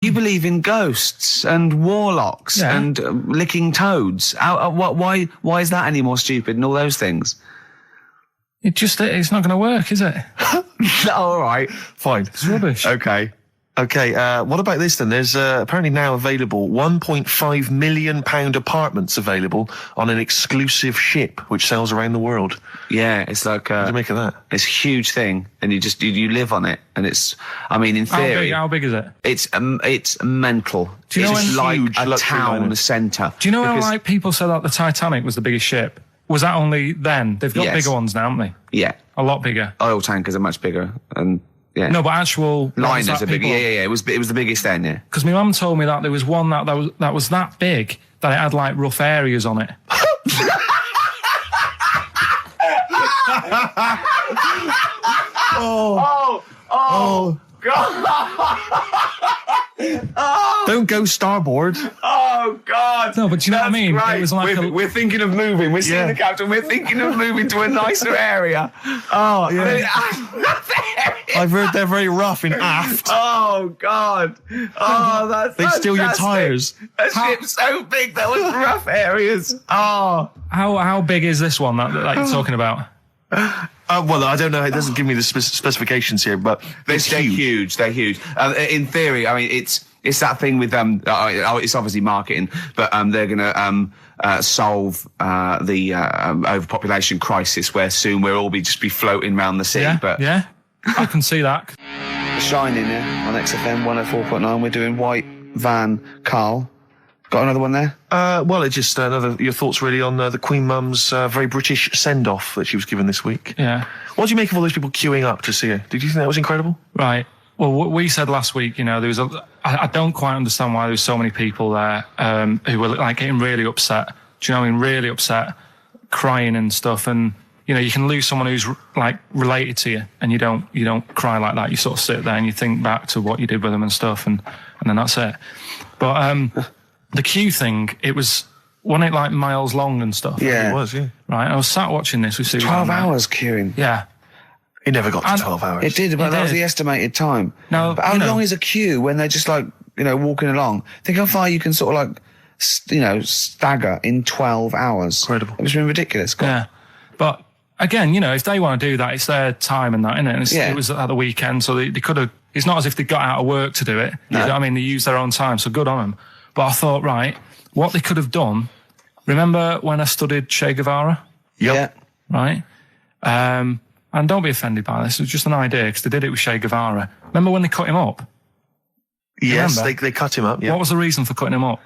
You believe in ghosts and warlocks and licking toads. Why is that any more stupid than all those things? It's not going to work, is it? All right. Fine. It's rubbish. Okay. What about this then? There's apparently now available £1.5 million apartments available on an exclusive ship which sails around the world. Yeah, it's like what do you make of that? It's a huge thing, and you live on it, and it's. I mean, in theory, how big is it? It's mental. Do you know it's like huge a town centre. Do you know how like people said that the Titanic was the biggest ship? Was that only then? They've got bigger ones now, haven't they? Yeah, a lot bigger. Oil tankers are much bigger, and. Yeah. No, but actual liners are big. Yeah. It was the biggest then. Yeah. Because my mum told me that there was one that was that big that it had like rough areas on it. Oh God! Don't go starboard. Oh God! No, but do you know what I mean? Right. It was like we're thinking of moving. We're seeing the captain. We're thinking of moving to a nicer area. Oh yeah. I've heard they're very rough in aft. Oh God! Oh, they steal your tyres. A ship's so big there was rough areas. Oh, how big is this one that you're talking about? Well, I don't know. It doesn't give me the specifications here, but they're huge. They're huge. In theory, I mean, it's that thing with it's obviously marketing, but they're going to solve the overpopulation crisis, where soon we'll all just be floating around the sea. Yeah, I can see that. Shining on XFM 104.9. We're doing White Van Karl. Got another one there? Well, it's just your thoughts really on the Queen Mum's very British send-off that she was given this week. Yeah. What do you make of all those people queuing up to see her? Did you think that was incredible? Right. Well, what we said last week, there was I don't quite understand why there was so many people there who were like getting really upset. Do you know what I mean? Really upset, crying and stuff. And, you can lose someone who's like related to you and you don't cry like that. You sort of sit there and you think back to what you did with them and stuff and then that's it. But, the queue thing, wasn't it like miles long and stuff? Yeah. It was, yeah. Right, I was sat watching this with Sue. 12 hours queuing. Yeah. It never got to 12 hours. It did, but that was the estimated time. No, but how long is a queue when they're just like, walking along? Think how far you can sort of like, stagger in 12 hours. Incredible. It was been ridiculous. Yeah. But again, if they want to do that, it's their time and that, isn't it? And it was at the weekend, so they could have, it's not as if they got out of work to do it. No. You know what I mean? They used their own time, so good on them. But I thought, right, what they could have done, remember when I studied Che Guevara? Yep. Yeah. Right? And don't be offended by this, it was just an idea, because they did it with Che Guevara. Remember when they cut him up? Yes, they cut him up, yeah. What was the reason for cutting him up?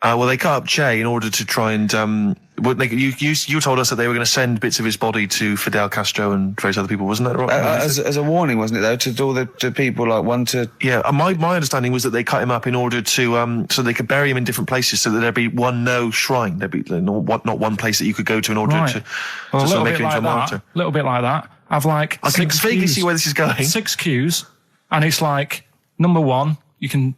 Well, they cut up Che in order to try and... you told us that they were going to send bits of his body to Fidel Castro and various other people, wasn't that right? As a warning, wasn't it, though, to all the people, like, one to... Yeah, my understanding was that they cut him up in order to... so they could bury him in different places so that there'd be no shrine. There'd be not one place that you could go to in order to sort of make him into a martyr. A little bit like that. I've like... I can vaguely see where this is going. 6 queues, and it's like, number 1... You can,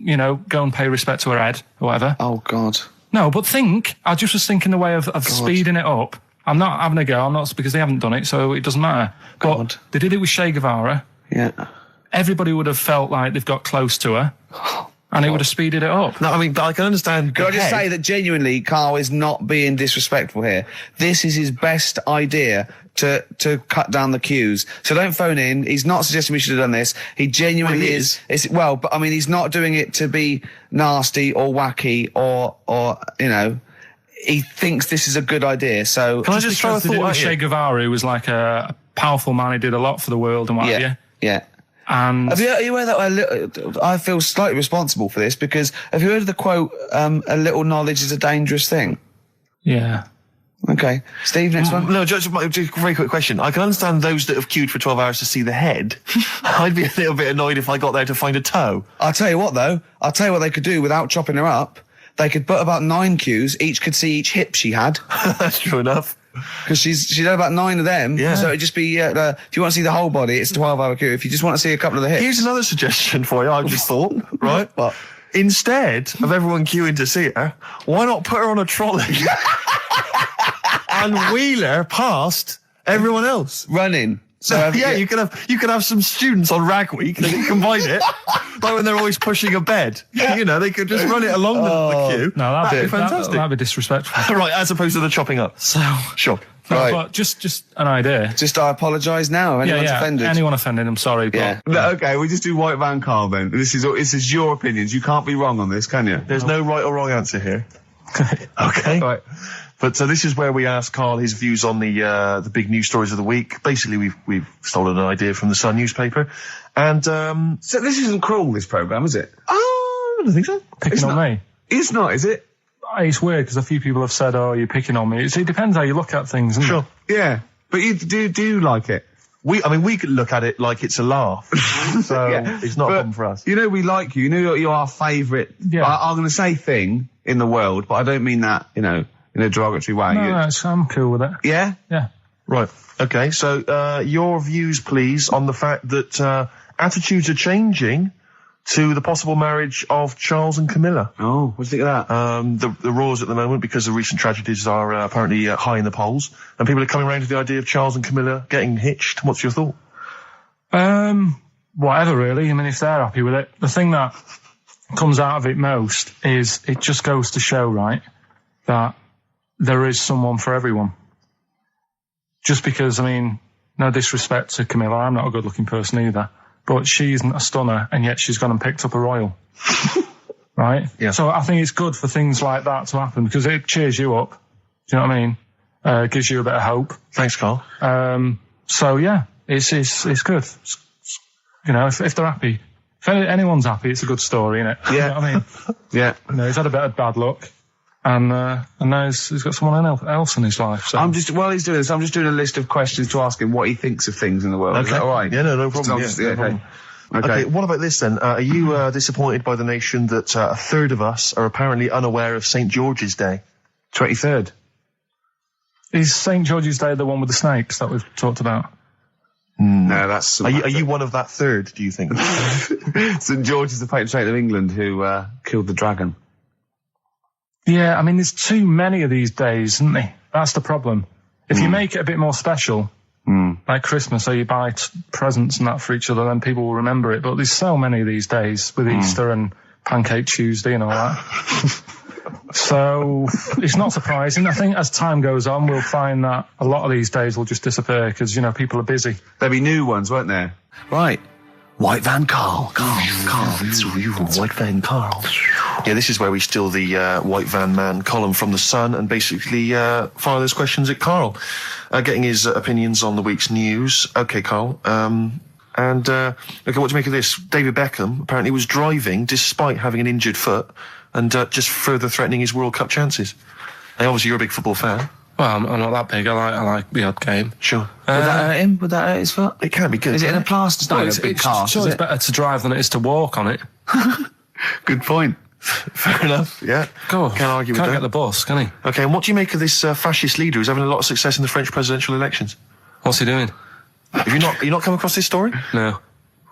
go and pay respect to her head or whatever. Oh, God. No, but I just was thinking the way of speeding it up. I'm not having a go. I'm not, because they haven't done it, so it doesn't matter. God. But they did it with Che Guevara. Yeah. Everybody would have felt like they've got close to her. And it would have speeded it up. No, I mean, I can understand. Can I just say that genuinely, Karl is not being disrespectful here. This is his best idea to cut down the queues. So don't phone in. He's not suggesting we should have done this. He genuinely is. But I mean, he's not doing it to be nasty or wacky or he thinks this is a good idea. So can I just throw a thought at Che Guevara, who was like a powerful man, he did a lot for the world and what have you. Yeah. And have you heard that? I feel slightly responsible for this because have you heard of the quote, a little knowledge is a dangerous thing? Yeah. Okay. Steve, next one? No, just a very quick question. I can understand those that have queued for 12 hours to see the head. I'd be a little bit annoyed if I got there to find a toe. I'll tell you what, though. I'll tell you what they could do without chopping her up. They could put about 9 queues. Each could see each hip she had. That's true enough. Because she's had about 9 of them. Yeah. So it'd just be, if you want to see the whole body, it's a 12-hour queue. If you just want to see a couple of the hips. Here's another suggestion for you, I've just thought, right? What? Instead of everyone queuing to see her, why not put her on a trolley and wheel her past everyone else? Running. So yeah, you could have some students on Rag Week. They can combine it, like when they're always pushing a bed. You know, they could just run it along the queue. No, that'd be fantastic. That'd be disrespectful. Right, as opposed to the chopping up. So sure. no, Right. but just an idea. Just I apologise now. Anyone's offended. Anyone offended, I'm sorry. But, Yeah. No, okay, we just do White Van Karl then. This is your opinions. You can't be wrong on this, can you? There's no right or wrong answer here. Okay. Right. But this is where we ask Karl his views on the big news stories of the week. Basically, we've stolen an idea from the Sun newspaper, and So this isn't cruel, this programme, is it? I don't think so. picking on me. It's not, is it? It's weird because a few people have said, "Oh, you're picking on me." It depends how you look at things, isn't Sure. it? Yeah. But you do like it? We could look at it like it's a laugh, so Yeah. it's not a But, problem for us. You know we like you. You know you're our favourite, Yeah. I'm going to say thing in the world, but I don't mean that, in a derogatory way. No, I'm cool with it. Yeah? Yeah. Right. Okay. So your views, please, on the fact that attitudes are changing to the possible marriage of Charles and Camilla. Oh, what do you think of that? The roars at the moment, because the recent tragedies are apparently high in the polls, and people are coming around to the idea of Charles and Camilla getting hitched. What's your thought? Whatever, really. I mean, if they're happy with it. The thing that comes out of it most is it just goes to show, right, that there is someone for everyone. Just because, I mean, no disrespect to Camilla, I'm not a good-looking person either, but she isn't a stunner, and yet she's gone and picked up a royal. Right? Yeah. So I think it's good for things like that to happen, because it cheers you up. Do you know what I mean? Gives you a bit of hope. Thanks, Karl. So yeah, it's good. You know, if they're happy, if anyone's happy, it's a good story, isn't it? Yeah. You know what I mean? Yeah. You know, he's had a bit of bad luck, and now he's got someone else in his life. So While he's doing this, I'm just doing a list of questions to ask him what he thinks of things in the world. Is that all right? Yeah, no problem. Just- Yeah, no okay. problem. Okay. Okay, what about this then? Are you disappointed by the nation that a third of us are apparently unaware of St. George's Day? 23rd. is St. George's Day the one with the snakes that we've talked about? No, that's... Are you one of that third, do you think? St. George is the patron saint of England who killed the dragon. Yeah, I mean, there's too many of these days, isn't there? That's the problem. If you make it a bit more special, like Christmas, so you buy presents and that for each other, then people will remember it. But there's so many of these days with Easter and Pancake Tuesday and all that. So it's not surprising. I think as time goes on, we'll find that a lot of these days will just disappear because, you know, people are busy. There'll be new ones, won't there? Right. White Van Karl. White Van Karl. Yeah, this is where we steal the White Van Man column from the Sun and basically fire those questions at Karl, getting his opinions on the week's news. Okay, Karl. Okay, what do you make of this? David Beckham apparently was driving despite having an injured foot and just further threatening his World Cup chances. And obviously, you're a big football fan. Well, I'm not that big. I like the odd game. Sure. Would that hurt him? Would that hurt his foot? It can be good. Is it in a plaster? It's not in a big cast, Sure, is it's it? better to drive than it is to walk on it. Good point. Fair enough. Yeah. Go. Can't argue with Can't that. get the bus, can he? Okay, and what do you make of this fascist leader who's having a lot of success in the French presidential elections? What's he doing? Have you not come across this story? No.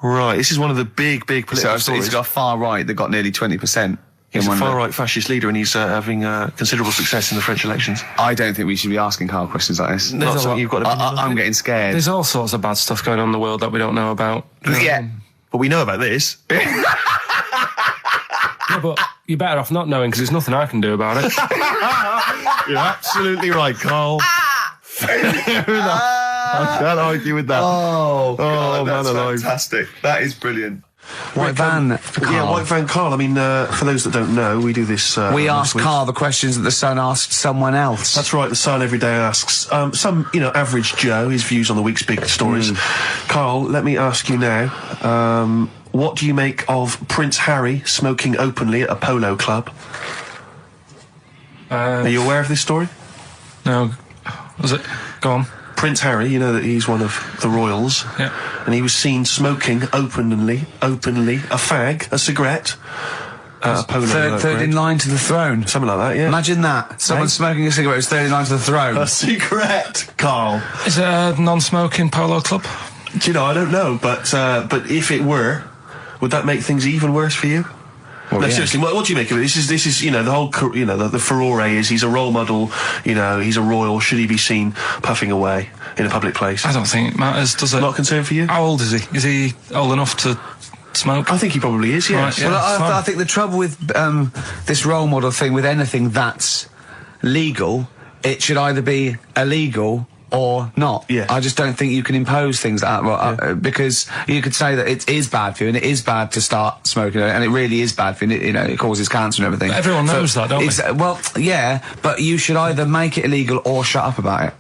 Right, this is one of the big political So stories. he's got a far right that got nearly 20%. He's a far-right fascist leader, and he's having considerable success in the French elections. I don't think we should be asking Karl questions like this. Not something you've got to. I'm getting scared. There's all sorts of bad stuff going on in the world that we don't know about. Yeah. But we know about this. Yeah, but you're better off not knowing because there's nothing I can do about it. You're absolutely right, Karl. Fair enough. I can't argue with that. Oh, God, man that's alive. fantastic. That is brilliant. White Van Yeah, White Van Karl. I mean, for those that don't know, we do this. We once ask a week. Karl the questions that the Sun asked someone else. That's right. The Sun every day asks some, average Joe his views on the week's big stories. Karl, let me ask you now. What do you make of Prince Harry smoking openly at a polo club? Are you aware of this story? No. Was it? Go on. Prince Harry, you know that he's one of the royals. Yeah. And he was seen smoking openly, a fag, a cigarette, a polo. Third in line to the throne. Something like that, yeah. Imagine that. Someone smoking a cigarette is third in line to the throne. A cigarette, Karl. Is it a non-smoking polo club? Do you know, I don't know, but if it were, would that make things even worse for you? No, seriously, what do you make of it? This is, the whole, the furore is he's a role model, he's a royal. Should he be seen puffing away in a public place? I don't think it matters, does it? Not a concern for you? How old is he? Is he old enough to smoke? I think he probably is, yes. Right, yeah. Well, I think the trouble with this role model thing, with anything that's legal, it should either be illegal or not. Yeah. I just don't think you can impose things like that, because you could say that it is bad for you, and it is bad to start smoking, and it really is bad for you, it causes cancer and everything. But everyone knows that, don't they? Well, yeah, but you should either make it illegal or shut up about it.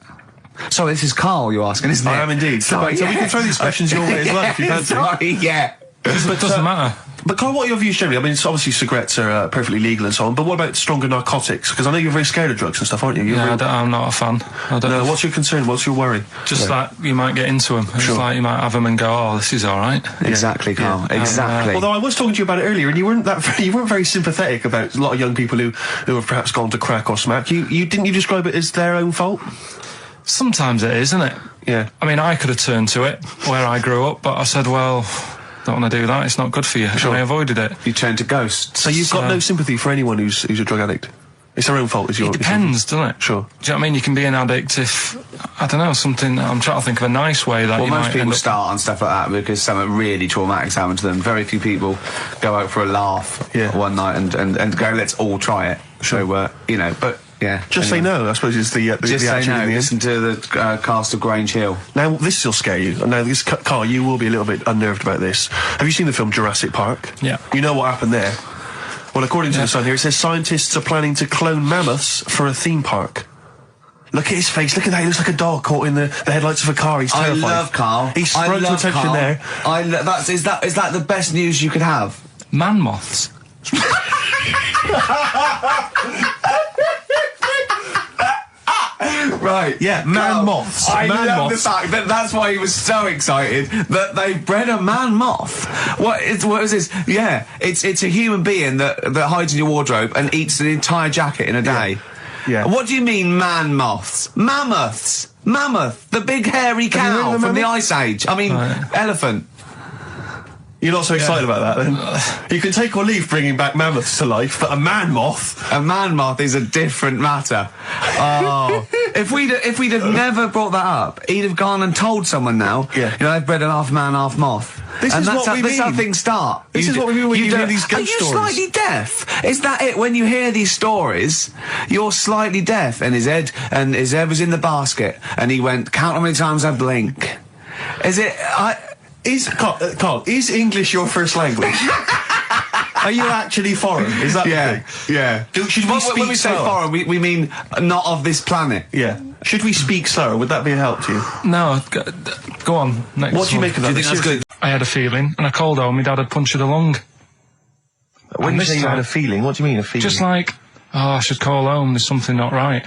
So this is Carl you're asking, isn't it? I am indeed. So we can throw these questions your way as well, if you fancy. Sorry, yeah. But it doesn't matter. But Carl, what are your views generally? I mean, it's obviously cigarettes are perfectly legal and so on, but what about stronger narcotics? Because I know you're very scared of drugs and stuff, aren't you? I'm not a fan. No, what's your concern? What's your worry? Just like you might get into them. It's like you might have them and go, oh, this is all right. Exactly, Carl. Exactly. Although I was talking to you about it earlier, and you weren't very sympathetic about a lot of young people who have perhaps gone to crack or smack. Didn't you describe it as their own fault? Sometimes it is, isn't it? Yeah. I mean, I could have turned to it where I grew up, but I said, well, don't want to do that. It's not good for you. Sure. And I avoided it. You turned to ghosts. So you've got no sympathy for anyone who's a drug addict? It's their own fault, It depends, doesn't it? Sure. Do you know what I mean? You can be an addict if, I don't know, something, I'm trying to think of a nice way that you might most people start on stuff like that because something really traumatic's happened to them. Very few people go out for a laugh one night and go, let's all try it. Sure. So, but... Yeah. Just say no, I suppose, is the just say no. Listen to the cast of Grange Hill. Now, this will scare you. Now, Carl, you will be a little bit unnerved about this. Have you seen the film Jurassic Park? Yeah. You know what happened there? Well, according to the Sun here, it says scientists are planning to clone mammoths for a theme park. Look at his face. Look at that. He looks like a dog caught in the headlights of a car. He's terrified. I love Carl. He sprung to attention Carl. there. Is that the best news you could have? Man moths. Right, yeah, moths. I love the fact that that's why he was so excited that they bred a man moth. What is this? Yeah, it's a human being that hides in your wardrobe and eats an entire jacket in a day. Yeah. What do you mean, man moths? Mammoths. Mammoth, the big hairy cow from the Ice Age. I mean, elephant. You're not so excited about that, then? You can take or leave bringing back mammoths to life, but a man moth... A man moth is a different matter. Oh. If we'd have never brought that up, he'd have gone and told someone now, they've bred an half man, half moth. This is how things start. This is what we mean when you hear these ghost stories. Are you slightly deaf? Is that it? When you hear these stories, you're slightly deaf. And his head was in the basket, and he went, count how many times I blink. Is it... Carl, is English your first language? Are you actually foreign? Is that the thing? Yeah. Should we speak when we say foreign, we mean not of this planet. Yeah. Should we speak slower? Would that be a help to you? No, go on. Next what do you make of that? Do you think that's good? I had a feeling, and I called home, my dad had punctured a lung. When you say you had a feeling, what do you mean, a feeling? Just like, I should call home, there's something not right.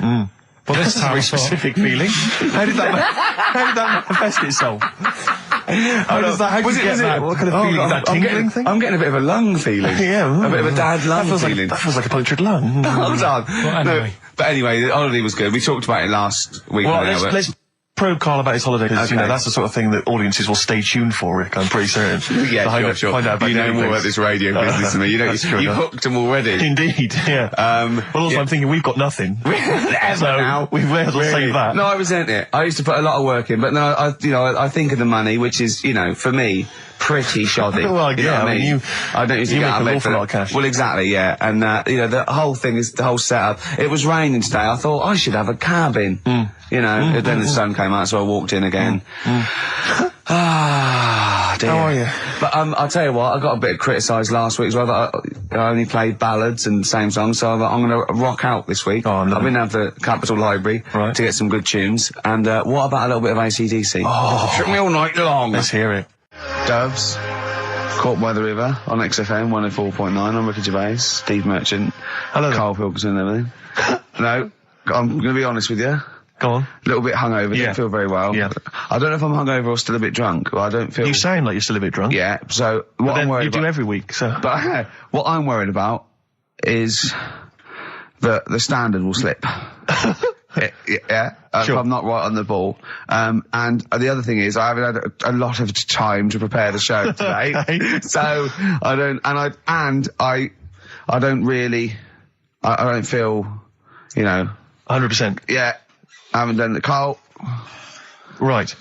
But this time, very specific feeling. How did that manifest itself? How did you get that? What kind of feeling? Is that tingling thing? I'm getting a bit of a lung feeling. Yeah. A bit of a dad lung feeling. That feels like a punctured lung. Hold on. But anyway, the holiday was good. We talked about it last week. Well, let's probe Carl about his holiday, because that's the sort of thing that audiences will stay tuned for, Rick, I'm pretty certain. Sure. Find out about you know more about this radio business than me. You hooked them already. Indeed, yeah. Well, also I'm thinking we've got nothing. Now. We may as well save that. No, I resent it. I used to put a lot of work in, but then I think of the money, which is, for me, pretty shoddy. Well, you know what I mean? I don't usually get out of bed for a lot of cash. Well, exactly, yeah. And, the whole thing is, the whole setup. It was raining today. I thought I should have a cabin. Then the sun came out, so I walked in again. Ah, dear. How are you? But I'll tell you what, I got a bit criticised last week as well that I only played ballads and same songs, so I'm going to rock out this week. I've been down to the Capitol Library to get some good tunes. And what about a little bit of AC/DC? Took me all night long. Let's hear it. Doves, Caught by the River on XFM 104.9. I'm Ricky Gervais, Steve Merchant, hello, Karl Pilkington and everything. No, I'm going to be honest with you. Go on. A little bit hungover, didn't feel very well. Yeah. I don't know if I'm hungover or still a bit drunk. I don't feel... You sound like you're still a bit drunk. Yeah, so what I'm worried about... You do every week, so... But what I'm worried about is that the standard will slip. If I'm not right on the ball. And the other thing is, I haven't had a lot of time to prepare the show today. So I don't, and I I don't really, I don't feel, 100%. Yeah, I haven't done it. Carl. Right.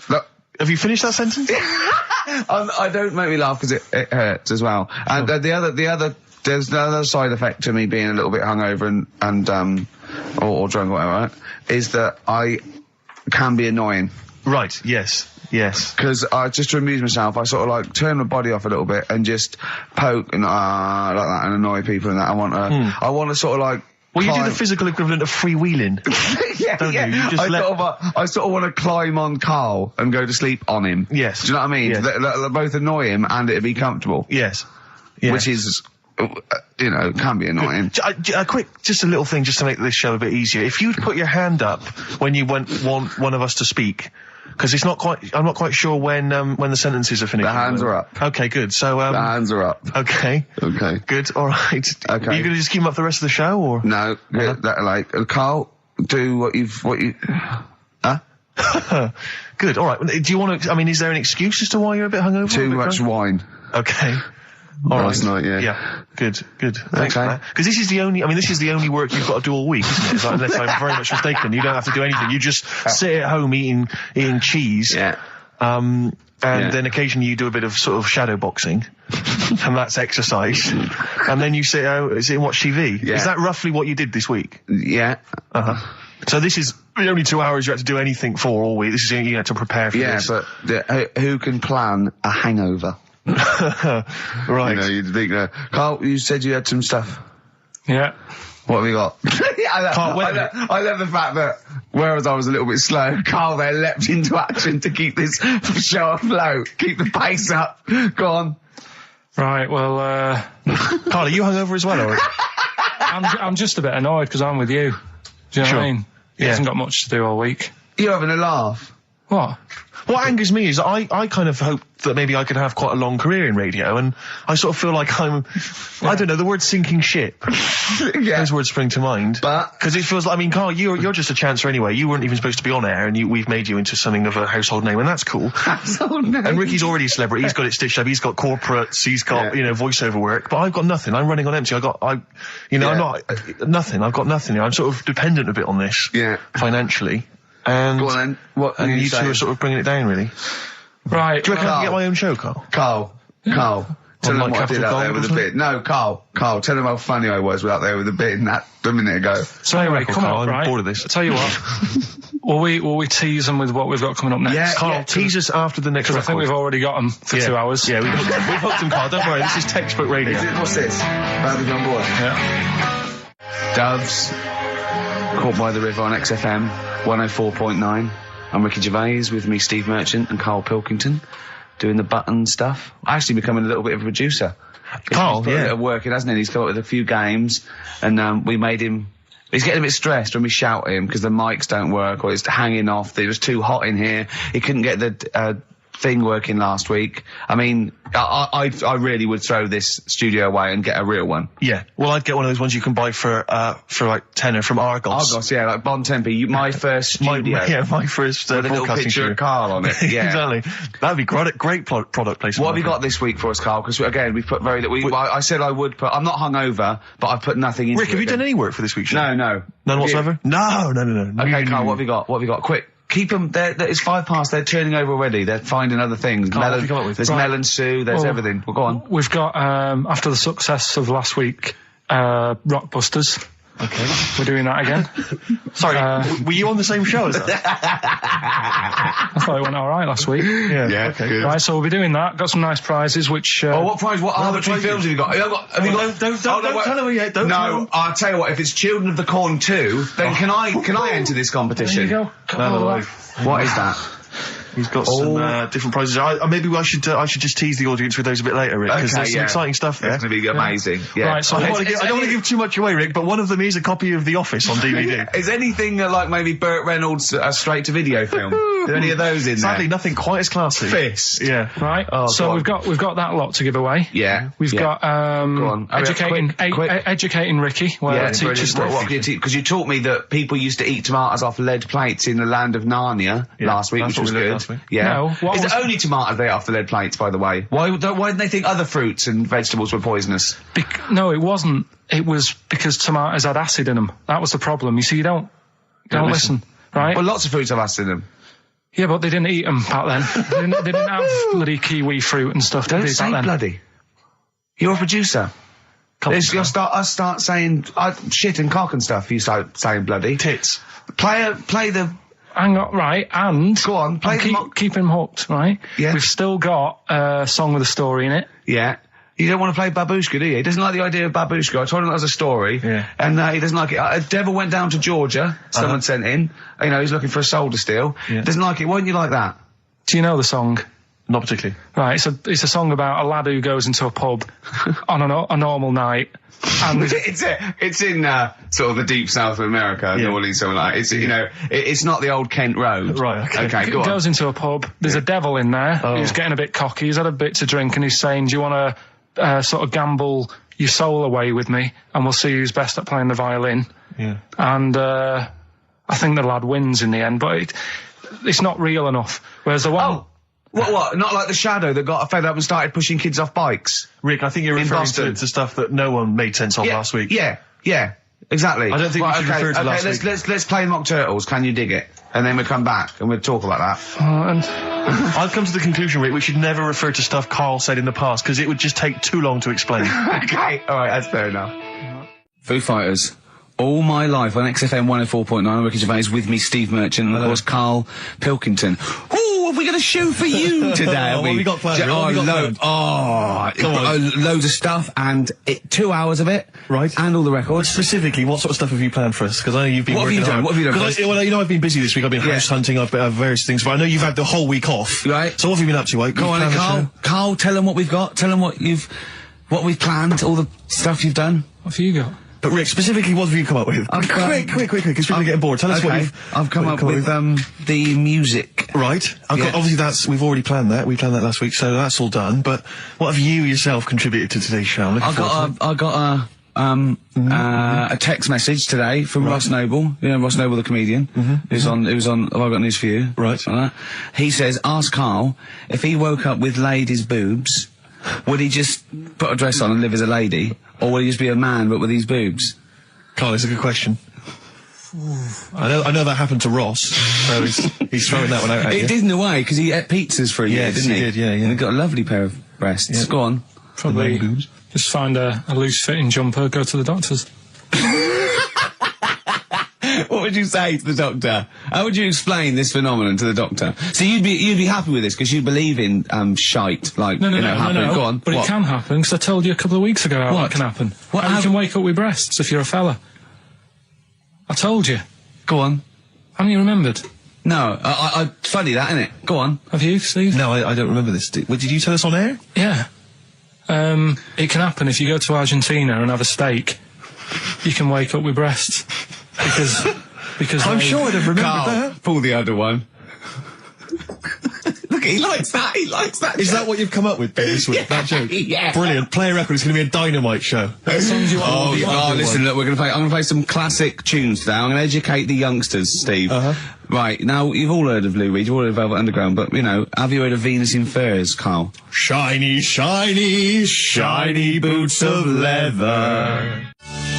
Look. Have you finished that sentence? I don't make me laugh because it hurts as well. And there's another side effect to me being a little bit hungover and or drunk or whatever, right? Is that I can be annoying. Right, yes. Because just to amuse myself, I sort of like turn my body off a little bit and just poke and like that and annoy people and that. I want to sort of like. Well, you do the physical equivalent of freewheeling. Don't you? You just I sort of want to climb on Carl and go to sleep on him. Yes. Do you know what I mean? Yes. They'll both annoy him and it'd be comfortable. Yes. Which is, can be annoying. Just a little thing just to make this show a bit easier. If you'd put your hand up when you want one of us to speak, because I'm not quite sure when the sentences are finished. The hands are up. Okay, good. So, the hands are up. Okay. Okay. Good, alright. Okay. Are you gonna just keep them up the rest of the show, or? No, Carl, do what you, huh? Good, alright. Do you want to, is there an excuse as to why you're a bit hungover? Too much wine. Okay. Last night, yeah. Yeah. Good. Thanks for that. Because this is the only work you've got to do all week, isn't it? Unless I'm very much mistaken. You don't have to do anything. You just sit at home eating cheese. Yeah. And then occasionally you do a bit of sort of shadow boxing. And that's exercise. And then you sit out and watch TV. Yeah. Is that roughly what you did this week? Yeah. Uh-huh. So this is the only 2 hours you had to do anything for all week. This is you had to prepare for this. Yeah, but who can plan a hangover? Right. You'd think that. Carl, you said you had some stuff. Yeah. What have we got? I love the fact that, whereas I was a little bit slow, Carl there leapt into action to keep this show afloat, keep the pace up. Go on. Right, well, Carl, are you hungover as well, or? I'm just a bit annoyed because I'm with you. Do you know what I mean? He hasn't got much to do all week. You're having a laugh. What? What angers me is I kind of hope that maybe I could have quite a long career in radio, and I sort of feel like I don't know, the word sinking ship. Yeah. Those words spring to mind. But. Because it feels like, Carl, you're just a chancer anyway. You weren't even supposed to be on air, and we've made you into something of a household name, and that's cool. Household name. And Ricky's already a celebrity. He's got it stitched up. He's got corporates. He's got, voiceover work. But I've got nothing. I'm running on empty. I'm not, nothing. I've got nothing. I'm sort of dependent a bit on this. Yeah. Financially. And, go on then. What and you two are sort of bringing it down, really. Right. Do you reckon I can get my own show, Carl? Carl. Tell them what I did out there with the bit. No, Carl, tell them how funny I was out there with the bit a minute ago. So anyway, come on, I'm bored of this. I'll tell you what. will we tease them with what we've got coming up next? Yeah, Carl, tease us after the next record. I think we've already got them for 2 hours. Yeah, we've hooked them, Carl. Don't worry, this is textbook radio. What's this? Badly on board. Yeah. Doves, Caught by the River on XFM 104.9. I'm Ricky Gervais, with me Steve Merchant and Karl Pilkington, doing the button stuff. Actually becoming a little bit of a producer. Carl, he's put a bit of work in, hasn't he? He's come up with a few games, and we made him. He's getting a bit stressed when we shout at him because the mics don't work or it's hanging off. It was too hot in here. He couldn't get the thing working last week. I really would throw this studio away and get a real one. Yeah. Well, I'd get one of those ones you can buy for like tenner from Argos. Argos, yeah, like Bon Tempe. My first studio. My first with a little broadcasting picture of Carl on it. Yeah. Exactly. That'd be great product placement. What have you got this week for us, Carl? Because again, we've put I said I would put. I'm not hungover, but I've put nothing into it. Rick, have you done any work for this week's show? No. None whatsoever? No. Okay, Carl, what have you got? What have you got? Quick. Keep them. It's 5 past. They're turning over already. They're finding other things. Carl, what have you come up with? There's melon stew. There's everything. Well, go on. We've got after the success of last week, Rockbusters. Okay. We're doing that again. Sorry, were you on the same show as that? I thought it went all right last week. Yeah. Okay. Good. Right, so we'll be doing that. Got some nice prizes, which. What prize? What arbitrary films have you got? Have you got? Don't tell him yet. Don't. No, I'll tell you what. If it's Children of the Corn 2, then can I enter this competition? There you go. No. What is that? He's got some different prizes. Maybe I should just tease the audience with those a bit later, Rick, because there's some exciting stuff there. It's going to be amazing. Yeah. Right, so I don't want to give too much away, Rick, but one of them is a copy of The Office on DVD. Is anything like maybe Burt Reynolds' straight-to-video film? Are there any of those in Sadly, there? nothing quite as classy. Fist. Yeah. Right. So we've got that lot to give away. Yeah. We've got Go on. educating Ricky. Well, teacher stuff. Because you taught me that people used to eat tomatoes off lead plates in the land of Narnia last week, which was good. last week. Yeah. No, what It's was- only tomatoes they ate off the lead plates, by the way. Why didn't they think other fruits and vegetables were poisonous? No, it wasn't. It was because tomatoes had acid in them. That was the problem. You see, you don't listen, right? Well, lots of fruits have acid in them. Yeah, but they didn't eat them back then. they didn't have bloody kiwi fruit and stuff. Don't did they, say back then? bloody. You're a producer. You'll start saying shit and cock and stuff. You start saying bloody. Tits. Play the. Hang on, right, and... Go on, play keep him hooked, right? Yeah. We've still got a song with a story in it. Yeah. You don't want to play Babushka, do you? He doesn't like the idea of Babushka. I told him that was a story. Yeah. And he doesn't like it. A devil went down to Georgia. Someone sent in. You know, he's looking for a soul to steal. Yeah. Doesn't like it. Why don't you like that? Do you know the song? Not particularly. Right, it's a song about a lad who goes into a pub on a normal night. And It's in sort of the deep south of America, Yeah. New Orleans, something like that. It's, you know, it's not the old Kent Road. Right, okay. Okay, go on. goes into a pub. There's a devil in there who's getting a bit cocky. He's had a bit to drink and he's saying, do you want to sort of gamble your soul away with me and we'll see who's best at playing the violin? Yeah. And I think the lad wins in the end, but it's not real enough. Whereas the one... Oh! What? Not like the Shadow that got fed up and started pushing kids off bikes? Rick, I think you're In referring Boston. to stuff that no one made sense of last week. Yeah, exactly. I don't think we should refer to last week. Let's play Mock Turtles, Can You Dig It? And then we'll come back and we'll talk about that. and I've come to the conclusion, Rick, we should never refer to stuff Carl said in the past, because it would just take too long to explain. Okay, alright, that's fair enough. Foo Fighters. All my life on XFM 104.9, I'm Ricky Gervais, with me, Steve Merchant, and of course, Karl Pilkington. Ooh, have we got a show for you today? What have we got planned? Loads of stuff, and 2 hours of it. Right. And all the records. Specifically, what sort of stuff have you planned for us? Because I know you've been What have you working done? hard. What have you done? 'Cause well, you know, I've been busy this week. I've been Yeah. house hunting. I've various things. But I know you've had the whole week off. Right. So what have you been up to? Like, Go on, planned the Karl. show? Karl, tell them what we've got. Tell them what we've planned, all the stuff you've done. what have you got? But Rick, specifically, what have you come up with? I've quick, because people are getting bored. Tell us what Okay, you've... I've come up with the music. Right. Yeah. Obviously, we've already planned that. We planned that last week, so that's all done. But what have you yourself contributed to today's show? I'm looking forward to it. I got a text message today from Ross Noble. You know Ross Noble, the comedian, who's on. Have I got news for you? Right. He says, ask Karl if he woke up with ladies' boobs, would he just put a dress on and live as a lady, or would he just be a man but with his boobs? Carl, it's a good question. I know that happened to Ross, so he's throwing that one out at you. It did in a way because he ate pizzas for a year, Yes, didn't he? he did, yeah. And he got a lovely pair of breasts. Yeah. Go on. Probably boobs. just find a loose-fitting jumper, go to the doctor's. What would you say to the doctor? How would you explain this phenomenon to the doctor? So you'd be happy with this because you believe in shite, like No, happening. Go on. But What? it can happen, because I told you a couple of weeks ago how What? that can happen. What How you happened? can wake up with breasts if you're a fella. I told you. Go on. Haven't you remembered? No, funny that, isn't it? Go on. Have you, Steve? No, I don't remember this. Did you tell us on air? Yeah. It can happen if you go to Argentina and have a steak. You can wake up with breasts. Because I'm sure I'd have remembered Karl, that. pull the other one. Look, he likes that. He likes that. Is that what you've come up with this week? That joke? Yeah. Brilliant. Play a record. It's going to be a dynamite show. songs you want Oh, to be on. listen, look, I'm going to play some classic tunes today. I'm going to educate the youngsters, Steve. Right, now, you've all heard of Lou Reed, you've all heard of Velvet Underground, but, have you heard of Venus in Furs, Karl? Shiny, shiny, shiny boots of leather.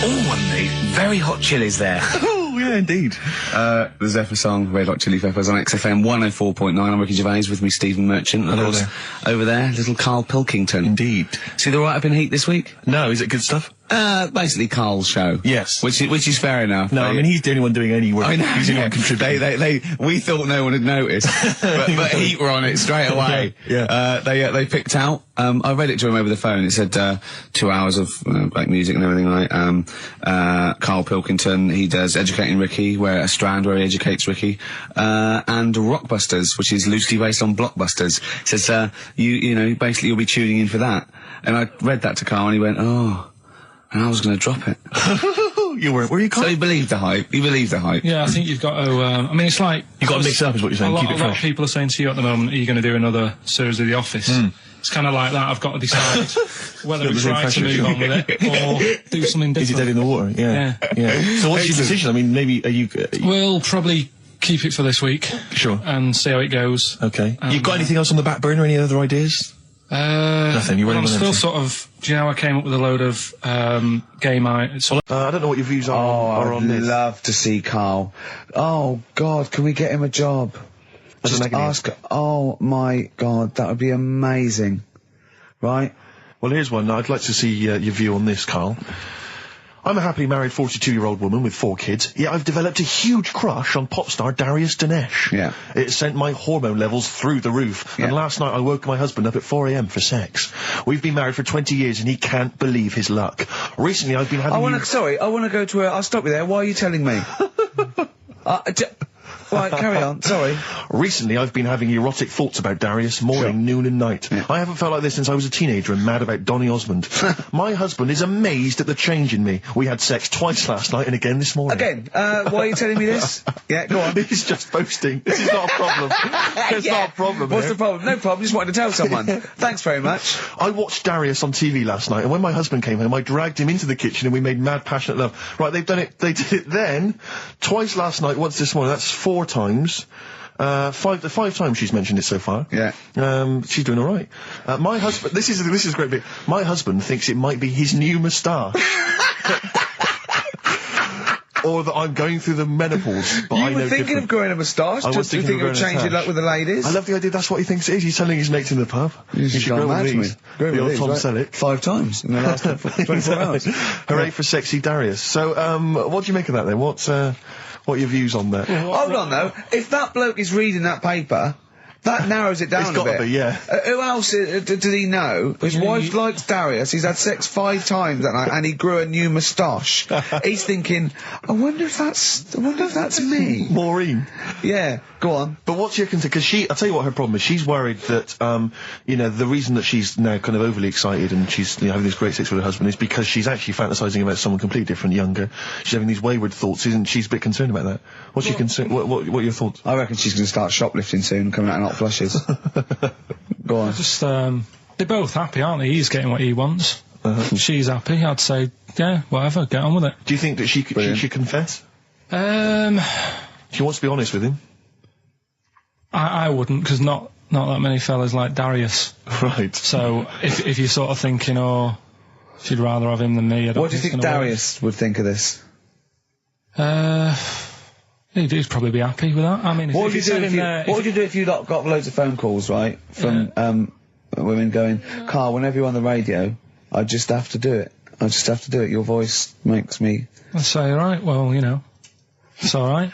Oh, and the very hot chilies there. Oh, yeah, indeed. The Zephyr song, Red Hot Chili Peppers on XFM 104.9. I'm Ricky Gervais, with me, Stephen Merchant. And Hello of course, there. over there, little Karl Pilkington. Indeed. See the write-up in Heat this week? No, is it good stuff? Basically Karl's show. Yes. Which is fair enough. No, I mean, he's the only one doing any work. I know. He's the only one contributing. We thought no one had noticed, but Heat were on it straight away. Yeah. They picked out. I read it to him over the phone. It said 2 hours of black music and everything like. Karl Pilkington, he does Educating Ricky, a strand where he educates Ricky, and Rockbusters, which is loosely based on Blockbusters. It says basically you'll be tuning in for that. And I read that to Karl and he went, oh. And I was going to drop it. You weren't, were you, Carl? So he believed the hype. Yeah, I think you've got to, it's like... You've got to mix it up is what you're saying, keep it A lot fresh. of people are saying to you at the moment, are you going to do another series of The Office? It's kind of like that. I've got to decide whether we try to move on with it or do something different. Is he dead in the water? Yeah. So what's your decision? I mean, maybe, are you... We'll probably keep it for this week. Sure. And see how it goes. Okay. You got anything else on the back burner? Any other ideas? Nothing. You I'm still sort of. Do you know I came up with a load of game items? I don't know what your views are on this. I'd love to see Carl. Oh God, can we get him a job? Just ask. Oh my God, that would be amazing. Right? Well, here's one. I'd like to see your view on this, Carl. I'm a happily married 42-year-old woman with 4 kids, yet I've developed a huge crush on pop star Darius Dinesh. Yeah. It sent my hormone levels through the roof, and last night I woke my husband up at 4 a.m. for sex. We've been married for 20 years and he can't believe his luck. Recently I've been having... I want to go to I'll stop you there. Why are you telling me? Right, carry on. Sorry. Recently, I've been having erotic thoughts about Darius morning, noon and night. Yeah. I haven't felt like this since I was a teenager and mad about Donny Osmond. My husband is amazed at the change in me. We had sex twice last night and again this morning. Again? Why are you telling me this? Yeah, go on. This is just boasting. This is not a problem. It's not a problem. What's the problem? No problem. Just wanted to tell someone. Thanks very much. I watched Darius on TV last night, and when my husband came home, I dragged him into the kitchen and we made mad, passionate love. Right, they've done it. They did it then, twice last night, once this morning. That's 4 times. 5 times she's mentioned it so far. Yeah. She's doing all right. My husband. This is a great bit. My husband thinks it might be his new moustache. Or that I'm going through the menopause, but I know You were thinking of growing a moustache? I was thinking of changing luck with the ladies? I love the idea. That's what he thinks it is. He's telling his mates in the pub. You should grow one of these. The old Tom Selleck. 5 times in the last 24 hours. Hooray for sexy Darius. So, what do you make of that then? What are your views on that? Hold on though. If that bloke is reading that paper, that narrows it down a bit. It's got to be, yeah. Who else did he know? His wife likes Darius. He's had sex 5 times that night, and he grew a new moustache. He's thinking, I wonder if that's me. Maureen. Yeah, go on. But what's your concern? Because I'll tell you what her problem is. She's worried that, the reason that she's now kind of overly excited and she's having this great sex with her husband is because she's actually fantasizing about someone completely different, younger. She's having these wayward thoughts, isn't she? She's a bit concerned about that. What's your concern? What are your thoughts? I reckon she's going to start shoplifting soon, coming out in hot flushes. Go on. Just, they're both happy, aren't they? He's getting what he wants. She's happy. I'd say, yeah, whatever, get on with it. Do you think that she should confess? She wants to be honest with him. I wouldn't, because not that many fellas like Darius. Right. So if you're sort of thinking, oh, she'd rather have him than me, I don't What do you think Darius would think of this? He'd probably be happy with that. I mean, what would you do if you got loads of phone calls, right, from women going, Carl, whenever you're on the radio, I just have to do it. I just have to do it. Your voice makes me... I'd say, all right, well, it's all right.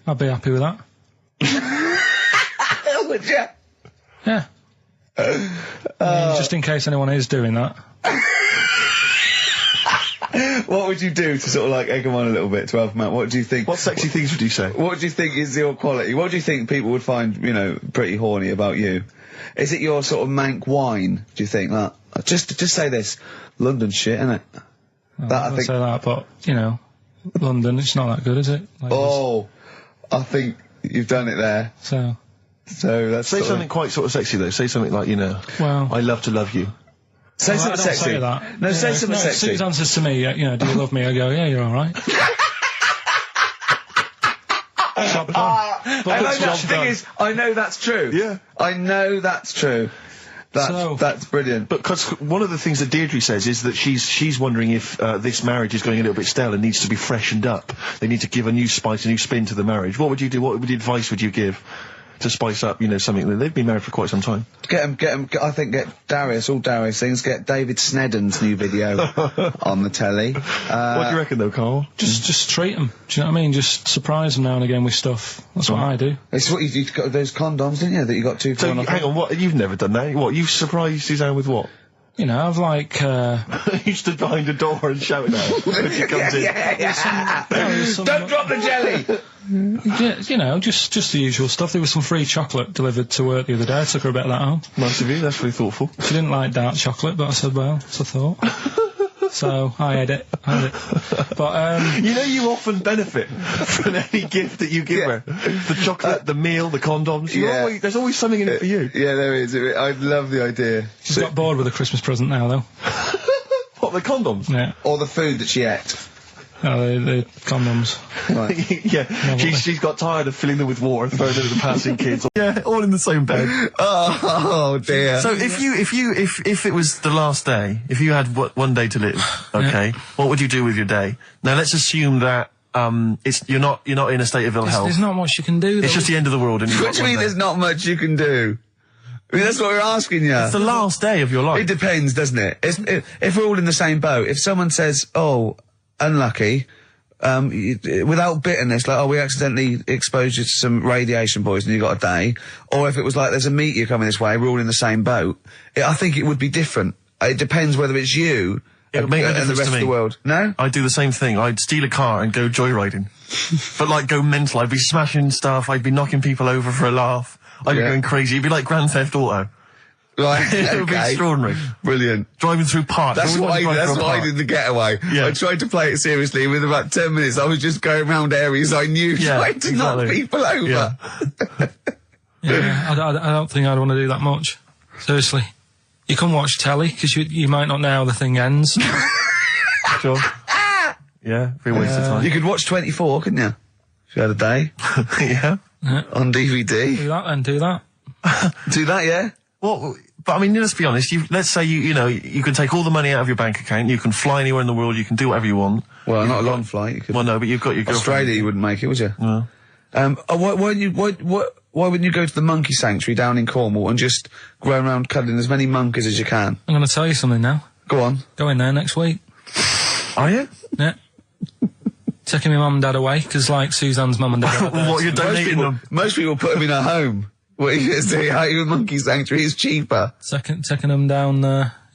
I'd be happy with that. Would you? Yeah. I mean, just in case anyone is doing that. What would you do to sort of like egg them on a little bit to help them out? What do you think? What sexy things would you say? What do you think is your quality? What do you think people would find, pretty horny about you? Is it your sort of mank wine? Do you think that? Just say this, London shit, innit? I think say that, but London, it's not that good, is it? I think you've done it there. So that's say something quite sort of sexy though. Say something like, well, I love to love you. Say something sexy. Say that. No, say something sexy. Suze answers to me, do you love me? I go, yeah, you're all right. The thing is, I know that's true. Yeah. I know that's true. That's brilliant. But because one of the things that Deirdre says is that she's wondering if this marriage is going a little bit stale and needs to be freshened up. They need to give a new spice, a new spin to the marriage. What would you do? What advice would you give to spice up, something that they've been married for quite some time? Get him. I think get Darius, all Darius things. Get David Snedden's new video on the telly. What do you reckon though, Carl? Just treat them. Do you know what I mean? Just surprise them now and again with stuff. That's what I do. It's what you got those condoms, didn't you? That you got 2 for So one. hang on, what? You've never done that? What? You've surprised Suzanne with what? I've like... You stood behind a door and shouted at her when she comes in. Don't drop the jelly! Yeah, just the usual stuff. There was some free chocolate delivered to work the other day. I took her a bit of that home. Nice of you, that's really thoughtful. She didn't like dark chocolate, but I said, well, that's a thought. So, I had it. But, you often benefit from any gift that you give her. The chocolate, the meal, the condoms. There's always something in it for you. Yeah, there is. I love the idea. She's got bored with a Christmas present now, though. What, the condoms? Yeah. Or the food that she ate. No, the condoms. Yeah, she's got tired of filling them with water, throwing them to the passing kids. Yeah, all in the same bed. Oh dear. So if it was the last day, if you had one day to live, okay, what would you do with your day? Now let's assume that you're not in a state of ill health. There's not much you can do. It's just the end of the world. And What do you mean there's not much you can do? I mean, that's what we're asking you. It's the last day of your life. It depends, doesn't it? If we're all in the same boat, if someone says, oh, unlucky, without bitterness, like, oh, we accidentally exposed you to some radiation poison, you got a day, or if it was like, there's a meteor coming this way, we're all in the same boat, I think it would be different. It depends whether it's you and the rest of the world. No? I'd do the same thing. I'd steal a car and go joyriding. But like, go mental. I'd be smashing stuff, I'd be knocking people over for a laugh, I'd be going crazy. It'd be like Grand Theft Auto. Right, It would be extraordinary. Brilliant. Driving through parks. That's what I did in the getaway. Yeah. I tried to play it seriously. Within about 10 minutes, I was just going around areas I knew, trying to knock people over. Yeah, I don't think I'd want to do that much. Seriously. You can watch telly, because you might not know how the thing ends. Sure. Yeah, be a waste of time. You could watch 24, couldn't you? If you had a day. Yeah. On DVD. Do that then, do that. Do that, yeah? Well, but I mean, let's be honest. Let's say you can take all the money out of your bank account. You can fly anywhere in the world. You can do whatever you want. Well, not a long flight. You could. Well, no, but you've got your Australia, you wouldn't make it, would you? No. Why wouldn't you go to the monkey sanctuary down in Cornwall and just go around cuddling as many monkeys as you can? I'm going to tell you something now. Go on. Go in there next week. Are you? Yeah. Taking my mum and dad away, because like Suzanne's mum and dad. What, you're donating them? Most people put them in a home. What are you going to say? How you monkey sanctuary is cheaper. Taking them down,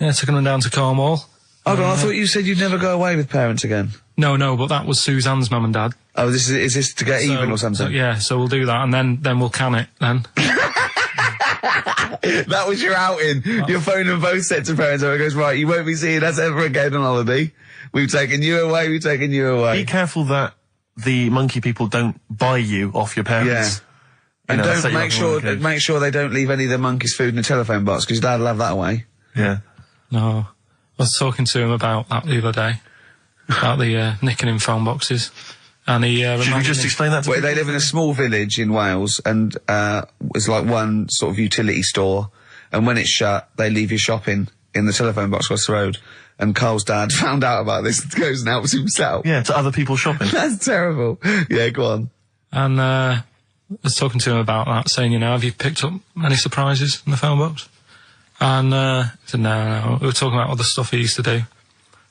taking them down to Cornwall. Hold on, I thought you said you'd never go away with parents again. No, but that was Suzanne's mum and dad. Oh, is this to get even or something? So we'll do that, and then we'll can it, then. That was your outing. Your phone and both sets of parents over. It goes, right, you won't be seeing us ever again on holiday. We've taken you away, Be careful that the monkey people don't buy you off your parents. Yeah. And don't make sure they don't leave any of the monkeys' food in the telephone box, because Dad'll have that away. Yeah. No. I was talking to him about that the other day. About the nicking in phone boxes. And he should we just explain that to people? They live in a small village in Wales, and it's like one sort of utility store, and when it's shut, they leave you shopping in the telephone box across the road. And Carl's dad found out about this and goes and helps himself. Yeah, to other people shopping. That's terrible. Yeah, go on. And I was talking to him about that, saying, have you picked up any surprises in the phone box? And he said, no. We were talking about other stuff he used to do.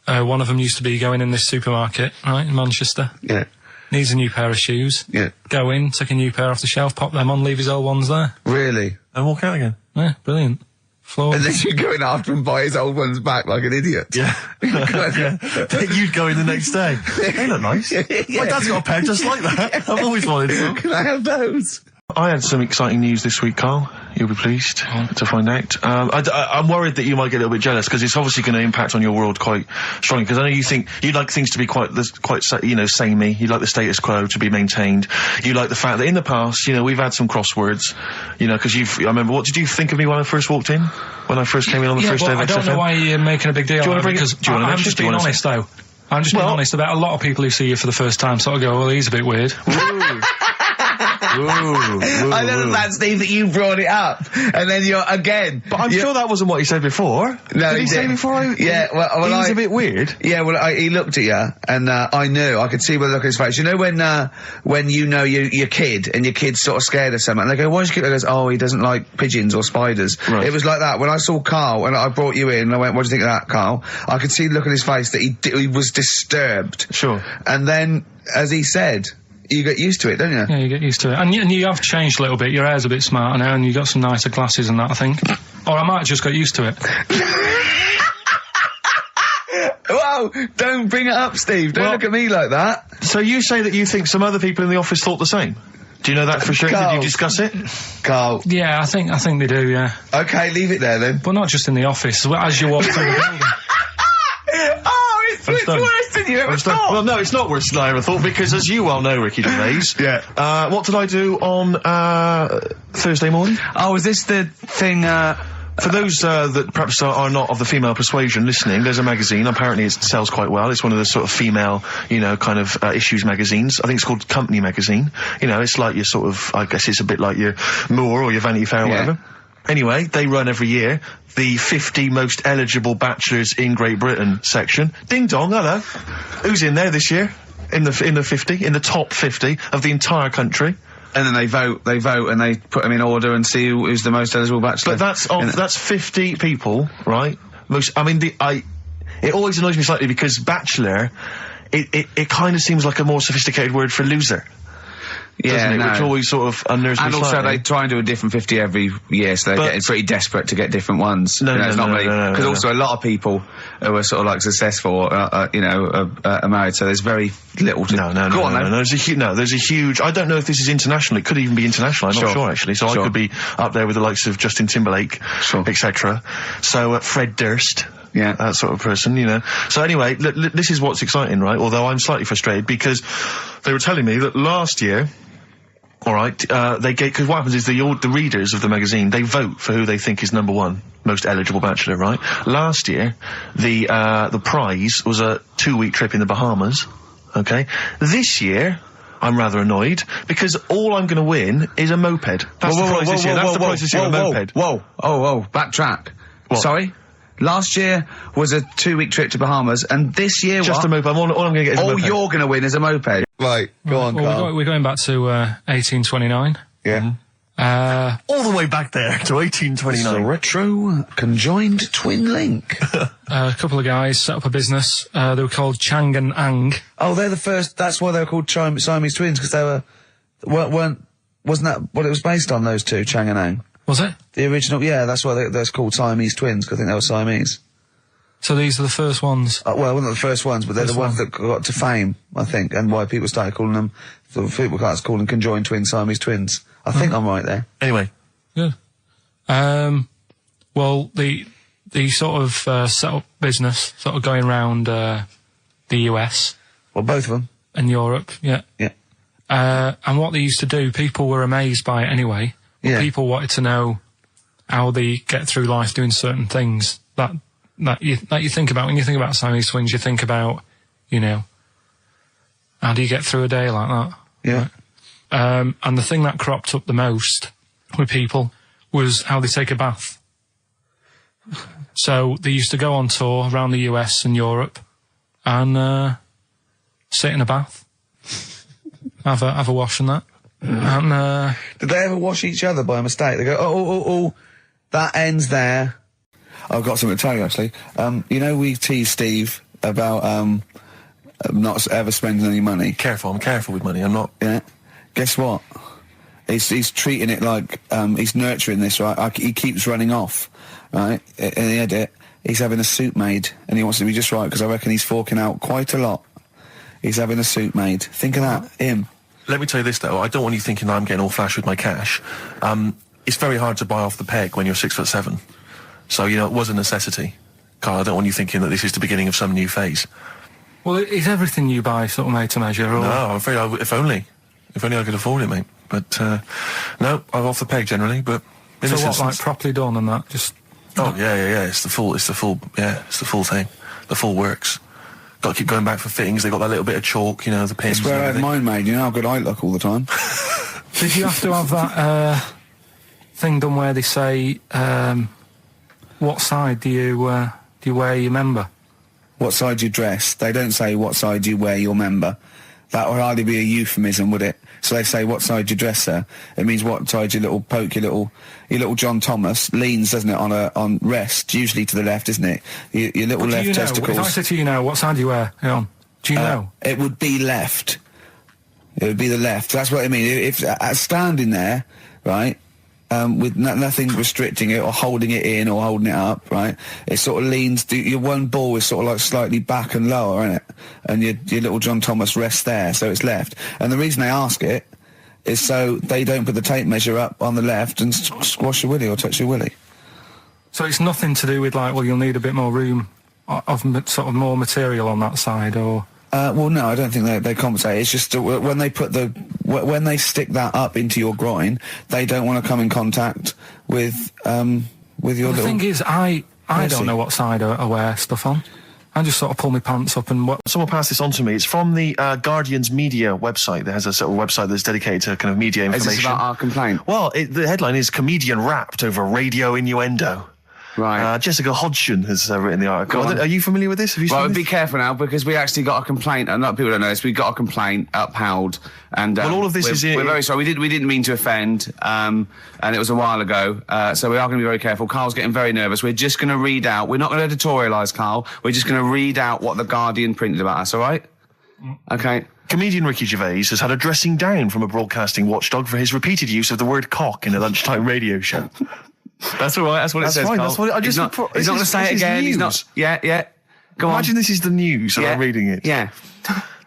One of them used to be going in this supermarket, right, in Manchester. Yeah. Needs a new pair of shoes. Yeah. Go in, take a new pair off the shelf, pop them on, leave his old ones there. Really? And walk out again. Yeah, brilliant. Flawless. And then you go in after and buy his old ones back like an idiot. Yeah. You'd go in the next day. They look nice. My dad's got a pair just like that. I've always wanted some. Can I have those? I had some exciting news this week, Carl. You'll be pleased to find out. I'm worried that you might get a little bit jealous, because it's obviously going to impact on your world quite strongly. Because I know you think you'd like things to be quite samey. You'd like the status quo to be maintained. You like the fact that in the past, we've had some crosswords. Because I remember, what did you think of me when I first walked in? When I first came in on the first day of XFM? I don't know why you're making a big deal out of it, because I'm just being honest, though. I'm just being honest about a lot of people who see you for the first time sort of go, well, he's a bit weird. I don't understand, Steve, that you brought it up, and then you're again. But I'm sure that wasn't what he said before. No, did he say before? Yeah, well, he was a bit weird. Yeah, well, he looked at you, and I knew. I could see by the look on his face. You know when you know your kid, and your kid's sort of scared of something, and they go, "Why's your kid?" He goes, "Oh, he doesn't like pigeons or spiders." Right. It was like that when I saw Carl, and I brought you in, and I went, "What do you think of that, Carl?" I could see the look on his face that he was disturbed. Sure. And then, as he said, you get used to it, don't you? Yeah, you get used to it. And you have changed a little bit. Your hair's a bit smarter now, and you've got some nicer glasses and that, I think. Or I might have just got used to it. Whoa, don't bring it up, Steve. Don't look at me like that. So you say that you think some other people in the office thought the same? Do you know that for sure? Carl. Did you discuss it? Carl. Yeah, I think they do, yeah. Okay, leave it there then. But not just in the office, as you walk through the building. It's worse than you ever thought. Well, no, it's not worse than I ever thought, because as you well know, Ricky Gervais, yeah. What did I do on Thursday morning? Oh, was this the thing For those that perhaps are not of the female persuasion listening, there's a magazine. Apparently, it sells quite well. It's one of the sort of female, kind of issues magazines. I think it's called Company Magazine. It's like your sort of, I guess it's a bit like your Moore or your Vanity Fair or whatever. Anyway, they run every year the 50 most eligible bachelors in Great Britain section. Ding dong, hello. Who's in there this year? In the 50, in the top 50 of the entire country. And then they vote, and they put them in order and see who's the most eligible bachelor. But that's 50 people, right? It always annoys me slightly because bachelor, it kind of seems like a more sophisticated word for loser. Yeah, no. Which always sort of unnerves me slightly. And also they try and do a different 50 every year, so they're getting pretty desperate to get different ones. No, because also a lot of people who are sort of like successful, are married, so there's very little to... No, there's a huge... I don't know if this is international. It could even be international. I'm not sure, actually. So I could be up there with the likes of Justin Timberlake, etc. So, Fred Durst... Yeah, that sort of person, So anyway, this is what's exciting, right? Although I'm slightly frustrated because they were telling me that last year, all right, because what happens is the readers of the magazine, they vote for who they think is number one most eligible bachelor, right? Last year, the prize was a 2-week trip in the Bahamas. Okay, this year. I'm rather annoyed because all I'm going to win is a moped. That's the prize this year. That's the prize this year. A moped. Whoa! Backtrack. What? Sorry. Last year was a 2-week trip to Bahamas, and this year just a moped. All I'm going to get is a moped. All you're going to win is a moped. Right, go on, Carl. We're going back to 1829. Yeah. All the way back there to 1829. It's a retro conjoined twin link. A couple of guys set up a business. They were called Chang and Ang. Oh, they're the first. That's why they were called Siamese twins, because they wasn't that what it was based on? Those two, Chang and Ang. Was it? The original, yeah, that's why they're called Siamese twins, because I think they were Siamese. So these are the first ones? Well, not the first ones, but they're the ones that got to fame, I think, and why people started calling them, people started calling conjoined twins Siamese twins. I think I'm right there. Anyway. Good. Well, the sort of set up business, sort of going around the US. Well, both of them. And Europe, yeah. Yeah. And what they used to do, people were amazed by it anyway. Yeah. People wanted to know how they get through life doing certain things that you think about. When you think about Siamese twins, you think about, how do you get through a day like that? Yeah. Right? And the thing that cropped up the most with people was how they take a bath. So they used to go on tour around the US and Europe and sit in a bath, have a wash and that. And, did they ever wash each other by mistake? They go, oh, that ends there. I've got something to tell you, actually. We tease Steve about, not ever spending any money. I'm careful with money, I'm not. Yeah. Guess what? He's treating it like, he's nurturing this, right? He keeps running off, right? In the edit, he's having a suit made, and he wants to be just right, because I reckon he's forking out quite a lot. He's having a suit made. Think of that, him. Let me tell you this, though. I don't want you thinking I'm getting all flash with my cash. It's very hard to buy off the peg when you're 6'7". So, it was a necessity. Carl, I don't want you thinking that this is the beginning of some new phase. Well, is everything you buy sort of made to measure? Or? No, I'm afraid if only I could afford it, mate. But, no, I'm off the peg generally, but... So what, like properly done and that? Just... Oh, yeah. It's the full thing. The full works. Got to keep going back for fittings. They got that little bit of chalk, the pins. That's where I had mine made. You know how good I look all the time. Did you have to have that thing done where they say, what side do you wear your member? What side you dress? They don't say what side you wear your member. That would hardly be a euphemism, would it? So they say what side you dress, sir. It means what side your little John Thomas leans, doesn't it, on rest, usually to the left, isn't it? Your little left testicles. If I said to you now, what side do you wear? Hang on. Do you know? It would be left. It would be the left. That's what I mean. If standing there, right, with nothing restricting it or holding it in or holding it up, right, it sort of leans, your one ball is sort of like slightly back and lower, isn't it? And your little John Thomas rests there, so it's left. And the reason they ask it is so they don't put the tape measure up on the left and squash your willy or touch your willy. So it's nothing to do with like, well, you'll need a bit more room of sort of more material on that side, or... Well, no, I don't think they compensate. It's just when they when they stick that up into your groin, they don't want to come in contact with with your The little... thing is, I Mercy. don't know what side I wear stuff on. I just sort of pull my pants up and what. Someone passed this on to me. It's from the Guardian's media website. There has a sort of website that's dedicated to kind of media information. Is this about our complaint? Well, the headline is "Comedian Rapped Over Radio Innuendo." Right. Jessica Hodgson has written the article. Go on. Are you familiar with this? Have you seen Well, this? be careful now, because we actually got a complaint. A lot of people don't know this. We got a complaint upheld, and Well, all of this we're very sorry. We didn't mean to offend, and it was a while ago. So we are going to be very careful. Carl's getting very nervous. We're just going to read out. We're not going to editorialise, Carl. We're just going to read out what the Guardian printed about us. All right? Okay. Comedian Ricky Gervais has had a dressing down from a broadcasting watchdog for his repeated use of the word cock in a lunchtime radio show. That's all right. That's what it says. Fine. Carl. That's what I just. He's not going to say it again. He's not. Yeah. Go on. Imagine this is the news and I'm reading it. Yeah.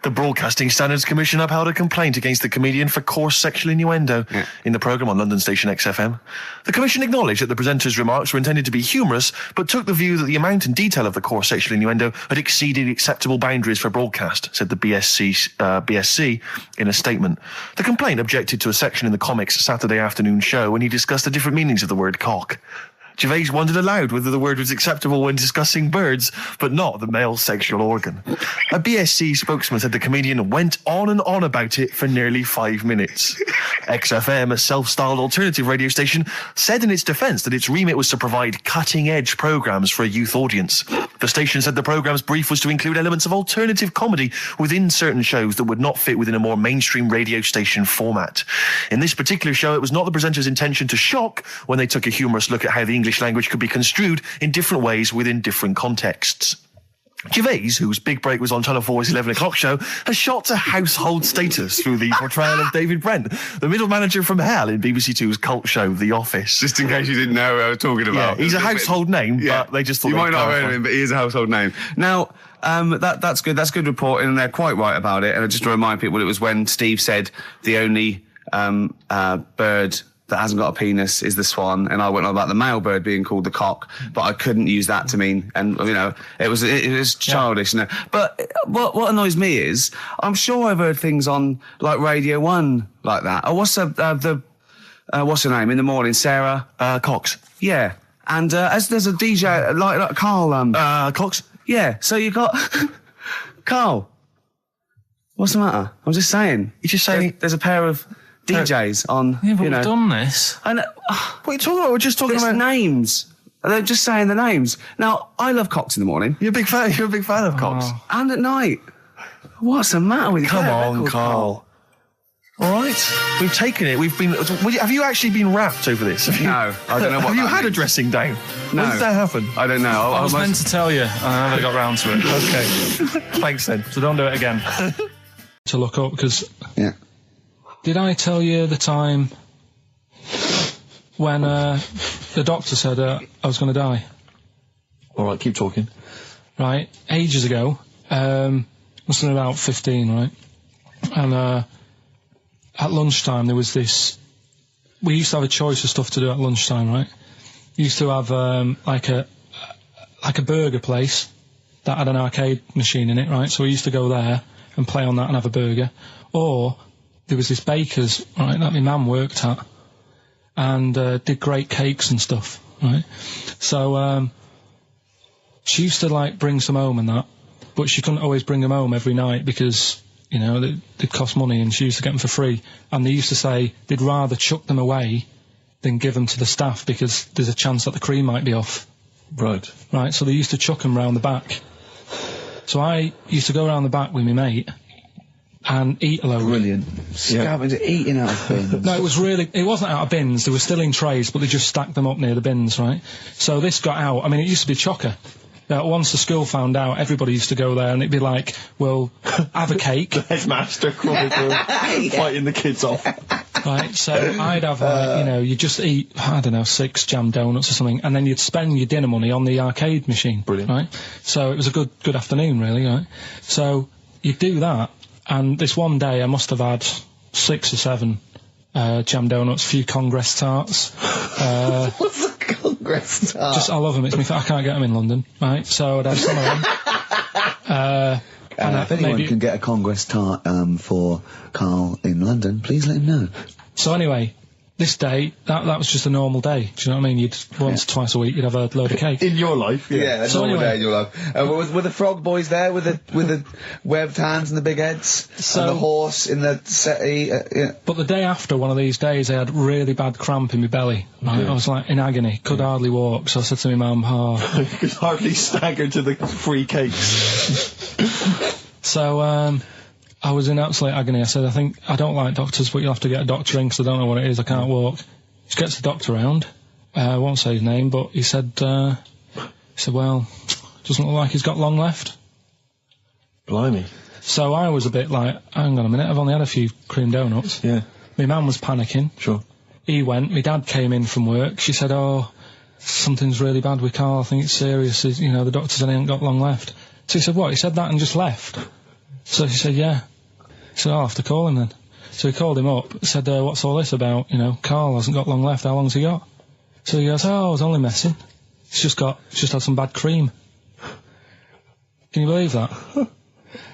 The Broadcasting Standards Commission upheld a complaint against the comedian for coarse sexual innuendo in the programme on London station XFM. The Commission acknowledged that the presenter's remarks were intended to be humorous, but took the view that the amount and detail of the coarse sexual innuendo had exceeded acceptable boundaries for broadcast, said the BSC in a statement. The complaint objected to a section in the Comics Saturday afternoon show when he discussed the different meanings of the word cock. Gervais wondered aloud whether the word was acceptable when discussing birds, but not the male sexual organ. A BSC spokesman said the comedian went on and on about it for nearly 5 minutes. XFM, a self-styled alternative radio station, said in its defence that its remit was to provide cutting-edge programmes for a youth audience. The station said the programme's brief was to include elements of alternative comedy within certain shows that would not fit within a more mainstream radio station format. In this particular show, it was not the presenter's intention to shock when they took a humorous look at how the English language could be construed in different ways within different contexts. Gervais, whose big break was on Channel 4's 11 o'clock show, has shot to household status through the portrayal of David Brent, the middle manager from hell in BBC Two's cult show The Office. Just in case you didn't know who I was talking about. Yeah, he's a household name, but they just thought you might not have clarify. heard of him, but he is a household name. Now, that's good. That's good reporting, and they're quite right about it. And just to remind people, it was when Steve said the only bird that hasn't got a penis is the swan, and I went on about the male bird being called the cock, but I couldn't use that to mean, and it was childish. You know. But what annoys me is, I'm sure I've heard things on like Radio 1 like that. Oh, what's what's her name in the morning? Sarah Cox. Yeah, and as there's a DJ like Karl Cox. Yeah, so you got Karl. What's the matter? I'm just saying. You're just saying there's a pair of DJs on. Yeah, but we've done this. I know. What are you talking about? We're just talking It's about names. They're just saying the names. Now, I love Cox in the morning. You're a big fan of Cox. And at night. What's the matter with you? Come Play a on, record, Carl. All right, we've taken it. We've been. Have you actually been rapped over this? No, I don't know what Have you that had a means. dressing down? No. When did that happen? I don't know. I was meant to tell you, and I never got round to it. Okay. Thanks then. So don't do it again. To look up, because Yeah. did I tell you the time when the doctor said I was going to die? All right, keep talking. Right, ages ago, must have been about 15, right? And at lunchtime there was this. We used to have a choice of stuff to do at lunchtime, right? We used to have like a burger place that had an arcade machine in it, right? So we used to go there and play on that and have a burger. Or there was this baker's, right, that my mum worked at, and did great cakes and stuff, right? So she used to like bring some home and that, but she couldn't always bring them home every night because, you know, they'd cost money, and she used to get them for free. And they used to say they'd rather chuck them away than give them to the staff because there's a chance that the cream might be off. Right. Right, so they used to chuck them round the back. So I used to go around the back with my mate and eat a load. Brilliant. Scavenging, eating out of bins. No, it wasn't out of bins. They were still in trays, but they just stacked them up near the bins, right? So this got out. I mean, it used to be chocker. Once the school found out, everybody used to go there, and it'd be like, well, have a cake. The headmaster fighting the kids off. Right, so I'd have, you just eat, I don't know, 6 jam donuts or something, and then you'd spend your dinner money on the arcade machine. Brilliant. Right? So it was a good afternoon, really, right? So you'd do that, and this one day I must have had 6 or 7 jam donuts, a few Congress tarts. What's a Congress tart? I love them. I can't get them in London, right? So I'd have some of them. If anyone can get a Congress tart for Karl in London, please let him know. So anyway, this day, that was just a normal day. Do you know what I mean? You'd once, twice a week, you'd have a load of cake. In your life, Yeah, a So normal anyway- day in your life. Were the frog boys there with the webbed hands and the big heads? So- and the horse in the settee? Yeah. But the day after one of these days, I had really bad cramp in my belly. Right? I was like in agony, could hardly walk. So I said to my mum, You could hardly stagger to the free cakes. So, I was in absolute agony. I said, I don't like doctors, but you'll have to get a doctor in because I don't know what it is. I can't walk. Just gets the doctor round. I won't say his name, but he said, well, doesn't look like he's got long left. Blimey. So I was a bit like, hang on a minute, I've only had a few cream donuts. Yeah. My mum was panicking. Sure. He went. My dad came in from work. She said, something's really bad with Karl. I think it's serious. The doctor said he ain't got long left. So he said, what? He said that and just left? So she said, yeah. He said, I'll have to call him then. So he called him up, said, what's all this about? Karl hasn't got long left. How long's he got? So he goes, I was only messing. He's just had some bad cream. Can you believe that?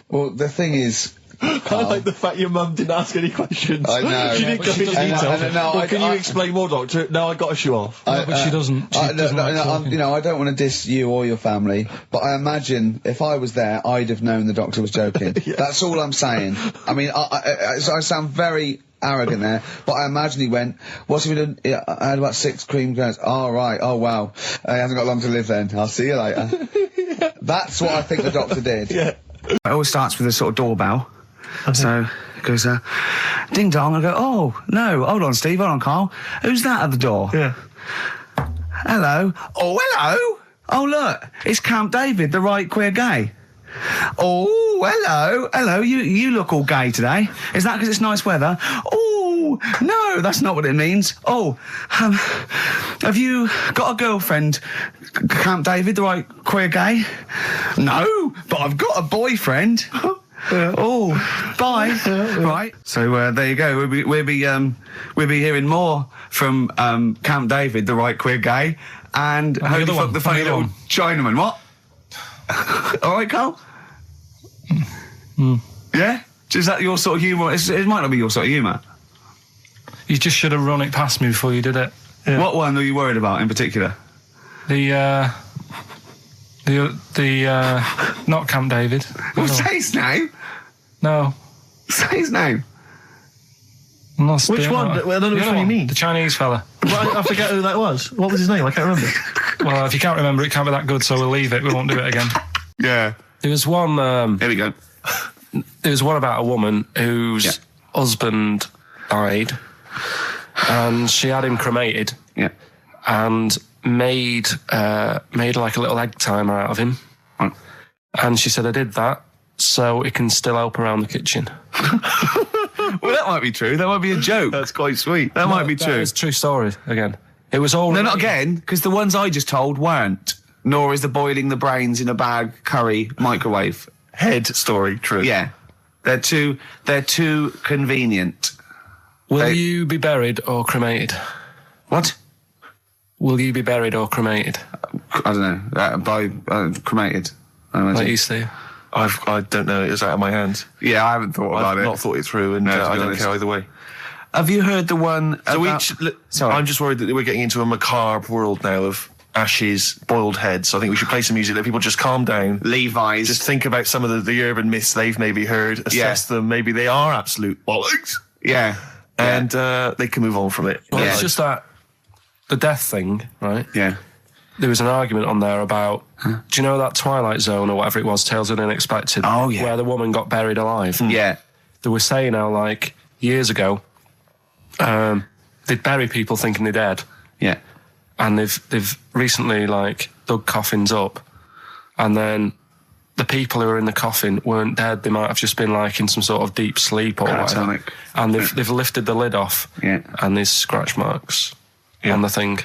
Well, the thing is, I like the fact your mum didn't ask any questions. I know. She didn't go into detail. No, Can you explain more, Doctor? No, I got to show off. No, but she doesn't. She doesn't like talking. I don't want to diss you or your family, but I imagine if I was there, I'd have known the doctor was joking. That's all I'm saying. I mean, I sound very arrogant there, but I imagine he went, what's he done? I had about 6 cream cones. Oh, right. Oh, wow. He hasn't got long to live then. I'll see you later. That's what I think the doctor did. Yeah. It always starts with a sort of doorbell. So it goes, ding dong. I go, oh, no, hold on, Steve, hold on, Karl. Who's that at the door? Yeah. Hello. Oh, hello. Oh, look, it's Camp David, the right queer gay. Oh, hello. Hello, you look all gay today. Is that because it's nice weather? Oh, no, that's not what it means. Oh, have you got a girlfriend, Camp David, the right queer gay? No, but I've got a boyfriend. Oh, bye. Right. So there you go. We'll be hearing more from Camp David, the right queer gay, and Holy Fuck the funny little Chinaman. What? All right, Karl. Yeah. Is that your sort of humour? It might not be your sort of humour. You just should have run it past me before you did it. Yeah. What one are you worried about in particular? The not Camp David. Well, say his name. No. Say his name. Which one? I don't know which one you mean. The Chinese fella. Well, I forget who that was. What was his name? I can't remember. Well, if you can't remember, it can't be that good, so we'll leave it. We won't do it again. Yeah. There was one. Here we go. There was one about a woman whose husband died, and she had him cremated. Yeah. And made like a little egg timer out of him. Right. And she said, I did that so it can still help around the kitchen. Well, that might be true. That might be a joke. That's quite sweet. That might be true. It's a true story, again. It was all... No, not again, because the ones I just told weren't. Nor is the boiling the brains in a bag curry microwave Head story, true. Yeah. They're too convenient. Will you be buried or cremated? What? Will you be buried or cremated? I don't know. By cremated. I imagine. Like you, Steve? I don't know. It was out of my hands. Yeah, I haven't thought about I've it. not thought it through, and No, to I be don't honest. care either way. Have you heard the one about... Sorry. I'm just worried that we're getting into a macabre world now of ashes, boiled heads. So I think we should play some music. Let people just calm down. Levi's. Just think about some of the urban myths they've maybe heard. Assess them. Maybe they are absolute bollocks. Yeah. And they can move on from it. Well, Yeah. it's just that the death thing, right? Yeah. There was an argument on there about, do you know that Twilight Zone or whatever it was, Tales of the Unexpected? Oh, yeah. Where the woman got buried alive. Yeah. They were saying how, like, years ago, they'd bury people thinking they're dead. Yeah. And they've recently, like, dug coffins up. And then the people who were in the coffin weren't dead. They might have just been, like, in some sort of deep sleep or whatever. Catatonic. And they've lifted the lid off. Yeah. And there's scratch marks on the thing.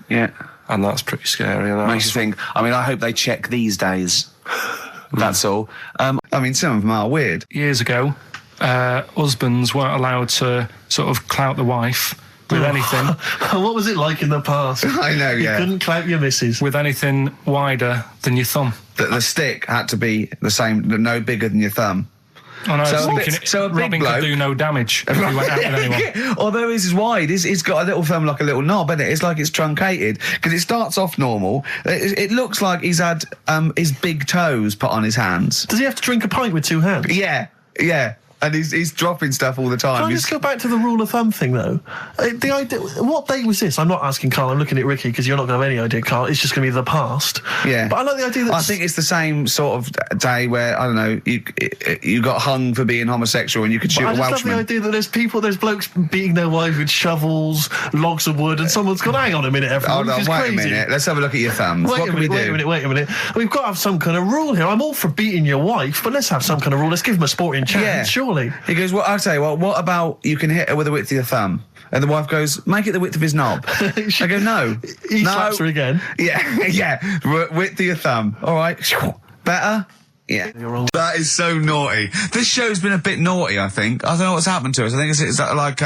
Yeah. And that's pretty scary. And Makes you think, I mean, I hope they check these days. That's all. I mean, some of them are weird. Years ago, husbands weren't allowed to sort of clout the wife with anything. What was it like in the past? I know, You yeah. couldn't clout your missus. With anything wider than your thumb. The stick had to be the same, no bigger than your thumb. I know, So a big Robin bloke could do no damage if he went out with anyone. Although his is wide, he's got a little thumb like a little knob, isn't it? It's like it's truncated because it starts off normal. It looks like he's had his big toes put on his hands. Does he have to drink a pint with 2 hands? Yeah. And he's dropping stuff all the time. Can I just go back to the rule of thumb thing, though? The idea, what date was this? I'm not asking Carl, I'm looking at Ricky, because you're not going to have any idea, Carl. It's just going to be the past. Yeah. But I like the idea that... I think it's the same sort of day where, I don't know, you got hung for being homosexual and you could shoot a Welshman. I just love the idea that there's blokes beating their wives with shovels, logs of wood, and someone's gone, hang on a minute, everyone, Hold on, wait a minute. Let's have a look at your thumbs. What can we do? Wait a minute. We've got to have some kind of rule here. I'm all for beating your wife, but let's have some kind of rule. Let's give him a sporting chance, surely. He goes, well, I'll tell you what about you can hit her with the width of your thumb? And the wife goes, make it the width of his knob. I go, no. He slaps her again. Yeah. Width of your thumb. All right. Better? Yeah. That is so naughty. This show's been a bit naughty, I think. I don't know what's happened to us. I think it's like,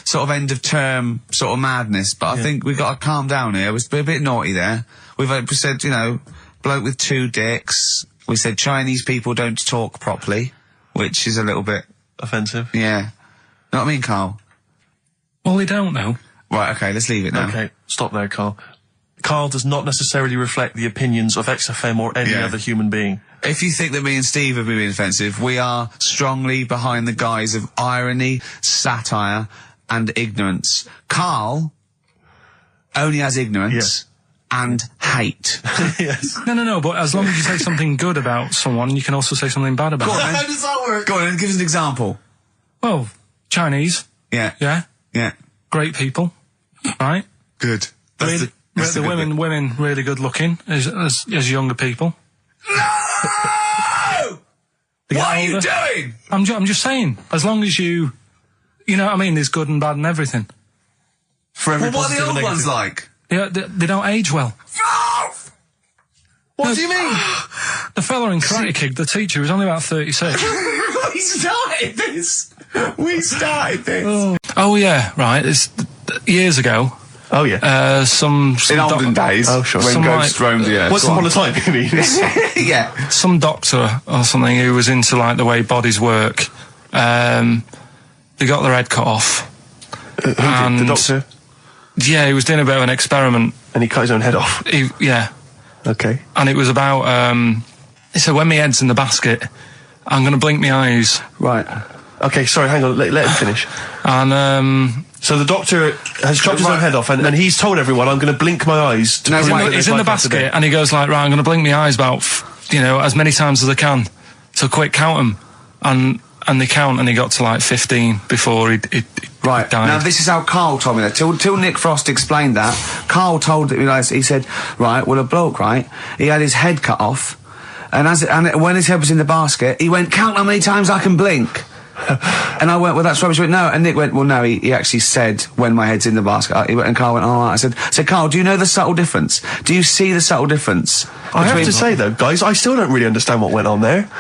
sort of end of term sort of madness. But I think we've got to calm down here. We've been a bit naughty there. We've said, bloke with 2 dicks. We said Chinese people don't talk properly, which is a little bit... offensive. Yeah. Know what I mean, Carl? Well, we don't know. Right, okay, let's leave it now. Okay, stop there, Carl. Carl does not necessarily reflect the opinions of XFM or any other human being. If you think that me and Steve have been being offensive, we are strongly behind the guise of irony, satire, and ignorance. Carl only has ignorance and hate. Yes. No, but as long as you say something good about someone, you can also say something bad about them. How does that work? Go on, give us an example. Well, Chinese. Yeah. Yeah. Great people. Right? Good. The women really good looking as younger people. No! What are you doing? I'm just saying, as long as you know what I mean, there's good and bad and everything. For every what are the old ones like? Yeah, they don't age well. What do you mean? The fella in Karate Kid, the teacher, was only about 36. We started this. Oh yeah, right. It's years ago. Oh yeah. Some in olden days. Oh sure. When ghosts roamed the earth. Once upon a time, you mean? Yeah. Some doctor or something who was into like the way bodies work. They got their head cut off. Who did? The doctor? Yeah, he was doing a bit of an experiment. And he cut his own head off? Yeah. Okay. And it was about, he said, when my head's in the basket, I'm going to blink my eyes. Right. Okay, sorry, hang on, let him finish. And, so the doctor has chopped his own head off, and he's told everyone, I'm going to blink my eyes. He's in the basket, and he goes like, right, I'm going to blink my eyes about, as many times as I can. So quick, count them. And they count, and he got to like 15 before he Right. died. Now, this is how Carl told me that. Till Nick Frost explained that, Carl told me, he said, right, well, a bloke, right, he had his head cut off, and when his head was in the basket, he went, count how many times I can blink. And I went, well, that's rubbish. He went, no. And Nick went, well, no, he actually said, when my head's in the basket. He went, and Carl went, all right. I said, Carl, do you know the subtle difference? Do you see the subtle difference? I have to say, though, guys, I still don't really understand what went on there.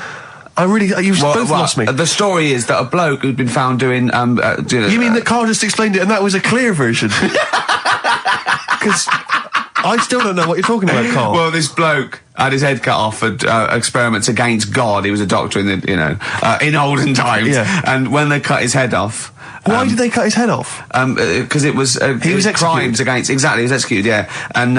You've both lost me. The story is that a bloke who'd been found doing, You mean that Carl just explained it and that was a clear version? Because I still don't know what you're talking about, Carl. Well, this bloke had his head cut off at experiments against God. He was a doctor in the, in olden times. Yeah. And when they cut his head off... Why did they cut his head off? Because it was... he was executed. Crimes against... Exactly, he was executed, yeah. And,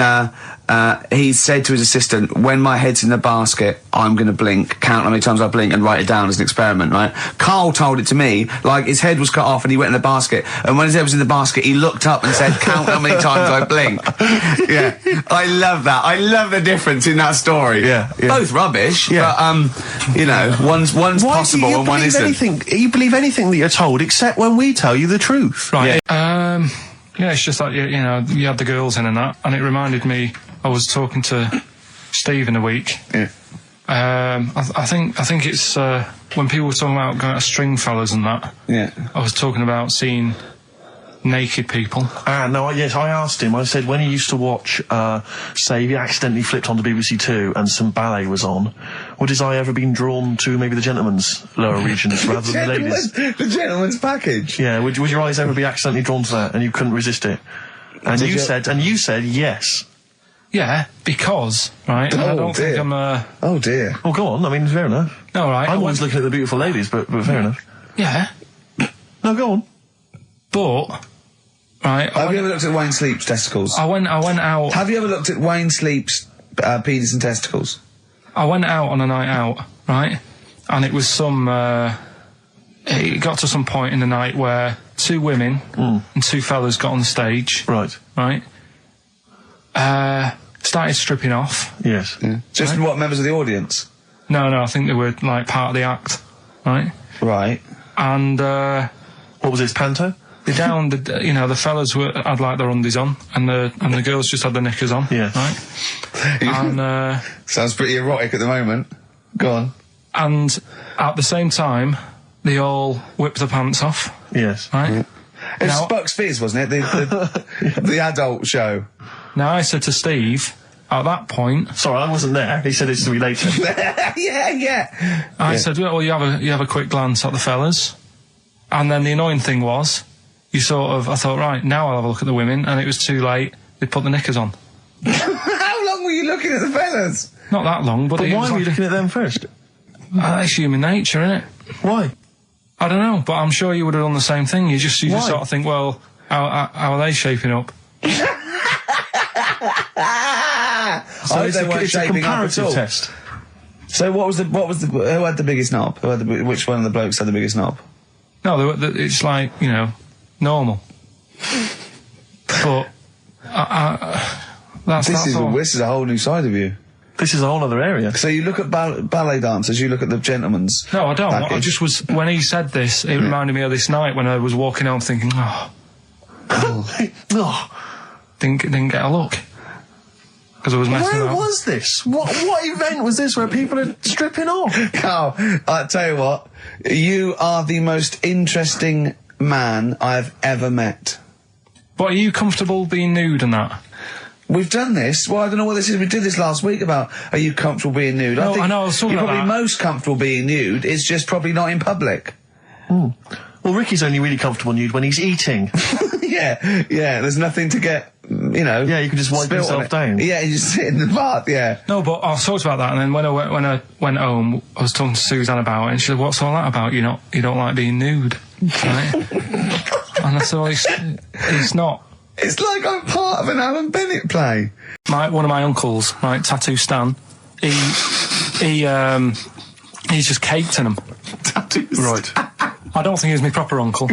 he said to his assistant, when my head's in the basket, I'm going to blink, count how many times I blink and write it down as an experiment, right? Carl told it to me, like his head was cut off and he went in the basket, and when his head was in the basket, he looked up and said, count how many times I blink. Yeah. I love that. I love the difference in that story. Yeah. Both rubbish, but, one's possible and one isn't. You believe anything that you're told, except when we tell you the truth. Right. Yeah, it's just like, you had the girls in and that, and it reminded me, I was talking to Steve in a week. Yeah. I think it's when people were talking about going to string fellas and that. Yeah. I was talking about seeing naked people. Yes, I asked him. I said when he used to watch, say, he accidentally flipped onto BBC Two and some ballet was on, would his eye ever been drawn to maybe the gentleman's lower regions rather than the ladies? The gentleman's package. Yeah. Would your eyes ever be accidentally drawn to that and you couldn't resist it? And you said yes. Yeah, because, right, and I Oh, don't think dear. I'm, Oh dear. Well, go on. I mean, fair enough. no, right. I'm always looking at the beautiful ladies, but fair enough. Yeah, No, go on. but, right, Have you ever looked at Wayne Sleep's testicles? I went out, Have you ever looked at Wayne Sleep's penis and testicles? I went out on a night out, right, and it was it got to some point in the night where 2 women and 2 fellas got on stage, Right. right, started stripping off. Yes. Just what, members of the audience? No, I think they were, like, part of the act, right, Right. and, What was this, panto? the fellas had like their undies on, and the girls just had their knickers on. Yeah. Right. And Sounds pretty erotic at the moment. Go on. and at the same time, they all whipped their pants off. Yes. Right. It was Now- Bucks Fizz, wasn't it? The adult show. Now I said to Steve at that point, Sorry, I wasn't there. He said it's to me later. yeah. I said, well, you have a quick glance at the fellas, and then the annoying thing was, I thought, right, now I'll have a look at the women, and it was too late. They put the knickers on. How long were you looking at the fellas? Not that long, but, But it why was were you like, looking at them first? it's human nature, isn't it? Why? I don't know, but I'm sure you would have done the same thing. You just Why? sort of think, well, how are they shaping up? So it's they weren't a shaping up at comparative all. test. So who had the biggest knob? Which one of the blokes had the biggest knob? No, it's like, normal. But that's all. This is a whole new side of you. This is a whole other area. So you look at ballet dancers, you look at the gentlemen's. No, I don't. I package. just was, when he said this, it reminded me of this night when I was walking home thinking, Oh, didn't get a look. Because I was messing where up. was this? What event was this where people are stripping off? Carl, I tell you what, you are the most interesting man I've ever met. But are you comfortable being nude and that? We've done this. Well, I don't know what this is. We did this last week about, are you comfortable being nude? No, I know, I was talking you're about probably that. most comfortable being nude. It's just probably not in public. Well, Ricky's only really comfortable nude when he's eating. yeah. There's nothing to get, Yeah, you can just wipe spilt on yourself it. down. Yeah, you just sit in the bath, yeah. No, but I talked about that, and then when I went home, I was talking to Suzanne about it, and she said, "What's all that about? You don't like being nude, right?" And I said, "Well, it's not." It's like I'm part of an Alan Bennett play. One of my uncles, right, Tattoo Stan, he's just caked in them. Tattoos. Right. I don't think he's my proper uncle,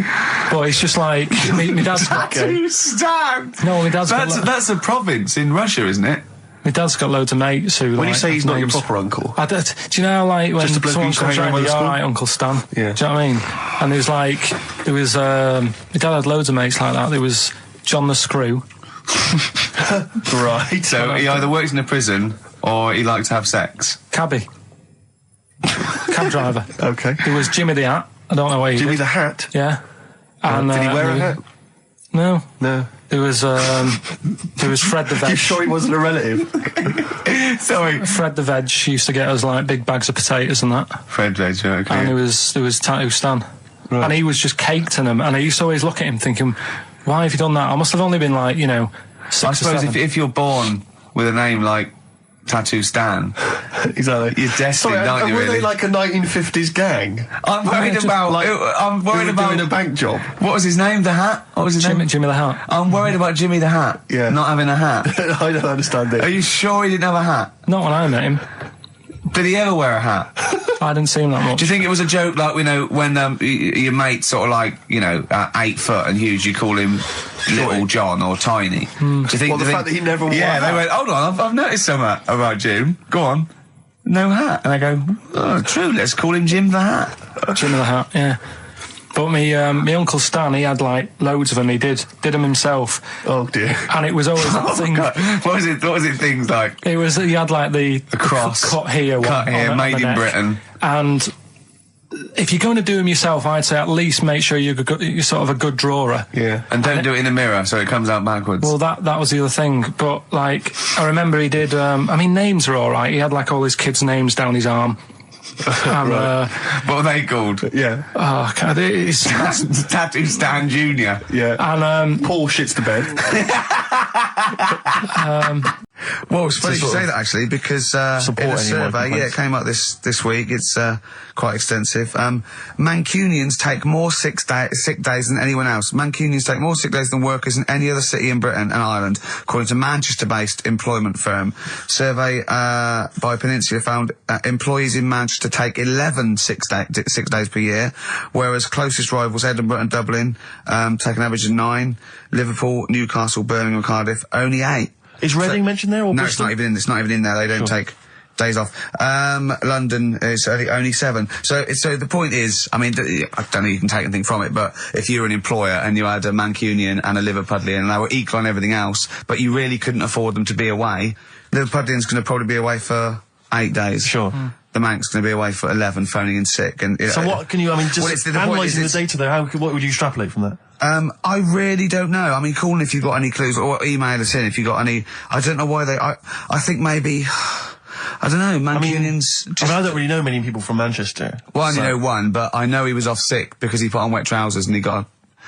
but it's just like my dad's got. Tattoo Stan. No, my dad's got. That's a province in Russia, isn't it? My dad's got loads of mates who. When you like, say he's not your names. proper uncle, Do you know how, like, when Just a bloke who someone used to comes hang around around, with you're the school? alright, Uncle Stan? Yeah. Do you know what I mean? And there was, my dad had loads of mates like that. There was John the Screw. right? So he either works in a prison or he likes to have sex. Cabbie. Cab driver. Okay. There was Jimmy the Hat. I don't know where he Jimmy did. the Hat. Yeah. And, Did he wear a hat? No. No. There was Fred the Veg. You sure he wasn't a relative? Sorry. Fred the Veg used to get us, like, big bags of potatoes and that. Fred Veg, okay. And there was Tattoo Stan. And he was just caked in them. And I used to always look at him thinking, why have you done that? I must have only been like, 6 I or suppose 7. if you're born with a name like Tattoo Stan, Exactly. you're destined, aren't you, were really? they like a 1950s gang? I'm worried about... I'm Who worried were about... doing a bank job? What was his name? The Hat? What was his name? Jimmy the Hat. I'm worried about Jimmy the Hat. Yeah. Not having a hat. I don't understand it. Are you sure he didn't have a hat? Not when I met him. Did he ever wear a hat? I didn't see him that much. Do you think it was a joke, like, when your mate's sort of like, 8 foot and huge, you call him Little John or Tiny? Do you think... Well, the fact that he never wore Yeah, a they hat. went, hold on, I've noticed something about Jim. Go on. No hat. And I go, oh, true, let's call him Jim the Hat. Jimmy the Hat, yeah. But my Uncle Stan, he had, like, loads of them. He did them himself. Oh dear. And it was always that thing. God. What was it things like? It was, he had, like, the cross. cut here. Cut here, on made the in neck. Britain. And if you're going to do them yourself, I'd say at least make sure you're sort of a good drawer. Yeah. And don't do it in the mirror so it comes out backwards. Well, that was the other thing. But, like, I remember he did, names are all right. He had, like, all his kids' names down his arm. And, what are they called? Yeah. oh, God, it's... Tattoo Stan Jr. Yeah. And, Paul shits the bed. Well, it's funny you say that actually, because in a survey, it came up this week. It's quite extensive. Mancunians take more sick days than anyone else. Mancunians take more sick days than workers in any other city in Britain and Ireland, according to Manchester-based employment firm. Survey by Peninsula found employees in Manchester take 11 sick days per year, whereas closest rivals Edinburgh and Dublin take an average of 9. Liverpool, Newcastle, Birmingham, Cardiff only 8. Is Reading mentioned there? Or no, Bristol? it's not even in there. They don't take days off. London is only 7. So the point is, I mean, I don't know you can take anything from it, but if you were an employer and you had a Mancunian and a Liverpudlian and they were equal on everything else, but you really couldn't afford them to be away, Liverpudlian's going to probably be away for 8 days. Sure. The Manc's going to be away for 11, phoning in sick. And so what can you? I mean, just analysing the data there. What would you extrapolate from that? I really don't know. I mean, call in if you've got any clues, or email us in if you've got any. I don't know why I think maybe. I don't know. Mancunians. I don't really know many people from Manchester. Well, I only know one, but I know he was off sick because he put on wet trousers and he got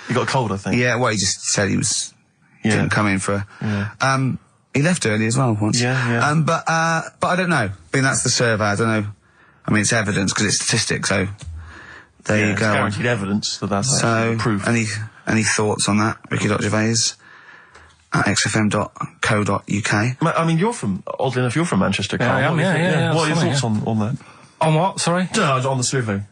a cold, I think. Yeah. Well, he just said he was didn't come in for. Yeah. He left early as well once. Yeah. But I don't know. I mean, that's the survey. I don't know. I mean, it's evidence because it's statistics. So there you go. It's guaranteed evidence that's proof. Any thoughts on that, Ricky.Gervais at xfm.co.uk? I mean, oddly enough, you're from Manchester, Carl. I am, yeah. What are your thoughts on that? On what, sorry? On the survey.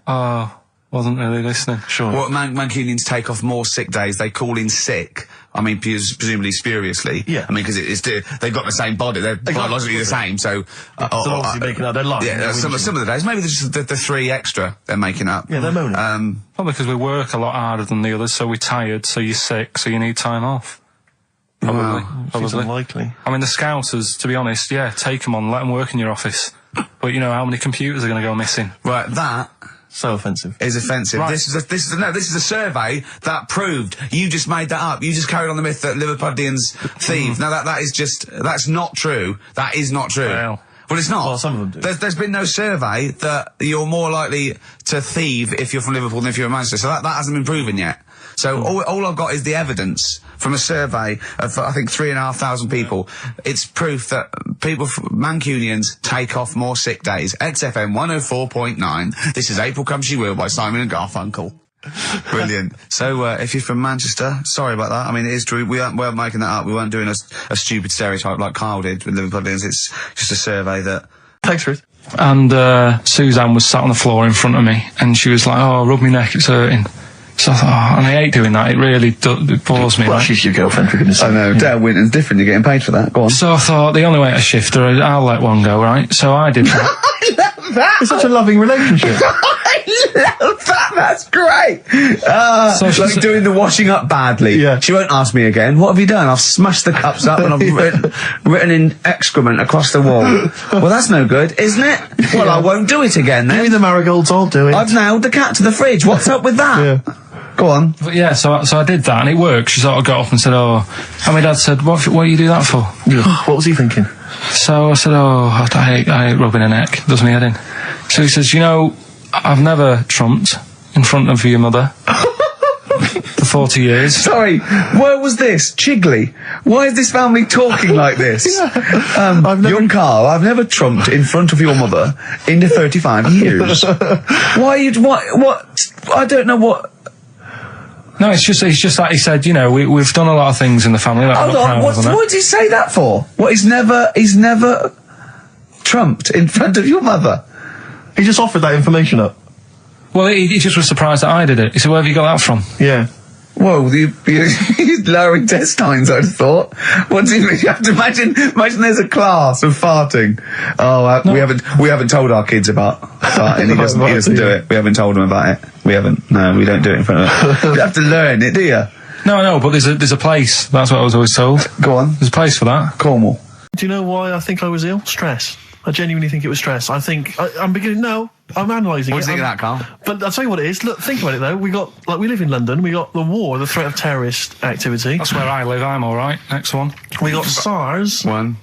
Wasn't really listening. Sure. Well, Mancunians take off more sick days. They call in sick. I mean, presumably spuriously. Yeah. I mean, because they've got the same body. They're biologically the same, so... they're obviously making up their life. Yeah, some of the days. Maybe there's just the 3 extra they're making up. Yeah, they're moaning. Probably because we work a lot harder than the others, so we're tired, so you're sick, so you need time off. Probably. Seems unlikely. I mean, the Scousers, to be honest, take them on, let them work in your office. But you know how many computers are going to go missing? Right, that... So offensive. Is offensive. Right. This is a survey that proved. You just made that up. You just carried on the myth that Liverpudlians thieve. Now that's not true. That is not true. Well, it's not. Well, some of them do. There's been no survey that you're more likely to thieve if you're from Liverpool than if you're a Manchester. So that hasn't been proven yet. So all I've got is the evidence from a survey of, I think, 3,500 people. It's proof that Mancunians take off more sick days. XFM 104.9. This is April Come She Will by Simon and Garfunkel. Brilliant. So, if you're from Manchester, sorry about that. I mean, it is true. We weren't making that up. We weren't doing a stupid stereotype like Kyle did with Liverpudlians. It's just a survey that... Thanks, Ruth. And Suzanne was sat on the floor in front of me, and she was like, "Oh, rub my neck, it's hurting." So I thought, and I hate doing that. It really it bores me. Well, she's your girlfriend, for goodness sake. I know. Dale Winton's different. You're getting paid for that. Go on. So I thought, the only way to shift her, I'll let one go, right? So I did that. I love that. It's such a loving relationship. I love that. That's great. So like she's doing the washing up badly. Yeah. She won't ask me again. What have you done? I've smashed the cups up and I've written in excrement across the wall. Well, that's no good, isn't it? Well, I won't do it again then. Give me the marigolds, I'll do it. I've nailed the cat to the fridge. What's up with that? Yeah. Go on. But yeah, so I did that, and it worked. She sort of got up and said, "Oh," and my dad said, "What do you do that for?" What was he thinking? So I said, "Oh, I hate rubbing her neck. Does me head in." So he says, "You know, I've never trumped in front of your mother for 40 years." Sorry, where was this? Chigley? Why is this family talking like this? Young Carl, I've never trumped in front of your mother in the 35 years. Why you... What? I don't know what... No, it's just that he said, you know, we've done a lot of things in the family that I'm not proud of. What did he say that for? What, he's never trumped in front of your mother? He just offered that information up. Well, he just was surprised that I did it. He said, "Where have you got that from?" Yeah. Whoa, he's lowering intestines, I'd thought. What do you mean? You have to imagine there's a class of farting. Oh, no. we haven't told our kids about farting. He doesn't do it. We haven't told him about it. We don't do it in front of them. You have to learn it, do you? No, but there's a place. That's what I was always told. Go on. There's a place for that. Cornwall. Do you know why I think I was ill? Stress. I genuinely think it was stress. I think I'm analysing it. What do you think of that, Carl? But I'll tell you what it is. Look, think about it though. We live in London. We got the war, the threat of terrorist activity. That's where I live. I'm all right. Next one. We got SARS. One.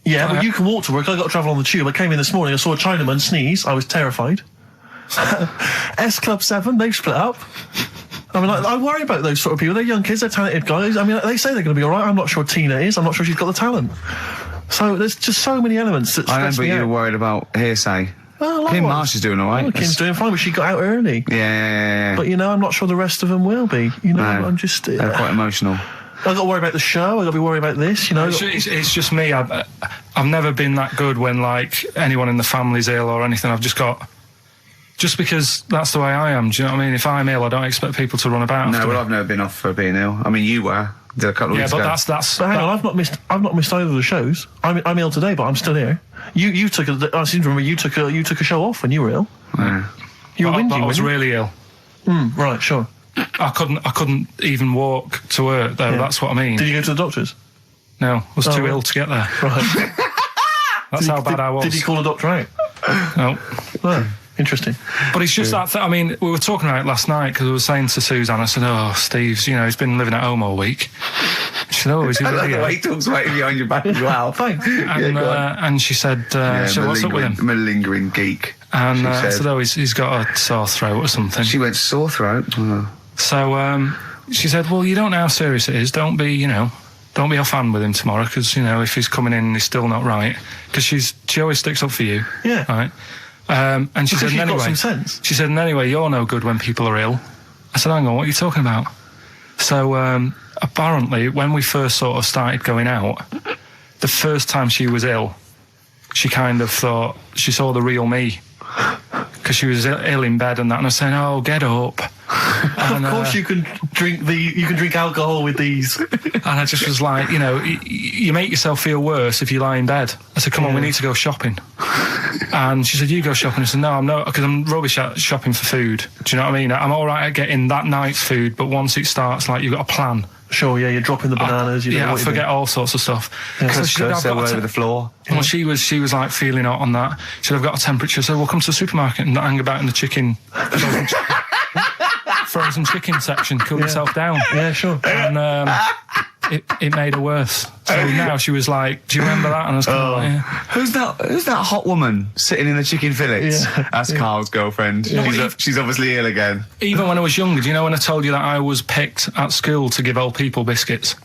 Yeah, but you can walk to work. I got to travel on the tube. I came in this morning. I saw a Chinaman sneeze. I was terrified. S Club 7. They've split up. I mean, I worry about those sort of people. They're young kids. They're talented guys. I mean, they say they're going to be all right. I'm not sure Tina is. I'm not sure she's got the talent. So there's just so many elements that I stress remember me you were out. worried about hearsay. Oh, Kim likewise. Marsh is doing all right. Oh, Kim's doing fine, but she got out early. Yeah. But, I'm not sure the rest of them will be. No. I'm just... They're quite emotional. I've got to worry about the show. I've got to be worried about this, It's just me. I've never been that good when, like, anyone in the family's ill or anything. I've just got... Just because that's the way I am, do you know what I mean? If I'm ill, I don't expect people to run about. No, well, I've never been off for being ill. I mean, you were. Did a couple of weeks ago. Yeah, but that's... But hang on, I've not missed either of the shows. I'm ill today, but I'm still here. You took I seem to remember you took a show off when you were ill. Yeah. You were whinging, I was weren't you? really ill. Right, sure. I couldn't even walk to work, though. Yeah. That's what I mean. Did you go to the doctors? No, I was too right. ill to get there. Right. That's how bad I was. Did you call a doctor out? No. Oh, interesting. But it's just that, I mean, we were talking about it last night because I was saying to Suzanne, I said, oh, Steve's, he's been living at home all week. She said, oh, is he I love really the ill? way he talks about it behind your back as well. Thanks. And she said, so what's up with him? Malingering geek. And I said. said, oh, he's got a sore throat or something. She went sore throat. Oh. So she said, well, you don't know how serious it is. Don't be offhand with him tomorrow because, if he's coming in and he's still not right. Because she always sticks up for you. Yeah. Right? And she Because said, you've anyway, got some sense. She said, and anyway, you're no good when people are ill. I said, hang on, what are you talking about? So apparently, when we first sort of started going out, the first time she was ill, she kind of thought she saw the real me because she was ill in bed and that. And I was saying, "Oh, get up." And, of course, you can drink alcohol with these. And I just was like, you make yourself feel worse if you lie in bed. I said, come on, we need to go shopping. And she said, you go shopping. I said, no, I'm not, because I'm rubbish at shopping for food. Do you know what I mean? I'm all right at getting that night's food, but once it starts, like, you've got a plan. Sure, yeah, you're dropping the bananas. I forget all sorts of stuff. Yeah. So all over the floor. Well, she was like feeling hot on that. She said, I've got a temperature, so we'll come to the supermarket and not hang about in the chicken. Frozen chicken section, cool yourself down. Yeah, sure. And it made her worse. So now she was like, do you remember that? And I was kind of like, yeah. Who's that hot woman sitting in the chicken fillets? Yeah. That's Carl's girlfriend. Yeah. She's obviously ill again. Even when I was younger, do you know when I told you that I was picked at school to give old people biscuits?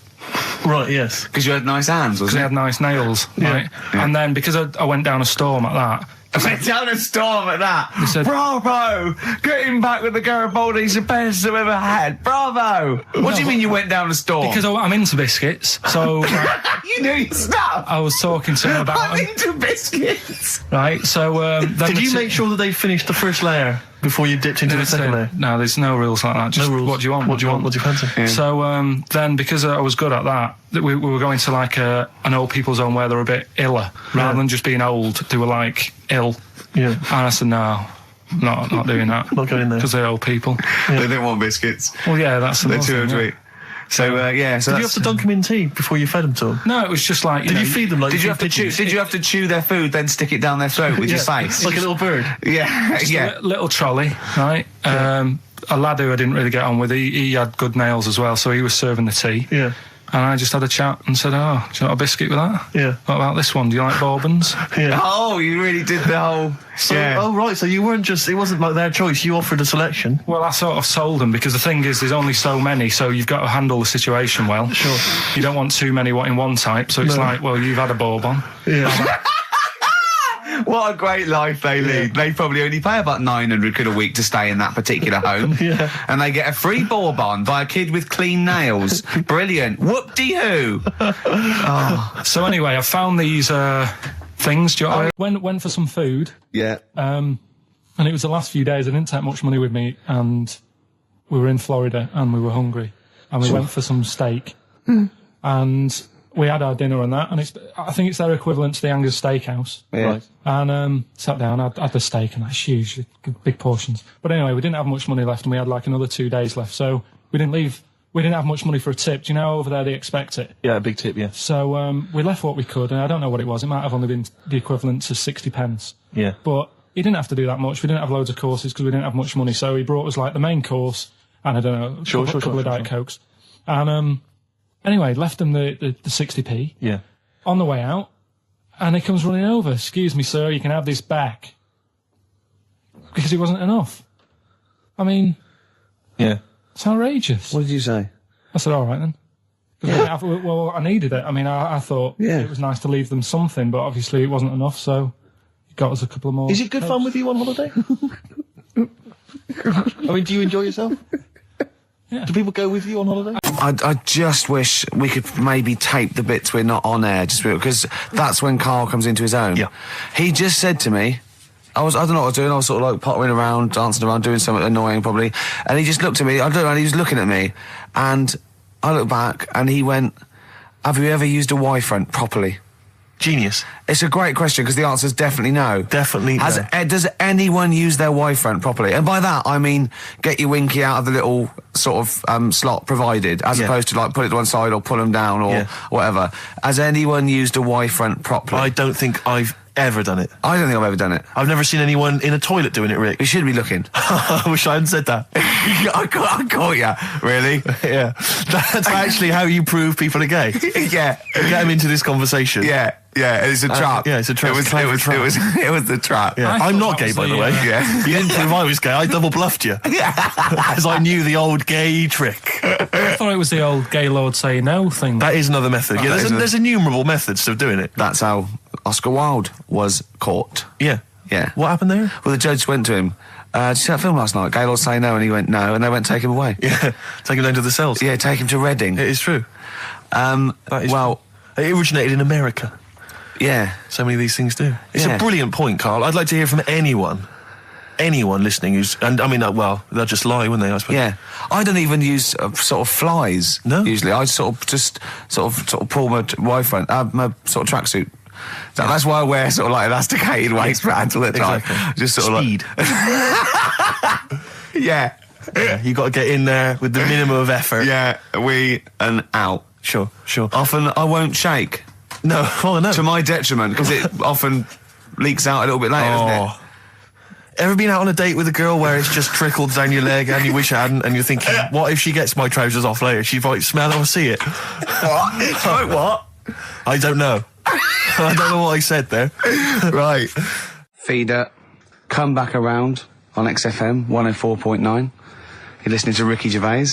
Right, yes. Because you had nice hands, Because wasn't they it? had nice nails, right? Yeah. And then because I went down a storm at that, I went down a storm at that. said- Bravo! Getting back with the Garibaldi's the best I've ever had. Bravo! What do you mean you went down a storm? because I'm into biscuits, so you knew your stuff. I was talking to her about I'm them, into biscuits. right? So then Did the you t- make sure that they finished the first layer before you dipped into the second layer? No, there's no rules like that. Just No rules. what do you want? What do you want? What do you fancy? Yeah. So then, because I was good at that, we were going to like an old people's home where they're a bit iller, rather than just being old. They were like ill, Yeah. and I said no, not doing that. Not going there. Because they're old people. They didn't want biscuits. Well, yeah, that's the They're most too thing, to yeah. eat. So yeah. So Did you have to dunk them in tea before you fed them to them? No, it was just like Did you feed them like Did you feed have to chew? pigeons? Did you have to chew their food, then stick it down their throat with your face? Like a little bird. Yeah, yeah. little trolley, right? A lad who I didn't really get on with, he had good nails as well, so he was serving the tea. Yeah. And I just had a chat and said, oh, do you want a biscuit with that? Yeah. What about this one? Do you like bourbons? Yeah. Oh, you really did the whole. So, yeah. Oh, right. So you weren't just, it wasn't like their choice. You offered a selection. Well, I sort of sold them because the thing is there's only so many, so you've got to handle the situation well. Sure. You don't want too many in one type, so it's No. like, well, you've had a bourbon. Yeah. What a great life they lead. They probably only pay about 900 quid a week to stay in that particular home. Yeah. And they get a free bourbon by a kid with clean nails. Brilliant. Whoop-de-hoo. So anyway, I found these things. Do you know what I went for some food, Yeah. and it was the last few days. I didn't take much money with me, and we were in Florida, and we were hungry, and we went for some steak, and we had our dinner and that, and I think it's their equivalent to the Angus Steakhouse. Yeah. Right. And sat down, had the steak, and that's huge, big portions. But anyway, we didn't have much money left, and we had like another 2 days left, so we didn't leave. We didn't have much money for a tip. Do you know over there they expect it? Yeah, a big tip, yeah. So we left what we could, and I don't know what it was. It might have only been the equivalent to 60 pence. Yeah. But he didn't have to do that much. We didn't have loads of courses because we didn't have much money. So he brought us like the main course, and I don't know, a couple of Diet Cokes. And anyway, left them the 60p. Yeah. On the way out, and he comes running over. Excuse me, sir, you can have this back. Because it wasn't enough. I mean, Yeah. it's outrageous. What did you say? I said, all right then. Well, I needed it. I mean, I thought it was nice to leave them something, but obviously it wasn't enough, so it got us a couple of more. Is it good fun with you on holiday? I mean, do you enjoy yourself? Yeah. Do people go with you on holiday? I just wish we could maybe tape the bits we're not on air, just because that's when Carl comes into his own. Yeah. He just said to me, I don't know what I was doing, I was sort of like pottering around, dancing around, doing something annoying probably, and he just looked at me, I don't know, and he was looking at me, and I looked back, and he went, have you ever used a Y-front properly? Genius. It's a great question, because the answer's definitely no. Definitely no. Does anyone use their Y-front properly? And by that, I mean, get your winky out of the little sort of slot provided, as opposed to, like, put it to one side or pull them down or whatever. Has anyone used a Y-front properly? I don't think I've ever done it. I don't think I've ever done it. I've never seen anyone in a toilet doing it, Rick. You should be looking. I wish I hadn't said that. I caught ya. Really? Yeah. That's actually how you prove people are gay. Yeah. Get them into this conversation. Yeah. Yeah, it's a trap. Yeah, it's a trap. It was the trap. Yeah. I'm not gay, by the way. Yeah. You didn't prove I was gay. I double bluffed you. Because I knew the old gay trick. I thought it was the old gay lord say no thing. That is another method. Yeah, there's innumerable methods of doing it. That's how Oscar Wilde was caught. Yeah. Yeah. What happened there? Well, the judge went to him, did you see that film last night? Gay Lord Say No, and he went, no, and they went, take him away. Yeah. Take him down to the cells. Yeah, take him to Reading. It is true. Well... It originated in America. Yeah. So many of these things do. It's a brilliant point, Carl. I'd like to hear from anyone listening who's... And, I mean, well, they'll just lie, wouldn't they, I suppose? Yeah. I don't even use sort of flies, usually. I sort of pull my Y-front, my sort of tracksuit. So that's why I wear sort of like elasticated waistbands all the time. Exactly. Just sort Speed. of like... Yeah. You got to get in there with the minimum of effort. Yeah, and out. Sure. Often I won't shake. No, no. To my detriment, because it often leaks out a little bit later, doesn't it? Ever been out on a date with a girl where it's just trickled down your leg and you wish it hadn't, and you're thinking, what if she gets my trousers off later? She might smell or see it. What? What? I don't know. I don't know what I said there. Right. Feeder, come back around on XFM 104.9. You're listening to Ricky Gervais.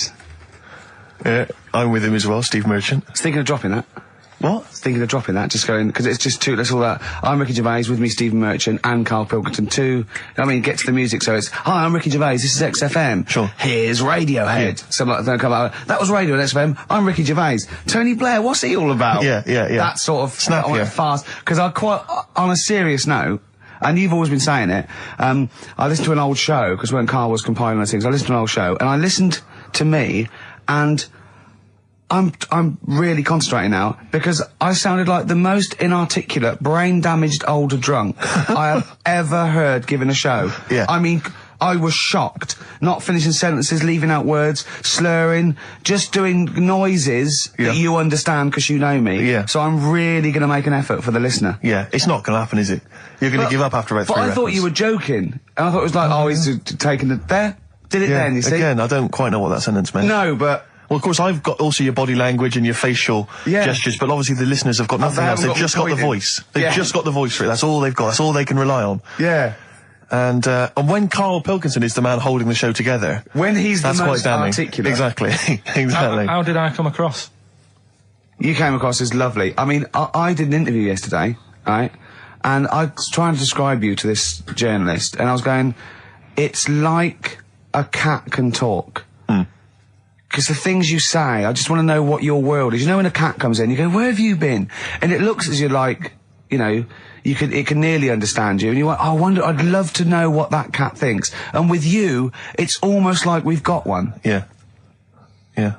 Yeah, I'm with him as well, Steve Merchant. I was thinking of dropping that. What? Thinking of dropping that, just going, because it's just too, that's all that. I'm Ricky Gervais, with me Stephen Merchant and Karl Pilkington too. I mean, get to the music, so it's, hi, I'm Ricky Gervais, this is XFM. Sure. Here's Radiohead. Yeah. Something like that, come out, that was Radio at XFM, I'm Ricky Gervais. Tony Blair, what's he all about? Yeah. That sort of, snap, fast, because I quite, on a serious note, and you've always been saying it, I listened to an old show, because when Karl was compiling those things, I listened to an old show, and I listened to me, and I'm really concentrating now, because I sounded like the most inarticulate, brain-damaged older drunk I have ever heard given a show. Yeah. I mean, I was shocked. Not finishing sentences, leaving out words, slurring, just doing noises that you understand because you know me. Yeah. So I'm really going to make an effort for the listener. Yeah, it's not going to happen, is it? You're going to give up after about 3 But I records. thought you were joking. And I thought it was like, he's taking it there. Did it then, you see? Again, I don't quite know what that sentence meant. No, but... Well, of course, I've got also your body language and your facial gestures, but obviously the listeners have got nothing else. They've just got the voice. They've just got the voice for it. That's all they've got. That's all they can rely on. Yeah. And when Karl Pilkington is the man holding the show together... When he's that's the quite most damning. articulate. Exactly. Exactly. How did I come across? You came across as lovely. I mean, I did an interview yesterday, right? And I was trying to describe you to this journalist, and I was going, it's like a cat can talk. Because the things you say, I just want to know what your world is. You know, when a cat comes in, you go, where have you been? And it looks as you're like, you know, it can nearly understand you. And you're like, I wonder, I'd love to know what that cat thinks. And with you, it's almost like we've got one. Yeah. Yeah.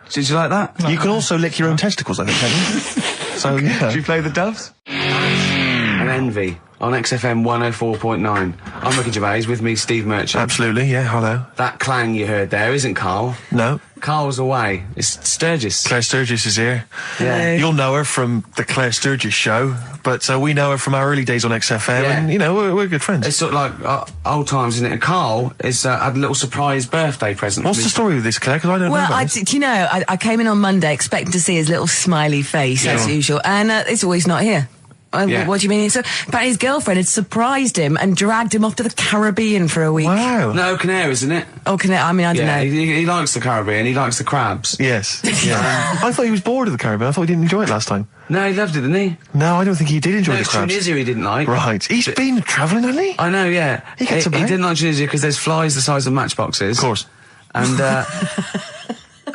Did you like that? You can also lick your own testicles, I think, can't you? So, yeah. Did you play the doves? And Envy on XFM 104.9. I'm Ricky Gervais, with me Steve Merchant. Absolutely, yeah, hello. That clang you heard there isn't Karl. No. Karl's away. It's Sturgis. Claire Sturgis is here. Yeah. You'll know her from the Claire Sturgis show, but we know her from our early days on XFM, and, you know, we're good friends. It's sort of like old times, isn't it? And Karl is had a little surprise birthday present. What's the story with this, Claire? Because I don't know about this. Do you know, I came in on Monday expecting to see his little smiley face, as usual, and it's always not here. What do you mean? So, apparently his girlfriend had surprised him and dragged him off to the Caribbean for a week. Wow. No, Canaries, isn't it? Oh, I don't know. He likes the Caribbean. He likes the crabs. Yes. Yeah. I thought he was bored of the Caribbean. I thought he didn't enjoy it last time. No, he loved it, didn't he? No, I don't think he did enjoy the it's crabs. Tunisia he didn't like. Right. He's been travelling, hasn't he? I know, yeah. He gets He about. didn't like Tunisia because there's flies the size of matchboxes. Of course. And,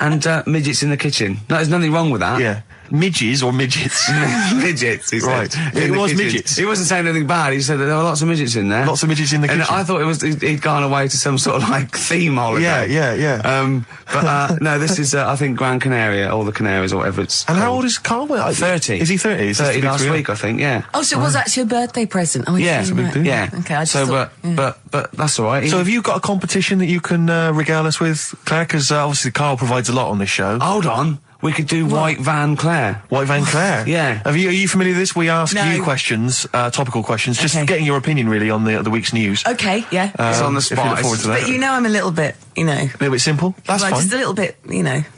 and midgets in the kitchen. No, there's nothing wrong with that. Yeah. Midges or midgets? Midgets, he said. Right. In It the was kitchen. midgets. He wasn't saying anything bad. He said that there were lots of midgets in there. Lots of midgets in the kitchen. And I thought he'd gone away to some sort of like theme holiday. Yeah. But no, this is I think Gran Canaria or the Canaries or whatever it's. And how called. old is Carl? 30. Is he 30? Is this 30 the big last three? week, I think. Yeah. Oh, so it was actually a birthday present. Oh, Yeah, it's it's a big deal. Yeah. Okay, I just so, thought, but that's all right. So have you got a competition that you can regale us with, Claire? Because obviously Carl provides a lot on this show. Hold on. We could do White Van Claire. White Van Claire. Yeah. Are you familiar with this? We ask No. you questions, topical questions, just Okay. getting your opinion really on the week's news. Okay, yeah. It's on the If you spot. look forward to that. But you know I'm a little bit, A little bit simple. That's well, fine. just a little bit,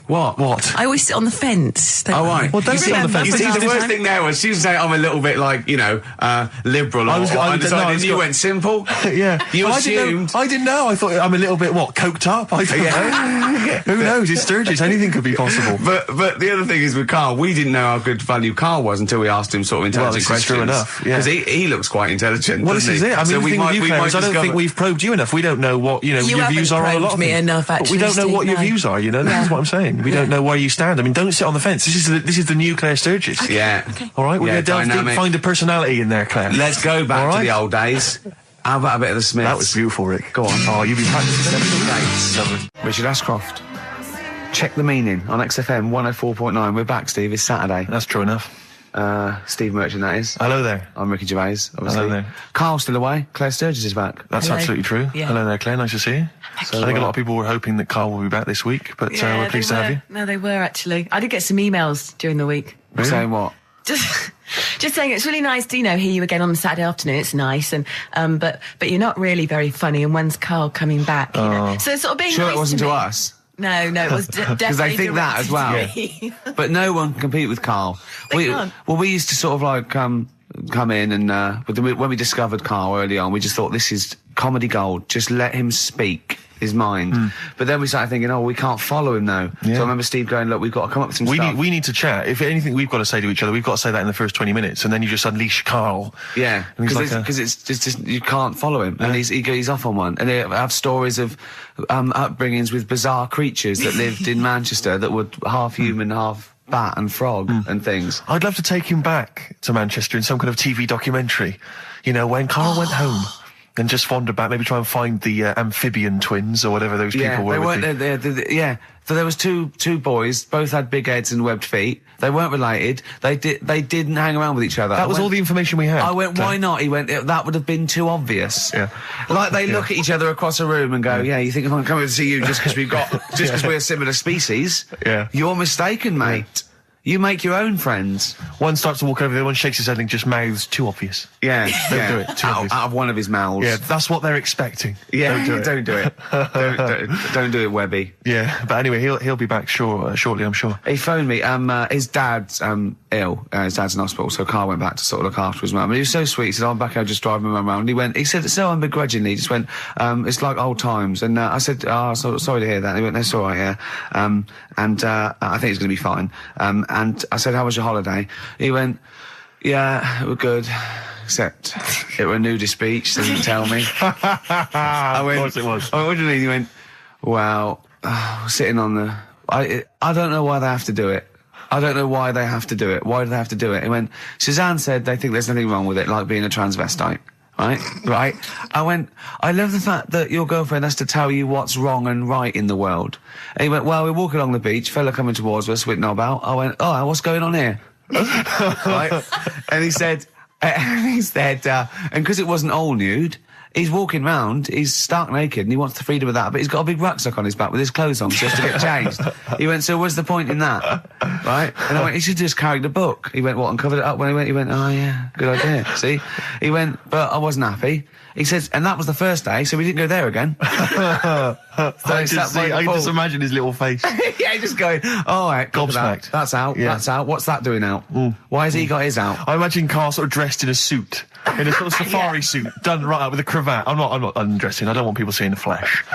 What? I always sit on the fence. Oh, right. Well, don't sit on the fence. You see, It's the just- worst thing there was she was saying I'm a little bit like, liberal or undecided, and you went simple. Yeah. You Well, assumed. I didn't know. I thought I'm a little bit, coked up? I don't know. Who knows? It's Sturgis. Anything could be possible. But the other thing is with Carl, we didn't know how good value Carl was until we asked him sort of intelligent this is questions. true enough, yeah. Because he looks quite intelligent. Well, this doesn't is he? it. I mean, So the thing with you, Claire, is I don't think we've probed you enough. We don't know what, You your views haven't are on a lot probed of me things. enough, But we actually, don't know what Steve, your no. views are, This Yeah. is what I'm saying. We don't know where you stand. I mean, don't sit on the fence. This is the new Claire Sturgis. Yeah. All right, we're Yeah, going to delve deep, dynamic. find a personality in there, Claire. Let's go back All to right. the old days. How about a bit of the Smiths? That was beautiful, Rick. Go on. Oh, you've been practicing days. Lovely. Richard Ashcroft. Check the meaning on XFM 104.9. We're back, Steve. It's Saturday. That's true enough. Steve Merchant, that is. Hello there. I'm Ricky Gervais, obviously. Hello there. Carl's still away. Claire Sturgis is back. That's Hello. absolutely true. Yeah. Hello there, Claire. Nice to see you. I think a lot of people were hoping that Carl will be back this week, but we're pleased to have you. No, they were actually. I did get some emails during the week. Really? Saying what? Just saying it's really nice to hear you again on the Saturday afternoon. It's nice, and but you're not really very funny. And when's Carl coming back? You know? So it's sort of being Sure nice it wasn't to to me. us. No, it was definitely Because they think that as well. directed to me. But no one can compete with Carl. They can't. Well, we used to sort of like come in and but then when we discovered Carl early on, we just thought this is comedy gold. Just let him speak his mind. But then we started thinking, oh, we can't follow him now. Yeah. So I remember Steve going, look, we've got to come up with some stuff. We need to chat. If anything we've got to say to each other, we've got to say that in the first 20 minutes, and then you just unleash Carl. Yeah, And he's because like it's just you can't follow him, and he's off on one. And they have stories of upbringings with bizarre creatures that lived in Manchester that were half human, half bat and frog and things. I'd love to take him back to Manchester in some kind of TV documentary. When Carl went home and just wander back, maybe try and find the amphibian twins or whatever those people were. They with weren't. the- Yeah. So there was two boys, both had big heads and webbed feet. They weren't related. They didn't hang around with each other. That was all the information we had. I went, why not? He went, that would have been too obvious. Yeah. Like they look at each other across a room and go, yeah, you think I'm coming to see you just because we're a similar species? Yeah. You're mistaken, mate. You make your own friends. One starts to walk over, the other one shakes his head and just mouths too obvious. Yeah. Don't do it. Too obvious. Out of one of his mouths. Yeah, that's what they're expecting. Yeah, Don't do it. Don't do it. Don't do it, Webby. Yeah, but anyway, he'll be back shortly, I'm sure. He phoned me. His dad's ill. His dad's in hospital, so Carl went back to sort of look after his mum. And he was so sweet. He said, "I'm back. I'll just drive my mum around." He said, so unbegrudgingly, he just went, "It's like old times." And I said, "Oh, sorry to hear that." And he went, "That's all right, yeah." I think it's going to be fine. And I said, "How was your holiday?" He went, "Yeah, it was good. Except it were a nudist beach, so didn't tell me." I went, Of course it was. I went, what do you mean? He went, well, sitting on the... I don't know why they have to do it. I don't know why they have to do it. Why do they have to do it? He went, Suzanne said they think there's nothing wrong with it, like being a transvestite. Right? I went, I love the fact that your girlfriend has to tell you what's wrong and right in the world. And he went, well, we're walking along the beach, fella coming towards us with knob out. I went, oh, what's going on here? Right? And he said, and because it wasn't all nude, he's walking round, he's stark naked, and he wants the freedom of that, but he's got a big rucksack on his back with his clothes on, so he has to get changed. He went, so what's the point in that? Right? And I went, he should just carry the book. He went, what, and covered it up when he went, oh yeah, good idea. See? He went, but I wasn't happy. He says, and that was the first day, so we didn't go there again. I just imagine his little face. Yeah, just going, all right, gobsmacked. That's out, that's out. What's that doing out? Why has he got his out? I imagine Carl sort of dressed in a suit, in a sort of safari suit, done right up with a cravat. I'm not undressing. I don't want people seeing the flesh.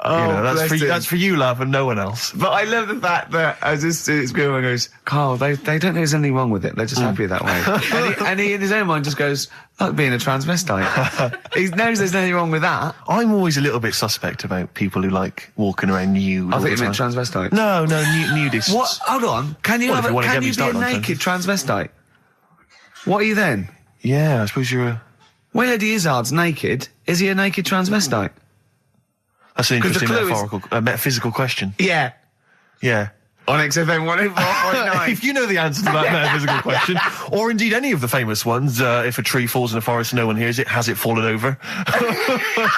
That's for you, love, and no one else. But I love the fact that it's going and goes, Carl, they don't think there's anything wrong with it. They're just happy that way. and he in his own mind just goes, like being a transvestite. He knows there's nothing wrong with that. I'm always a little bit suspect about people who like walking around nude. I think you meant transvestite. No, nudists. What? Hold on. Can you be a naked transvestite? What are you then? Yeah, I suppose you're a... When Eddie Izzard's naked, is he a naked transvestite? That's an interesting metaphysical question. Yeah. Yeah. On XFM 104.9. If you know the answer to that metaphysical question, or indeed any of the famous ones, if a tree falls in a forest and no one hears it, has it fallen over?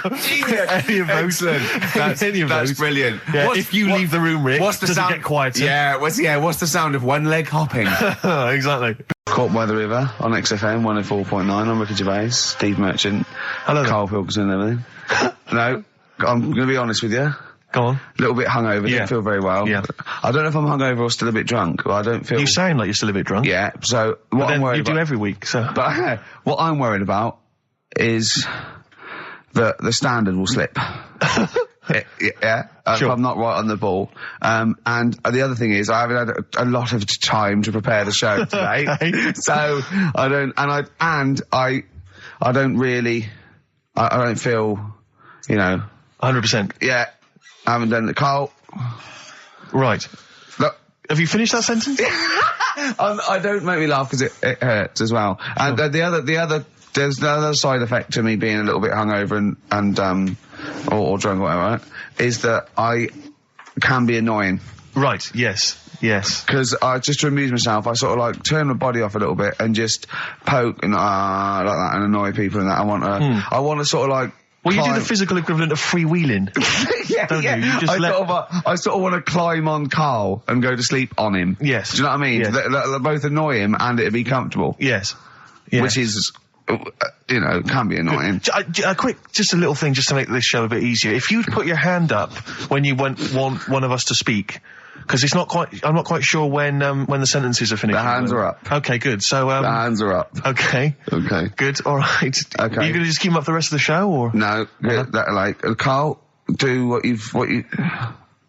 Any of those. That's brilliant. Yeah, if you leave the room, Rick, does it get quieter? Yeah, what's the sound of one leg hopping? Exactly. Caught by the River on XFM 104.9. I'm Ricky Gervais, Steve Merchant, hello, Karl Pilkington and everything. No, I'm going to be honest with you. Go on. A little bit hungover, don't feel very well. Yeah. I don't know if I'm hungover or still a bit drunk, but I don't feel... You sound like you're still a bit drunk. Yeah, so what I'm worried about... You do every week, so... But what I'm worried about is that the standard will slip. Sure. If I'm not right on the ball. And the other thing is I haven't had a lot of time to prepare the show today. Okay. So I don't feel, 100%. Yeah. I haven't done the Carl. Right. Look. Have you finished that sentence? I don't make me laugh because it hurts as well. And there's the other side effect to me being a little bit hungover or drunk or whatever, right, is that I can be annoying. Right, yes. Because just to amuse myself, I sort of like turn my body off a little bit and just poke and like that and annoy people and that. I want to sort of like... Well, you do the physical equivalent of freewheeling. Don't you? You just I sort of want to climb on Carl and go to sleep on him. Yes. Do you know what I mean? Yes. They both annoy him and it'd be comfortable. Yes. Which is... can be annoying. Just a little thing just to make this show a bit easier. If you'd put your hand up when you want one of us to speak, because I'm not quite sure when the sentences are finished. The hands are up. Okay, good. So, the hands are up. Okay. Good, alright. Okay. Are you gonna just keep them up the rest of the show, or? No, Carl, do what you...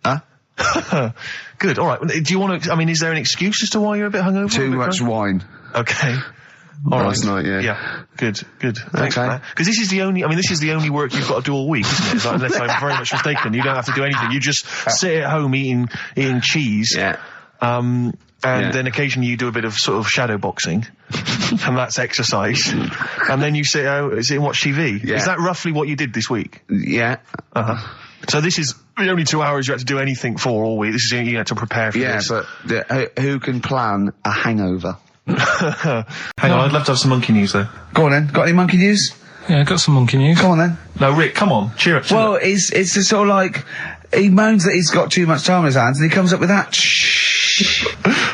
Huh? Good, alright. Do you want to, is there an excuse as to why you're a bit hungover? Too much wine. Okay. Last night, yeah. Yeah, good. Thanks for that. Because this is the only work you've got to do all week, isn't it? Unless I'm very much mistaken. You don't have to do anything. You just sit at home eating cheese. Yeah. Then occasionally you do a bit of sort of shadow boxing. And that's exercise. And then you sit and watch TV. Yeah. Is that roughly what you did this week? Yeah. Uh-huh. So this is the only 2 hours you had to do anything for all week. This is you had to prepare for this. Yeah, but who can plan a hangover? Hang on, I'd love to have some monkey news though. Go on then. Got any monkey news? Yeah, got some monkey news. Go on then. No, Rick, come on, cheer up. Well, it's just sort of like he moans that he's got too much time on his hands, and he comes up with that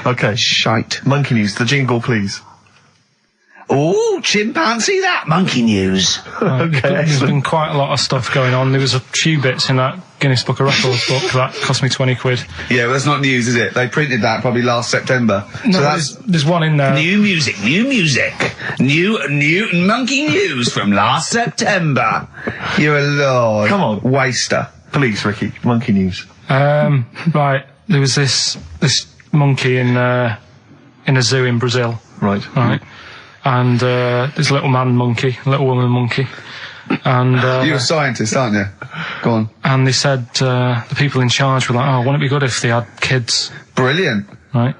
Okay, shite. Monkey news. The jingle, please. Oh, chimpanzee, that monkey news. Okay, there's been quite a lot of stuff going on. There was a few bits in that Guinness Book of Records book that cost me 20 quid. Yeah, well, that's not news, is it? They printed that probably last September. No, so there's one in there. New music. New monkey news from last September. You're a lord. Come on. Waster. Please, Ricky, monkey news. Right, there was this monkey in a zoo in Brazil. Right. And there's a little man monkey, a little woman monkey. And you're a scientist, aren't you? Go on. And they said the people in charge were like, "Oh, wouldn't it be good if they had kids?" Brilliant. Right.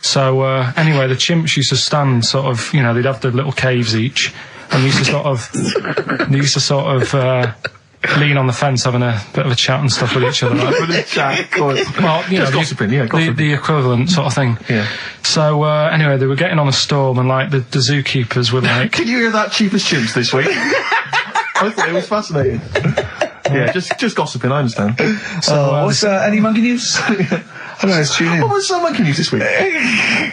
So anyway, the chimps used to stand sort of, they'd have their little caves each, and they used to sort of lean on the fence having a bit of a chat and stuff with each other. Right? With a chat, well, gossiping, the equivalent sort of thing. Yeah. So anyway, they were getting on a storm, and like the zookeepers were like, "Can you hear that, cheapest chimps this week?" I thought it was fascinating. Yeah, just gossiping, I understand. What's any monkey news? I don't know, let's tune in. What was monkey news this week?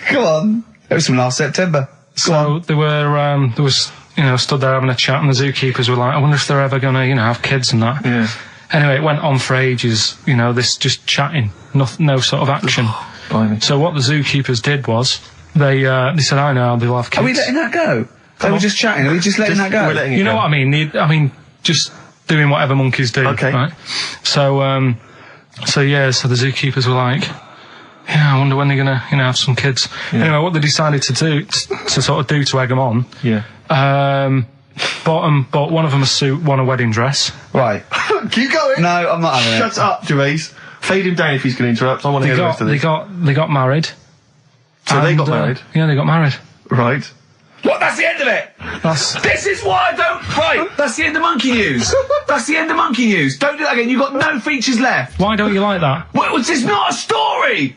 Come on. It was from last September. So there was, stood there having a chat, and the zookeepers were like, I wonder if they're ever going to, have kids and that. Yeah. Anyway, it went on for ages, this just chatting, no sort of action. So what the zookeepers did was, they said, I know, they'll have kids. Are we letting that go? They were just chatting, are we just letting that go? We're letting it You know go. what I mean? Just doing whatever monkeys do. Okay. Right? So the zookeepers were like, yeah, I wonder when they're gonna, have some kids. Yeah. Anyway, what they decided to do, to sort of do to egg them on, Yeah. bought one of them a suit, one a wedding dress. Right. Keep going. No, I'm not having it. Shut up, Gervais. Fade him down if he's going to interrupt. I want to hear the rest of this. They got married. So they got married? Yeah, they got married. Right. What? That's the end of it. This is why I don't. Right. That's the end of monkey news. That's the end of monkey news. Don't do that again. You've got no features left. Why don't you like that? Well, it's not a story.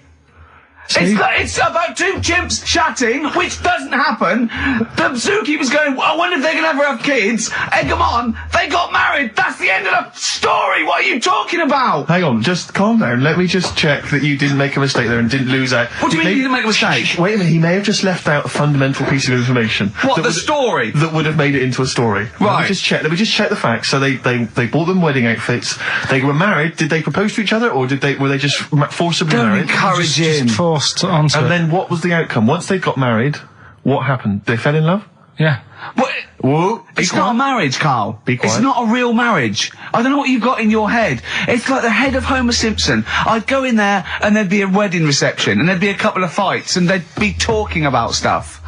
It's about two chimps chatting, which doesn't happen. The zookeeper's going, I wonder if they're going to ever have kids. Egg them on. They got married. That's the end of the story. What are you talking about? Hang on, just calm down. Let me just check that you didn't make a mistake there and didn't lose out. What do you mean you didn't make a mistake? Wait a minute, he may have just left out a fundamental piece of information. What, that the story? That would have made it into a story. Right. Let me just check the facts. So they bought them wedding outfits. They were married. Did they propose to each other, or were they just forcibly Don't married? encourage him. Just forced onto And it. then what was the outcome? Once they got married, what happened? They fell in love? Yeah. What? Whoa. It's not a marriage, Carl. Be quiet. It's not a real marriage. I don't know what you've got in your head. It's like the head of Homer Simpson. I'd go in there and there'd be a wedding reception and there'd be a couple of fights and they'd be talking about stuff.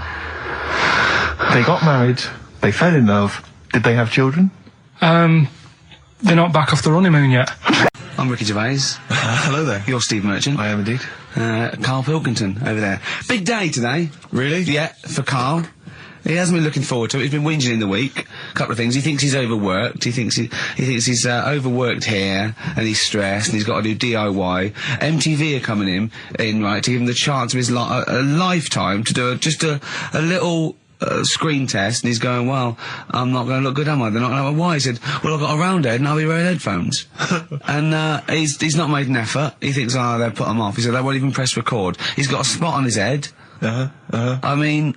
They got married. They fell in love. Did they have children? They're not back off the honeymoon yet. I'm Ricky Gervais. Hello there. You're Steve Merchant. I am indeed. Karl Pilkington over there. Big day today. Really? Yeah, for Karl. He hasn't been looking forward to it. He's been whinging in the week. A couple of things. He thinks he's overworked. He thinks he's overworked here, and he's stressed, and he's got to do DIY. MTV are coming in right, to give him the chance of his a lifetime to do just a little screen test, and he's going, well, I'm not going to look good, am I? They're not going to have a why. He said, well, I've got a round head and I'll be wearing headphones. And he's not made an effort. He thinks, they'll put him off. He said, they won't even press record. He's got a spot on his head. I mean,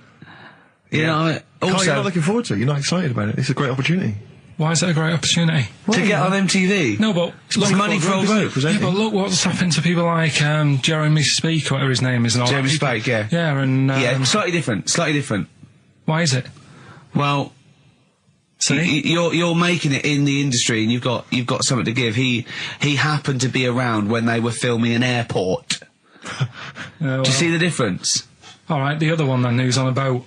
you know, Carl, also you're not looking forward to it. You're not excited about it. It's a great opportunity. Why is it a great opportunity? to get on MTV. No, but It's money for old rope. Yeah, but look what's happened to people like Jeremy Speak, whatever his name is. And all Jeremy that. Spake, yeah. Yeah, and Yeah, slightly different. why is it? Well, See? you're making it in the industry, and you've got something to give. He happened to be around when they were filming an airport. Well, Do you see the difference? all right, the other one then, who's on a boat.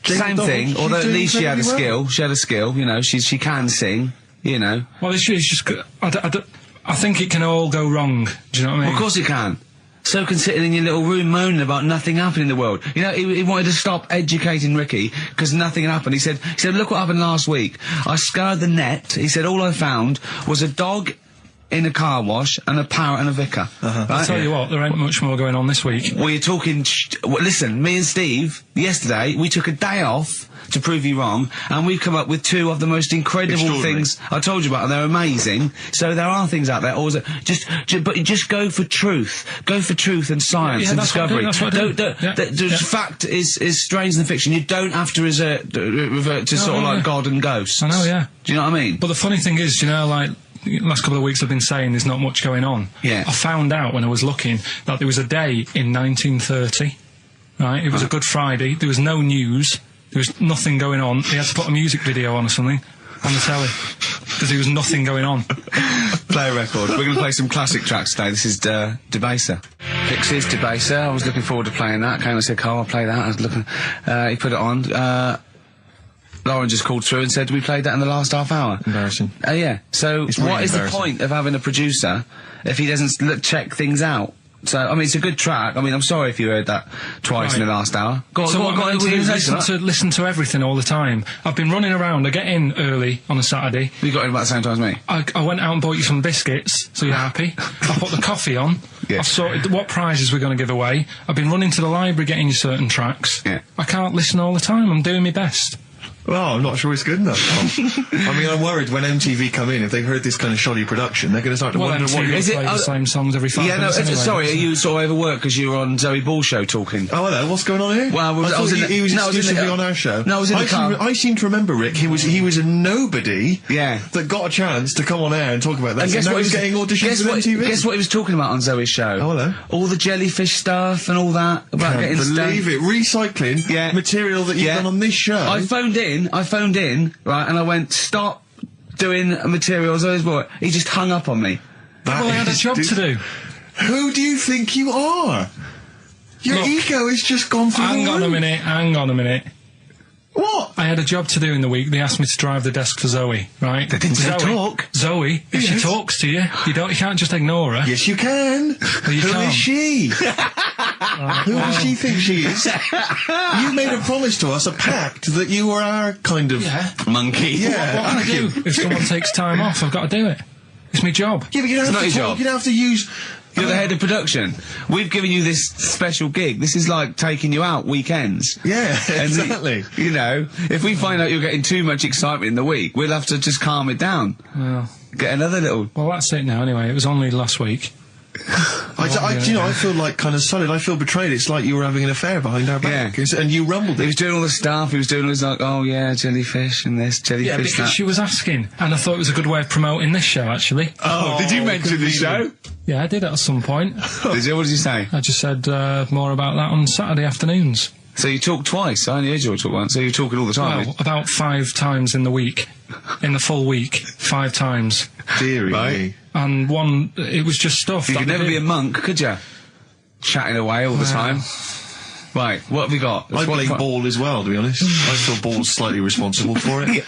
Same thing, she's although at doing least she had a incredibly skill. well. She had a skill, you know. She can sing, you know. Well, it's just. I think it can all go wrong. Do you know what I mean? Well, of course it can. So can sitting in your little room moaning about nothing happening in the world. You know, he wanted to stop educating Ricky because nothing happened. He said, look what happened last week. I scoured the net. He said, all I found was a dog in a car wash and a parrot and a vicar. Right? I'll tell you what, there ain't much more going on this week. Well, you're talking... listen, me and Steve, yesterday, we took a day off to prove you wrong, and we've come up with two of the most incredible things I told you about, and they're amazing. So there are things out there. Always, but just go for truth. Go for truth and science and discovery. That's what I do. Fact is stranger than fiction. You don't have to revert to sort of like God and ghosts. I know, yeah. Do you know what I mean? But the funny thing is, you know, like, the last couple of weeks I've been saying there's not much going on. Yeah. I found out when I was looking that there was a day in 1930, right? It was a Good Friday. There was no news. There was nothing going on. They had to put a music video on or something on the telly because there was nothing going on. Play a record. We're going to play some classic tracks today. This is Debaser. Pixies, Debaser. I was looking forward to playing that. Came and said, Carl, I'll play that. I was looking... he put it on. Lauren just called through and said we played that in the last half hour. Embarrassing. Yeah. So It's really what is the embarrassing. point of having a producer if he doesn't check things out? So, I mean, it's a good track. I mean, I'm sorry if you heard that twice in the last hour. Go So on, what I'm going to do is listen to everything all the time. I've been running around. I get in early on a Saturday. You got in about the same time as me. I went out and bought you some biscuits, so you're happy. I put the coffee on. Yeah. I've sorted what prizes we're going to give away. I've been running to the library getting you certain tracks. Yeah. I can't listen all the time. I'm doing my best. Well, I'm not sure it's good enough, Tom. I mean, I'm worried when MTV come in, if they've heard this kind of shoddy production, they're going to start to wonder what... Is it the same songs every 5 minutes anyway, sorry, are you sort of overworked because you were on Zoe Ball's show talking? Oh, hello, what's going on here? Well, I was exclusively on our show. No, I was in the car. I seem to remember, Rick, he was a nobody Yeah. that got a chance to come on air and talk about that. And guess now what he's getting auditions for MTV. Guess what he was talking about on Zoe's show? Oh, hello. All the jellyfish stuff and all that about Can't getting believe it. Recycling material that you've done on this show. I phoned in, right, and I went, stop doing material Zoe's boy. He just hung up on me. Well, I had a job to do. Who do you think you are? Your ego has just gone through the roof. Hang on a minute. What? I had a job to do in the week. They asked me to drive the desk for Zoe, right? They didn't say talk. Zoe, if she Yes. talks to you, you can't just ignore her. Yes, you can. you Who can't. is she? Who does she think she is? You made a promise to us, a pact, that you were our kind of Monkey. Yeah. What can I do? If someone takes time off, I've got to do it. It's my job. Yeah, but you don't It's have not to your talk. job. You don't have to use. You're the head of production. We've given you this special gig. This is like taking you out weekends. Yeah, And exactly. you know, if we find out you're getting too much excitement in the week, we'll have to just calm it down. Well, Get another little... well, that's it now anyway. It was only last week. Do you know, I feel like kind of solid. I feel betrayed. It's like you were having an affair behind our back. Yeah. And you rumbled He it. was doing all the stuff. He was doing all this like, oh yeah, jellyfish and this, jellyfish Yeah, because that. she was asking, and I thought it was a good way of promoting this show, actually. Oh, did you mention the show? Yeah, I did at some point. What did you say? I just said more about that on Saturday afternoons. So you talk twice. I only heard you talk once. So you're talking all the time. Well, about 5 times in the week. In the full week, 5 times. Deary me. And one, it was just stuff. You that could they never be did. a monk, could you? Chatting away all the time. Right, what have we got? I blame Ball as well, to be honest. I feel Ball's slightly responsible for it.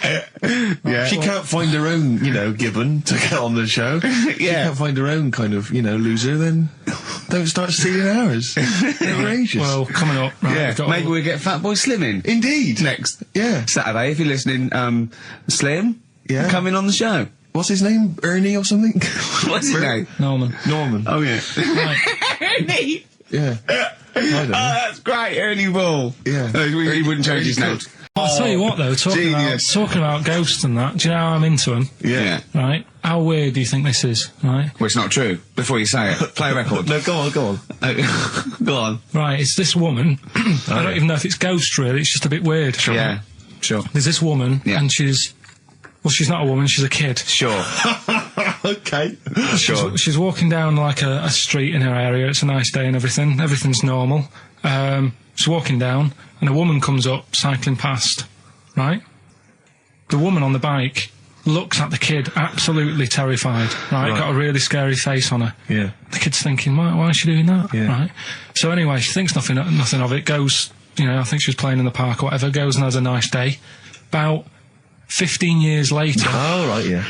Yeah. She can't find her own, Gibbon to get on the show. She can't find her own kind of, loser, then don't start stealing ours. Outrageous. Well, coming up. Right, Yeah, we've got maybe all- we'll get Fat Boy Slim in. Indeed. Next Yeah. Saturday, if you're listening, Slim, Yeah. come in on the show. What's his name? Ernie or something? What's his name? Norman. Norman. Oh, yeah. Right. Ernie! Yeah. I don't know. that's great, Ernie Ball. Yeah. No, he wouldn't change his name. I'll tell you what, though, talking Genius. about ghosts and that, do you know how I'm into them? Yeah. Right? How weird do you think this is? Right? Well, it's not true. Before you say it, play a record. No, go on. Go on. Right, it's this woman. I don't even know if it's ghost, really. It's just a bit weird. Yeah, sure. There's this woman, Yeah. and she's not a woman, she's a kid. Sure. Okay. Sure. She's walking down like a street in her area. It's a nice day and everything. Everything's normal. She's walking down, and a woman comes up, cycling past. Right? The woman on the bike looks at the kid, absolutely terrified. Right? Got a really scary face on her. Yeah. The kid's thinking, why is she doing that? Yeah. Right? So anyway, she thinks nothing of it. Goes, I think she was playing in the park or whatever. Goes and has a nice day. About 15 years later, Oh, right, yeah.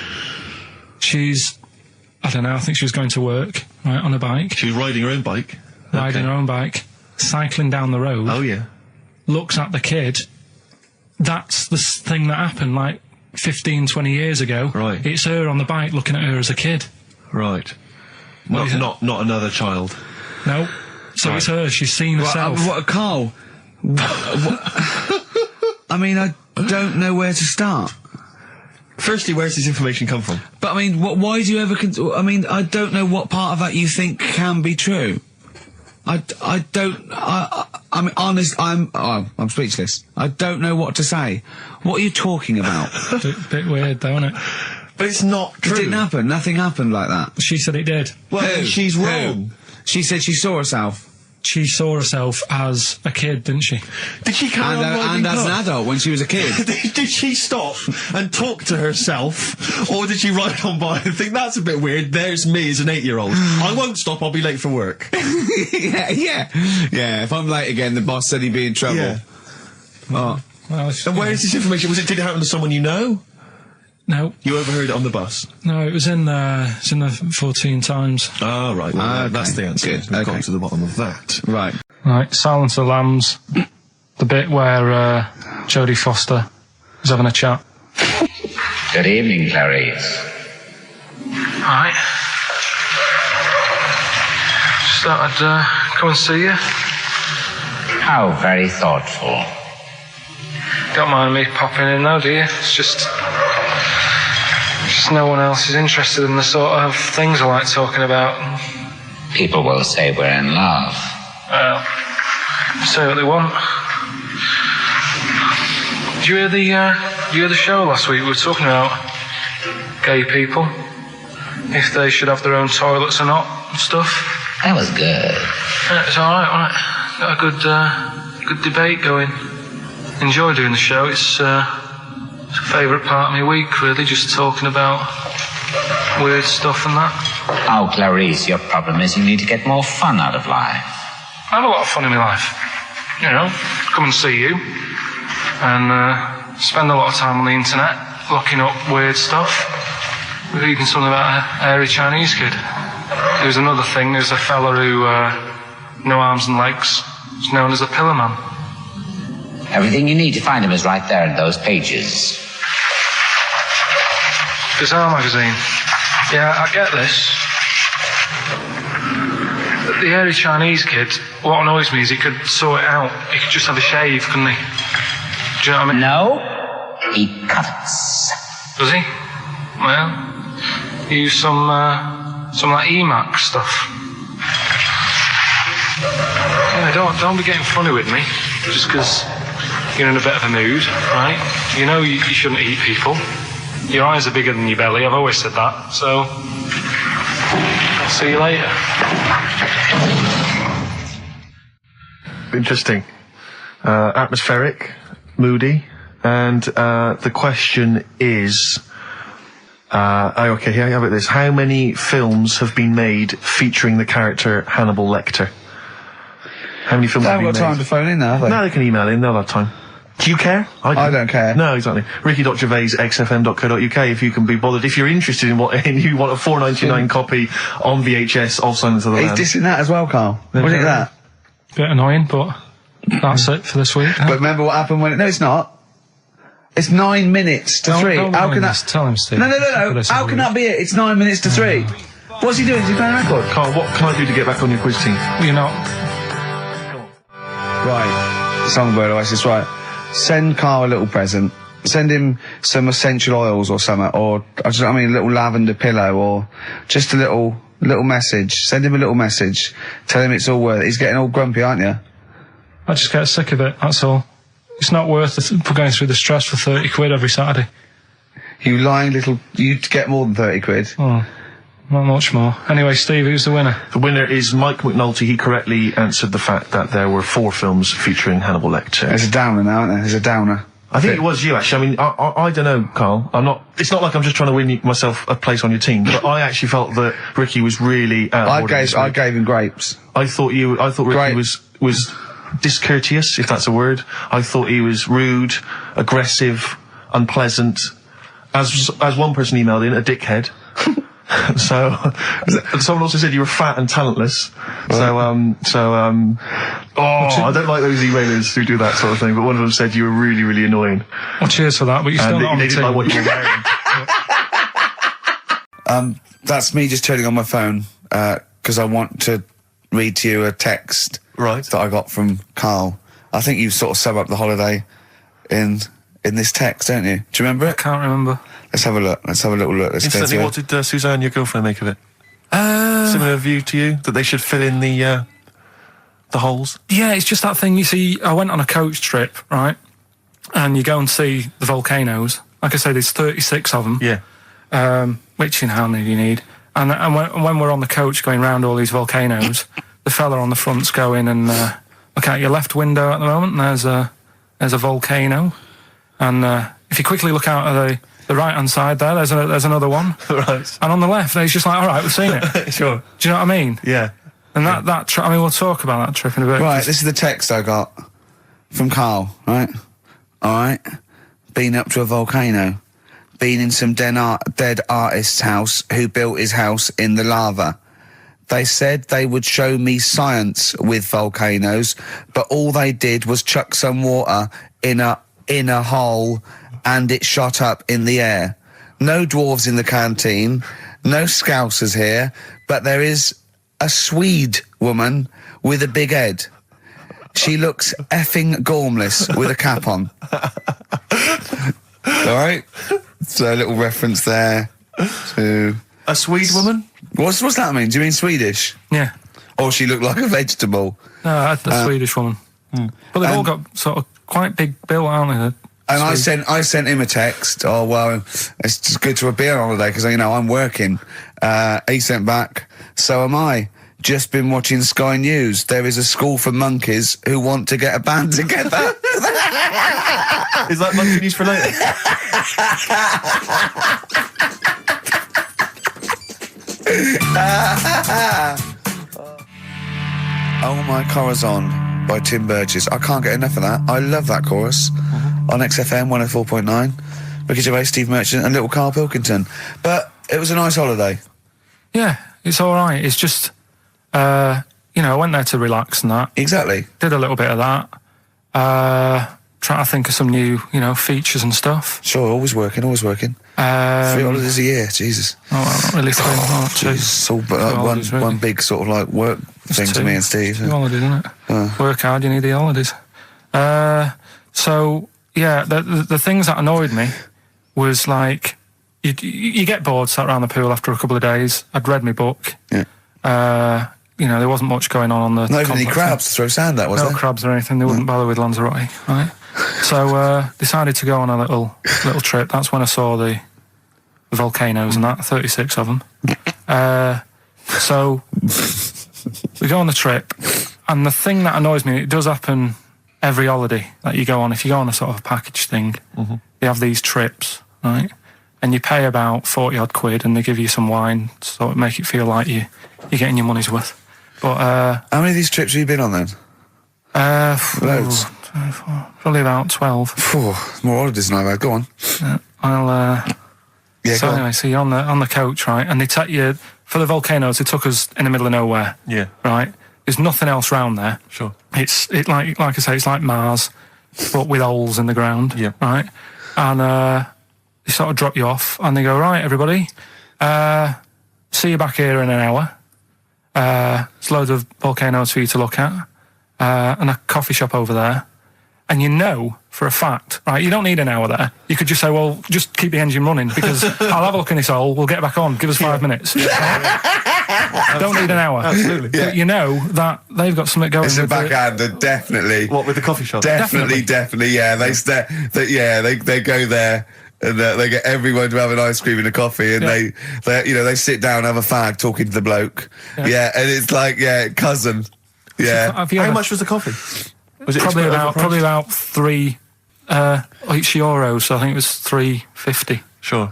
she's, I don't know, I think she was going to work, right, on a bike, She was riding her own bike. riding her own bike, cycling down the road, Oh, yeah. looks at the kid. That's the thing that happened like 15, 20 years ago. Right. It's her on the bike looking at her as a kid. Right. What do you Not another child. No. So it's her, she's seen herself. What, Carl? I mean, I don't know where to start. Firstly, where's this information come from? But I mean, why do you ever? I mean, I don't know what part of that you think can be true. I don't. I'm honest. I'm speechless. I don't know what to say. What are you talking about? Bit weird though, isn't it? But it's not It true. didn't happen. Nothing happened like that. She said it did. Well, Who? she's Who? wrong. She said she saw herself. She saw herself as a kid, didn't she? Did she carry on riding And as an cars? adult when she was a kid. Did she stop and talk to herself, or did she ride on by and think that's a bit weird? There's me as an 8-year-old. I won't stop. I'll be late for work. yeah. If I'm late again, the boss said he'd be in trouble. Yeah. Oh. Well, And where is this information? Did it happen to someone you know? No, You overheard it on the bus. no, it was in the 14 Times. Oh, right. Well, Okay. that's the answer. Good. We've Okay. got to the bottom of that. Right. Right, Silence of the Lambs, the bit where Jodie Foster was having a chat. Good evening, Clarice. Right. Just thought I'd come and see you. How very thoughtful. Don't mind me popping in though, do you? It's just no one else is interested in the sort of things I like talking about. People will say we're in love. Well, say what they want. Did you hear the show last week? We were talking about gay people, if they should have their own toilets or not and stuff. That was good. Yeah, it's all right, wasn't it? Got a good debate going. Enjoy doing the show. It's a favourite part of my week, really, just talking about weird stuff and that. Oh, Clarice, your problem is you need to get more fun out of life. I have a lot of fun in my life. You know, come and see you and spend a lot of time on the internet looking up weird stuff. Reading something about a hairy Chinese kid. There's another thing, there's a fella who, no arms and legs, is known as a pillar man. Everything you need to find him is right there in those pages. Bizarre magazine. Yeah, I get this. The hairy Chinese kid, what annoys me is he could sort it out. He could just have a shave, couldn't he? Do you know what I mean? No, he cuts. Does he? Well, he used some like Emacs stuff. Yeah, don't be getting funny with me, just because you're in a bit of a mood, right? You know you shouldn't eat people. Your eyes are bigger than your belly, I've always said that, so I'll see you later. Interesting. Atmospheric, moody, and the question is... okay, here, how about this? How many films have been made featuring the character Hannibal Lecter? How many films have been made? They haven't got time to phone in now, have they? No, they can email in, they'll have time. Do you care? I don't care. No, exactly. Ricky.Gervais, xfm.co.uk, if you can be bothered. If you're interested in and you want a $4.99 copy on VHS of Silence of the Lambs. He's dissing that as well, Carl. Wasn't it that? Bit annoying, but that's it for this week. But remember what happened when... No, it's not. It's 9 minutes to 3. How can that... Tell him, Steve. No. How can that be it? It's 9 minutes to 3. What's he doing? Is he playing a record? Carl, what can I do to get back on your quiz team? You're not. Right. Songbird Oasis, right. Send Carl a little present. Send him some essential oils or something, or, a little lavender pillow, or just a little message. Send him a little message. Tell him it's all worth it. He's getting all grumpy, aren't you? I just get sick of it, that's all. It's not worth it going through the stress for 30 quid every Saturday. You lying little... You'd get more than 30 quid. Oh, not much more. Anyway, Steve, who's the winner? The winner is Mike McNulty. He correctly answered the fact that there were 4 films featuring Hannibal Lecter. There's a downer now, isn't there? There's a downer. I think it was you, actually. I mean, I don't know, Carl. It's not like I'm just trying to win myself a place on your team, but I actually felt that Ricky was really I gave him grapes. I thought Ricky was discourteous, if that's a word. I thought he was rude, aggressive, unpleasant. As one person emailed in, a dickhead. So, someone also said you were fat and talentless. I don't like those emailers who do that sort of thing, but one of them said you were really, really annoying. Well, cheers for that, but you're still not on the team. Like what you were wearing. That's me just turning on my phone, because I want to read to you a text that I got from Carl. I think you sort of sum up the holiday in this text, don't you? Do you remember it? I can't remember. Let's have a look. Let's have a little look. Instantly, what did Suzanne, your girlfriend, make of it? Similar view to you, that they should fill in the holes? Yeah, it's just that thing, you see, I went on a coach trip, right? And you go and see the volcanoes. Like I say, there's 36 of them. Yeah. Which, how many do you need? And when we're on the coach going round all these volcanoes, the fella on the front's going and look out your left window at the moment, and there's a volcano. And if you quickly look out at the right-hand side there, there's another one. Right. And on the left, there's just like, all right, we've seen it. Sure. Do you know what I mean? Yeah. And that trip, we'll talk about that trip in a bit. Right, this is the text I got from Carl, right? All right. Been up to a volcano. Been in some dead artist's house who built his house in the lava. They said they would show me science with volcanoes, but all they did was chuck some water in a hole and it shot up in the air. No dwarves in the canteen, no scousers here, but there is a Swede woman with a big head. She looks effing gormless with a cap on. All right. So a little reference there to A Swede woman? what's that mean? Do you mean Swedish? Yeah. Or she looked like a vegetable? No, a Swedish woman. But they've all got sort of quite big bill, aren't they? And I sent him a text. Oh well, it's just good to be on holiday because I'm working. He sent back. So am I. Just been watching Sky News. There is a school for monkeys who want to get a band together. Is that monkey news for later? Oh My Corazon by Tim Burgess. I can't get enough of that. I love that chorus on XFM 104.9. Ricky Gervais, Steve Merchant, and little Karl Pilkington. But it was a nice holiday. Yeah, it's all right. It's just, I went there to relax and that. Exactly. Did a little bit of that. Trying to think of some new, features and stuff. Sure, always working. 3 holidays a year, Jesus. Oh, well, not really 3. Oh, 2. It's all but one big sort of like work thing to me and Steve. 2 holidays, isn't it? Work hard, you need the holidays. So, yeah, the things that annoyed me was like, you get bored, sat around the pool after a couple of days. I'd read my book. Yeah. There wasn't much going on the Not even any crabs to throw sand at, was there? No crabs or anything. They wouldn't bother with Lanzarote, right? So decided to go on a little trip. That's when I saw the volcanoes and that, 36 of them. So we go on the trip, and the thing that annoys me, it does happen every holiday that you go on. If you go on a sort of a package thing, they have these trips, right? And you pay about 40 odd quid, and they give you some wine, so it make it feel like you're getting your money's worth. But how many of these trips have you been on then? Loads. Probably about 12. More holidays than I've had. Go on. So anyway, so you're on the coach, right? And they take you for the volcanoes. They took us in the middle of nowhere. Yeah. Right. There's nothing else round there. Sure. It's like I say, it's like Mars, but with holes in the ground. Yeah. Right. And they sort of drop you off, and they go, right, everybody, see you back here in an hour. There's loads of volcanoes for you to look at, and a coffee shop over there. And for a fact, right, you don't need an hour there. You could just say, well, just keep the engine running because I'll have a look in this hole, we'll get back on, give us 5 minutes. Don't need an hour. Absolutely. But that they've got something going. It's a backhander, definitely. What, with the coffee shop? Definitely, yeah. They go there. And they get everyone to have an ice cream and a coffee, and they sit down, have a fag, talking to the bloke. Yeah, and it's like, cousin. Yeah. How much was the coffee? Was it probably about €3 each euro? So I think it was $3.50. Sure.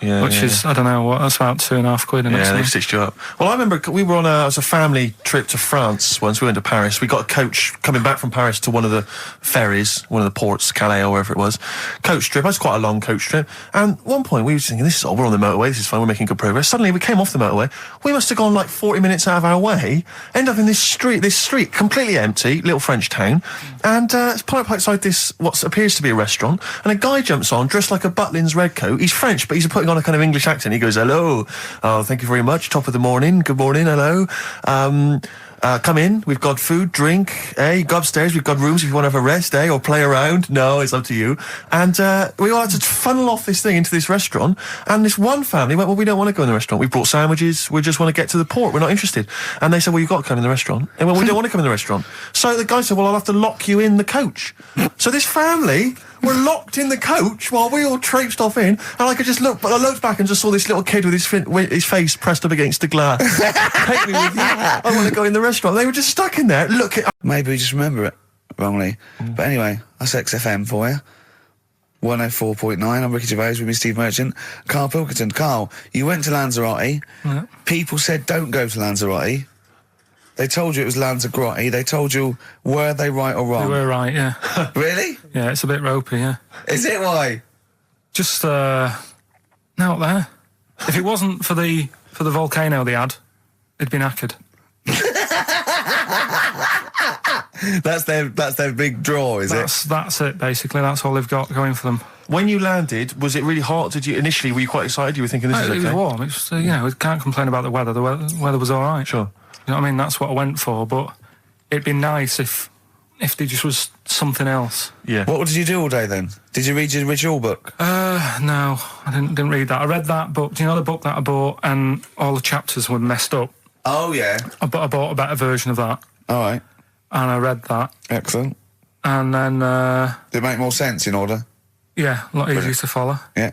Yeah, which is, I don't know, that's about £2.5. Yeah, they stitched you up. Well, I remember we were on a family trip to France once. We went to Paris. We got a coach coming back from Paris to one of the ferries, one of the ports, Calais or wherever it was. Coach trip. It was quite a long coach trip. And at one point we were thinking, we're on the motorway, this is fine, we're making good progress. Suddenly we came off the motorway. We must have gone like 40 minutes out of our way, end up in this street, completely empty, little French town. And it's pulled up outside this, what appears to be a restaurant. And a guy jumps on, dressed like a Butlins red coat. He's French, but he's putting on a kind of English accent. He goes, hello, oh, thank you very much, top of the morning, good morning, hello, come in, we've got food, drink, go upstairs, we've got rooms if you want to have a rest, or play around, no, it's up to you. And we all had to funnel off this thing into this restaurant, and this one family went, well, we don't want to go in the restaurant, we brought sandwiches, we just want to get to the port, we're not interested. And they said, well, you've got to come in the restaurant. And well, we don't want to come in the restaurant. So the guy said, well, I'll have to lock you in the coach. So this family were locked in the coach while we all traipsed off in, and I could just look, but I looked back and just saw this little kid with his face pressed up against the glass. Take me with you. I want to go in the restaurant. They were just stuck in there. Look, maybe we just remember it wrongly. But anyway, that's XFM for you. 104.9. I'm Ricky Gervais with me, Steve Merchant. Karl Pilkington. Karl, you went to Lanzarote. Yeah. People said don't go to Lanzarote. They told you it was Lanzarote. They told you, were they right or wrong? They were right, yeah. Really? Yeah, it's a bit ropey, yeah. Is it? Why? Just, out there. If it wasn't for the volcano they had, it'd been knackered. That's their big draw, is it? That's it, basically. That's all they've got going for them. When you landed, was it really hot? Initially, were you quite excited? You were thinking this is okay? It was warm. It was, we can't complain about the weather. The weather was all right. Sure. You know what I mean? That's what I went for, but it'd be nice if if they just was something else. Yeah. What did you do all day then? Did you read your ritual book? No, I didn't read that. I read that book. Do you know the book that I bought and all the chapters were messed up? Oh, yeah. I bought a better version of that. All right. And I read that. Excellent. And then... Did it make more sense in order? Yeah, a lot easier to follow. Yeah.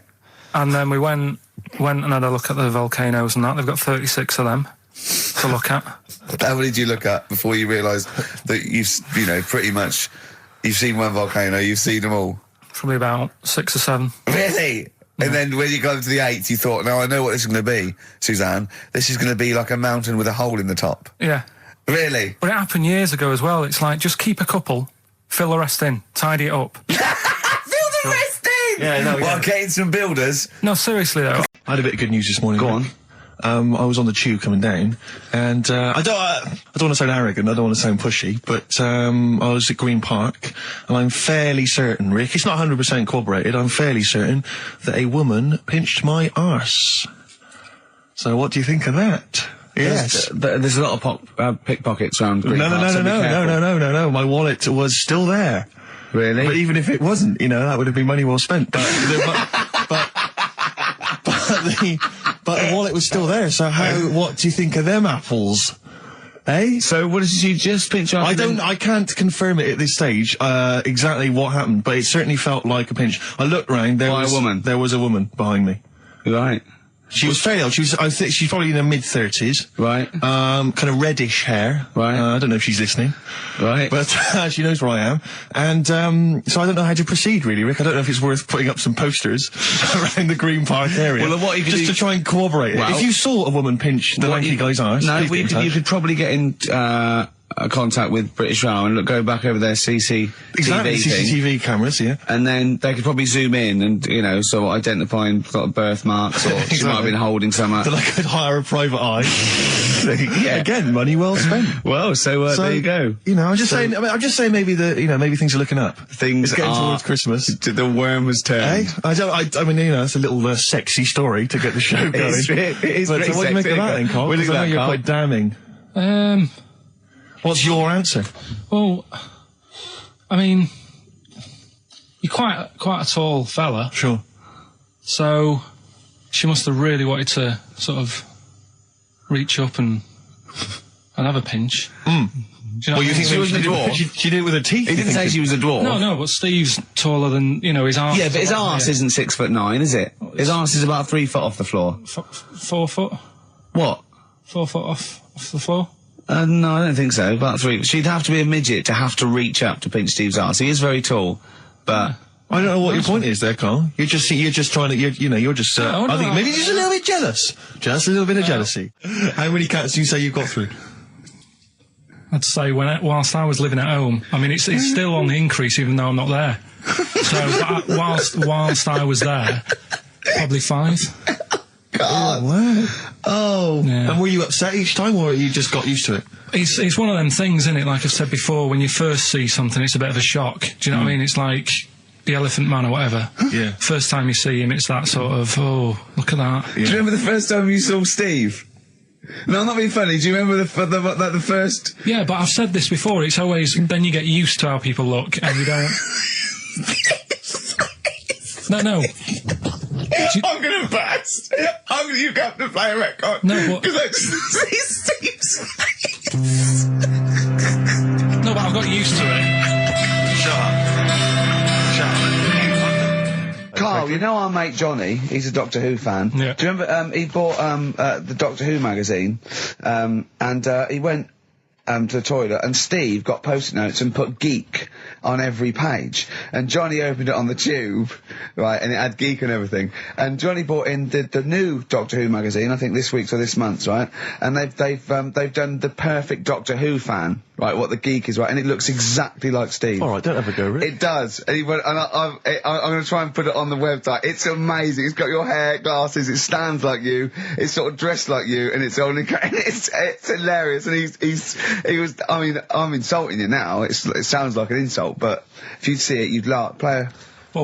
And then we went and had a look at the volcanoes and that. They've got 36 of them to look at. How many did you look at before you realised that pretty much, you've seen one volcano, you've seen them all? Probably about 6 or 7. Really? Yeah. And then when you got to the 8th, you thought, now I know what this is going to be, Suzanne. This is going to be like a mountain with a hole in the top. Yeah. Really? But it happened years ago as well. It's like, just keep a couple, fill the rest in, tidy it up. Fill the rest in! Yeah, no, Well, getting some builders. No, seriously though. I had a bit of good news this morning. Go on. I was on the tube coming down, and I don't want to sound arrogant, I don't want to sound pushy, but I was at Green Park, and I'm fairly certain, Rick, it's not 100% corroborated, I'm fairly certain that a woman pinched my arse. So what do you think of that? Yes. There's a lot of pickpockets around Green Park. No. My wallet was still there. Really? But even if it wasn't, that would have been money well spent. But the wallet was still there. So what do you think of them apples? Eh? So what did you just pinch off? I can't confirm it at this stage, exactly what happened, but it certainly felt like a pinch. I looked round, there was a woman behind me. Right. She was fairly old. I think she's probably in her mid-30s. Right. Kind of reddish hair. Right. I don't know if she's listening. Right. But she knows where I am. And so I don't know how to proceed, really, Rick. I don't know if it's worth putting up some posters around the Green Park area. Well, what you could just do... to try and corroborate it. If you saw a woman pinch the lanky guy's arse... No, you could probably get in contact with British Rail and go back over their CCTV CCTV cameras, yeah. And then they could probably zoom in and, so identifying sort of birthmarks, or she might have been holding some... Then I could hire a private eye. Yeah. Again, money well spent. Well, so there you go. I'm just saying, maybe maybe things are looking up. Things it's getting are... towards Christmas. The worm has turned. I mean, it's a little sexy story to get the show going. It is but pretty what do you make of that then, Carl? Because I know you're quite damning. What's your answer? Well, I mean, you're quite a tall fella. Sure. So she must have really wanted to sort of reach up and have a pinch. Mm. Do you know you think she was a dwarf? She did it with her teeth. He didn't say she was a dwarf. No, but Steve's taller than, his arse. Yeah, but his arse isn't 6'9", is it? His arse is about 3 foot off the floor. 4 foot? What? 4 foot off the floor? No, I don't think so. About 3. She'd have to be a midget to have to reach up to pinch Steve's arse. He is very tall, but... I don't know what your point is there, Carl. You're just trying to, you're just, I think maybe just a little bit jealous. Just a little bit of jealousy. How many cats do you say you've got through? I'd say whilst I was living at home, I mean, it's still on the increase even though I'm not there. So whilst I was there, probably 5. God. Wow. Oh. Yeah. And were you upset each time, or you just got used to it? It's one of them things, isn't it? Like I've said before, when you first see something, it's a bit of a shock. Do you know what I mean? It's like the Elephant Man or whatever. Yeah. First time you see him, it's that sort of, oh, look at that. Yeah. Do you remember the first time you saw Steve? No, I'm not being funny. Do you remember the first... Yeah, but I've said this before. It's always, then you get used to how people look, and you don't... No. I'm gonna burst. You have to play a record. No, but... Because I just see Steve's... No, but I've got used to it. Shut up. Carl, our mate Johnny, he's a Doctor Who fan. Yeah. Do you remember, he bought, the Doctor Who magazine, and he went, to the toilet, and Steve got post-it notes and put geek on every page, and Johnny opened it on the tube, right, and it had geek and everything, and Johnny bought in the new Doctor Who magazine, I think this week's or this month's, right, and they've done the perfect Doctor Who fan, right, what the geek is, right, and it looks exactly like Steve. Alright, don't have a go, Rick. It does, and he went, and I'm going to try and put it on the website. It's amazing. It's got your hair, glasses, it stands like you, it's sort of dressed like you, and it's only, it's hilarious, and he was, I mean, I'm insulting you now, it sounds like an insult, but if you'd see it, you'd laugh. Well,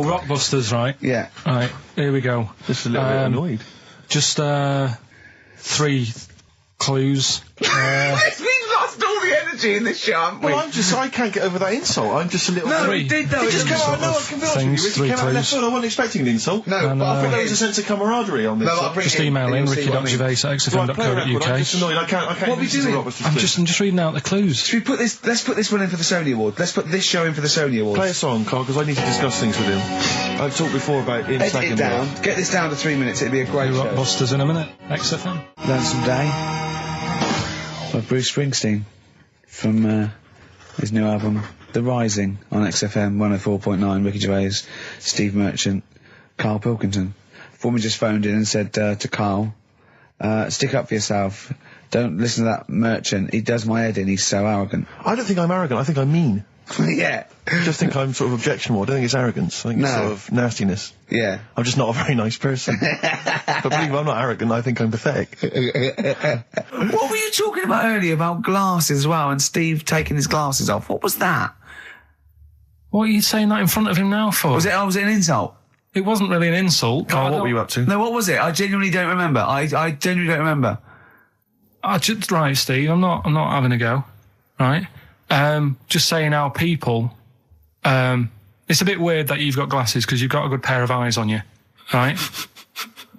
Rockbusters, right? Yeah. Right, here we go. Just a little bit annoyed. Just, 3 clues. We've lost all the energy energy in this show, haven't we? Well, I can't get over that insult. I'm just a little... No, Three. he did though. It It just was came out, no, I can be honest with you, Things, Ricky came out left please. field. I wasn't expecting an insult. No, but I think There was a sense of camaraderie on this. No, I'll side. bring Just it in email and in you'll see what I mean. ricky.gervais@xfm.co.uk. I'm just annoyed. I can't What are we listen to doing? Robert's I'm clues. just reading out the clues. Should we put this? Let's put this one in for the Sony Award. Let's put this show in for the Sony Awards. Play a song, Carl, because I need to discuss things with him. I've talked before about him Edit sagging it down. Get this down to 3 minutes. It'd be a great show. Rockbusters in a minute. XFM. Lonesome Day by Bruce Springsteen from his new album The Rising on XFM 104.9. Ricky Gervais, Steve Merchant, Karl Pilkington. Foreman just phoned in and said to Karl, stick up for yourself. Don't listen to that Merchant. He does my head in. He's so arrogant. I don't think I'm arrogant. I think I'm mean. Yeah. I just think I'm sort of objectionable. I don't think it's arrogance. I think it's No. sort of nastiness. Yeah. I'm just not a very nice person. But believe me, I'm not arrogant. I think I'm pathetic. What were you talking about earlier about glasses as well, and Steve taking his glasses off? What was that? What are you saying that in front of him now for? Was it an insult? It wasn't really an insult. Carl, what were you up to? No, what was it? I genuinely don't remember. I genuinely don't remember. Right, Steve, I'm not having a go. Right? Just saying how people, it's a bit weird that you've got glasses because you've got a good pair of eyes on you. Right?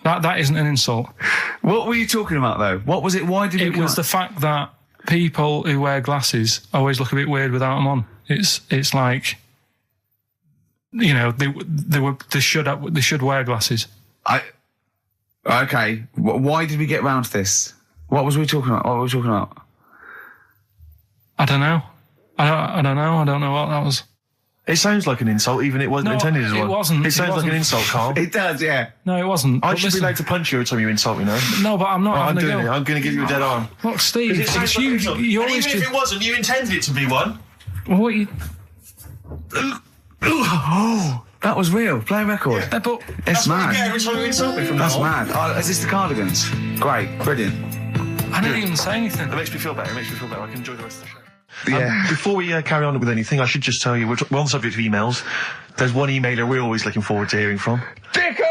That isn't an insult. What were you talking about though? What was it? Why did It was the fact that people who wear glasses always look a bit weird without them on. It's like, you know, they should wear glasses. Okay. Why did we get round to this? What was we talking about? What were we talking about? I don't know. I don't know. I don't know what that was. It sounds like an insult, even it wasn't No, intended as it one. wasn't. It sounds It like an wasn't. insult, Carl. It does, yeah. No, it wasn't. I But should be listen- allowed to punch you every time you insult me now. No, but I'm not I'm having a doing it. go. I'm going to give you a dead arm. Look, Steve, it's you. You always even if it wasn't, you intended it to be one. What you? Oh, that was real. Play a record. But It's That's what you mad. get every time you insult me from now That's on. mad. Oh, is this the Cardigans? Great. Brilliant. I didn't even say anything. It makes me feel better. It makes me feel better. I can enjoy the rest of the show. Yeah. Before we carry on with anything, I should just tell you, we're on the subject of emails. There's one emailer we're always looking forward to hearing from. Dickers!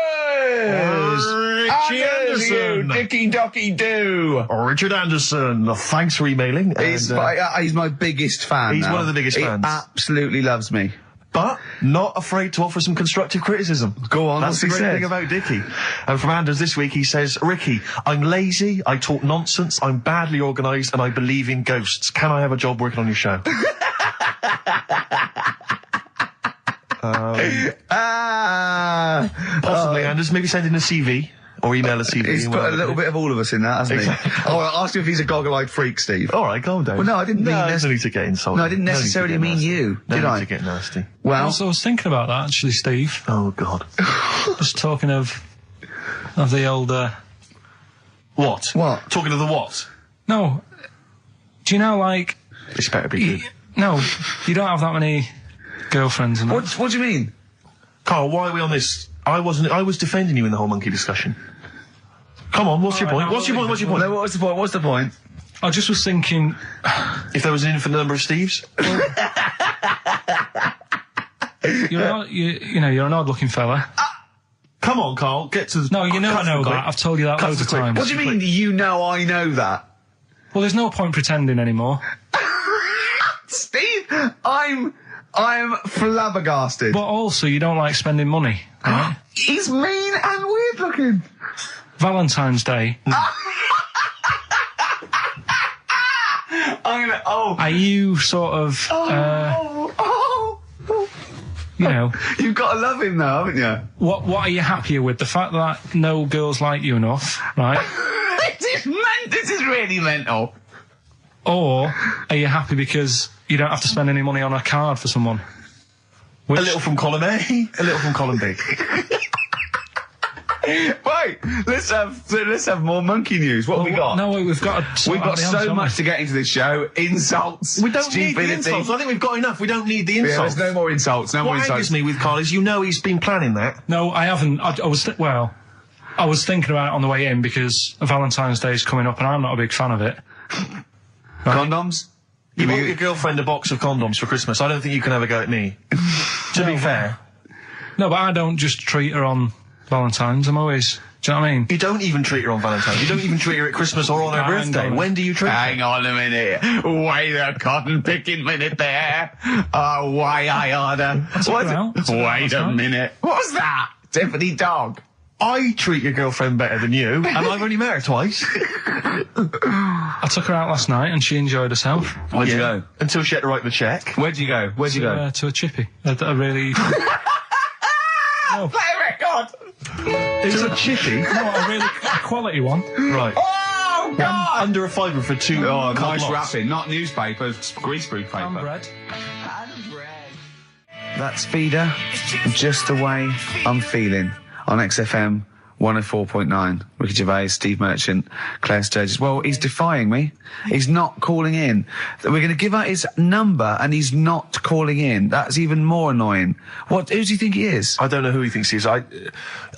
Richie Anderson. Dicky Docky Doo! Richard Anderson. Thanks for emailing. He's my biggest fan. He's now. one of the biggest fans. He absolutely loves me. But not afraid to offer some constructive criticism. Go on, That's what's the he great said? thing about Dickie. And from Anders this week, he says, Ricky, I'm lazy, I talk nonsense, I'm badly organised, and I believe in ghosts. Can I have a job working on your show? Possibly, Anders. Maybe send in a CV. Or email a CV. He's put a little bit of all of us in that, hasn't he? Oh, I'll ask him if he's a goggle-eyed freak, Steve. All right, calm down. Well, no, I didn't mean there's no need to get insulted. No, I didn't necessarily No need to mean get you, nasty. did No I? need to get nasty. Well, Also, I was thinking about that actually, Steve. Oh, God. Just talking of the old. What? What? Talking of the what? No. Do you know, like? This better be good. No, you don't have that many girlfriends. And that. what do you mean? Carl, why are we on this? I was defending you in the whole monkey discussion. Come on, what's your All right, point? no, What's your point? What's your No, point? what's the point? What's the point? I just was thinking. If there was an infinite number of Steves? You're an odd-looking fella. Come on, Carl, get to the... No, you know I know quick. that. I've told you that Cut loads to of quick. times. What do you mean, you know I know that? Well, there's no point pretending anymore. Steve, I'm flabbergasted. But also, you don't like spending money, right? He's mean and weird looking. Valentine's Day. Are you sort of, you know, You've got to love him now, haven't you? what are you happier with? The fact that no girls like you enough, right? This is really mental. Or are you happy because you don't have to spend any money on a card for someone? A little from column A, a little from column B. Wait, let's have more monkey news. What have we got? No, we've got We've got so much to get into this show. Insults. We don't need the stupidity. insults. I think we've got enough. We don't need the Yeah, insults. there's no more insults. No more What insults. angers me with Carl is you know he's been planning that. No, I haven't. I was thinking about it on the way in because Valentine's Day is coming up and I'm not a big fan of it. Condoms? You bought your girlfriend a box of condoms for Christmas. I don't think you can have a go at me. To be fair. No, but I don't just treat her on Valentine's. I'm always Do you know what I mean? You don't even treat her on Valentine's. You don't even treat her at Christmas or on her birthday. When do you treat her? Hang on a minute. Wait a cotton picking minute there. Oh, why I order. Wait a minute. What's that? Tiffany dog. I treat your girlfriend better than you, and I've only met her twice. I took her out last night and she enjoyed herself. Where'd you go? Until she had to write the cheque. Where'd you go? Where'd you go? To a chippy. A really... Play a record. Is it a chippy? No, a really quality one. Right. Oh, God. Under a fiver for 2 Oh, cod nice lots. wrapping. Not newspaper, greaseproof paper. And bread. That's Feeder, Just the Way I'm Feeling, on XFM 104.9. Ricky Gervais, Steve Merchant, Claire Sturgis. Well, he's defying me. He's not calling in. We're going to give out his number and he's not calling in. That's even more annoying. Who does he think he is? I don't know who he thinks he is. I'll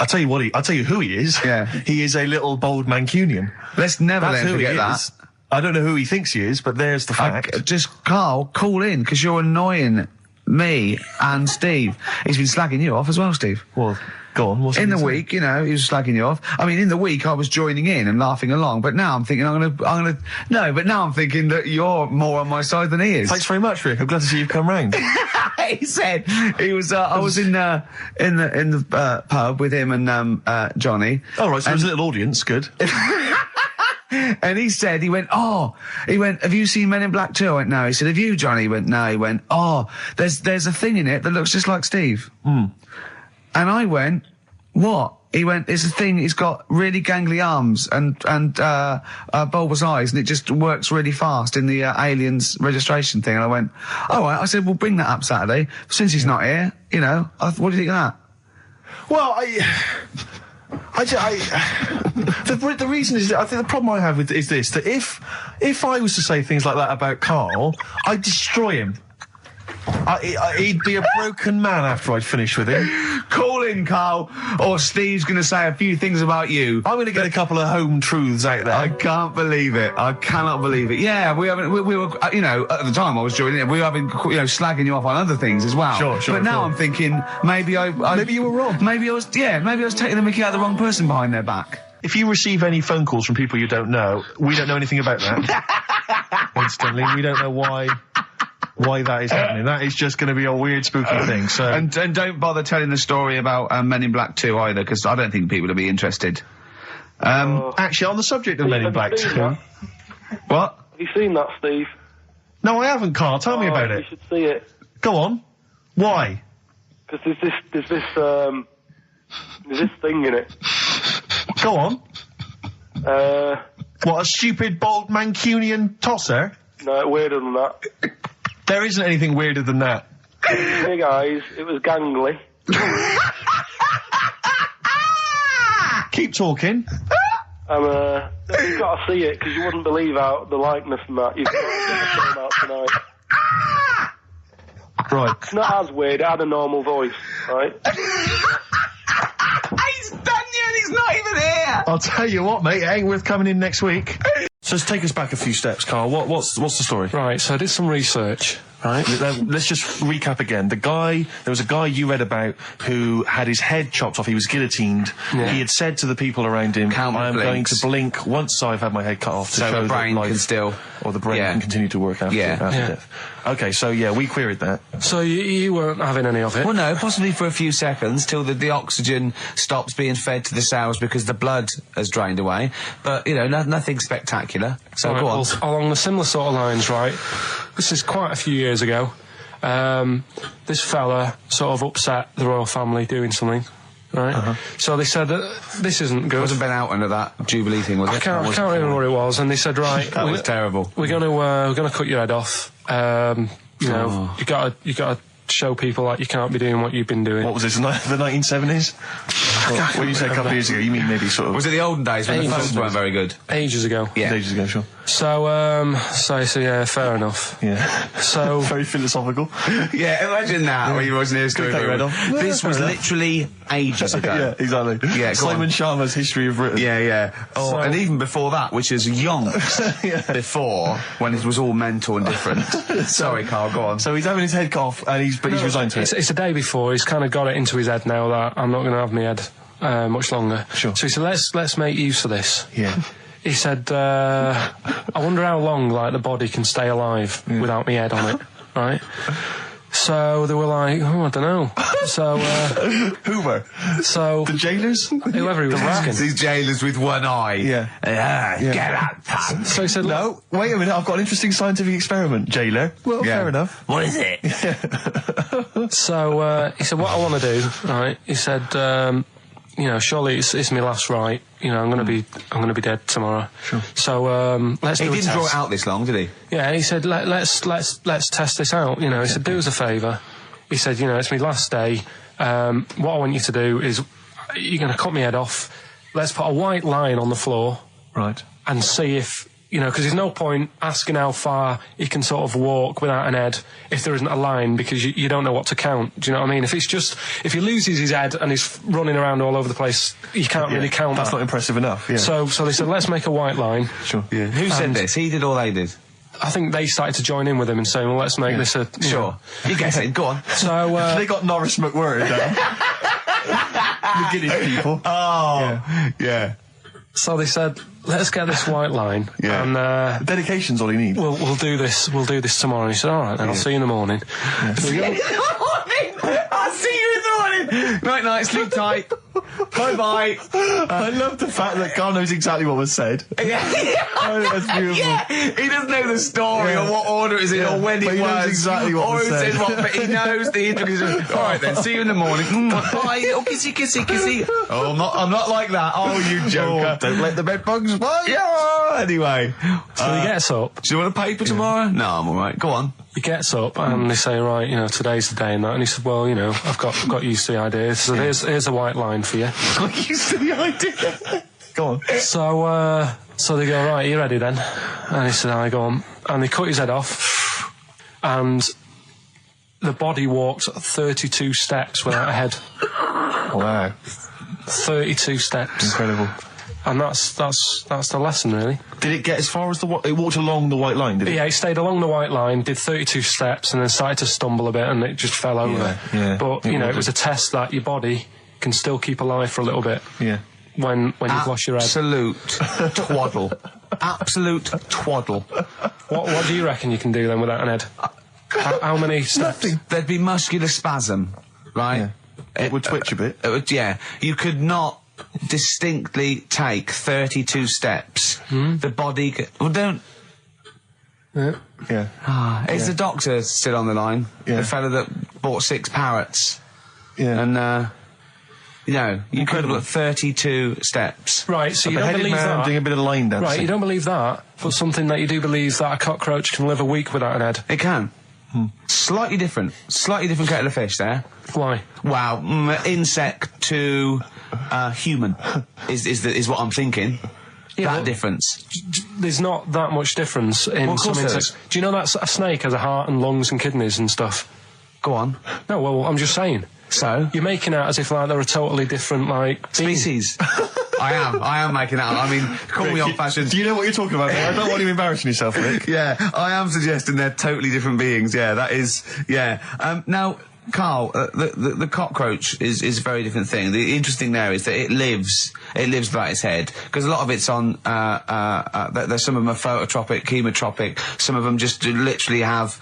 tell you what I'll tell you who he is. Yeah. He is a little bold Mancunian. Let's never That's let him who he forget that. is. I don't know who he thinks he is, but there's the fact. Just, Carl, call in, because you're annoying me and Steve. He's been slagging you off as well, Steve. Well, go on. What's In he the saying? week, you know, he was slagging you off. I mean, in the week, I was joining in and laughing along, but now I'm thinking but now I'm thinking that you're more on my side than he is. Thanks very much, Rick. I'm glad to see you've come round. He said he was. I was in the pub with him and Johnny. All right, so there's a little audience. Good. And he went, have you seen Men in Black 2? I went, no. He said, have you, Johnny? He went, no. He went, there's a thing in it that looks just like Steve. And I went, what? He went, it's a thing, he's got really gangly arms and bulbous eyes, and it just works really fast in the aliens registration thing. And I went, all right. I said, we'll bring that up Saturday. Since he's not here, you know, what do you think of that? Well, the reason is that I think the problem I have with is this, that if I was to say things like that about Carl, I'd destroy him. He'd be a broken man after I'd finished with him. Call in, Carl, or Steve's going to say a few things about you. I'm going to get a couple of home truths out there. I can't believe it. I cannot believe it. Yeah, we were, you know, at the time I was joining it, we were, slagging you off on other things as well. Sure. But now I'm thinking, maybe you were wrong. Maybe I was taking the mickey out of the wrong person behind their back. If you receive any phone calls from people you don't know, we don't know anything about that. Instantly, we don't know why that is happening. That is just going to be a weird, spooky thing. So and don't bother telling the story about Men in Black 2 either, because I don't think people will be interested. Actually, on the subject of Men in Black 2, what? Have you seen that, Steve? No, I haven't, Carl. Tell me about You it. should see it. Go on. Why? Because there's this thing in it. Go on. What, a stupid, bald Mancunian tosser? No, weirder than that. There isn't anything weirder than that. Big eyes, it was gangly. Keep talking. You've got to see it, because you wouldn't believe how the likeness and that. You've got to get the film out tonight. Right. It's not as weird, it had a normal voice, right? He's done you and he's not even here! I'll tell you what, mate, it ain't worth coming in next week. So let's take us back a few steps, Carl. What's the story? Right, so I did some research, right? Let's just recap again. There was a guy you read about who had his head chopped off. He was guillotined. Yeah. He had said to the people around him, Count I'm going to blink once I've had my head cut off to So show the brain that life, can still... or the brain Yeah. can continue to work after death. Okay, so yeah, we queried that. So you weren't having any of it? Well, no, possibly for a few seconds till the oxygen stops being fed to the cells because the blood has drained away. But, you know, nothing spectacular. So Right, go on. well, along the similar sort of lines, right? This is quite a few years ago. This fella sort of upset the royal family doing something, right? So they said this isn't good. Wasn't Ben Oughton at that Jubilee thing, was it? I can't remember what it was, and they said, right, That was terrible. We're gonna cut your head off. You know, you gotta show people like you can't be doing what you've been doing. What was this, the 1970s? What you said a couple of years ago, you mean maybe sort of... Was it the olden days when the phones weren't very good? Ages ago. Yeah. Ages ago, sure. So yeah, fair enough. Yeah. So Very philosophical. Yeah, imagine that when you wasn't here Cut your head off. This was literally ages ago. Yeah, exactly. Yeah, go Simon on. Sharma's History of Britain. Yeah. Oh, and even before that, which is yonks before, when it was all mental and different. Sorry, Carl, go on. So he's having his head cut off, and he's resigned to it. it's a day before. He's kind of got it into his head now that I'm not going to have my head much longer. Sure. So he said, let's make use of this. Yeah. He said, I wonder how long, like, the body can stay alive without my head on it, right? So they were like, oh, I don't know. So, Who were? so... The jailers? Whoever he was asking. These jailers with one eye. Yeah. Get out, pal. So he said, No, wait a minute, I've got an interesting scientific experiment, jailer. Well, Yeah. fair enough. What is it? So he said, what I want to do, right? He said, you know, surely it's my last right. You know, I'm gonna be dead tomorrow. Sure. So let's He do a didn't test. draw it out this long, did he? Yeah, he said, let's test this out. You know, he said, do us a favour. He said, you know, it's my last day. What I want you to do is, you're going to cut my head off. Let's put a white line on the floor. Right. And see if, you know, because there's no point asking how far he can sort of walk without an head if there isn't a line, because you don't know what to count. Do you know what I mean? If he loses his head and he's running around all over the place, you can't really count That's that. not impressive enough, yeah. So they said, let's make a white line. Sure. Yeah. Who said And- this? He did or they did? I think they started to join in with him and saying, well, let's make this a... you know. You guess it. Go on. So, They got Norris McWhirter down. The Guinness people. Oh. Yeah. so they said, let's get this white line. Yeah. And Dedication's all he needs. we'll do this tomorrow. And he said, all right, then, I'll see you in the morning. So we go- I'll see you in the morning. Night, night, sleep tight. Bye-bye. I love the fact that Carl knows exactly what was said. Oh, that's beautiful. Yeah, he doesn't know the story Yeah. or what order it is in Yeah, or when but it he was. knows exactly what or was who said. said what, but he knows the introduction. All right then, see you in the morning. Bye, little kissy, kissy, kissy. Oh, I'm not like that. Oh, you joker. Don't let the bed bugs bite. Yeah, anyway. So he gets up. Do you want a paper tomorrow? No, I'm all right. Go on. He gets up and they say, right, you know, today's the day and that. And he said, well, you know, I've got used to the idea. So here's a white line for you. Got used to the idea. Go on. So they go, right, are you ready then? And he said, I go on. And they cut his head off. And the body walked 32 steps without a head. Wow. 32 steps. Incredible. And that's the lesson, really. Did it get as far as it walked along the white line, did it? Yeah, he stayed along the white line, did 32 steps, and then started to stumble a bit, and it just fell over. yeah. But, you know, it was a test that your body can still keep alive for a little bit Yeah. when you've lost your head. Absolute twaddle. Absolute twaddle. What do you reckon you can do then without an head? How many steps? There'd be muscular spasm, right? Yeah. It would twitch a bit. It would, yeah. You could not distinctly take 32 steps. The body... Well, don't... Yeah. Is the doctor still on the line? Yeah. The fella that bought 6 parrots. Yeah. And, you know, you could Incredible. have got 32 steps. Right, so A you don't beheaded believe man that. doing a bit of line dancing. Right, you don't believe that, but something that you do believe that a cockroach can live a week without an head. It can. Slightly different kettle of fish there. Why? Wow, insect to human is what I'm thinking. Yeah, that but- difference. There's not that much difference in Well, of some course there insects. Do you know that a snake has a heart and lungs and kidneys and stuff? Go on. No, well, I'm just saying. So? You're making out as if like they're a totally different like Species. I am making that up. I mean, call me old fashioned. Do you know what you're talking about? I don't want you embarrassing yourself, Rick. Yeah, I am suggesting they're totally different beings. Yeah, that is. Yeah. Now, Carl, the cockroach is a very different thing. The interesting there is that it lives without its head, because a lot of it's on. There's some of them are phototropic, chemotropic. Some of them just literally have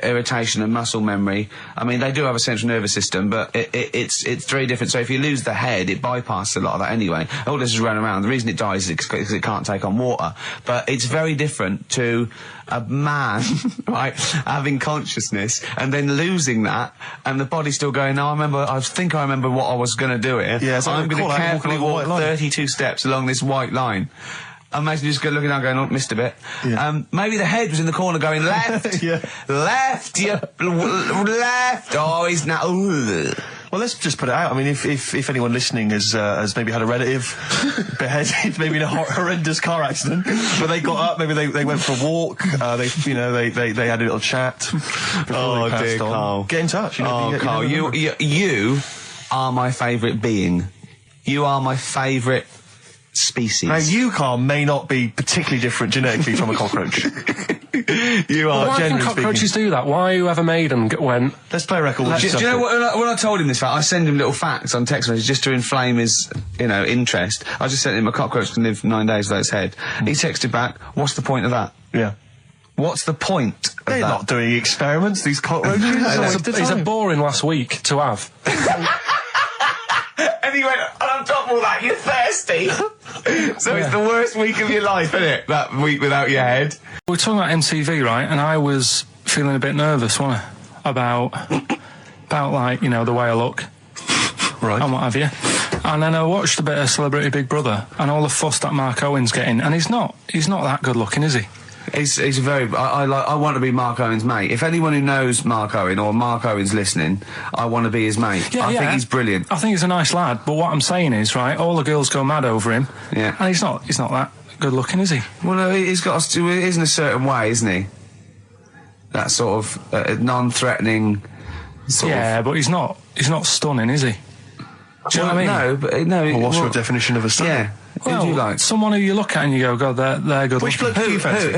irritation and muscle memory. I mean, they do have a central nervous system, but it's very different. So if you lose the head, it bypasses a lot of that anyway. All this is running around. The reason it dies is because it can't take on water. But it's very different to a man, right, having consciousness and then losing that, and the body still going, no, I think I remember what I was going to do here. Yeah, so I'm going to walk carefully along the walk white line. 32 steps along this white line. Imagine just looking down going, oh, missed a bit. Yeah. Maybe the head was in the corner going, left, Yeah. left, left. Oh, he's now... Well, let's just put it out. I mean, if anyone listening has maybe had a relative beheaded, maybe in a horrendous car accident, but they got up, maybe they went for a walk, they had a little chat before they passed on. Carl. Get in touch. Carl, you are my favourite being. You are my favourite species. Now, you, Carl, may not be particularly different genetically from a cockroach. You are Why can generally cockroaches speaking. do that? Why whoever made them went... Let's play a record. Do you know what? When I told him this fact, I send him little facts on text messages just to inflame his, interest. I just sent him a cockroach can live 9 days without its head. He texted back, "What's the point of that? Yeah. What's the point of They're that?" not doing experiments, these cockroaches. He's a boring last week to have. And he went, and on top of all that, you're thirsty. So it's the worst week of your life, isn't it? That week without your head. We were talking about MTV, right? And I was feeling a bit nervous, wasn't I? About like, the way I look. Right. And what have you. And then I watched a bit of Celebrity Big Brother and all the fuss that Mark Owen's getting. And he's not that good looking, is he? He's very. I want to be Mark Owen's mate. If anyone who knows Mark Owen or Mark Owen's listening, I want to be his mate. Yeah, I think he's brilliant. I think he's a nice lad. But what I'm saying is, right, all the girls go mad over him. Yeah. And he's not that good looking, is he? Well, no, he's got. He is in a certain way, isn't he? That sort of non-threatening. But he's not stunning, is he? Do you know what I mean? No, but no. Well, what's your definition of a stunning? Yeah. Well, who do you like? Someone who you look at and you go, God, they're good Which looking. bloke do you fancy?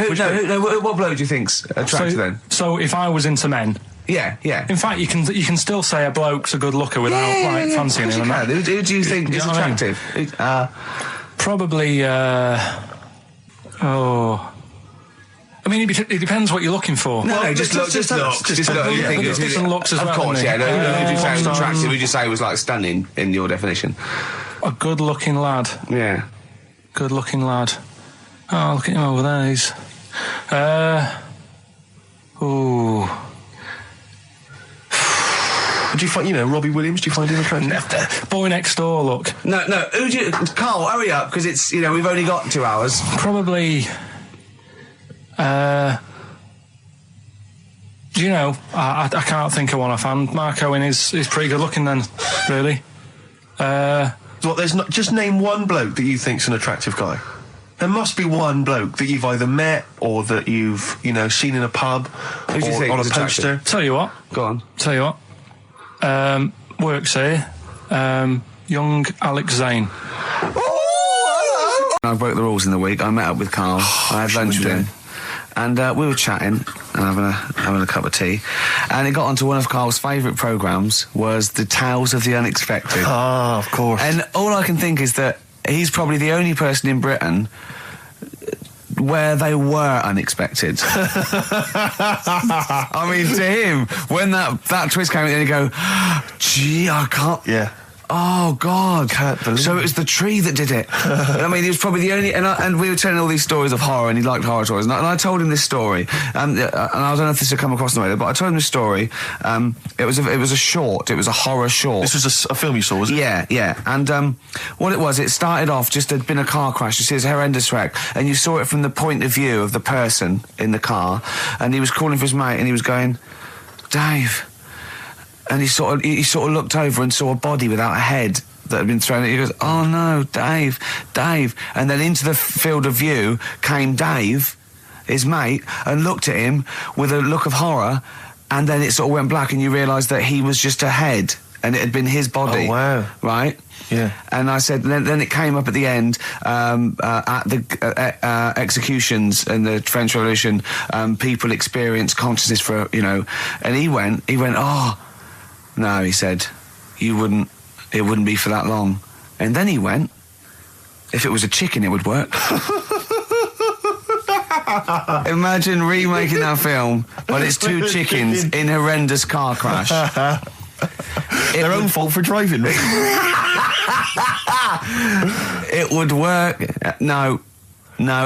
What bloke do you think's attractive then? So if I was into men, Yeah. in fact, you can still say a bloke's a good looker without fancying him. Who do you think is know what I mean? attractive? Probably. I mean, it depends what you're looking for. No, just look. You think it's different looks as well. Of course, isn't yeah. it? Who do you say was attractive? Who do you say was like stunning in your definition? A good-looking lad. Yeah. Good-looking lad. Oh, look at him over there. He's. Do you find, Robbie Williams? Do you find him attractive? Boy Next Door. Look. No. Who do you? Carl, hurry up, because it's we've only got 2 hours. Probably. I can't think of one offhand. Mark Owen is pretty good looking then, really. There's not. Just name one bloke that you think's an attractive guy. There must be one bloke that you've either met or that you've, seen in a pub Who do you or think on a is attractive? poster. Tell you what. Go on. Tell you what. Works here. Young Alex Zane. I broke the rules in the week. I met up with Carl. I had lunch with him. And we were chatting and having a cup of tea. And it got onto one of Carl's favourite programmes, was the Tales of the Unexpected. Ah, of course. And all I can think is that he's probably the only person in Britain where they were unexpected. I mean, to him, when that twist came in, you go, gee, I can't... Yeah. Oh, God. Can't believe so it. it was the tree that did it. I mean, he was probably the only... And we were telling all these stories of horror, and he liked horror stories. And I told him this story. And I don't know if this will come across in the way, but I told him this story. It was a short. It was a horror short. This was a film you saw, was it? Yeah. And what it was, it started off, just there'd been a car crash. You see, it's a horrendous wreck. And you saw it from the point of view of the person in the car. And he was calling for his mate, and he was going, Dave... And he sort of looked over and saw a body without a head that had been thrown at. He goes, "Oh no, Dave!" And then into the field of view came Dave, his mate, and looked at him with a look of horror. And then it sort of went black, and you realised that he was just a head, and it had been his body. Oh wow! Right? Yeah. And I said, then it came up at the end, at the executions in the French Revolution, people experience consciousness for and he went, oh. No, he said, it wouldn't be for that long. And then he went, if it was a chicken, it would work. Imagine remaking that film, but it's two chickens in horrendous car crash. Their own fault for driving. It would work. No,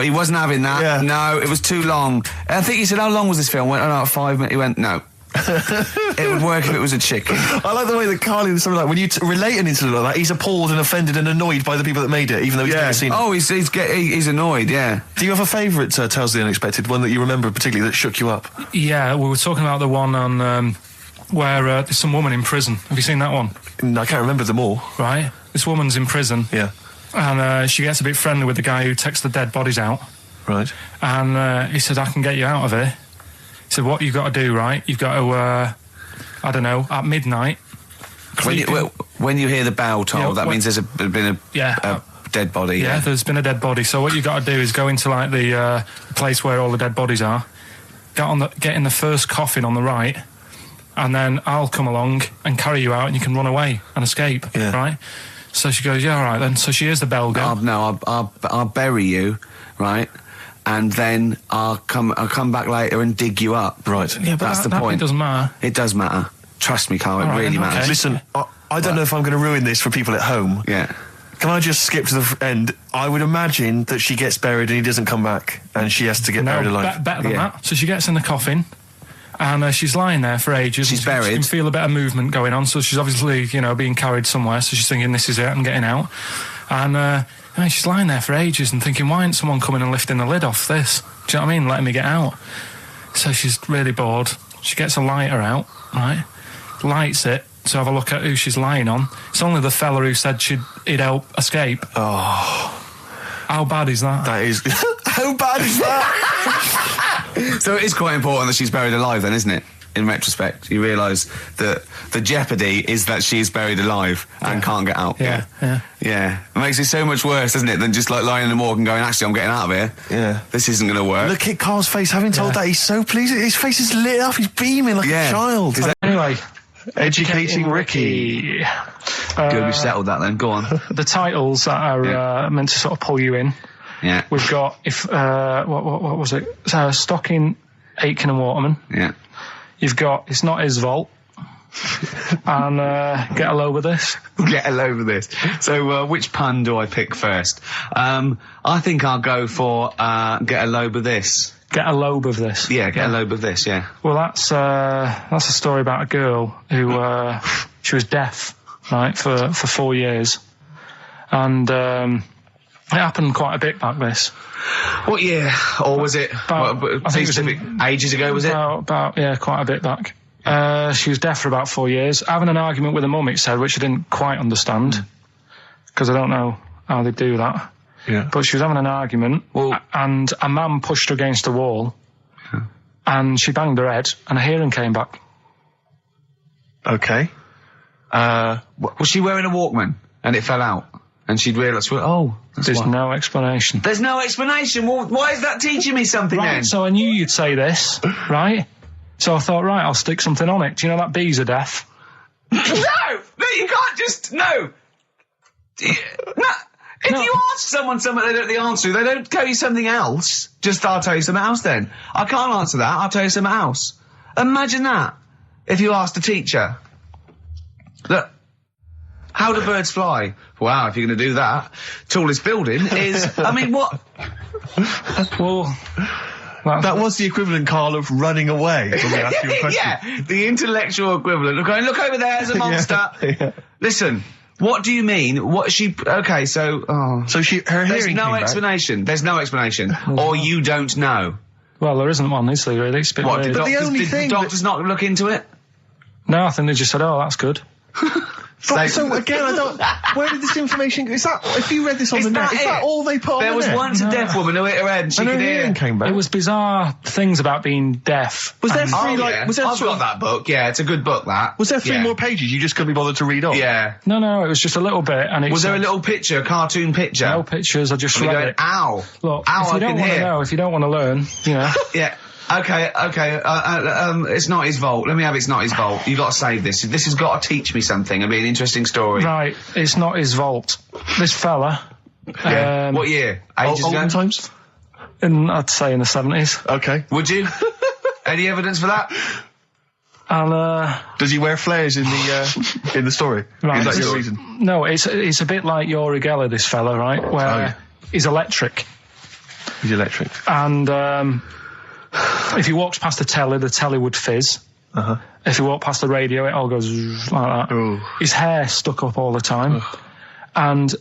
he wasn't having that. Yeah. No, it was too long. I think he said, how long was this film? I went, about 5 minutes. He went, no. It would work if it was a chicken. I like the way that Carl is something like, when you relate an incident like that, he's appalled and offended and annoyed by the people that made it, even though he's never seen it. Oh, he's annoyed, yeah. Do you have a favourite Tales of the Unexpected, one that you remember particularly that shook you up? Yeah, we were talking about the one on where there's some woman in prison. Have you seen that one? I can't remember them all. Right. This woman's in prison. Yeah. And she gets a bit friendly with the guy who takes the dead bodies out. Right. And he said, I can get you out of here. He said, what you've got to do, right? You've got to, at midnight... When you hear the bell toll, that means there's been a dead body. Yeah, there's been a dead body. So what you've got to do is go into, the place where all the dead bodies are, get in the first coffin on the right, and then I'll come along and carry you out, and you can run away and escape, right? So she goes, yeah, all right then. So she hears the bell go. I'll bury you, right? And then I'll come back later and dig you up. Right. Yeah, but that's the point. It doesn't matter. It does matter. Trust me, Carl, it really matters. Listen, I don't know if I'm going to ruin this for people at home. Yeah. Can I just skip to the end? I would imagine that she gets buried and he doesn't come back, and she has to get buried alive. Better than that. So she gets in the coffin, and she's lying there for ages. She's buried. She can feel a bit of movement going on, so she's obviously, being carried somewhere, so she's thinking, this is it, I'm getting out. And she's lying there for ages and thinking, why isn't someone coming and lifting the lid off this? Do you know what I mean? Letting me get out. So she's really bored. She gets a lighter out, right? Lights it to have a look at who she's lying on. It's only the fella who said he'd help escape. Oh. How bad is that? That is... How bad is that? So it is quite important that she's buried alive then, isn't it? In retrospect, you realise that the jeopardy is that she's buried alive and can't get out. Yeah. It makes it so much worse, doesn't it, than just like lying in the morgue and going, actually, I'm getting out of here. Yeah. This isn't going to work. Look at Carl's face. Having told that, he's so pleased. His face is lit up. He's beaming like a child. Anyway. Educating Ricky. Good, we've settled that then. Go on. The titles that are meant to sort of pull you in. Yeah. We've got, what was it? Stocking, Aitken and Waterman. Yeah. You've got It's Not His Vault. And Get a Load with This. Get a load of this. So, which pun do I pick first? I think I'll go for Get a Load with This. Get a lobe of this. Yeah, get a lobe of this, yeah. Well, that's a story about a girl who she was deaf, right, for 4 years, and it happened quite a bit back this. What year? Or was it? I think it was ages ago. Was it? About quite a bit back. She was deaf for about 4 years, having an argument with her mum, it said, which I didn't quite understand because I don't know how they do that. Yeah. But she was having an argument, and a man pushed her against a wall, and she banged her head, and her hearing came back. Okay. Was she wearing a Walkman, and it fell out, and she'd realised, there's no explanation. There's no explanation? Well, why is that teaching me something then? So I knew you'd say this, right? So I thought, right, I'll stick something on it. Do you know that bees are deaf? No, you can't just, no. If you ask someone something they don't know the answer to, they don't tell you something else. Just, I'll tell you something else then. I can't answer that, I'll tell you something else. Imagine that, if you asked a teacher. Look, how do birds fly? Wow, if you're going to do that, tallest building is, I mean, what? Well... That was the equivalent, Carl, of running away when we asked you a question. Yeah, the intellectual equivalent of going, look over there, there's a monster. Listen... What do you mean? What she? Okay, so so her there's hearing. No explanation. Back. There's no explanation, or you don't know. Well, there isn't one, is there? Really? It's a bit weird. But the only thing did doctors not look into it? No, I think they just said, "Oh, that's good." So again, I don't. Where did this information? Is that if you read this on the net? Is that all they put on there was net? once a deaf woman who hit her head and she could hear. Came back. It was bizarre things about being deaf. Was there three Was there I've got that book. Yeah, it's a good book. That was there three more pages you just couldn't be bothered to read on? Yeah. No, it was just a little bit. And was there a little picture, a cartoon picture? No pictures. I just read it. Ow! Look, ow! If you don't want to know, if you don't want to learn, you know. Yeah. Okay. It's Not His Vault. Let me have It's Not His Vault. You've got to save this. This has got to teach me something. It'll be an interesting story. Right. It's Not His Vault. This fella. Yeah. What year? Ages ago? Olden times? I'd say in the 70s. Okay. Would you? Any evidence for that? And does he wear flares in the story? Right. Is that your reason? No, it's a bit like Yuri Geller, this fella, right? Where he's electric. He's electric. And if he walks past the telly would fizz. If he walked past the radio, it all goes like that. Ooh. His hair stuck up all the time. And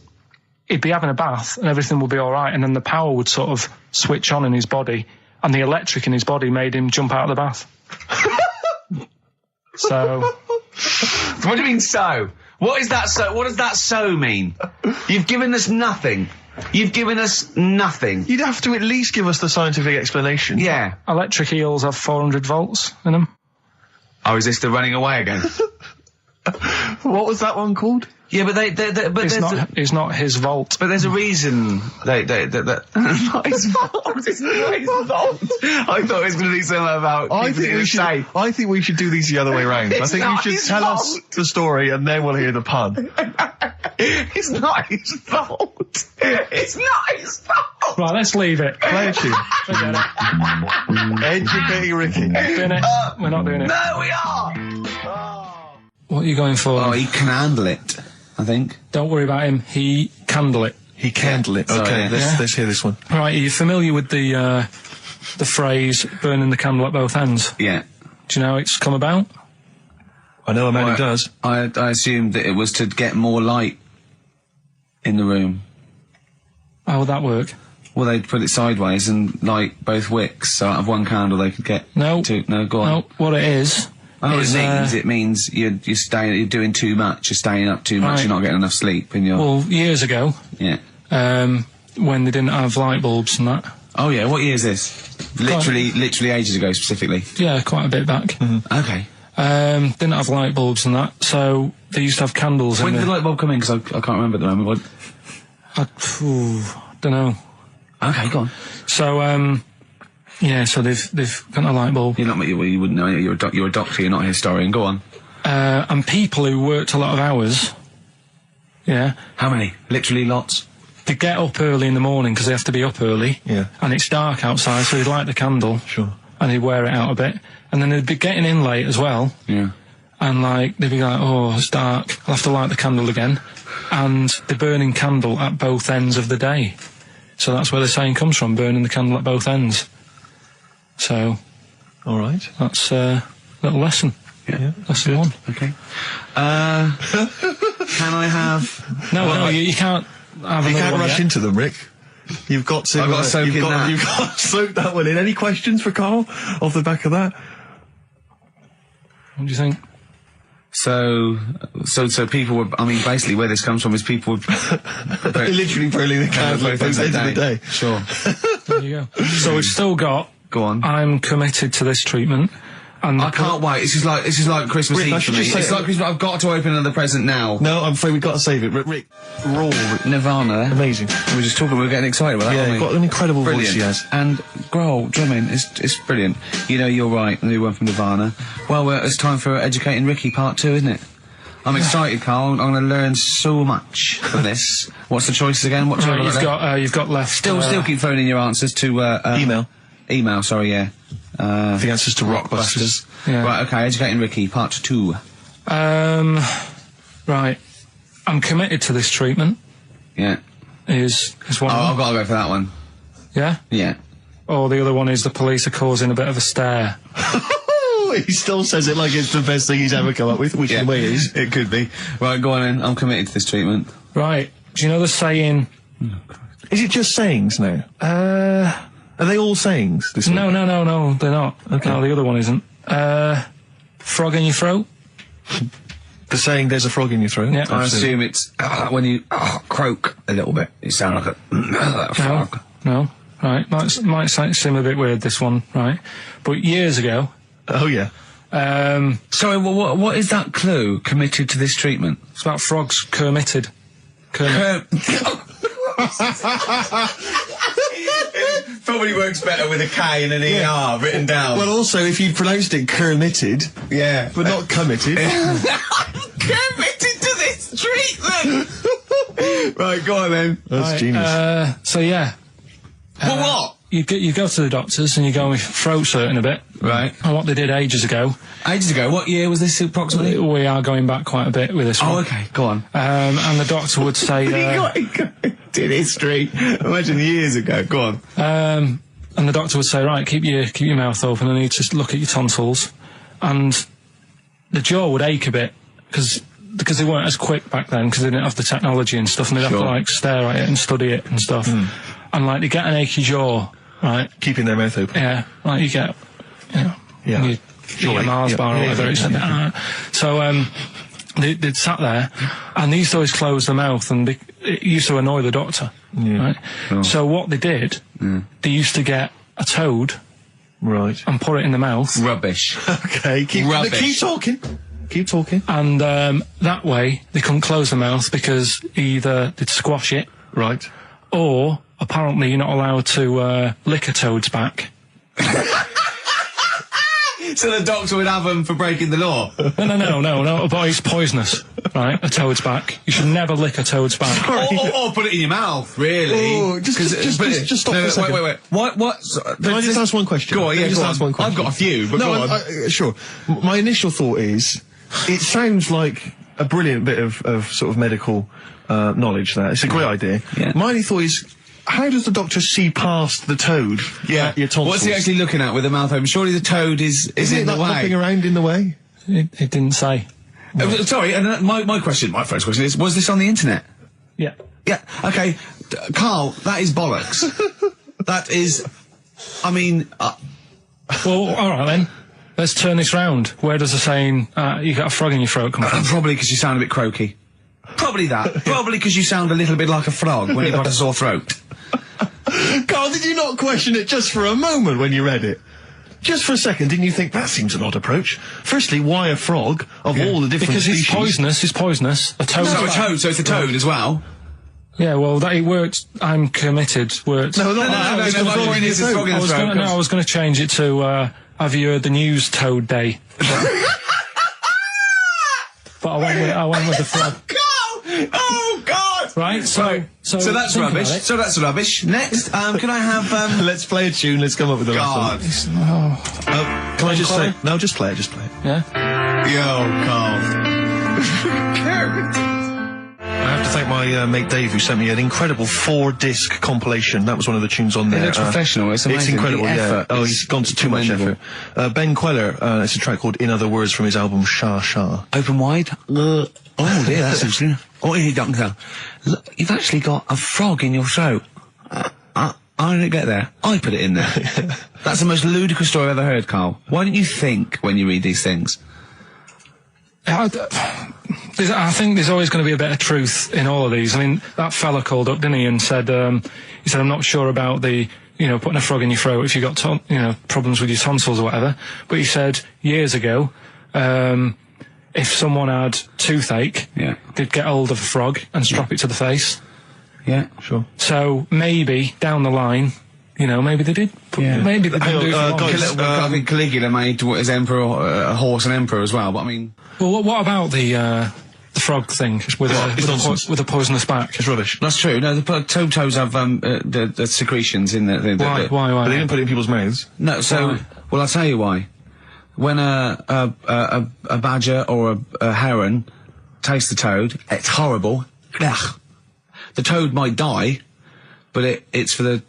he'd be having a bath and everything would be all right, and then the power would sort of switch on in his body, and the electric in his body made him jump out of the bath. So... What do you mean, so? What is that so? What does that so mean? You've given us nothing. You've given us nothing. You'd have to at least give us the scientific explanation. Yeah. Electric eels have 400 volts in them. Oh, is this the running away again? What was that one called? Yeah, but but It's not his vault. but there's a reason that Not his fault. It's not his fault. I thought it was going to be something about. I think we should do these the other way round. I think you should tell us the story and then we'll hear the pun. It's not his fault. It's not his fault. Right, let's leave it. Play a tune. Forget it. Educating Ricky. Finish. We're not doing it. No, we are. What are you going for? Oh, he can handle it, I think. Don't worry about him. He candle it. He candle it. Sorry, Okay, yeah. let's hear this one. Right, are you familiar with the phrase burning the candle at both ends? Yeah. Do you know how it's come about? I know a man who does. I assumed that it was to get more light in the room. How would that work? Well, they'd put it sideways and light both wicks, so out of one candle they could get two. No, go on. No, what it is... It means you're doing too much, you're staying up too much, Right. you're not getting enough sleep, and you're... Well, years ago, yeah. when they didn't have light bulbs and that. Oh yeah, what year is this? Literally ages ago, specifically. Yeah, quite a bit back. Mm-hmm. Okay. Didn't have light bulbs and that, so they used to have candles When in did the light bulb come in? Because I can't remember at the moment. don't know. Okay, go on. So, yeah, so they've got a light bulb. You're not, you wouldn't know, you're a doctor, you're not a historian, go on. And people who worked a lot of hours, yeah. How many? Literally lots? They get up early in the morning because they have to be up early. Yeah. And it's dark outside, so they'd light the candle. Sure. And they'd wear it out a bit. And then they'd be getting in late as well. Yeah. And like, they'd be like, oh, it's dark, I'll have to light the candle again. And they're burning candle at both ends of the day. So that's where the saying comes from, burning the candle at both ends. So, all right, that's a little lesson. Yeah, lesson one. Okay. Can I have? No, you can't. Have you can't one rush yet. into them, Rick. You've got to. I've got to soak in that. You've got to soak that one in. Any questions for Carl off the back of that? What do you think? So people were. I mean, basically, where this comes from is people were literally burning the candle at both ends of the day. Sure. There you go. So we've still got. Go on. I'm committed to this treatment. And I can't wait. This is like Christmas Rick, Eve for me. It's like Christmas. I've got to open another present now. No, I'm afraid we've got to save it. Rick, raw. Nirvana. Amazing. We were just talking. We were getting excited about that. Yeah, aren't we? got an incredible Brilliant. voice he has. And Grohl drumming is brilliant. You know, you're right. The new one from Nirvana. Well, it's time for Educating Ricky Part 2, isn't it? I'm excited, Carl. I'm going to learn so much from this. What's the choices again? What Right, you've got left. Still keep phoning your answers to Email. Sorry, yeah. The answers to Rockbusters. Yeah. Right, okay. Educating Ricky, Part 2. Right. I'm committed to this treatment. Yeah. Is one. I've got to go for that one. Yeah. Yeah. Or the other one is the police are causing a bit of a stir. He still says it like it's the best thing he's ever come up with, which in a way is. It could be. Right, go on then. I'm committed to this treatment. Right. Do you know the saying? Is it just sayings now? Are they all sayings? This No, they're not. Okay. No, the other one isn't. Frog in your throat? The saying, there's a frog in your throat? Yeah. I assume it's when you croak a little bit. You sound like a frog. No. Right. Might seem a bit weird, this one, right? But years ago... Oh, yeah. Sorry, what is that clue? Committed to this treatment? It's about frogs committed. Probably works better with a K and an ER written down. Well, also, if you pronounced it committed, yeah, but not committed. Committed to this treatment! Right, go on then. That's genius. So, yeah. Well, what? You go to the doctors and you go with throat hurting a bit. Right. And what they did ages ago. What year was this approximately? We are going back quite a bit with this one. Oh, okay, go on. And the doctor would say... did history. Imagine years ago. Go on. And the doctor would say, right, keep your mouth open. I need to look at your tonsils. And the jaw would ache a bit because they weren't as quick back then because they didn't have the technology and stuff, and they'd have to like stare at it and study it and stuff. And like they get an achy jaw, right? Keeping their mouth open. Yeah, like you get, yeah. You eat a Mars bar or whatever. So they'd sat there, and they used to always close their mouth, and it used to annoy the doctor. Yeah. Right? Oh. So what they did, they used to get a toad, right, and put it in the mouth. Rubbish. Okay, keep talking. Keep talking. And that way, they couldn't close the mouth because either they'd squash it, Right. or apparently you're not allowed to lick a toad's back. So the doctor would have them for breaking the law. No, but it's poisonous, right? A toad's back. You should never lick a toad's back. Or put it in your mouth, really. Oh, just stop for a second. Wait. What? Can I just ask one question? Go on, yeah, Just go on. ask one question. I've got a few, but go on. Sure. My initial thought is, it sounds like a brilliant bit of sort of medical knowledge there. It's a great idea. Yeah. My only thought is, how does the doctor see past the toad? Yeah. Your tonsils? What's he actually looking at with the mouth open? Surely the toad is in the like way. hopping around in the way? It didn't say. Sorry, and my first question is, was this on the internet? Yeah. Yeah, okay. Carl, that is bollocks. That is, I mean... Well, alright then. Let's turn this round. Where does the saying, you got a frog in your throat come from? Probably because you sound a bit croaky. Probably that. Probably because you sound a little bit like a frog when you've got a sore throat. Carl, did you not question it just for a moment when you read it? Just for a second, didn't you think that seems an odd approach? Firstly, why a frog of all the different Because species? it's poisonous. A toad. So it's a toad as well. Yeah, well, that it worked. I'm committed. Worked. No, My point is a frog in the throat. I was going to change it to, have you heard the news Toad Day? But I went with the frog. Oh God! Right, so that's think rubbish. about it. So that's rubbish. Next, can I have Let's play a tune, let's come up with the God. last one. Can I just say... No, just play it. Yeah? Yo, Carl. I have to thank my mate Dave, who sent me an incredible 4-disc compilation. That was one of the tunes on there. It looks professional. It's amazing. It's incredible, The yeah. effort Oh, is he's gone to too much commendable. effort. Ben Queller, it's a track called In Other Words from his album Shah Shah. Open wide. Oh dear, that's interesting. Oh, here, Doctor. Look, you've actually got a frog in your throat. I didn't get there. I put it in there. That's the most ludicrous story I've ever heard, Carl. Why don't you think when you read these things? I think there's always going to be a bit of truth in all of these. I mean, that fella called up, didn't he, and said, I'm not sure about the, putting a frog in your throat if you've got, problems with your tonsils or whatever. But he said years ago, if someone had toothache, they'd get hold of a frog and strap it to the face. Yeah, sure. So maybe down the line, maybe they did. Maybe they didn't do it. I think Caligula made his emperor a horse and emperor as well. But I mean, well, what about the frog thing with a poisonous back? It's rubbish. That's true. No, the toads have the secretions in the Why? But they didn't put it in people's mouths. No, so well, I'll tell you why. When a badger or a heron tastes the toad, it's horrible. Ugh. The toad might die, but it's for the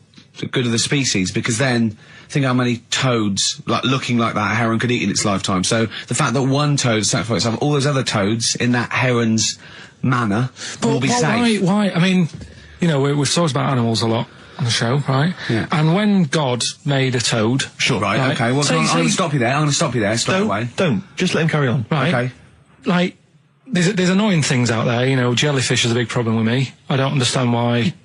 good of the species, because then think how many toads looking like that heron could eat in its lifetime. So the fact that one toad sacrificed all those other toads in that heron's manner will be safe. Why? I mean, we've talked about animals a lot on the show, right? Yeah. And when God made a toad, sure, right? Okay. Well, I'm going to stop you there. Straight away. Don't. Just let him carry on. Right. Okay. Like, there's annoying things out there. Jellyfish is a big problem with me. I don't understand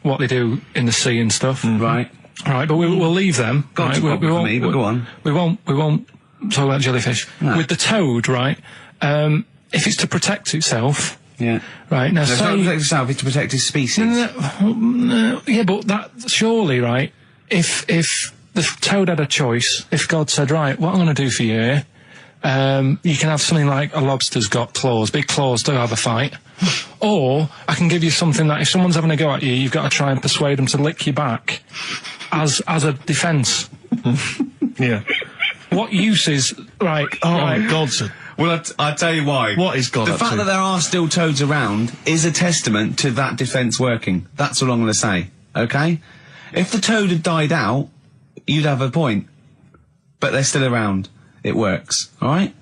what they do in the sea and stuff. Right. Right, but we'll leave them. Got right? a problem for me, but go on. We won't talk about jellyfish. No. With the toad, right? If it's to protect itself. Yeah. Right, now it's not to protect itself, it's to protect its species. No, yeah, but that, surely, right, if the toad had a choice, if God said, right, what I'm going to do for you here, you can have something like a lobster's got claws, big claws, to have a fight. Or I can give you something that if someone's having a go at you, you've got to try and persuade them to lick you back as a defence. Yeah. What use is, right... God's... Well, I'll tell you why. What is God The up fact to? that there are still toads around is a testament to that defence working. That's all I'm going to say, okay? If the toad had died out, you'd have a point. But they're still around. It works, alright?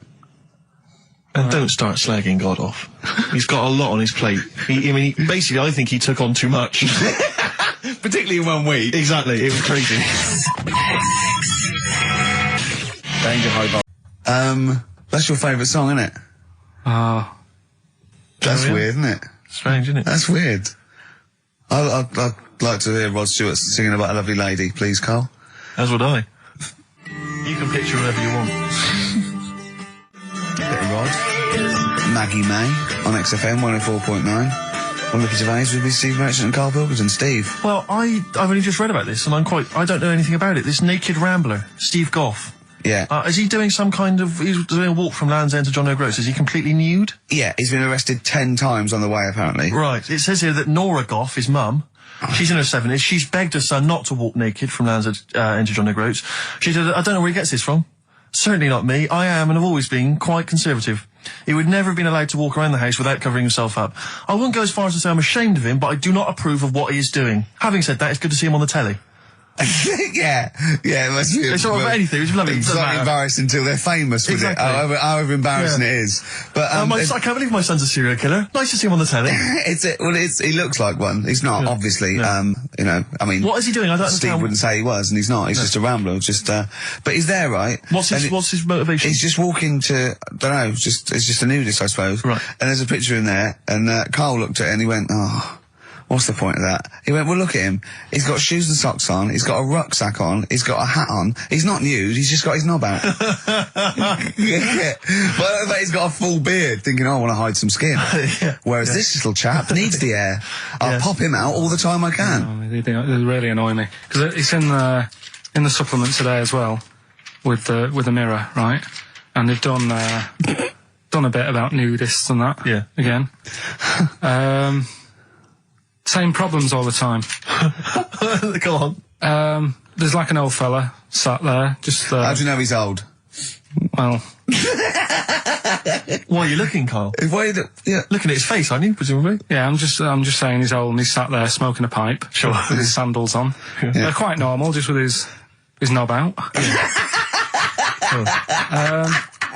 And don't start slagging God off. He's got a lot on his plate. Basically, I think he took on too much. Particularly in 1 week. Exactly, it was crazy. Danger high bar. That's your favourite song, isn't it? That's weird, isn't it? Strange, isn't it? That's weird. I'd like to hear Rod Stewart singing about a lovely lady, please, Carl. As would I. You can picture whatever you want. Bit of Rod. Maggie May on XFM 104.9. On Ricky Gervais with me, Steve Merchant and Karl Pilkington. Steve. Well, I've only just read about this, and I don't know anything about it. This naked rambler, Steve Goff. Yeah. Is he doing he's doing a walk from Land's End to John O'Groats? Is he completely nude? Yeah, he's been arrested 10 times on the way, apparently. Right. It says here that Nora Goff, his mum, she's in her 70s, she's begged her son not to walk naked from Land's End to John O'Groats. She said, I don't know where he gets this from. Certainly not me. I am and have always been quite conservative. He would never have been allowed to walk around the house without covering himself up. I wouldn't go as far as to say I'm ashamed of him, but I do not approve of what he is doing. Having said that, it's good to see him on the telly. yeah, it must be. It's sort of anything. It's lovely. It's not embarrassed until they're famous with it. However embarrassing it is. But I can't believe my son's a serial killer. Nice to see him on the telly. He looks like one. He's not, obviously. You know, I mean, what is he doing? I don't Steve understand. wouldn't say he was, and he's not. He's just a rambler. But he's there, right? What's his motivation? He's just walking to, I don't know, it's just a nudist, I suppose. Right. And there's a picture in there, and Karl looked at it and he went, oh, what's the point of that? He went, well, look at him. He's got shoes and socks on. He's got a rucksack on. He's got a hat on. He's not nude. He's just got his knob out. Yeah. But he's got a full beard, thinking, oh, I want to hide some skin. Whereas this little chap needs the air. I'll pop him out all the time I can. They really annoy me. Because it's in the supplement today as well, with the Mirror, right? And they've done a bit about nudists and that. Yeah. Again. Same problems all the time. Go on. There's like an old fella sat there, just. How do you know he's old? Well. Why are you looking, Karl? Looking at his face, aren't you, presumably? Yeah, I'm just saying he's old and he's sat there smoking a pipe. Sure. With his sandals on. Yeah. They're quite normal, just with his knob out.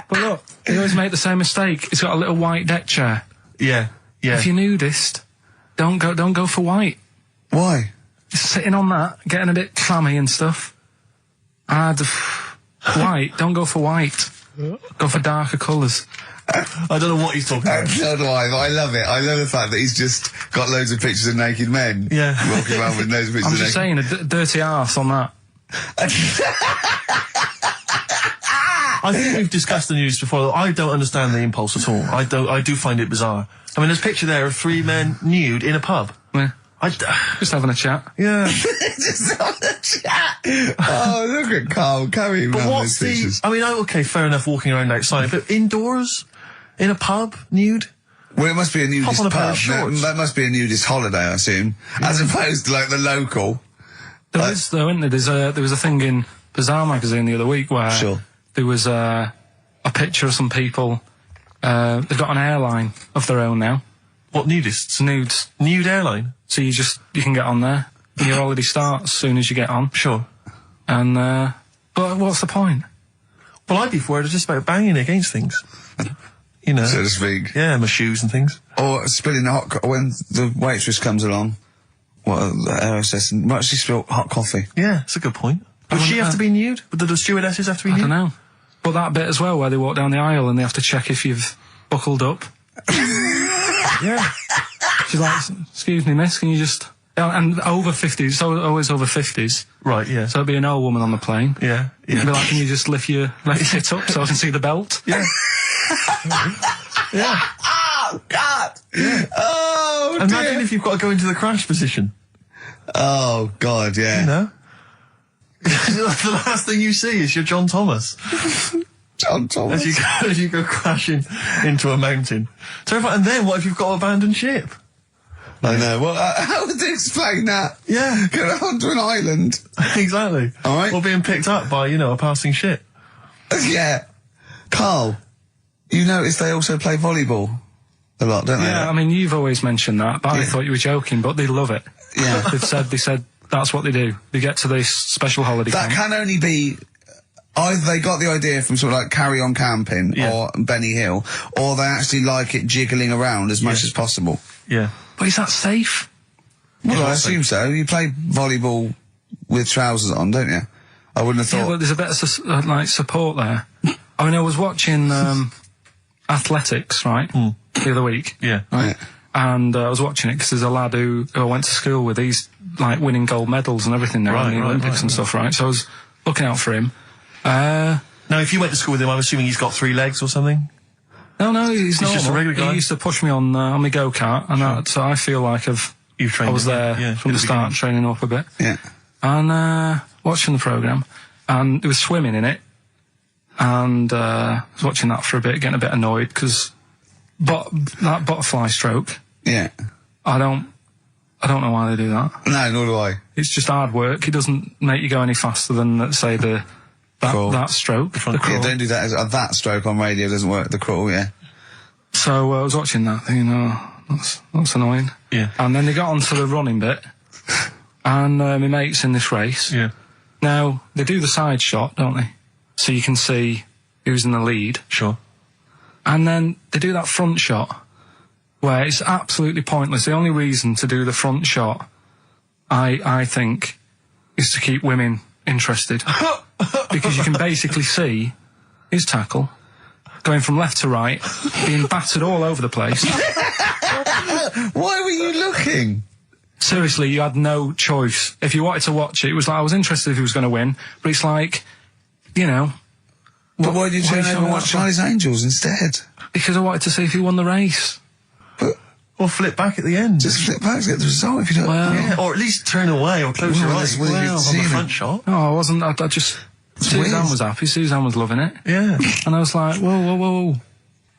But look, he always make the same mistake. He's got a little white deck chair. Yeah. If you're nudist, don't go for white. Why? Just sitting on that, getting a bit clammy and stuff. White, don't go for white. Go for darker colours. I don't know what he's talking about. So do I, but I love it. I love the fact that he's just got loads of pictures of naked men. Yeah. Walking around with loads of pictures I'm of just saying, a dirty arse on that. I think we've discussed the news before. I don't understand the impulse at all. I do find it bizarre. I mean, there's a picture there of 3 men nude in a pub. Yeah. Just having a chat. Yeah. Just having a chat. Oh, look at Karl. Carry him around those pictures. I mean, okay, fair enough walking around outside, but indoors? In a pub? Nude? Well, it must be a nudist Pop on a pair pub. of shorts. That must be a nudist holiday, I assume. As opposed to, like, the local. There is, though, isn't there? There was a thing in Bazaar magazine the other week where there was a picture of some people. They've got an airline of their own now. What, nudists? Nudes. Nude airline? So you can get on there. And your holiday starts as soon as you get on. Sure. And, but what's the point? Well, I'd be worried just about banging against things. You know. So to speak. Yeah, my shoes and things. Or spilling when the waitress comes along. The aerostess, and might she spill hot coffee? Yeah, that's a good point. Does she have to be nude? Do the stewardesses have to be nude? I don't know. But that bit as well, where they walk down the aisle and they have to check if you've buckled up. Yeah. She's like, excuse me, miss, can you just... And over 50s, it's always over 50s. Right, yeah. So it'd be an old woman on the plane. Yeah, yeah. It'd be like, can you just lift your tit up so I can see the belt? Yeah. Yeah. Oh, God! Yeah. Oh, Imagine dear. if you've got to go into the crash position. Oh, God, yeah. You know? The last thing you see is your John Thomas. John Thomas. As you go crashing into a mountain. Terrifying. And then what if you've got to abandon ship? I know. Well, how would they explain that? Yeah. Go onto an island. Exactly. All right. Or being picked up by, a passing ship. Yeah. Karl, you notice they also play volleyball a lot, don't they? Yeah, I mean, you've always mentioned that, but I thought you were joking, but they love it. Yeah. They said that's what they do. They get to this special holiday That camp. can only be... Either they got the idea from sort of like Carry On Camping or Benny Hill, or they actually like it jiggling around as much as possible. Yeah. But is that safe? Well, I assume so. You play volleyball with trousers on, don't you? I wouldn't have thought... Yeah, but there's a bit of support there. I mean, I was watching athletics, right, the other week. Yeah. Right? Yeah. And I was watching it because there's a lad who I went to school with. He's, like, winning gold medals and everything now in the Olympics and stuff, right? So I was looking out for him. Now, if you went to school with him, I'm assuming he's got 3 legs or something? No, he's normal. just a regular guy. He used to push me on my go-kart, and so I feel like You've I was there from the start, training up a bit. Yeah. And watching the programme, and there was swimming in it, and I was watching that for a bit, getting a bit annoyed, because that butterfly stroke, Yeah. I don't know why they do that. No, nor do I. It's just hard work. It doesn't make you go any faster than, let's say, that stroke. The crawl. Yeah, don't do that. That stroke on radio doesn't work. The crawl, yeah. So I was watching that, thinking, that's annoying. Yeah. And then they got onto the running bit, and my mate's in this race. Yeah. Now, they do the side shot, don't they? So you can see who's in the lead. Sure. And then they do that front shot, where it's absolutely pointless. The only reason to do the front shot, I think, is to keep women interested. Because you can basically see his tackle going from left to right, being battered all over the place. Why were you looking? Seriously, you had no choice. If you wanted to watch it, it was like, I was interested if he was going to win, but it's like, you know... But why did you turn over and watch Charlie's Angels instead? Because I wanted to see if he won the race. But... Or flip back at the end. Just flip back to get the result if you don't... Well... Yeah. Or at least turn away or close your eyes on the front shot. No, I wasn't. I just... Suzanne was happy. Suzanne was loving it. Yeah. And I was like, whoa.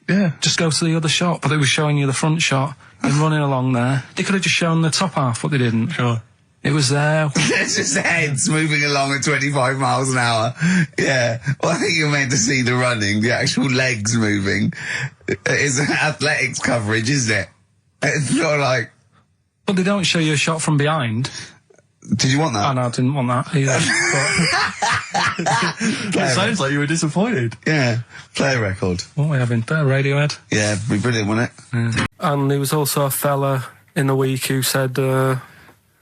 Yeah. Just go to the other shot. But they were showing you the front shot and running along there. They could have just shown the top half, but they didn't. Sure. It was there. It's just heads moving along at 25 miles an hour. Yeah. Well, I think you're meant to see the running, the actual legs moving. It's athletics coverage, isn't it? It's not like... But they don't show you a shot from behind. Did you want that? Oh, no, I didn't want that either. It sounds like you were disappointed. Yeah. Play a record. What are we having? There, Radiohead. Yeah, it'd be brilliant, wouldn't it? Yeah. And there was also a fella in the week who said that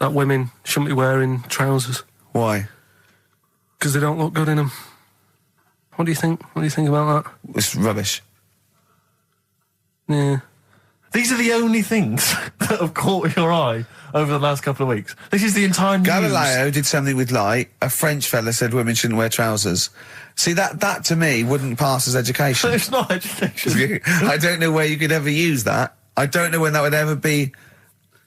women shouldn't be wearing trousers. Why? Because they don't look good in them. What do you think? What do you think about that? It's rubbish. Yeah. These are the only things that have caught your eye over the last couple of weeks. This is the entire news. Galileo did something with light. A French fella said women shouldn't wear trousers. See, that to me wouldn't pass as education. It's not education. I don't know where you could ever use that. I don't know when that would ever be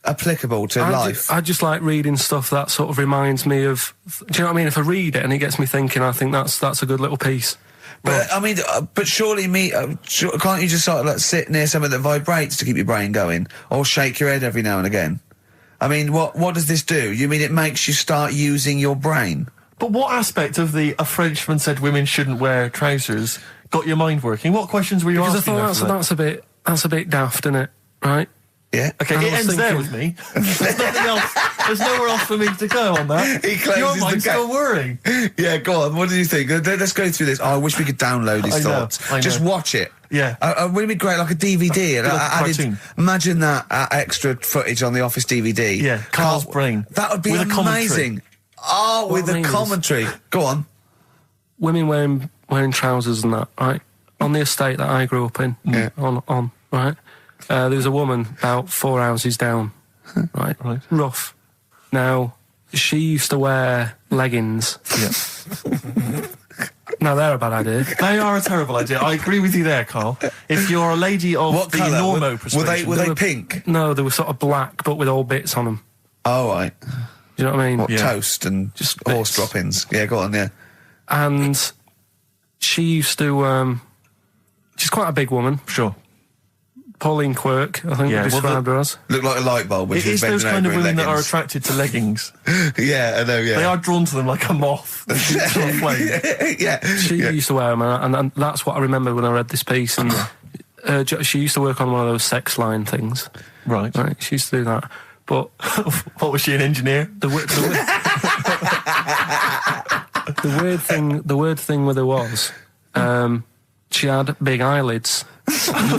applicable to life. I just like reading stuff that sort of reminds me of... Do you know what I mean? If I read it and it gets me thinking, I think that's a good little piece. But I mean, but surely can't you just sort of like sit near something that vibrates to keep your brain going, or shake your head every now and again? I mean, what does this do? You mean it makes you start using your brain? But what aspect of a Frenchman said women shouldn't wear trousers got your mind working? What questions were you asking? Because I thought that's a bit daft, isn't it? Right? Yeah. Okay, it ends there with me. There's nothing else. There's nowhere else for me to go on that. He closes your mind's the still whirring. Yeah, go on. What do you think? Let's go through this. Oh, I wish we could download his thoughts. I know. Just watch it. Yeah. Wouldn't it be great, like a DVD? And like a cartoon. Imagine that extra footage on the Office DVD. Yeah, Carl's brain. That would be with amazing. With the commentary. Go on. Women wearing trousers and that, right? On the estate that I grew up in, on right? There was a woman about 4 houses down, right? Rough. Now, she used to wear leggings. Yeah. Now, they're a bad idea. They are a terrible idea. I agree with you there, Carl. If you're a lady of What the colour? normo persuasion... Were they pink? No, they were sort of black, but with all bits on them. Oh, right. Do you know what I mean? What, toast and just horse droppings? Yeah, go on, yeah. And she used to... she's quite a big woman. Sure. Pauline Quirk, I think we described her as. Looked like a light bulb. Which It is those kind of women that are attracted to leggings. Yeah, I know, yeah. They are drawn to them like a moth. Yeah. She used to wear them, and that's what I remember when I read this piece. And she used to work on one of those sex line things. Right. She used to do that. But what was she, an engineer? The weird thing with her was, she had big eyelids.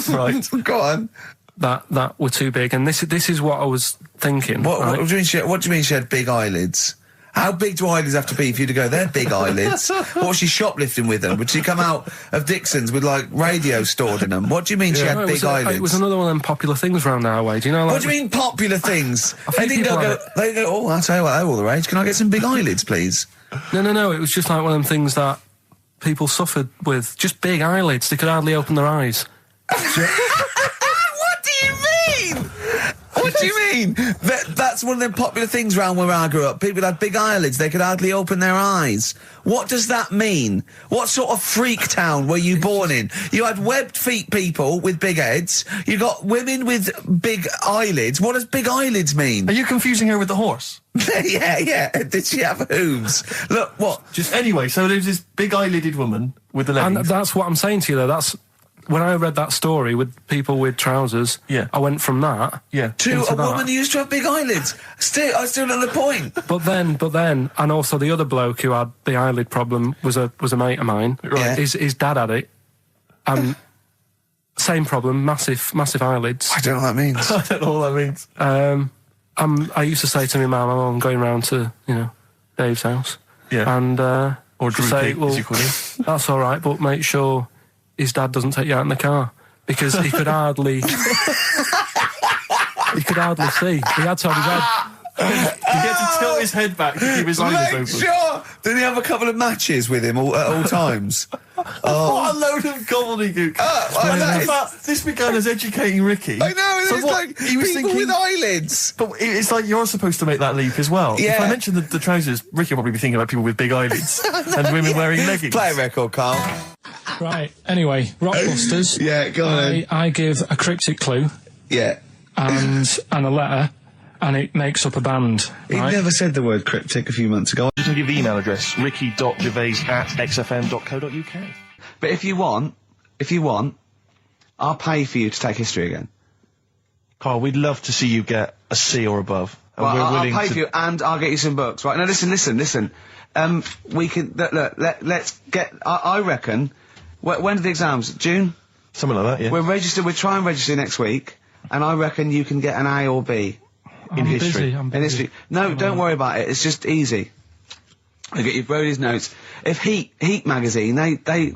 Right. Go on. That were too big, and this is what I was thinking. What do you mean she had big eyelids? How big do eyelids have to be for you to go, they're big eyelids? What was she shoplifting with them? Would she come out of Dixon's with, like, radio stored in them? What do you mean she had big eyelids? It was another one of them popular things around our way. Do you know? Like, what do you mean popular things? They go, oh, I'll tell you what, they're all the rage. Can I get some big eyelids, please? No. It was just like one of them things that people suffered with. Just big eyelids. They could hardly open their eyes. What do you mean? What do you mean? That's one of the popular things around where I grew up. People had big eyelids. They could hardly open their eyes. What does that mean? What sort of freak town were you born in? You had webbed feet people with big heads. You got women with big eyelids. What does big eyelids mean? Are you confusing her with the horse? Yeah. Did she have hooves? Look, what? Just anyway, so there's this big eyelidded woman with the leggings. And that's what I'm saying to you, though. That's when I read that story with people with trousers. Yeah. I went from that to a woman who used to have big eyelids. I still don't know the point. But then, and also the other bloke who had the eyelid problem was a mate of mine. Right. His dad had it, and same problem, massive eyelids. I don't know what that means. I don't know what that means. I used to say to my mum, I'm going round to Dave's house. Yeah. And or Drew say, Pig, well, as you call him. that's all right, but make sure his dad doesn't take you out in the car, because he could hardly see. He had to have his head. He had to tilt his head back to keep his eyes open. Make sure! Didn't he have a couple of matches with him at all times? What a load of gobbledygook. This began as educating Ricky. I know, it's like he was people thinking, with eyelids. But it's like you're supposed to make that leap as well. Yeah. If I mention the trousers, Ricky will probably be thinking about people with big eyelids and women wearing leggings. Play a record, Carl. Right, anyway, Rockbusters. Yeah, go on. I give a cryptic clue. Yeah. And a letter, and it makes up a band. He Right? never said the word cryptic a few months ago. Just going to give the email address, ricky.gervais@xfm.co.uk. But if you want, I'll pay for you to take history again. Carl, we'd love to see you get a C or above. And Well, we're I'll willing pay to... for you, and I'll get you some books. Right, now listen. We can, let's get, I reckon, when are the exams? June? Something like that, yeah. We'll try and register next week, and I reckon you can get an A or B in history. I'm In busy. history. No, don't worry about it, it's just easy. I get you Brody's notes. If Heat magazine, they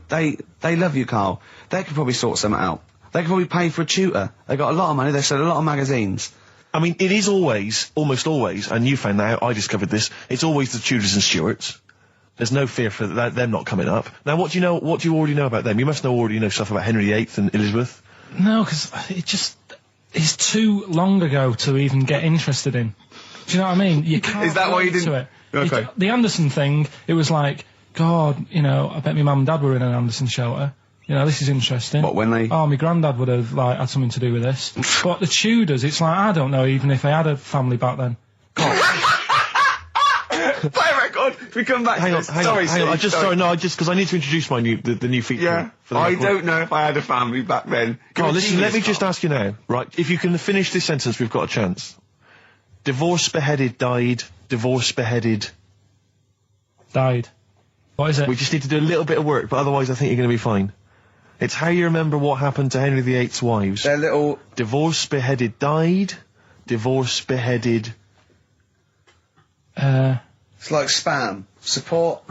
love you, Carl. They could probably sort something out. They could probably pay for a tutor. They got a lot of money, they sell a lot of magazines. I mean, it is always, almost always, and you found that out, I discovered this, it's always the Tudors and Stuarts. There's no fear for them not coming up. Now, what do you already know about them? You must already know stuff about Henry VIII and Elizabeth. No, because it's too long ago to even get interested in. Do you know what I mean? You can't. Is that why you relate didn't- to it. Okay. The Anderson thing, it was like, God, I bet my mum and dad were in an Anderson shelter. This is interesting. What, when they... Oh, my granddad would have, had something to do with this. But the Tudors, it's like, I don't know even if they had a family back then. Play a record! We come back Hang to on, this. hang on. Because I need to introduce the new feature. Yeah, for the I record. don't know if I had a family back then. Carl, listen, let me just ask you now, right? If you can finish this sentence, we've got a chance. Divorced, beheaded, died. Divorced, beheaded. Died. What is it? We just need to do a little bit of work, but otherwise I think you're going to be fine. It's how you remember what happened to Henry VIII's wives. They're little... Divorced, beheaded, died. Divorced, beheaded. It's like spam. Support...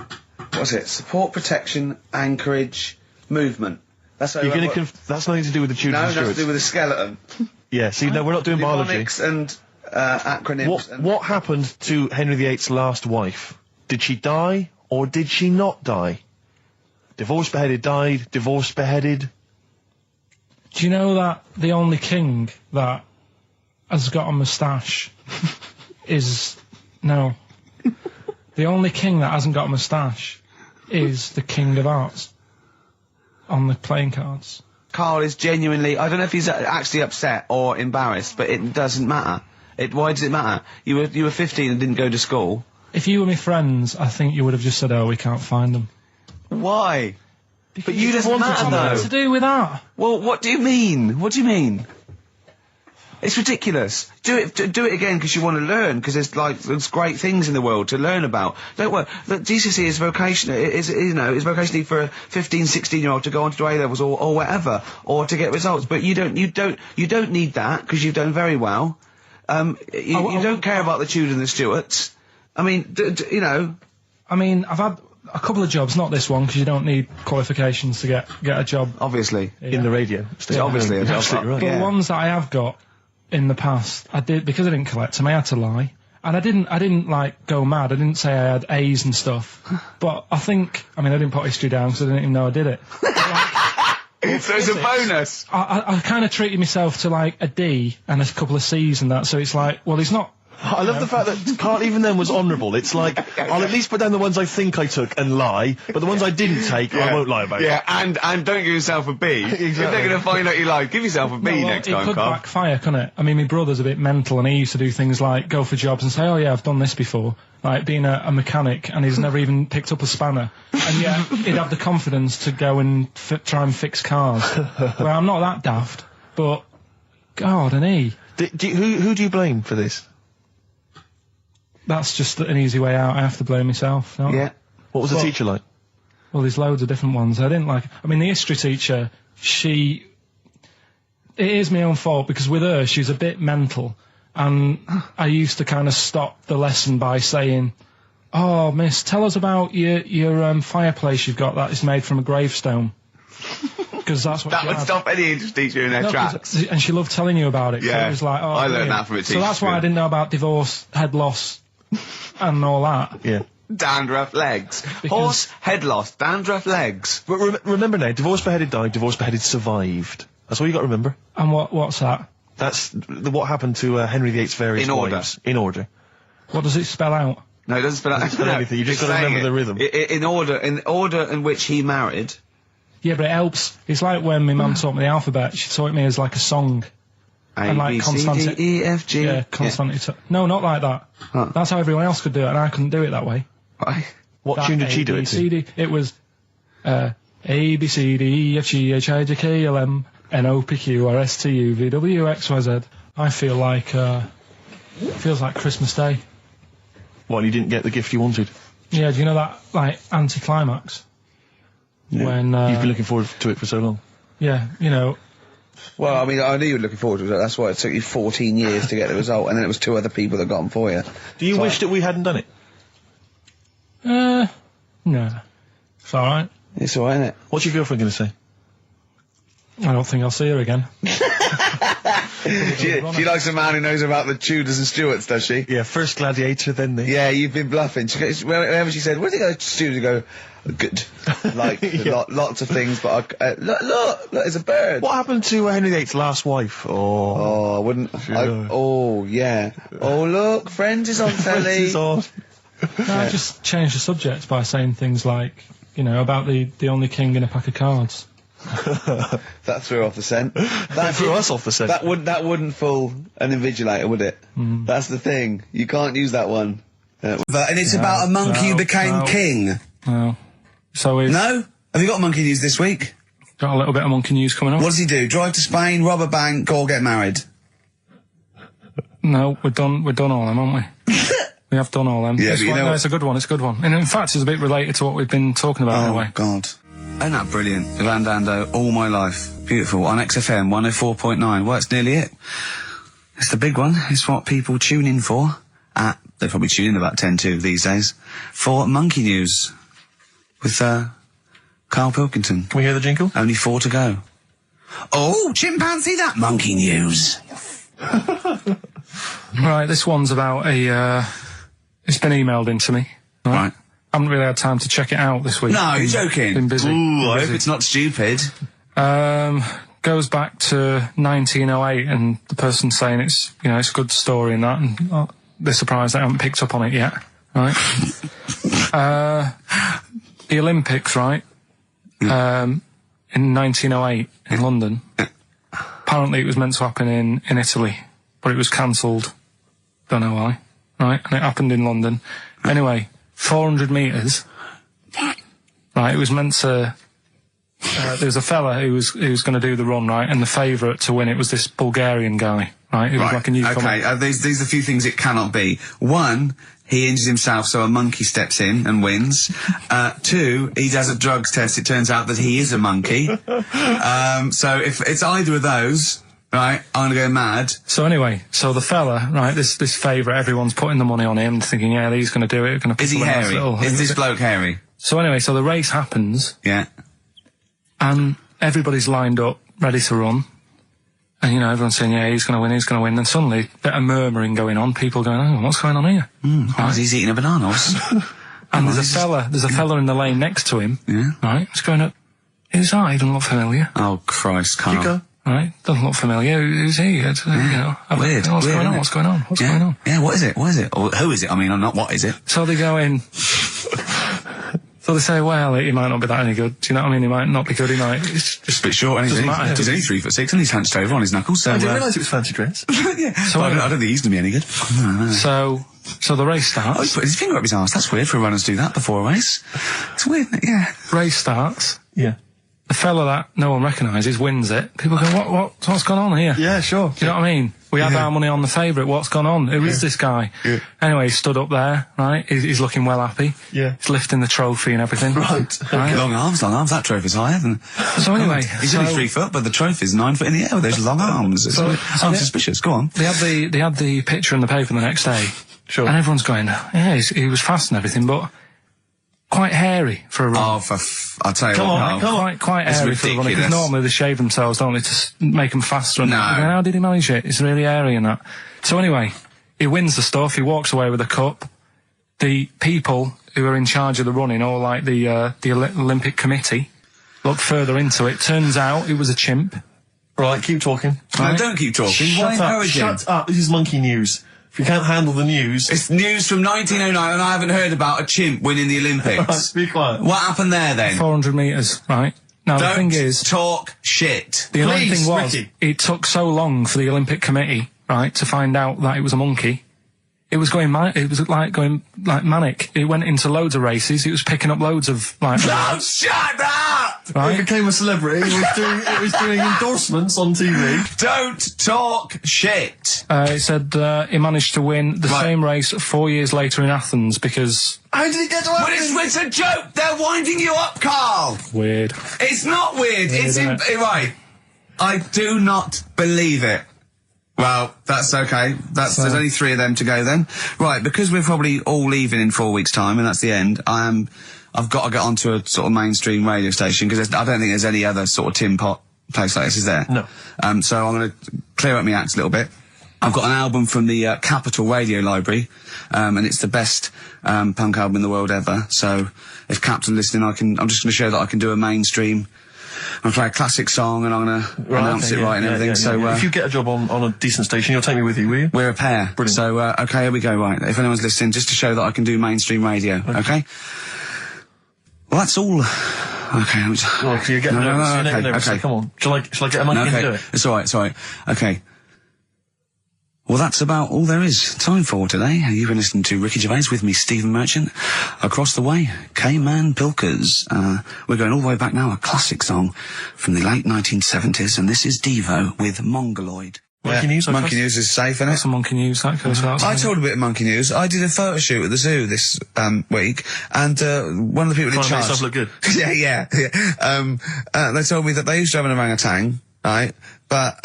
What's it? Support, protection, anchorage, movement. That's how You're going to that's nothing to do with the Tudors No, and nothing to Stuarts. do with the skeleton. Yeah, see, no, we're not doing biology. Mnemonics and acronyms. What happened to Henry VIII's last wife? Did she die, or did she not die? Divorced, beheaded, died. Divorced, beheaded. Do you know that the only king that has got a moustache is... No. The only king that hasn't got a moustache is the King of Hearts on the playing cards. Carl is genuinely... I don't know if he's actually upset or embarrassed, but it doesn't matter. Why does it matter? You were 15 and didn't go to school. If you were my friends, I think you would have just said, oh, we can't find them. Why? But you just What's matter, that though. to do with that? Well, what do you mean? What do you mean? It's ridiculous. Do it again because you want to learn, because there's great things in the world to learn about. Don't worry. Look, GCSE is vocational. Is vocationally for a 15, 16-year-old to go on to do A-levels or whatever, or to get results. But you don't need that because you've done very well. You don't care about the Tudors and the Stuarts. I mean, I mean, I've had a couple of jobs, not this one, because you don't need qualifications to get a job. Obviously. In the radio. Yeah, obviously. You're absolutely right. But the ones that I have got in the past, I did, because I didn't collect them, I had to lie. And I didn't like go mad. I didn't say I had A's and stuff. But I didn't put history down because I didn't even know I did it. So it's a bonus. I kind of treated myself to like a D and a couple of C's and that, so it's like, well, he's not. I love the fact that Carl even then was honourable. It's like, I'll at least put down the ones I think I took and lie, but the ones I didn't take, I won't lie about. Yeah, and don't give yourself a B. Exactly. If they're going to find out you lied, give yourself a B next time, It could Carl. backfire, couldn't it? I mean, my brother's a bit mental, and he used to do things like go for jobs and say, "Oh yeah, I've done this before," like being a mechanic, and he's never even picked up a spanner, and yet he'd have the confidence to go and try and fix cars. Well, I'm not that daft, but God, and he. Who do you blame for this? That's just an easy way out. I have to blame myself. Don't I? Yeah. What was the teacher like? Well, there's loads of different ones. I didn't like. I mean, the history teacher, it is my own fault because with her, she's a bit mental, and I used to kind of stop the lesson by saying, "Oh, miss, tell us about your fireplace you've got that is made from a gravestone." Because that's what That she would had. stop any English teacher in their tracks. And she loved telling you about it. Yeah. So it was like, oh, I learned brilliant. that from a teacher. So that's why I didn't know about divorce, head loss, and all that. Yeah. Dandruff legs. Horse, head loss, dandruff legs. But remember now, divorce beheaded died, divorce beheaded survived. That's all you got to remember. And what's that? That's what happened to Henry VIII's various In order. wives. In order. What does it spell out? No, it doesn't spell out. Doesn't spell anything, you just It's gotta remember saying the rhythm. In order in which he married. Yeah, but it helps. It's like when my mum taught me the alphabet. She taught me as like a song. And like consonant. E, F, G. Yeah, consonant. No, not like that. Huh. That's how everyone else could do it, and I couldn't do it that way. Right. What tune did she do it to? It was A, B, C, D, E, F, G, H, I, J, K, L, M, N, O, P, Q, R, S, T, U, V, W, X, Y, Z. I feel like, it feels like Christmas Day. Well, you didn't get the gift you wanted. Yeah, do you know that, like, anticlimax? Yeah. When, You've been looking forward to it for so long. Yeah, you know. Well, I mean, I knew you were looking forward to it. That's why it took you 14 years to get the result, and then it was 2 other people that got them for you. Do you wish that we hadn't done it? No. It's alright. It's alright, isn't it? What's your girlfriend going to say? I don't think I'll see her again. She likes a man who knows about the Tudors and Stuarts, does she? Yeah, first Gladiator, then the... Yeah, you've been bluffing. Whenever she said, where did you go to Studios? Go, good. Like, lots of things, but look, there's a bird. What happened to Henry VIII's last wife? Oh, I wouldn't... yeah. Oh, look, Friends is on telly. Friends is on. No, I just changed the subject by saying things like, you know, about the only king in a pack of cards. That threw off the scent. That threw us off the scent. That wouldn't fool an invigilator, would it? That's the thing. You can't use that one. And it's about a monkey who became king. No. So we've No? Have you got monkey news this week? got a little bit of monkey news coming up. What does he do? Drive to Spain, rob a bank, or get married? No, we've done all them, haven't we? We have done all them. Yeah, This but you one, know no, what- it's a good one, it's a good one. And in fact, it's a bit related to what we've been talking about in a way. God. Isn't that brilliant? Van Dando, All My Life. Beautiful. On XFM 104.9. Well, it's nearly it. It's the big one. It's what people tune in for. They probably tune in about 10 to these days. For Monkey News. With, Karl Pilkington. Can we hear the jingle? Only 4 to go. Oh, chimpanzee, that monkey news. Right, this one's about it's been emailed in to me. Right. I haven't really had time to check it out this week. No, you're joking. Been busy. Ooh, I hope it's not stupid. Goes back to 1908, and the person's saying it's a good story and that, and they're surprised they haven't picked up on it yet. Right? The Olympics, right? In 1908 in London. Apparently it was meant to happen in Italy, but it was cancelled. Don't know why. Right? And it happened in London. Anyway, 400 metres. Right, it was meant to... there was a fella who was going to do the run, right, and the favourite to win it was this Bulgarian guy, right? He was like a newcomer. Okay, these are a few things it cannot be. 1, he injures himself, so a monkey steps in and wins. 2, he does a drugs test, it turns out that he is a monkey. So if it's either of those, right, I'm gonna go mad. So anyway, the fella, right, this favourite, everyone's putting the money on him, thinking, yeah, he's going to do it. Is he hairy? Is this bloke hairy? So anyway, the race happens. Yeah. And everybody's lined up, ready to run. And, everyone's saying, yeah, he's going to win. Then suddenly, a bit of murmuring going on. People going, oh, what's going on here? He's eating a banana. And there's a fella in the lane next to him. Yeah. Right? He's going up, Who's that? He doesn't look familiar. Oh, Christ, Carl. You go. Right? Doesn't look familiar. Who's he? You know, Weird. What's weird, going on? isn't What's it? going on? What's going on? Yeah, what is it? What is it? Or who is it? I mean, I'm not what is it? So they go in. So they say, well, he might not be that any good. Do you know what I mean? He might not be good. He might. It's just a bit short, and doesn't matter. he's only 3'6", and he's hunched over on his knuckles. So I didn't realise it was fancy dress. yeah. So I don't think he's gonna be any good. No. So the race starts. Oh, he's put his finger up his arse. That's weird for runners to do that before a race. It's weird, isn't it? Yeah. Race starts. Yeah. The fella that no one recognises wins it. People go, what's gone on here? Yeah, sure. Do you know what I mean? We had our money on the favourite. What's gone on? Who is this guy? Yeah. Anyway, he stood up there, right? He's looking well happy. Yeah. He's lifting the trophy and everything. Right. Long arms. That trophy's higher than... So anyway... He's only 3 foot, but the trophy's 9 foot in the air with those long arms. It's suspicious. Go on. They had the picture in the paper the next day. Sure. And everyone's going, yeah, he was fast and everything, but quite hairy for a run. Oh, I'll tell you Come what. on, come on. Quite It's hairy for a run. Because ridiculous. normally they shave themselves, don't they, to make them faster. And No. how did he manage it? It's really hairy and that. So anyway, he wins the stuff. He walks away with a cup. The people who are in charge of the running, or like the Olympic Committee, look further into it. Turns out it was a chimp. Right, keep talking. No, don't keep talking. Why encourage him? Shut up. This is monkey news. If you can't handle the news... It's news from 1909, and I haven't heard about a chimp winning the Olympics. Be quiet. What happened there, then? 400 metres, right? Now, the thing is... talk shit. The annoying Please, thing was, Ricky. it took so long for the Olympic Committee, right, to find out that it was a monkey. It was going manic. It went into loads of races. It was picking up loads of, No, shut up! right? It became a celebrity. It was doing endorsements on TV. Don't talk shit. It said he managed to win the same race 4 years later in Athens because... How did he get to But Athens? it's a joke. They're winding you up, Carl. Weird. It's not weird. It's isn't it? right. I do not believe it. Well, that's okay. There's only 3 of them to go then. Right, because we're probably all leaving in 4 weeks' time, and that's the end. I've got to get onto a sort of mainstream radio station because I don't think there's any other sort of tin pot place like this, is there? No. So I'm going to clear up my act a little bit. I've got an album from the Capitol Radio Library, and it's the best punk album in the world ever. So if Cap's listening, I'm just going to show that I can do a mainstream. I'm going to play a classic song and I'm going to announce it right and everything. So if you get a job on a decent station, you'll take me with you, will you? we're a pair. Brilliant. So, okay, here we go, right. If anyone's listening, just to show that I can do mainstream radio, okay? Well, that's all. Okay, I'm just... Oh, you're getting nervous. You're getting nervous. okay. Come on. Shall I get a monkey and do it? It's alright. Okay. Well, that's about all there is time for today. You've been listening to Ricky Gervais with me, Stephen Merchant. Across the way, K-Man Pilkers. We're going all the way back now, a classic song from the late 1970s, and this is Devo with Mongoloid. Monkey news? Monkey news is safe, isn't it? That's some monkey news, that goes out. I told a bit of monkey news. I did a photo shoot at the zoo this week, and one of the people in Trying to make charge... yourself look good. yeah. They told me that they used to have an orangutan, right? But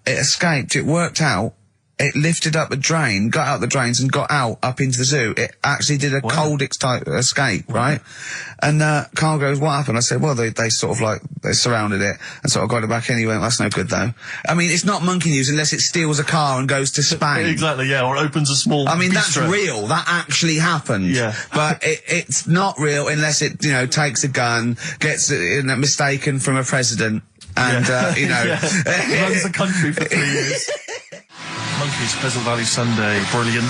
it escaped. It worked out. It lifted up a drain, got out the drains, and got out up into the zoo. It actually did a Coldix type escape, right? And Carl goes, "What happened?" I said, "Well, they sort of they surrounded it and sort of got it back in." He went, "That's no good, though." I mean, it's not monkey news unless it steals a car and goes to Spain. Exactly, yeah, or opens a small I mean, bistro. that's real. That actually happened. Yeah. But it's not real unless it, takes a gun, gets mistaken from a president, and, runs the country for 3 years. Monkeys, Pleasant Valley Sunday, brilliant.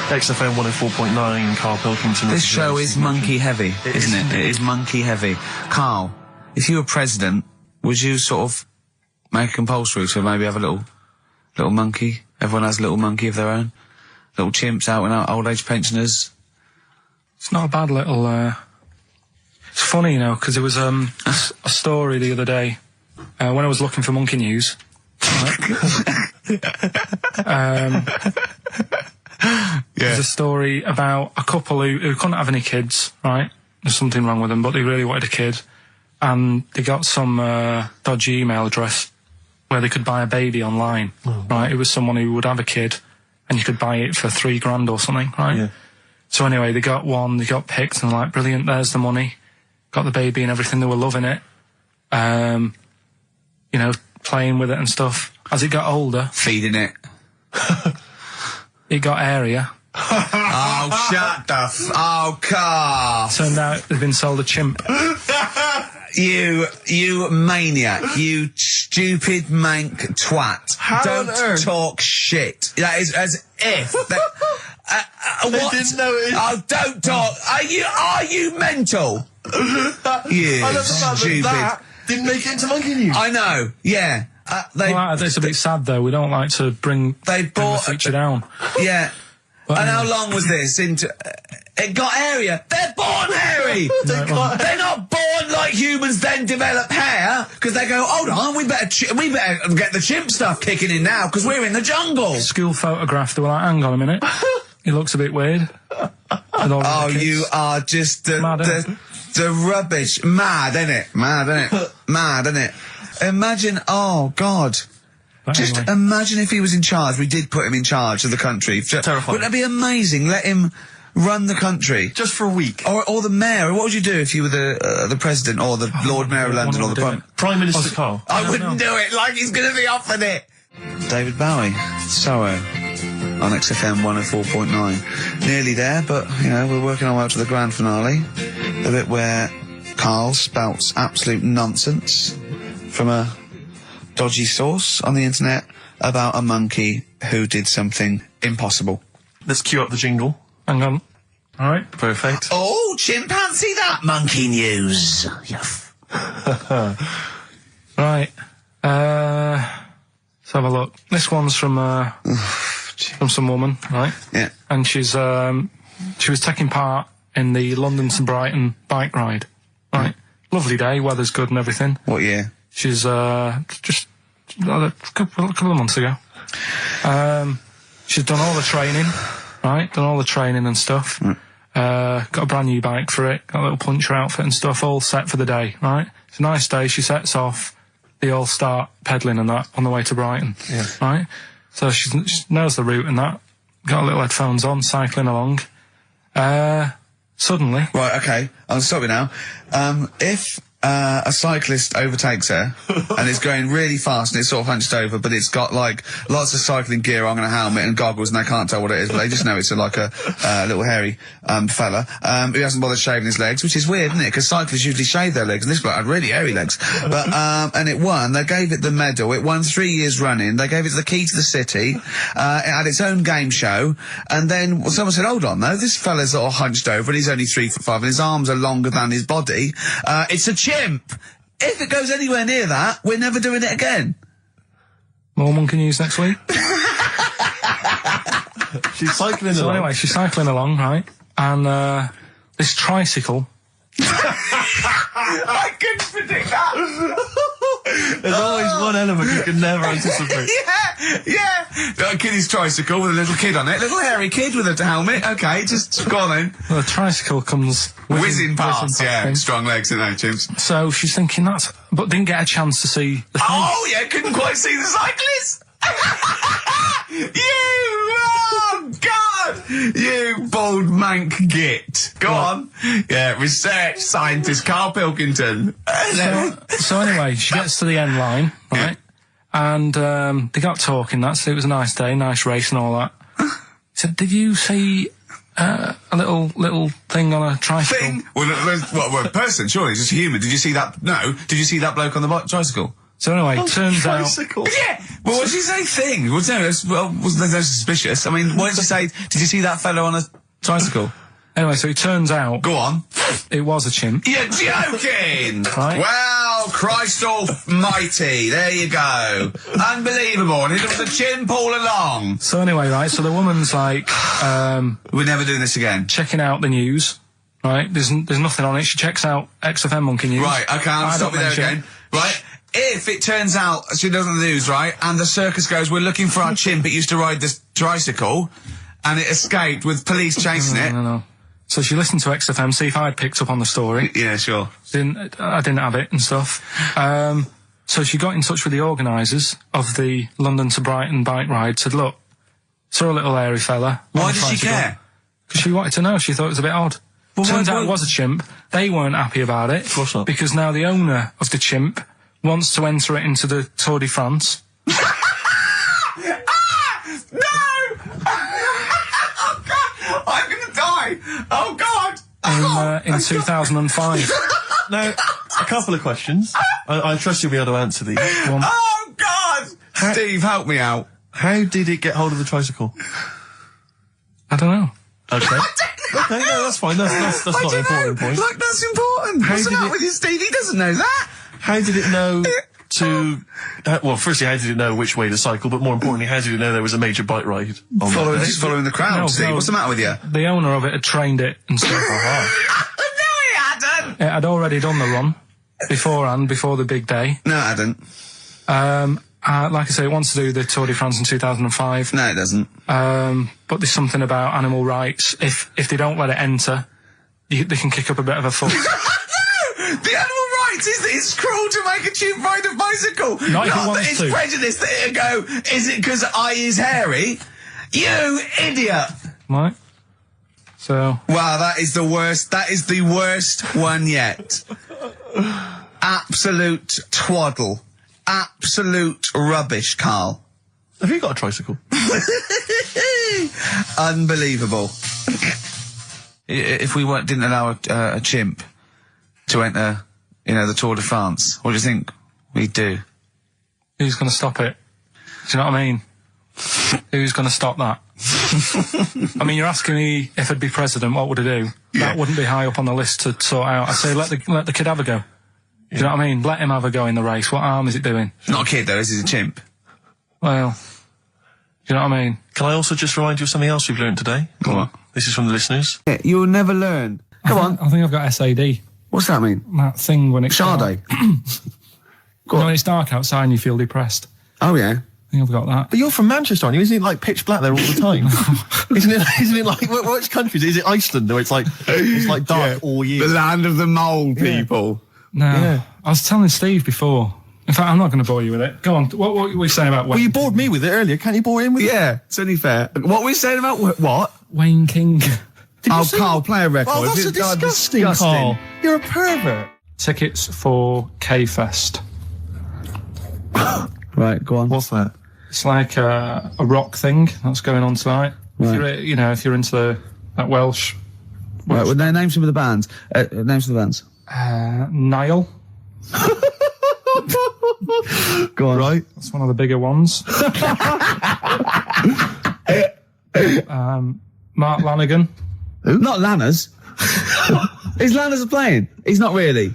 XFM 104.9, Karl Pilkington. This show is monkey heavy, isn't it? It is monkey heavy. Carl, if you were president, would you sort of make it compulsory to maybe have a little monkey? Everyone has a little monkey of their own? Little chimps out and out, old age pensioners? It's not a bad little, It's funny, because there was a story the other day, when I was looking for monkey news. There's a story about a couple who couldn't have any kids, right? There's something wrong with them, but they really wanted a kid. And they got some dodgy email address where they could buy a baby online, right? It was someone who would have a kid, and you could buy it for $3,000 or something, right? Yeah. So anyway, they got one, they got picked, and like, brilliant, there's the money. Got the baby and everything, they were loving it. Playing with it and stuff. As it got older... Feeding it. It got area. Oh, shut the Oh, Carl. Turned out they'd been sold a chimp. You maniac. You stupid mank twat. How on Don't earth? talk shit. That is as if... what? didn't know it. Oh, don't talk. Are you mental? You I love the fact stupid... that didn't make it into Monkey News. I know, yeah. It's a bit sad though. We don't like to bring the feature down. Yeah. But and anyway. how long was this into... it got hairier. They're born hairy. They're not born like humans then develop hair, because they go, hold on, we better get the chimp stuff kicking in now, because we're in the jungle. School photograph, they were like, hang on a minute. He looks a bit weird. Oh, you are just the rubbish. Mad, innit? Mad, innit? Mad, innit? Imagine, oh, God. But Just anyway. imagine if he was in charge. We did put him in charge of the country. Terrifying. Wouldn't that be amazing? Let him run the country. Just for a week. Or the mayor. What would you do if you were the president or the Lord Mayor of London or the Prime Minister Carl. I wouldn't do it like he's going to be offered it. David Bowie, Sorrow, on XFM 104.9. Nearly there, but, you know, we're working our way up to the grand finale. The bit where Karl spouts absolute nonsense from a dodgy source on the internet about a monkey who did something impossible. Let's cue up the jingle. Hang on. All right. Perfect. Oh, chimpanzee that monkey news. Right. Let's have a look. This one's from some woman, right? Yeah. And she was taking part in the London to Brighton bike ride, right? Lovely day, weather's good and everything. What year? She's just a couple of months ago. She's done all the training, right? Done all the training and stuff. Got a brand new bike for it. Got a little puncher outfit and stuff, all set for the day, right? It's a nice day. She sets off. They all start pedalling and that on the way to Brighton, right? So she knows the route and that. Got little headphones on, cycling along. Suddenly, Right, okay, I'll stop you now. If a cyclist overtakes her and is going really fast and it's sort of hunched over, but it's got like lots of cycling gear on and a helmet and goggles, and they can't tell what it is, but they just know it's like a little hairy fella who hasn't bothered shaving his legs, which is weird, isn't it? Because cyclists usually shave their legs, and this bloke had really hairy legs. But and it won. They gave it the medal. It won 3 years running. They gave it the key to the city. It had its own game show, and then someone said, "Hold on, though, this fella's all hunched over, and he's only 3'5", and his arms are longer than his body. It's a chimp. If it goes anywhere near that, we're never doing it again." more monkey news next week. She's cycling So along. anyway, she's cycling along, right? And this tricycle. I couldn't predict that. There's always one element you can never anticipate. yeah. Got a kiddie's tricycle with a little kid on it, little hairy kid with a helmet. Okay, just go on then. Well, the tricycle comes Whizzing past, yeah. thing. Strong legs, isn't they, chimps? So she's thinking but didn't get a chance to see the thing. Oh, yeah, couldn't quite see the cyclist. Oh, God! You bald mank git. Go on. Yeah, research scientist Karl Pilkington. So anyway, she gets to the end line, right? And they got talking. So it was a nice day, nice race and all that. He said, "Did you see a little thing on a tricycle?" Thing? Well, a person, surely, just a human. Did you see that? No. Did you see that bloke on the tricycle? So anyway, turns out... Yeah! Well, what did she say thing? Well, no, wasn't that suspicious? I mean, what did she say? Did you see that fellow on a tricycle? Anyway, so it turns out... Go on. It was a chimp. You're joking! Right. Well, Christ almighty, there you go. Unbelievable, and it was a chimp all along. So anyway, right, so the woman's like... We're never doing this again. Checking out the news, right? There's nothing on it. She checks out XFM Monkey News. Right, okay, I'll stop you there again. Right? If it turns out she does on the news, right, and the circus goes, "We're looking for our chimp, it used to ride this tricycle, and it escaped with police chasing it." No. So she listened to XFM, see if I'd picked up on the story. Yeah, sure. I didn't have it and stuff. So she got in touch with the organisers of the London to Brighton bike ride, said, "Look, saw a little hairy fella." Why did she care? Because she wanted to know. She thought it was a bit odd. Well, Turns out it was a chimp. They weren't happy about it. Of course not. Because now the owner of the chimp wants to enter it into the Tour de France. No! Oh, God! I'm gonna die! Oh, God! In 2005. Now, A couple of questions. I trust you'll be able to answer these. Oh, God! Steve, help me out. How did it get hold of the tricycle? I don't know. Okay. Okay, no, that's fine. That's not an important point. Like, that's important. What's the matter with you, Steve? He doesn't know that. How did it know to... well, firstly, how did it know which way to cycle? But more importantly, how did it know there was a major bike ride? Following the crowd, Steve. What's the matter with you? The owner of it had trained it and stuff. No, he hadn't. It had already done the run beforehand, before the big day. No, it hadn't. Like I say, it wants to do the Tour de France in 2005. No, it doesn't. But there's something about animal rights. If they don't let it enter, they can kick up a bit of a fuss. No! The animal rights is that it's cruel to make a chimp ride a bicycle. Not if it that wants it's to. prejudice that it'll go, is it because I is hairy? You idiot! Right. So... Wow, that is the worst. That is the worst one yet. Absolute twaddle. Absolute rubbish, Carl. Have you got a tricycle? Unbelievable. If we didn't allow a chimp to enter, the Tour de France, what do you think we'd do? Who's going to stop it? Do you know what I mean? Who's going to stop that? I mean, you're asking me if I'd be president, what would I do? Yeah. That wouldn't be high up on the list to sort out. I'd say let the kid have a go. Do you know what I mean? Let him have a go in the race. What harm is it doing? Not a kid, though. This is a chimp. Well, do you know what I mean? Can I also just remind you of something else we've learned today? Go on. This is from the listeners. Yeah, you'll never learn. Come on. I think I've got SAD. What's that mean? That thing when it's Sade. when it's dark outside and you feel depressed. Oh, yeah. I think I've got that. But you're from Manchester, aren't you? Isn't it like pitch black there all the time? Isn't it like, which country is it? Is it Iceland, where it's like dark all year? The land of the mole people. No. Yeah. I was telling Steve before. In fact, I'm not going to bore you with it. Go on. What were we saying about Wayne? Well, you bored me with it earlier. Can't you bore him with it? Yeah, it's only fair. What were we saying about what? Wayne King. Carl, play a record. Oh, that's disgusting, Carl. You're a pervert. Tickets for K-Fest. Right, go on. What's that? It's like a rock thing that's going on tonight. Right. If you're into that Welsh. Right, well, name some of the bands. Names of the bands. Nile. Go on. Right. That's one of the bigger ones. Mark Lanigan. Who? Not Lanners. Is Lanners playing? He's not really.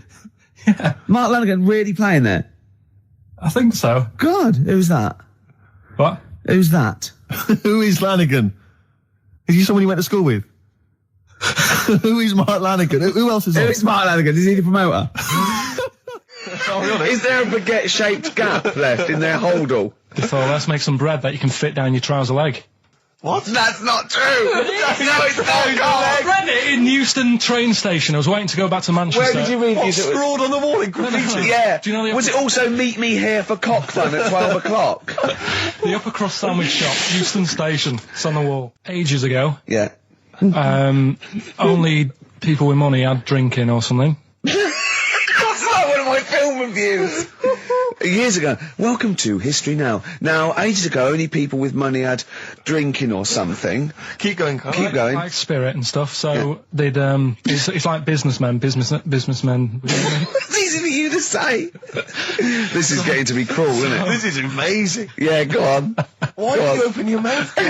Yeah. Mark Lanigan really playing there? I think so. God, who's that? What? Who's that? Who is Lanigan? Is he someone you went to school with? Who is Mark Lanigan? Who else is on? Who is Mark Lanigan? Is he the promoter? Is there a baguette-shaped gap left in their holdall? Before, let's make some bread that you can fit down your trouser leg. What? That's not true! No, it's not, I read it in Euston train station. I was waiting to go back to Manchester. Where did you read What, this? scrawled on the wall in graffiti? Yeah. Do you know the Was it also meet me here for cock fun at 12 o'clock? The upper crust sandwich shop, Euston Station. It's on the wall. Ages ago. Yeah. Only people with money had drinking or something. That's not one of my film reviews. Years ago. Welcome to History Now. Now, ages ago, only people with money had drinking or something. Keep going, Carl. Keep going. Like spirit and stuff. So they'd it's like businessmen. It's easy for you to say. This is getting to be cruel, isn't it? This is amazing. Yeah, go on. Why did you open your mouth, Carl?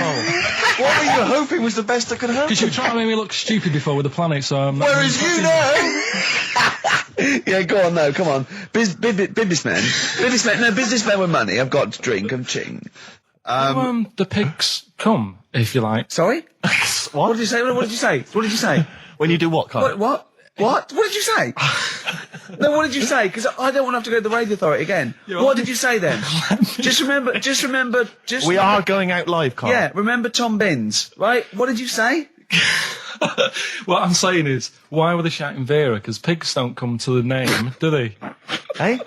What were you hoping was the best that could happen? Because you were trying to make me look stupid before with the planet, so... Whereas you know... Yeah, go on, no, come on. Businessmen with money. I've got to drink, I'm ching. The pigs come, if you like. Sorry? What did you say? What did you say? What did you say? When you do what, Carl? What? What did you say? No, what did you say? Because I don't want to have to go to the radio authority again. What did you say then? Just remember. We are going out live, Carl. Yeah, remember Tom Binns, right? What did you say? What I'm saying is, why were they shouting Vera? Because pigs don't come to the name, do they? Hey?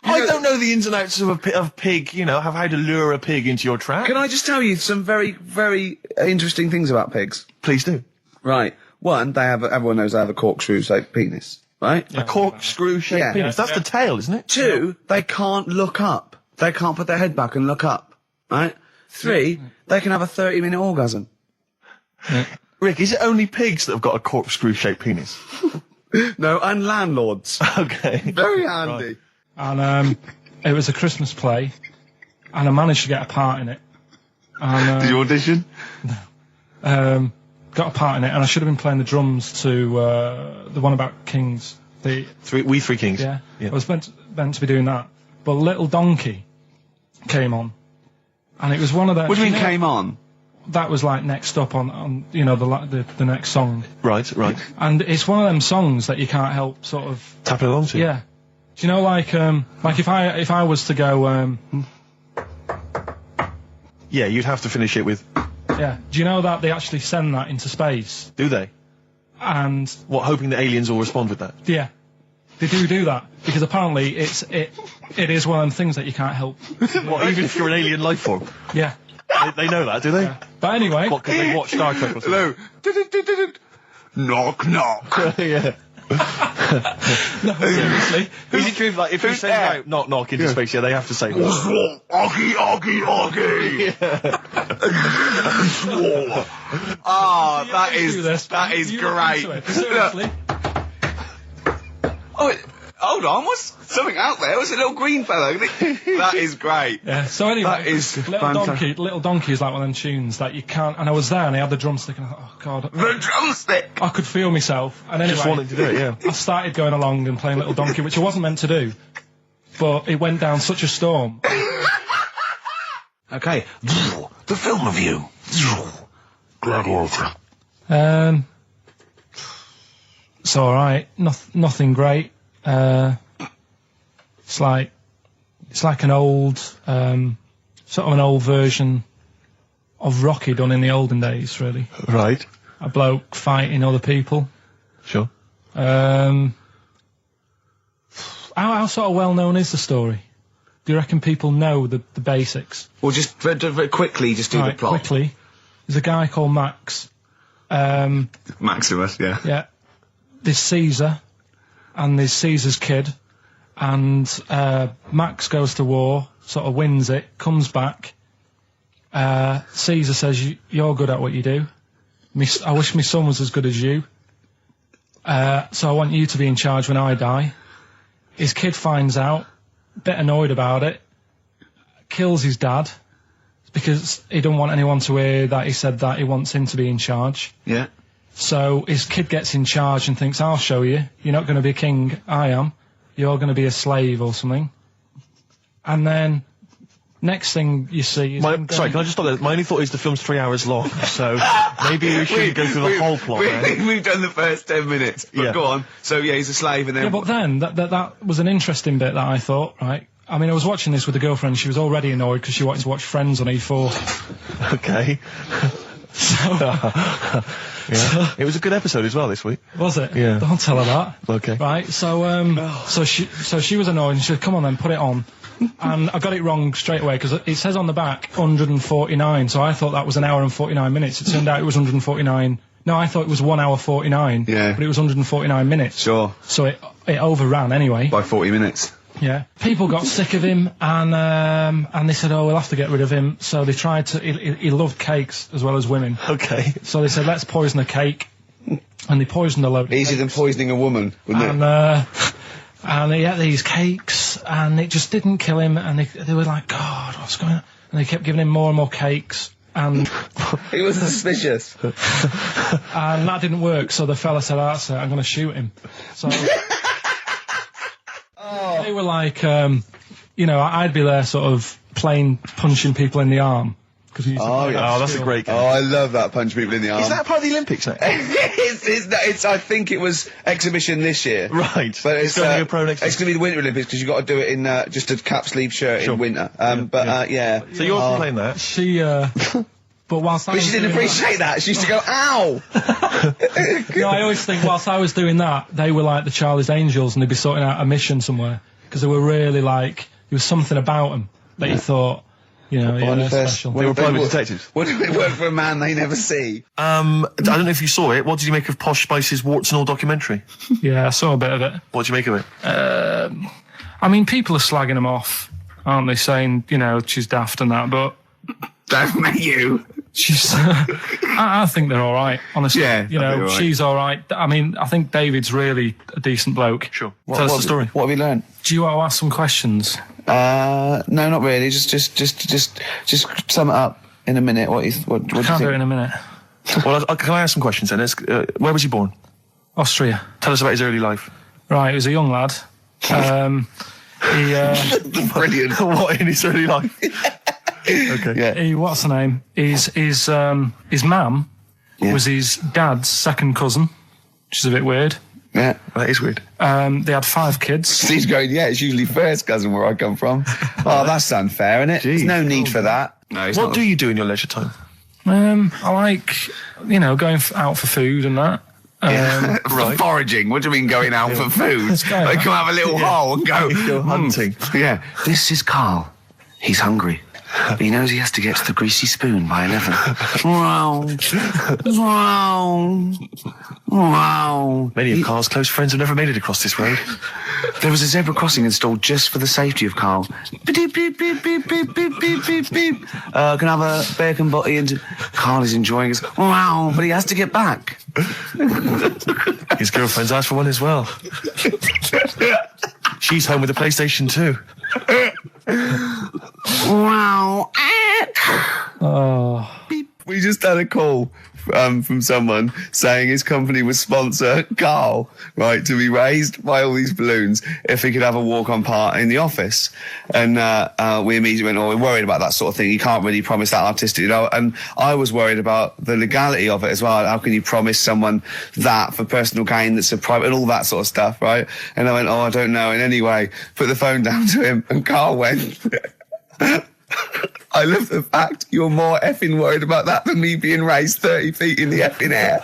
I don't know the ins and outs of pig, have how to lure a pig into your trap. Can I just tell you some very, very interesting things about pigs? Please do. Right. One, everyone knows they have a corkscrew-shaped penis, right? A corkscrew-shaped penis. That's the tail, isn't it? Two, they can't look up. They can't put their head back and look up, right? Three, they can have a 30-minute orgasm. Rick, is it only pigs that have got a corkscrew-shaped penis? No, and landlords. Okay. Very handy. And it was a Christmas play, and I managed to get a part in it. And, Did you audition? got a part in it, and I should have been playing the drums to the one about Kings. We Three Kings. Yeah. I was meant to be doing that, but Little Donkey came on, and it was one of the. What do you mean came on? That was like next up on the next song. Right. And it's one of them songs that you can't help sort of tapping along to. Yeah. Do you know like if I was to go yeah, you'd have to finish it with. Yeah. Do you know that they actually send that into space? Do they? And what, hoping that aliens will respond with that? Yeah. They do that because apparently it is one of them things that you can't help. What, even if you're an alien life form? Yeah. They know that, do they? Yeah. But anyway, what, because they watch Star Trek or something? Hello. Knock knock. Yeah. No, seriously. Is it true? Like if you send out knock knock into space, yeah, they have to say Oggy. Oh, that is great. Seriously. Oh, hold on, what's something out there? What's a little green fellow? That is great. Yeah, so anyway, that is Little Donkey is like one of them tunes that you can't, and I was there and I had the drumstick and I thought, oh god. The drumstick! I could feel myself. And anyway, just wanted to do it, yeah. I started going along and playing Little Donkey, which I wasn't meant to do, but it went down such a storm. Okay, the film review. Gladiator. It's alright, nothing great. It's like an old, sort of an old version of Rocky done in the olden days, really. Right. A bloke fighting other people. Sure. How sort of well known is the story? Do you reckon people know the basics? Well, just very quickly, just do the plot. Quickly. There's a guy called Max. Maximus, yeah. Yeah. There's Caesar, and there's Caesar's kid, and Max goes to war, sort of wins it, comes back. Caesar says, you're good at what you do. I wish my son was as good as you. So I want you to be in charge when I die. His kid finds out, a bit annoyed about it, kills his dad, because he don't want anyone to hear that he said that he wants him to be in charge. Yeah. So his kid gets in charge and thinks, I'll show you. You're not going to be king, I am. You're going to be a slave or something. And then, next thing you see is... Sorry, can I just stop there? My only thought is the film's 3 hours long, so maybe we shouldn't go through the whole plot. We've done the first 10 minutes, but go on. So yeah, he's a slave and then... Yeah, but then, that was an interesting bit that I thought, right? I mean, I was watching this with a girlfriend, she was already annoyed because she wanted to watch Friends on E4. Okay. Yeah. It was a good episode as well this week. Was it? Yeah. Don't tell her that. Okay. Right, so she was annoyed and she said, come on then, put it on. And I got it wrong straight away because it says on the back 149, so I thought that was an hour and 49 minutes. It turned out it was 149. No, I thought it was 1 hour 49. Yeah. But it was 149 minutes. Sure. So it overran anyway. By 40 minutes. Yeah. People got sick of him and they said, oh, we'll have to get rid of him. So they tried to, he loved cakes as well as women. Okay. So they said, let's poison a cake. And they poisoned a load of Easier than poisoning a woman, wouldn't it? And he ate these cakes and it just didn't kill him. And they were like, God, what's going on? And they kept giving him more and more cakes. And he was suspicious. And that didn't work. So the fella said, that's it, I'm going to shoot him. So they were like, I'd be there sort of punching people in the arm. That's a great game. Oh, I love that, punch people in the arm. Is that part of the Olympics now? it's I think it was exhibition this year. Right. But it's going to be a pro next year. It's going to be the Winter Olympics because you've got to do it in just a cap sleeve shirt in winter. Yeah. So you're playing that? She, but whilst But she didn't appreciate that. She used to go, ow! No, I always think whilst I was doing that, they were like the Charlie's Angels and they'd be sorting out a mission somewhere. Because they were really like, there was something about them that you thought, they're special. They were private detectives. What do they work for a man they never see? I don't know if you saw it. What did you make of Posh Spice's Warts and All documentary? Yeah, I saw a bit of it. What did you make of it? I mean, people are slagging them off, aren't they? Saying, she's daft and that, but... Don't make you. She's, I think they're all right, honestly. Yeah, you know, all right. she's all right. I mean, I think David's really a decent bloke. Sure. Tell us the story. What have you learned? Do you want to ask some questions? No, not really. Just sum it up in a minute. What do you Can't do think? it in a minute. Well, can I ask some questions then? Where was he born? Austria. Tell us about his early life. Right, he was a young lad. Brilliant. What in his early life? Okay. Yeah. What's the name? His mum was his dad's second cousin, which is a bit weird. Yeah. That is weird. They had 5 kids. He's going, yeah, it's usually first cousin where I come from. Oh, that's unfair, isn't it? There's no need for that. No, What do you do in your leisure time? I like, going out for food and that. Right. Foraging. What do you mean going out for food? They come have a little hole and go hunting. Yeah. This is Karl. He's hungry. He knows he has to get to the greasy spoon by 11. Wow. Many of Karl's close friends have never made it across this road. There was a zebra crossing installed just for the safety of Karl. Beep, beep, beep, beep, beep, beep, beep, beep, beep. Can I have a bacon butty? And Karl is enjoying his... Wow, but he has to get back. His girlfriend's asked for one as well. She's home with a PlayStation 2. Wow. Oh. We just had a call from someone saying his company would sponsor Karl, right, to be raised by all these balloons if he could have a walk-on part in the office. And we immediately went, we're worried about that sort of thing. You can't really promise that artistic, And I was worried about the legality of it as well. How can you promise someone that for personal gain that's a private and all that sort of stuff, right? And I went, I don't know. And anyway, put the phone down to him and Karl went... I love the fact you're more effing worried about that than me being raised 30 feet in the effing air.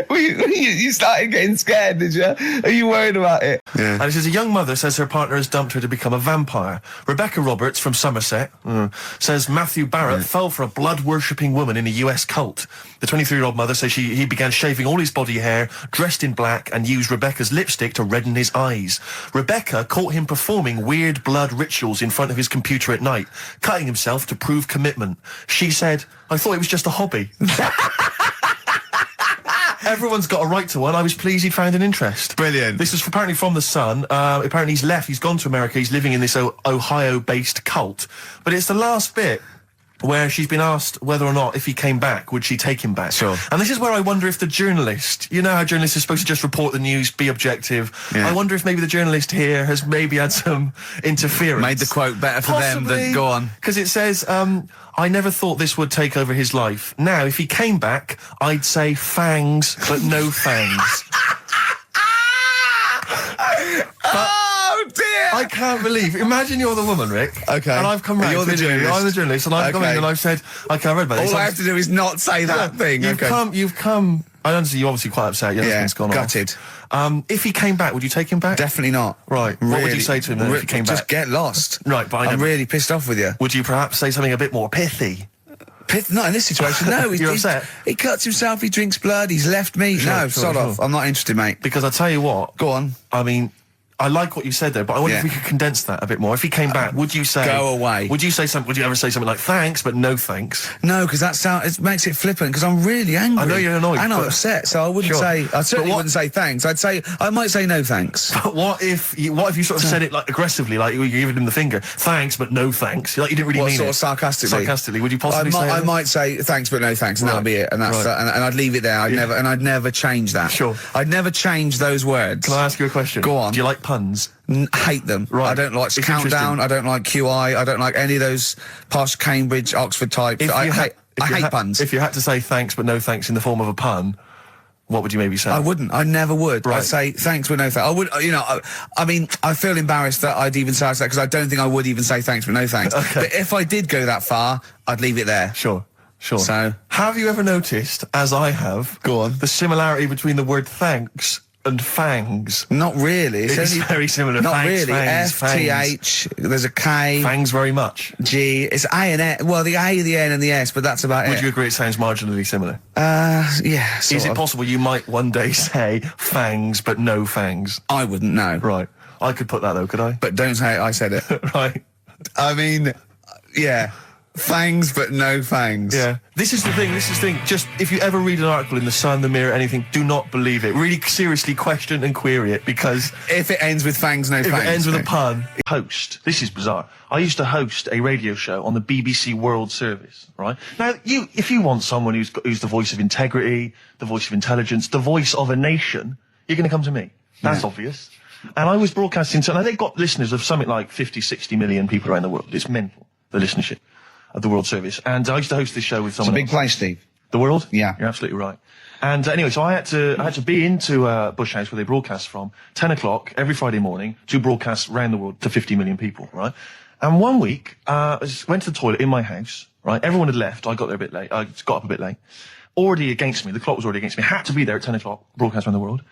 You started getting scared, did you? Are you worried about it? Yeah. And it says a young mother says her partner has dumped her to become a vampire. Rebecca Roberts from Somerset says Matthew Barrett fell for a blood-worshipping woman in a US cult. The 23-year-old mother says he began shaving all his body hair, dressed in black, and used Rebecca's lipstick to redden his eyes. Rebecca caught him performing weird blood rituals in front of his computer at night, cutting himself to prove commitment. She said, I thought it was just a hobby. Everyone's got a right to one. I was pleased he found an interest. Brilliant. This is apparently from The Sun. Apparently he's left. He's gone to America. He's living in this Ohio-based cult. But it's the last bit where she's been asked whether or not, if he came back, would she take him back? Sure. And this is where I wonder if the journalist, you know how journalists are supposed to just report the news, be objective. Yeah. I wonder if maybe the journalist here has maybe had some interference. Made the quote better for them than go on. Because it says, I never thought this would take over his life. Now, if he came back, I'd say fangs, but no fangs. Oh dear! I can't believe. Imagine you're the woman, Rick. Okay. And I've come round. You're the journalist. I'm the journalist, and I've come in and I've said, okay, I read about this. All I have to do is not say that thing. You've come. I understand you're obviously quite upset. Your husband's gone gutted. off. If he came back, would you take him back? Definitely not. Right. What would you say to him then if he came back? Just get lost. Right, but I'm really pissed off with you. Would you perhaps say something a bit more pithy? Not in this situation, no. You're upset? He cuts himself, he drinks blood, he's left me. Sod off. I'm not interested, mate. Because I tell you what. Go on. I mean, I like what you said there, but I wonder if we could condense that a bit more. If he came back, would you say... Go away. Would you say something? Would you ever say something like, thanks, but no thanks? No, because it makes it flippant, because I'm really angry. I know you're annoyed. And I'm upset, so I wouldn't say... I certainly wouldn't say thanks. I might say no thanks. But what if you sort of said it like aggressively, like you're giving him the finger, thanks, but no thanks? Like you didn't really mean sort it. of sarcastically? Sarcastically, would you possibly say I that? might say thanks, but no thanks, and that'll be it. And that's and I'd leave it there. I'd never change that. Sure. I'd never change those words. Can I ask you a question? Go on. Do you like puns? Hate them. Right. I don't like Countdown. I don't like QI. I don't like any of those posh Cambridge, Oxford types. I hate puns. If you had to say thanks but no thanks in the form of a pun, what would you maybe say? I wouldn't. I never would. Right. I'd say thanks but no thanks. I would. I mean, I feel embarrassed that I'd even say that because I don't think I would even say thanks but no thanks. Okay. But if I did go that far, I'd leave it there. Sure. So, have you ever noticed, as I have, go on, the similarity between the word thanks and fangs? Not really. It's very similar. Not thanks, really. Fangs, F-T-H, there's a K. Fangs very much. G, it's A and S. Well, the A, the N and the S, but that's about it. Would you agree it sounds marginally similar? Yeah, Is it possible you might one day say fangs but no fangs? I wouldn't know. Right. I could put that though, could I? But don't say I said it. Right. I mean, yeah. Fangs, but no fangs. Yeah. This is the thing. Just, if you ever read an article in The Sun, The Mirror, anything, do not believe it. Really seriously question and query it, because... If it ends with fangs, no fangs. If it ends with a pun. Host. This is bizarre. I used to host a radio show on the BBC World Service, right? Now, if you want someone who's the voice of integrity, the voice of intelligence, the voice of a nation, you're going to come to me. That's obvious. And I was broadcasting, so now they've got listeners of something like 50, 60 million people around the world. It's mental, the listenership of the World Service. And I used to host this show with someone It's a big place, Steve. The World? Yeah. You're absolutely right. And anyway, so I had to be into Bush House, where they broadcast from, 10 o'clock every Friday morning, to broadcast around the world to 50 million people, right? And one week, I went to the toilet in my house, right? Everyone had left. I got there a bit late. I got up a bit late. Already against me. The clock was already against me. Had to be there at 10 o'clock, broadcast around the world.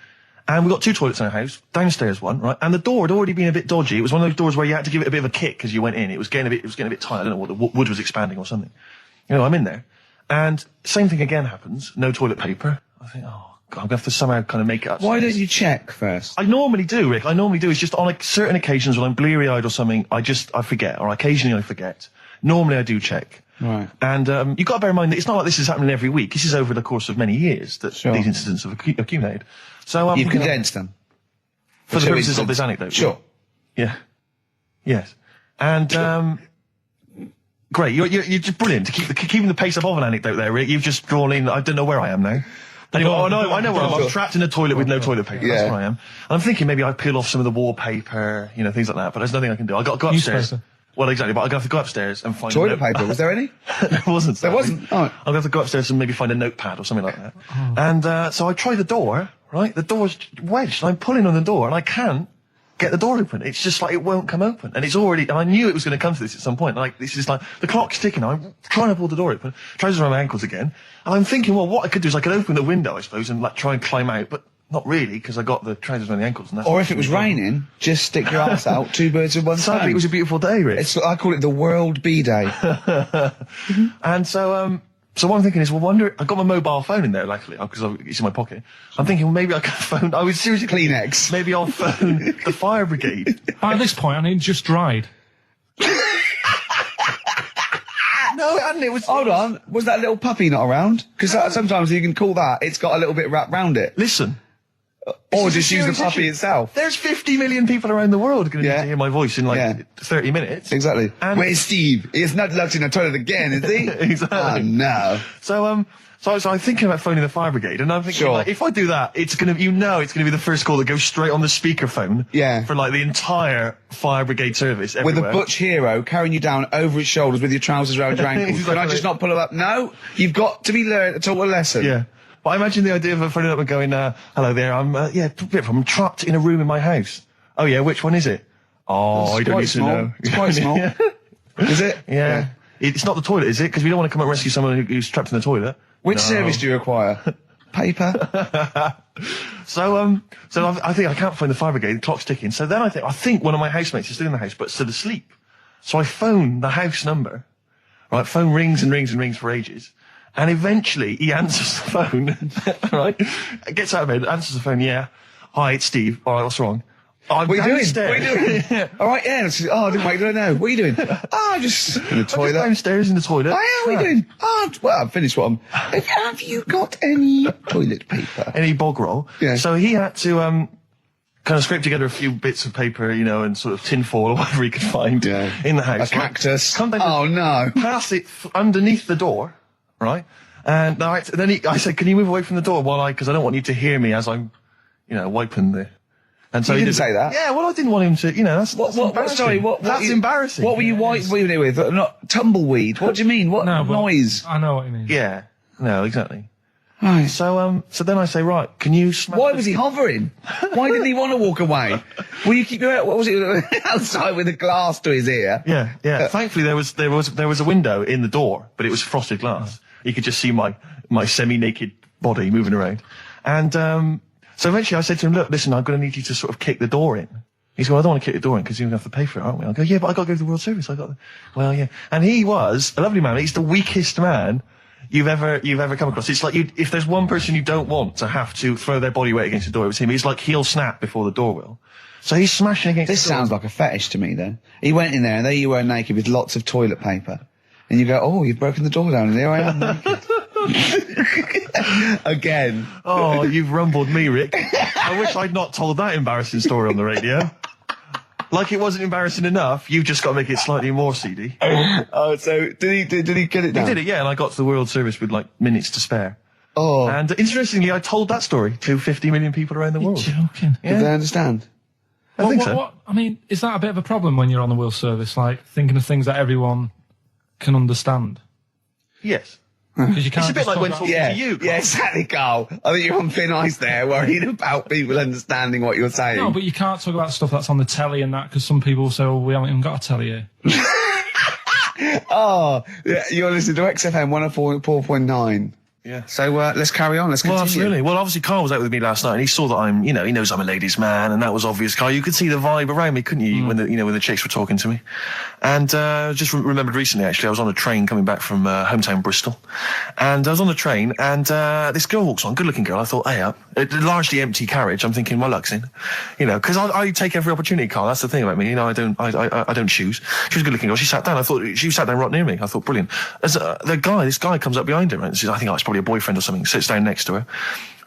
And we got 2 toilets in our house, downstairs one, right? And the door had already been a bit dodgy. It was one of those doors where you had to give it a bit of a kick as you went in. It was getting a bit tight. I don't know what, the wood was expanding or something. You know, I'm in there. And same thing again happens. No toilet paper. I think, oh, God, I'm going to have to somehow kind of make it up. Why don't you check first? I normally do, Rick. It's just on like certain occasions when I'm bleary-eyed or something, I forget, or occasionally I forget. Normally I do check. Right. And you've got to bear in mind that it's not like this is happening every week. This is over the course of many years that these incidents have accumulated. So You've condensed them. For the purposes of this anecdote. Sure. Yeah. Yes. And great. You're just brilliant. Keeping the pace up of an anecdote there, Rick. You've just drawn in. I don't know where I am now. Anyway, I know where I am. I'm trapped in a toilet with no toilet paper. Yeah. That's where I am. And I'm thinking maybe I peel off some of the wallpaper, you know, things like that. But there's nothing I can do. I got to go upstairs. Well, exactly. But I'm going to have to go upstairs and find toilet paper. Was there any? There wasn't. There wasn't. Oh. I'm going to have to go upstairs and maybe find a notepad or something like that. Oh. And so I try the door. Right, the door's wedged. And I'm pulling on the door, and I can't get the door open. It's just like it won't come open, and it's already. And I knew it was going to come to this at some point. Like this is like the clock's ticking. I'm trying to pull the door open, trousers around my ankles again, and I'm thinking, well, what I could do is I could open the window, I suppose, and like try and climb out, but not really because I got the trousers around the ankles. And that's or if it was raining, just stick your ass out. 2 birds with one stone. Sadly, it was a beautiful day, Rich. I call it the World Bee Day. And so. So what I'm thinking is, well, I got my mobile phone in there, luckily, because it's in my pocket. I'm thinking, well, maybe I can phone, I was seriously... Kleenex. Maybe I'll phone the fire brigade. By this point, I mean, just dried. No, it hadn't, it was... Hold on, was that little puppy not around? Because sometimes you can call that, it's got a little bit wrapped round it. Listen. Or just use the puppy itself. There's 50 million people around the world going to need to hear my voice in 30 minutes. Exactly. And where's Steve? He's not locked in a toilet again, is he? Exactly. Oh, no. So I'm thinking about phoning the fire brigade, and I'm thinking, like, if I do that, it's going to be the first call that goes straight on the speakerphone. Yeah. For like the entire fire brigade service everywhere. With a butch hero carrying you down over his shoulders with your trousers around your ankles. Exactly. Can I just not pull it up? No, you've got to be learned to taught a lesson. Yeah. But I imagine the idea of phoning up and going, hello there, I'm trapped in a room in my house. Oh yeah, which one is it? Oh, I don't need to know. It's quite small. Is it? Yeah. It's not the toilet, is it? Because we don't want to come and rescue someone who's trapped in the toilet. Which service do you require? Paper? So I think I can't phone the fire brigade, the clock's ticking. So then I think one of my housemates is still in the house, but still asleep. So I phone the house number. Right, phone rings and rings and rings for ages. And eventually he answers the phone, right? Gets out of bed, answers the phone, yeah. Hi, it's Steve. All right, what's wrong? What are you doing? What are you doing? All right, yeah. I didn't wait, don't know. What are you doing? I'm just in the toilet. I'm just downstairs in the toilet. Oh, yeah, what are you doing? Well, I've finished what have you got any toilet paper? Any bog roll? Yeah. So he had to, kind of scrape together a few bits of paper, you know, and sort of tinfoil or whatever he could find in the house. A cactus. Come down no. Pass it underneath the door. Right? And then I said, can you move away from the door because I don't want you to hear me as I'm, you know, wiping the... And so he didn't say that? Yeah, well, I didn't want him to, you know, that's embarrassing. That's embarrassing. What were you wiping it with? Not tumbleweed. What do you mean? What noise? I know what you mean. Yeah. No, exactly. Right. So then I say, right, can you smash... Why was he hovering? Why didn't he want to walk away? Will you keep your... What was it? Outside with a glass to his ear? Yeah. Thankfully, there was a window in the door, but it was frosted glass. You could just see my semi-naked body moving around. And so eventually I said to him, look, listen, I'm going to need you to sort of kick the door in. He said, well, I don't want to kick the door in because you're going to have to pay for it, aren't we? I go, yeah, but I got to go to the World Service. Well, yeah. And he was a lovely man. He's the weakest man you've ever come across. It's like if there's one person you don't want to have to throw their body weight against the door, it was him. He's like he'll snap before the door will. So he's smashing against the door. This sounds like a fetish to me then. He went in there and there you were naked with lots of toilet paper. And you go, oh, you've broken the door down, and here I am naked. Again. Oh, you've rumbled me, Rick. I wish I'd not told that embarrassing story on the radio. Like it wasn't embarrassing enough, you've just got to make it slightly more seedy. Oh, so did he get it down? He did it, yeah, and I got to the World Service with like minutes to spare. Oh. And interestingly, I told that story to 50 million people around the world. You're joking. Did they understand? I think so. I mean, is that a bit of a problem when you're on the World Service? Like, thinking of things that everyone can understand? Yes. Because you can't. It's a bit like when talking to you, Carl. Yeah, exactly, Carl. I think you're on thin ice there, worrying about people understanding what you're saying. No, but you can't talk about stuff that's on the telly and that, because some people say, well, we haven't even got a telly here. Oh, yeah, you're listening to XFM 104.9. Yeah. So let's carry on. Let's continue. Well, absolutely. Well, obviously, Carl was out with me last night, and he saw that I'm, he knows I'm a ladies' man, and that was obvious. Carl, you could see the vibe around me, couldn't you? When the chicks were talking to me. And just remembered recently, actually, I was on a train coming back from hometown Bristol, and I was on the train, and this girl walks on, good-looking girl. I thought, hey up, largely empty carriage. I'm thinking, my luck's in, because I take every opportunity, Carl. That's the thing about me. I don't choose. She was a good-looking girl. She sat down. I thought she sat down right near me. I thought, brilliant. As this guy comes up behind her, and says, I think it's probably a boyfriend or something, sits down next to her.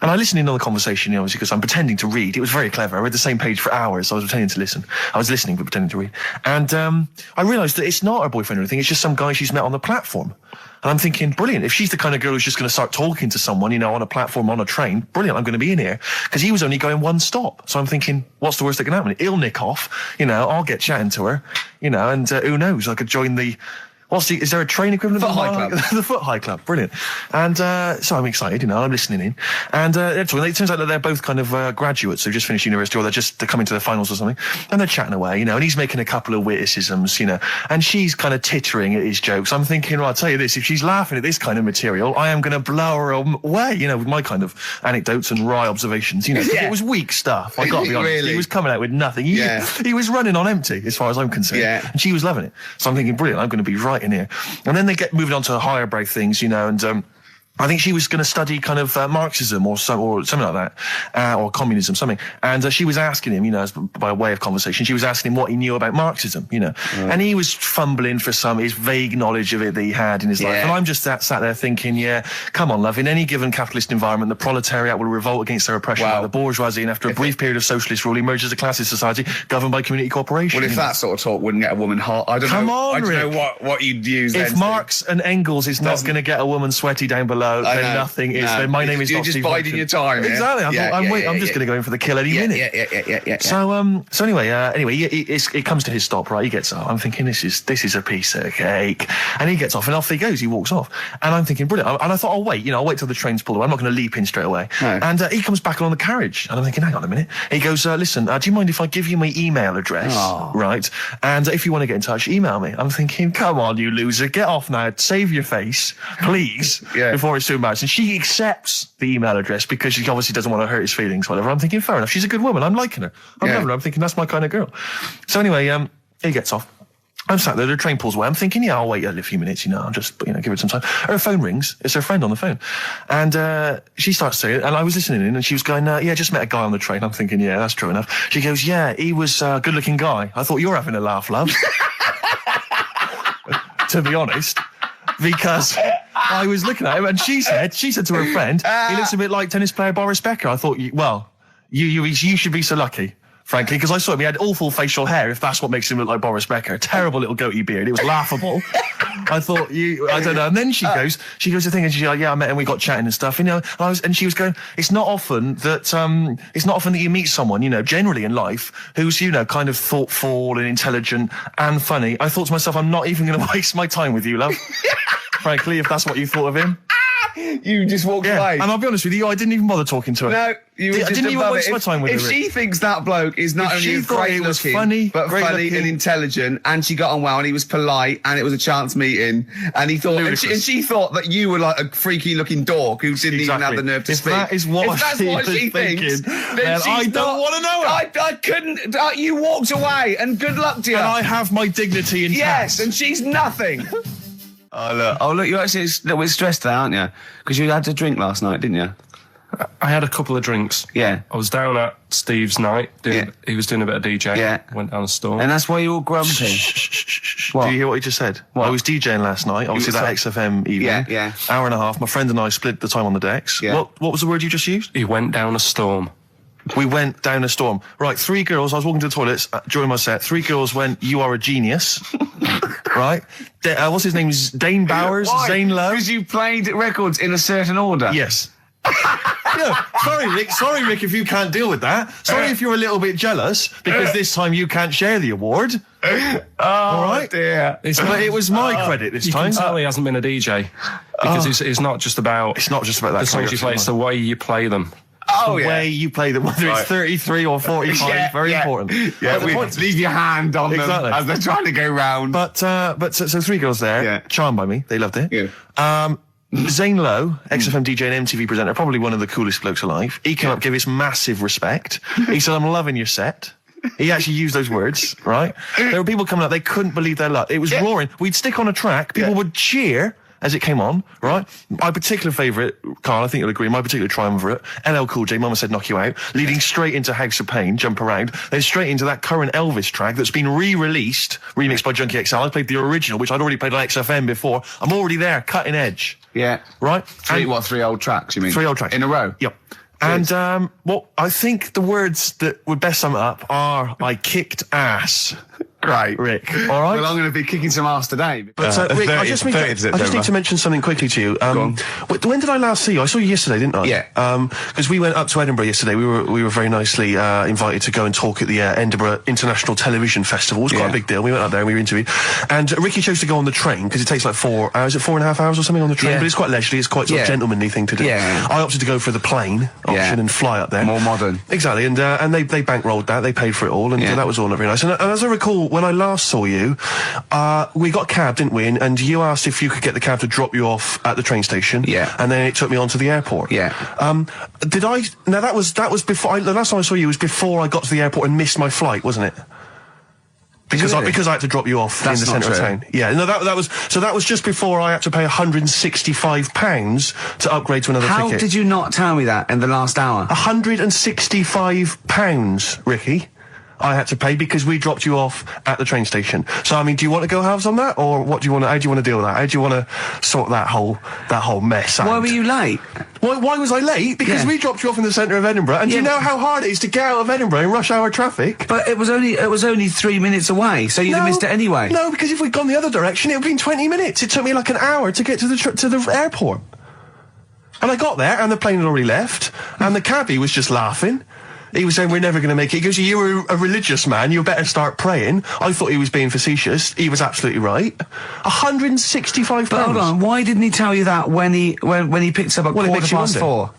And I listened in on the conversation, obviously, because I'm pretending to read. It was very clever. I read the same page for hours. I was pretending to listen. I was listening, but pretending to read. And I realised that it's not her boyfriend or anything. It's just some guy she's met on the platform. And I'm thinking, brilliant. If she's the kind of girl who's just going to start talking to someone, on a platform, on a train, brilliant. I'm going to be in here. Because he was only going one stop. So I'm thinking, what's the worst that can happen? He'll nick off. I'll get chatting to her. And who knows? I could join the... is there a train equivalent? Foot High Club. The Foot High Club, brilliant. And so I'm excited, I'm listening in. And it turns out that they're both kind of graduates who've just finished university, or they're coming to their finals or something. And they're chatting away, and he's making a couple of witticisms, and she's kind of tittering at his jokes. I'm thinking, well, I'll tell you this, if she's laughing at this kind of material, I am going to blow her away, with my kind of anecdotes and wry observations, It was weak stuff, I got to be honest. Really? He was coming out with nothing. He was running on empty, as far as I'm concerned. Yeah. And she was loving it. So I'm thinking, brilliant, I'm going to be right in here. And then they get moving on to higher brow things, and I think she was going to study kind of Marxism or something like that, or communism, something. And she was asking him, by way of conversation, she was asking him what he knew about Marxism, And he was fumbling for his vague knowledge of it that he had in his life. And I'm just sat there thinking, come on, love, in any given capitalist environment, the proletariat will revolt against their oppression by the bourgeoisie, and after a brief period of socialist rule, emerges a classist society governed by community cooperation. Well, if that sort of talk wouldn't get a woman hot, I don't know what you'd use then. If Marx and Engels is not going to get a woman sweaty down below, then nothing is. Then my name is You're not just Steve biding Hodgson. your time. Exactly. I'm just going to go in for the kill any minute. Yeah. So anyway, it comes to his stop. Right, he gets up. I'm thinking this is a piece of cake, and he gets off, and off he goes. He walks off, and I'm thinking brilliant. And I thought, I'll wait. I'll wait till the train's pulled away. I'm not going to leap in straight away. No. And he comes back along the carriage, and I'm thinking, hang on a minute. He goes, listen, do you mind if I give you my email address? Oh. Right, and if you want to get in touch, email me. I'm thinking, come on, you loser, get off now. Save your face, please, before it's too embarrassing. She accepts the email address because she obviously doesn't want to hurt his feelings, whatever. I'm thinking, fair enough. She's a good woman. I'm liking her. I'm loving her. I'm thinking that's my kind of girl. So anyway, he gets off. I'm sat there, the train pulls away. I'm thinking, I'll wait a few minutes, I'll just, give it some time. Her phone rings. It's her friend on the phone. And she starts saying, and I was listening in, and she was going, just met a guy on the train. I'm thinking, that's true enough. She goes, he was a good-looking guy. I thought, you're having a laugh, love. To be honest. Because I was looking at him, and she said to her friend, he looks a bit like tennis player Boris Becker. I thought, you should be so lucky, frankly, because I saw him. He had awful facial hair, if that's what makes him look like Boris Becker. Terrible little goatee beard. It was laughable. I thought, I don't know. And then she goes to thing, and she's like, I met him, we got chatting and stuff, and she was going, it's not often that you meet someone, generally in life, who's, kind of thoughtful and intelligent and funny. I thought to myself, I'm not even going to waste my time with you, love. Frankly, if that's what you thought of him. You just walked away. And I'll be honest with you, I didn't even bother talking to her. No, you were just didn't even waste my time with her. If she thinks that bloke is not only great looking, funny, but funny and intelligent, and she got on well, and he was polite, and it was a chance meeting, and he thought, and she thought that you were like a freaky looking dork who didn't even have the nerve to speak. That is what she thinks, then I don't want to know her. I couldn't. You walked away, and good luck to you. And I have my dignity intact. Yes, and she's nothing. Oh look, you're actually a little bit stressed there, aren't you? Because you had a drink last night, didn't you? I had a couple of drinks. Yeah. I was down at Steve's night. He was doing a bit of DJ. Yeah. Went down the store. And that's why you're all grumpy. Do you hear what he just said? I was DJing last night, obviously that XFM evening. Yeah. Hour and a half. My friend and I split the time on the decks. Yeah. What was the word you just used? He went down a storm. We went down a storm. Right, 3 girls, I was walking to the toilets during my set, 3 girls went, "You are a genius." Right? What's his name? Dane Bowers? Zane Lowe? Because you played records in a certain order. Yes. Yeah, sorry, Rick, if you can't deal with that. Sorry if you're a little bit jealous, because this time you can't share the award. All right? Dear. But it was my credit this You time. can tell he hasn't been a DJ because it's not just about that the songs you play; it's the way you play them. The way you play them, whether it's 33 or 45, very important. Yeah, leave your hand on Exactly. them as they're trying to go round. But so 3 girls there, charmed by me, they loved it. Yeah. Zane Lowe, XFM DJ and MTV presenter, probably one of the coolest blokes alive. He came up, gave us massive respect. He said, "I'm loving your set." He actually used those words, right? There were people coming up, they couldn't believe their luck. It was roaring. We'd stick on a track, people would cheer as it came on, right? My particular favourite, Carl, I think you'll agree, my particular triumvirate, LL Cool J, Mama Said Knock You Out, leading straight into House of Pain, Jump Around, then straight into that current Elvis track that's been re-released, remixed by Junkie XL. I played the original, which I'd already played on XFM before. I'm already there, cutting edge. Yeah. Right? 3 old tracks, you mean? 3 old tracks. In a row? Yep. And, I think the words that would best sum it up are, I kicked ass. Great. Rick. All right? Well, I'm going to be kicking some ass today. But, Rick, I just need to mention something quickly to you. When did I last see you? I saw you yesterday, didn't I? Yeah. Because we went up to Edinburgh yesterday. We were very nicely invited to go and talk at the Edinburgh International Television Festival. It was quite a big deal. We went up there and we were interviewed. And Ricky chose to go on the train because it takes like 4 hours, 4.5 hours or something on the train. Yeah. But it's quite leisurely. It's quite sort of gentlemanly thing to do. Yeah. I opted to go for the plane option and fly up there. More modern. Exactly. And they bankrolled that. They paid for it all. And that was all very nice. And as I recall, when I last saw you, we got a cab, didn't we? And you asked if you could get the cab to drop you off at the train station. Yeah. And then it took me on to the airport. Yeah. Did I? Now that was before. The last time I saw you was before I got to the airport and missed my flight, wasn't it? Because I had to drop you off in the centre of town. Yeah. No, that was just before I had to pay £165 to upgrade to another ticket. How did you not tell me that in the last hour? £165, Ricky. I had to pay because we dropped you off at the train station. So I mean, do you want to go halves on that, or what do you want? How do you want to deal with that? How do you want to sort that whole mess out? Why were you late? Why was I late? Because we dropped you off in the centre of Edinburgh, and do you know how hard it is to get out of Edinburgh in rush hour traffic? But it was only 3 minutes away, so you'd have missed it anyway. No, because if we'd gone the other direction, it would have been 20 minutes. It took me like an hour to get to the airport. And I got there, and the plane had already left, and the cabbie was just laughing. He was saying, "We're never going to make it." He goes, "You were a religious man. You better start praying." I thought he was being facetious. He was absolutely right. £165. But hold on, why didn't he tell you that when he picked up at 4:15?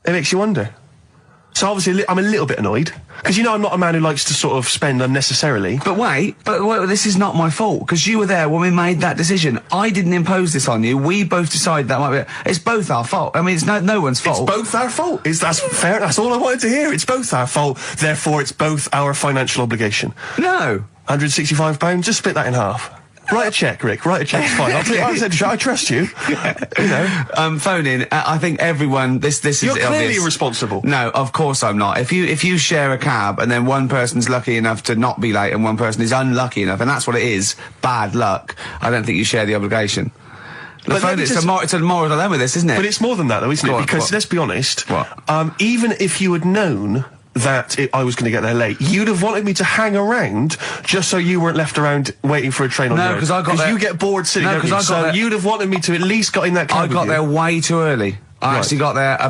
It makes you wonder. So obviously, I'm a little bit annoyed because I'm not a man who likes to sort of spend unnecessarily. But wait, this is not my fault because you were there when we made that decision. I didn't impose this on you. We both decided that might be. It's both our fault. I mean, it's no one's fault. It's both our fault. That's fair. That's all I wanted to hear. It's both our fault. Therefore, it's both our financial obligation. No. £165. Just split that in half. Write a check, Rick. Write a check. It's fine. I trust you. Phone in. I think everyone. This is. You're clearly obvious. irresponsible. No, of course I'm not. If you share a cab and then one person's lucky enough to not be late and one person is unlucky enough, and that's what it is, bad luck. I don't think you share the obligation. It's a moral dilemma, this, isn't it? But it's more than that, though, isn't it? Because let's be honest. Even if you had known that I was going to get there late, you'd have wanted me to hang around just so you weren't left around waiting for a train on your own. Because you get bored sitting there. So you'd have wanted me to at least got in that cab. I got there way too early. I actually got there I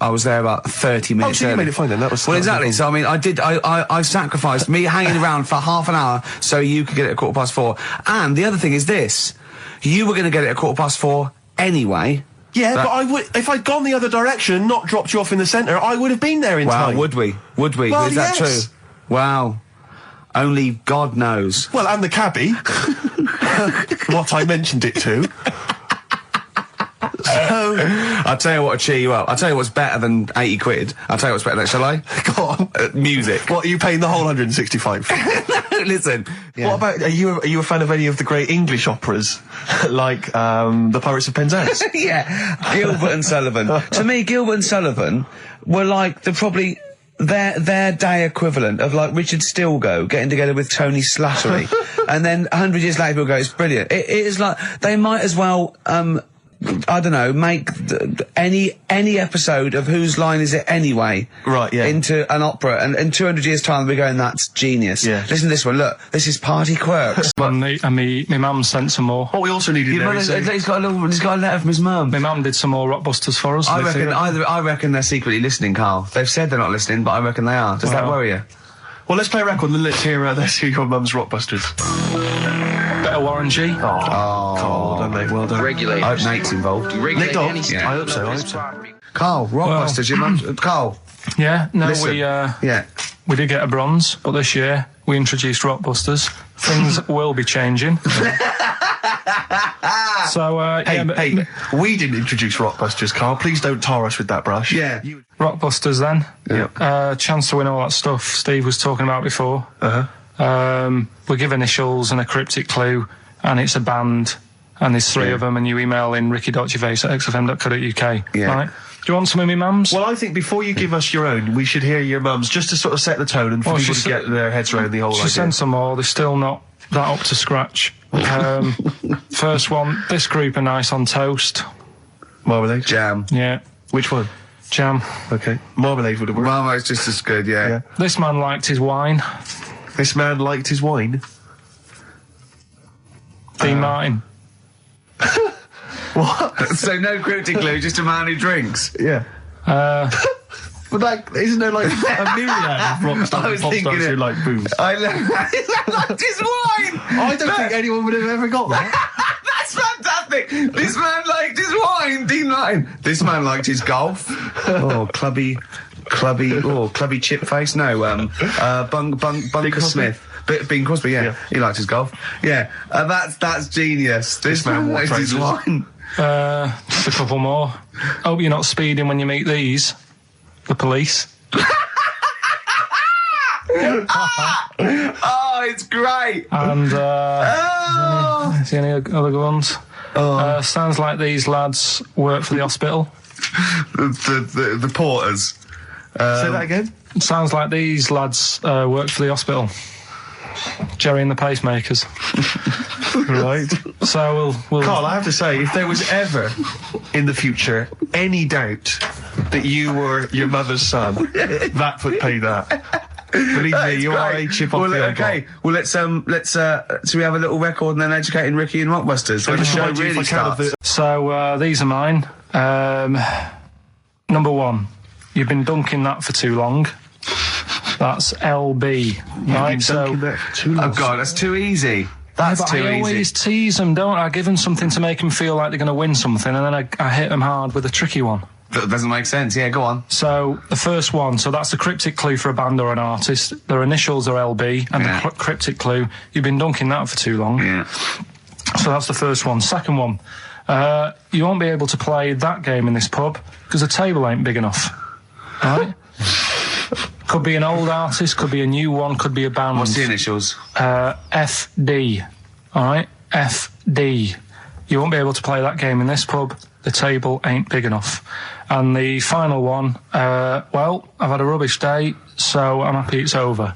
was there about 30 minutes early. You made it fine then. Exactly. So I mean, I sacrificed me hanging around for half an hour so you could get it at 4:15. And the other thing is this: you were going to get it at 4:15 anyway. Yeah, but I would, if I'd gone the other direction and not dropped you off in the centre, I would have been there in time. Wow, would we? Well, is that true? Wow. Only God knows. Well, and the cabbie. What I mentioned it to. So, I'll tell you what will cheer you up. I'll tell you what's better than 80 quid. I'll tell you what's better than, shall I? Go on. Music. What, are you paying the whole 165? Listen. Yeah. What about, are you a fan of any of the great English operas? Like, The Pirates of Penzance? Yeah. Gilbert and Sullivan. To me, Gilbert and Sullivan were like the their day equivalent of like Richard Stilgo getting together with Tony Slattery, and then 100 years later people go, it's brilliant. It is like they might as well I don't know, make any episode of Whose Line Is It Anyway? Right, yeah. Into an opera, and in 200 years' time we're going, that's genius. Yeah. Listen to this one, look, this is Party Quirks. And me mum sent some more. What we also needed there is... He's got a letter from his mum. My mum did some more Rockbusters for us. I reckon they're secretly listening, Carl. They've said they're not listening, but I reckon they are. Does that worry you? Well, let's play a record and let's hear your mum's Rockbusters. Better Warren G. Oh, well done, mate, well done. I hope Nate's involved. Nick Dobbs? Yeah. I hope so. Carl, Rockbusters, your mum's... Carl. Yeah, no, Listen. we did get a bronze, but this year we introduced Rockbusters. Things will be changing. So, Hey, we didn't introduce Rockbusters, Carl. Please don't tar us with that brush. Yeah. Rockbusters then. Yep. Chance to win all that stuff Steve was talking about before. We give initials and a cryptic clue, and it's a band, and there's 3 of them, and you email in ricky.gervais@xfm.co.uk. Yeah. Right? Do you want some of me mums? Well, I think before you give us your own, we should hear your mum's, just to sort of set the tone and for people to get their heads around the whole idea. She sent some more. They're still not that up to scratch. First one, this group are nice on toast. Marmalade? Jam. Yeah. Which one? Jam. Okay. Marmalade would have worked. Marmalade's just as good, yeah. This man liked his wine. This man liked his wine? Dean Martin. What? So no cryptic clue, just a man who drinks. Yeah. But like, isn't there like a myriad of rock stars and pop stars who like booze? I liked his wine! I don't think anyone would have ever got that. That's fantastic! This man liked his wine, Dean Martin. This man liked his golf. Oh, clubby chip face. No, Bunker Smith. Bing Crosby, yeah. He liked his golf. Yeah, that's genius. This man liked his wine. Just a couple more. Hope you're not speeding when you meet these. The police. Oh, it's great. And is there any other good ones? Sounds like these lads work for the hospital. The porters. Say that again. Sounds like these lads work for the hospital. Jerry and the Pacemakers. Right. So we'll Carl, I have to say, if there was ever in the future any doubt that you were your mother's son, that would pay that. Believe me, you are a chip off the old block. Well, let's so we have a little record and then educating Ricky and Rockbusters where the show really starts. So these are mine. Number 1, you've been dunking that for too long. That's LB. Right, so oh god, that's too easy. That's too easy. I always tease them, don't I? I give them something to make them feel like they're going to win something, and then I hit them hard with a tricky one. That doesn't make sense. Yeah, go on. So the first one, so that's a cryptic clue for a band or an artist. Their initials are LB, and the cryptic clue, you've been dunking that for too long. Yeah. So that's the first one. Second one, you won't be able to play that game in this pub because the table ain't big enough. Right? Could be an old artist, could be a new one, could be a band. What's the initials? FD. All right? FD. You won't be able to play that game in this pub. The table ain't big enough. And the final one, well, I've had a rubbish day, so I'm happy it's over.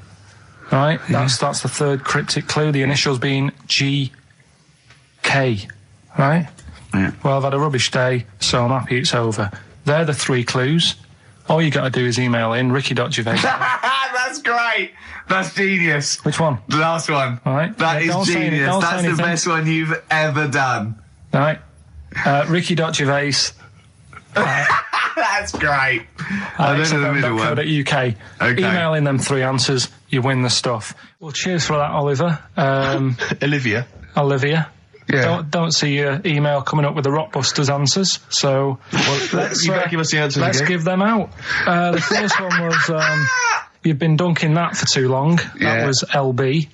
Right? That's the third cryptic clue. The initials being GK. Right? Yeah. Well, I've had a rubbish day, so I'm happy it's over. They're the 3 clues. All you got to do is email in ricky.gervais. That's great. That's genius. Which one? The last one. All right. That is genius. That's the best one you've ever done. All right. Ricky.gervais. That's great. And then the middle one. .co.uk. Okay. Email in them 3 answers. You win the stuff. Well, cheers for that, Oliver. Olivia. Yeah. Don't see your email coming up with the Rockbusters answers, so let's give us the answers let's again. give them out. The first one was you've been dunking that for too long. Yeah. That was LB.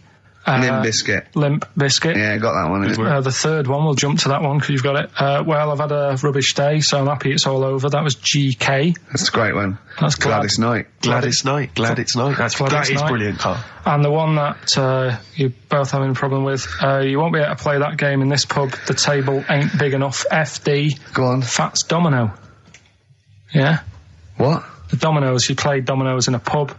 Limp Bizkit. Limp Bizkit. Yeah, got that one. The third one, we'll jump to that one because you've got it. Well, I've had a rubbish day, so I'm happy it's all over. That was GK. That's a great one. That's Gladys Knight. Glad it's night. That is brilliant, Carl. And the one that you're both having a problem with, you won't be able to play that game in this pub. The table ain't big enough. FD. Go on. Fats Domino. Yeah? What? The dominoes, you play dominoes in a pub.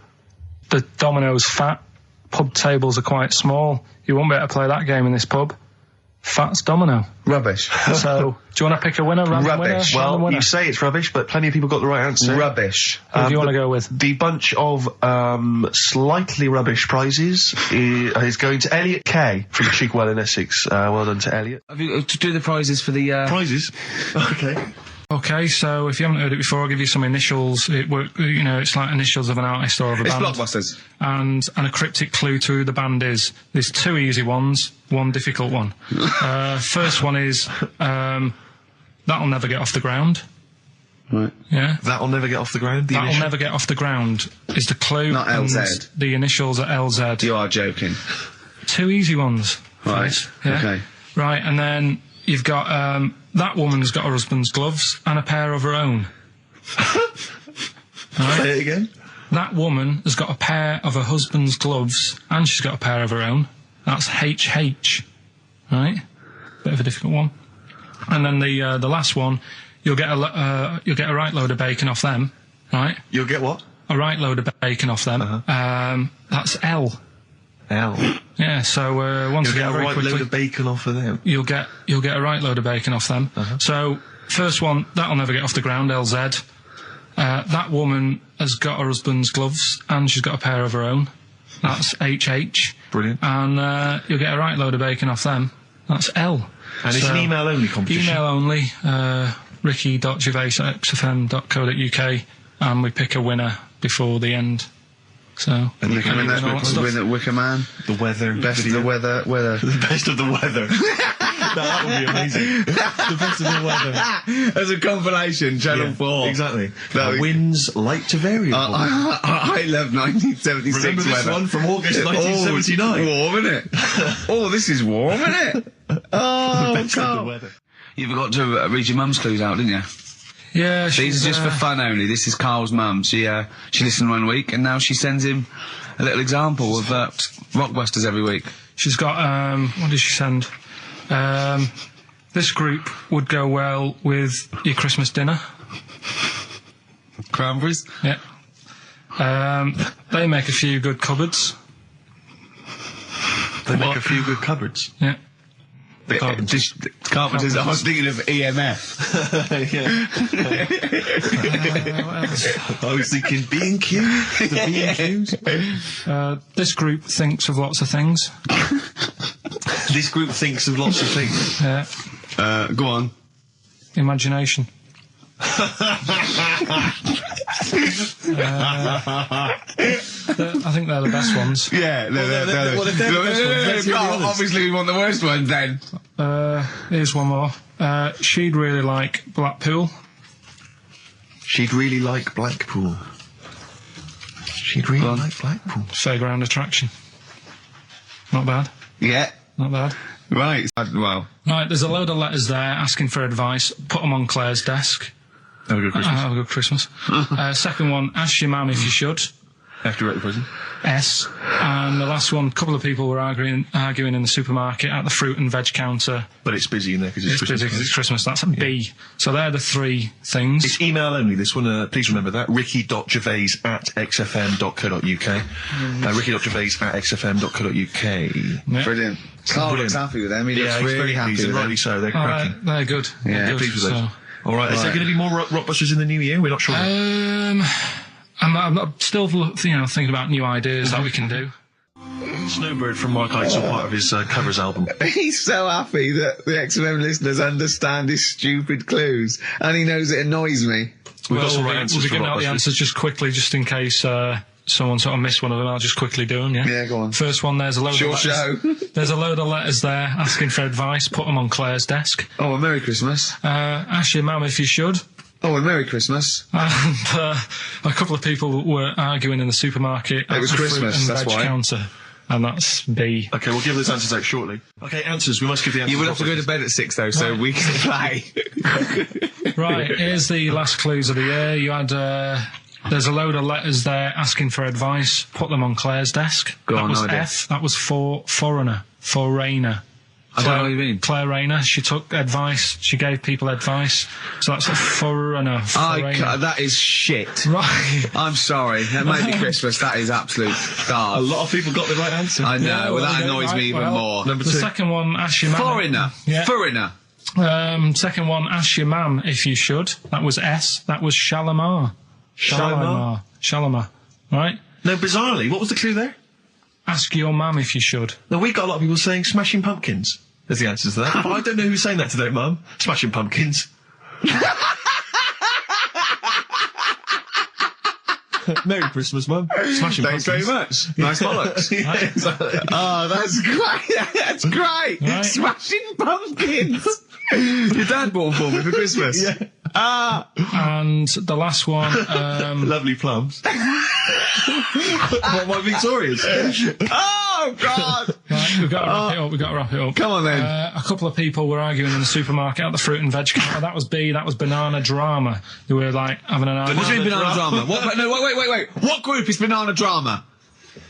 The dominoes fat. Pub tables are quite small. You won't be able to play that game in this pub. Fat's domino. Rubbish. So, do you want to pick a winner? Random Rubbish. Winner? Random Well, winner? you say it's rubbish, but plenty of people got the right answer. Rubbish. Who do you want to go with? The bunch of slightly rubbish prizes is going to Elliot K from Chigwell in Essex. Well done to Elliot. Have you to do the prizes for the? Prizes? Okay. Okay, so if you haven't heard it before, I'll give you some initials. It's like initials of an artist or of a It's band. Blockbusters. And a cryptic clue to who the band is. There's 2 easy ones, 1 difficult one. First one is, That'll Never Get Off the Ground. Right. Yeah? That'll Never Get Off the Ground. That'll Never Get Off the Ground is the clue. Not and LZ. The initials are LZ. You are joking. 2 easy ones. Right. Yeah? Okay. Right, and then you've got, that woman's got her husband's gloves and a pair of her own. Right? Say it again. That woman has got a pair of her husband's gloves and she's got a pair of her own. That's HH. Right? Bit of a difficult one. And then the last one, you'll get a right load of bacon off them. Right? You'll get what? A right load of bacon off them. That's L. L. Yeah, so once You'll again, get a very right quickly, load of bacon off of them. you'll get a right load of bacon off them. So first one, That'll Never Get Off the Ground, LZ. That woman has got her husband's gloves and she's got a pair of her own. That's HH. Brilliant. And you'll get a right load of bacon off them. That's L. And it's an email only competition. Email only. ricky.gervais@xfm.co.uk, and we pick a winner before the end. So, And the Wicker Man. The weather. Best of the weather. The best of the weather. That would be amazing. The best of the weather. As a compilation, Channel 4. Exactly. No, winds light to variable. I love 1976 Remember this weather. one from August 1979? Warm, isn't it? Oh, this is warm, isn't it? Oh, The best of the weather. You forgot to read your mum's clues out, didn't you? yeah, These are just for fun only. This is Carl's mum. She listened 1 week and now she sends him a little example of Rockbusters every week. she's got, what did she send? This group would go well with your Christmas dinner. Cranberries? Yeah. They make a few good cupboards. They make a few good cupboards. Yeah. Carpenters. I was thinking of EMF. I was thinking B&Q. The B&Qs. This group thinks of lots of things. This group thinks of lots of things. Yeah. Go on. Imagination. I think they're the best ones. Yeah, they're well, if they're the best ones, let's hear the others. obviously we want the worst ones then. Here's one more. She'd really like Blackpool. She'd really like Blackpool. She'd really like Blackpool. Fairground attraction. Not bad. Yeah. Not bad. Right. Well. Right, there's a load of letters there asking for advice. Put them on Claire's desk. Have a good Christmas. Have a good Christmas. Second one, ask your mum if you should. After you're at the prison. S. And the last one, a couple of people were arguing in the supermarket at the fruit and veg counter. But it's busy in there because it's It's Christmas. busy because it's Christmas. That's a B. So they're the 3 things. It's email only, this one. Please remember that. ricky.gervais@xfm.co.uk. ricky.gervais@xfm.co.uk. Yeah. Brilliant. Carl looks happy with them. He looks really happy pleased, with and them. rightly so. They're Oh, cracking. they're good. Yeah, They're good. Pleased with those. So, All right. Is there going to be more Rockbusters in the new year? We're not sure. I'm still, thinking about new ideas that we can do. Snowbird from Mark Eitzel, part of his covers album. He's so happy that the XFM listeners understand his stupid clues, and he knows it annoys me. We've got some right answers We'll be for giving out the Rockbusters. answers just quickly, just in case someone sort of missed one of them. I'll just quickly do them, yeah? Yeah, go on. First one, there's a load Short of letters. show. There's a load of letters there asking for advice. Put them on Claire's desk. Oh, a Merry Christmas. Ask your mum if you should. Oh, a Merry Christmas. And a couple of people were arguing in the supermarket at was the Christmas, fruit and that's veg why. counter. And that's B. Okay, we'll give those answers out shortly. Okay, answers. We must give the answers. You will have to go to bed at 6 though, so we can play. Right, here's the last clues of the year. You had, there's a load of letters there asking for advice. Put them on Claire's desk. Go that on, was no idea. F. That was for foreigner. Foreigner. I don't know what you mean. Claire Rayner. She took advice. She gave people advice. So that's a foreigner. That is shit. Right. I'm sorry. That may be Christmas. That is absolute A garbage. lot of people got the right answer. I know. Yeah, well, that okay, annoys me even more. Number The 2. second one, ask your mum. Foreigner. Yeah. Foreigner. Second one, ask your mum if you should. That was S. That was Shalimar. Shalimar. Right? No, bizarrely, what was the clue there? Ask your mum if you should. No, we got a lot of people saying Smashing Pumpkins as the answer to that. But I don't know who's saying that today, Mum. Smashing Pumpkins. Merry Christmas, Mum. Smashing Thanks Pumpkins. very much. Nice bollocks. Yeah, exactly. Oh, that's great. That's great. Right. Smashing Pumpkins. Your dad bought them for me for Christmas. Yeah. And the last one, Lovely plums. What, my Victorians? Oh, God. right, we've got to wrap it up. Come on, then. A couple of people were arguing in the supermarket at the fruit and veg counter. That was B. That was Banana Drama. They were like having an argument. What do you mean Banana Drama? What, no, wait. What group is Banana Drama?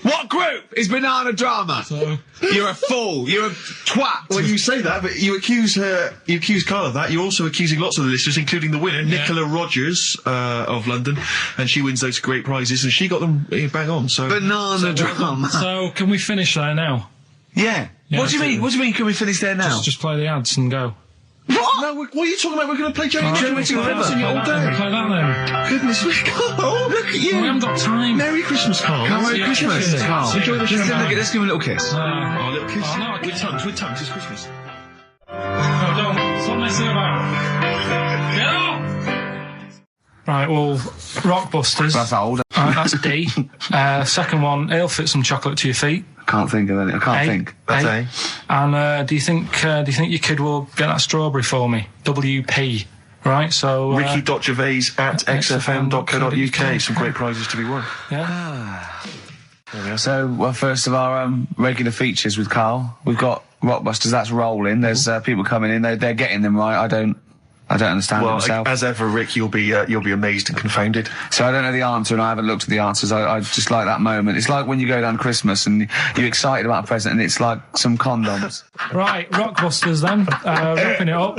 What group is Banana Drama? So, You're a fool. You're a twat. When you say that, but you accuse Carl of that, you're also accusing lots of the listeners, including the winner, Nicola Rogers, of London, and she wins those great prizes, and she got them bang on, so... Banana Drama. so can we finish there now? Yeah. Yeah, What do you mean? What do you mean? Can we finish there now? Just play the ads and go. What? No, what are you talking about? We're going to play Jerry Jerry Witting Witting Rivers River. all day. Play that then. Goodness me, Carl, look at you. We haven't got time. Merry Christmas, Carl. Merry Christmas, Carl. Enjoy the show. Let's give him a little kiss. Oh, little kiss. Oh, no, with tongues, it's Christmas. No, don't. Stop messing about. Get off! Right, well, Rockbusters. That's old. That's D. Second one, it'll fit some chocolate to your feet. Can't think of any. I can't think. That's A. A. And do you think your kid will get that strawberry for me? WP. Right, so Ricky.Gervais at xfm.co.uk. Some great prizes to be won. yeah. So, well, first of our regular features with Carl, we've got Rockbusters. That's rolling. There's people coming in. They're getting them right. I don't understand it Well, myself. as ever, Rick, you'll be amazed and confounded. So I don't know the answer, and I haven't looked at the answers. I just like that moment. It's like when you go down Christmas and you're excited about a present, and it's like some condoms. Right, Rockbusters then. Wrapping it up.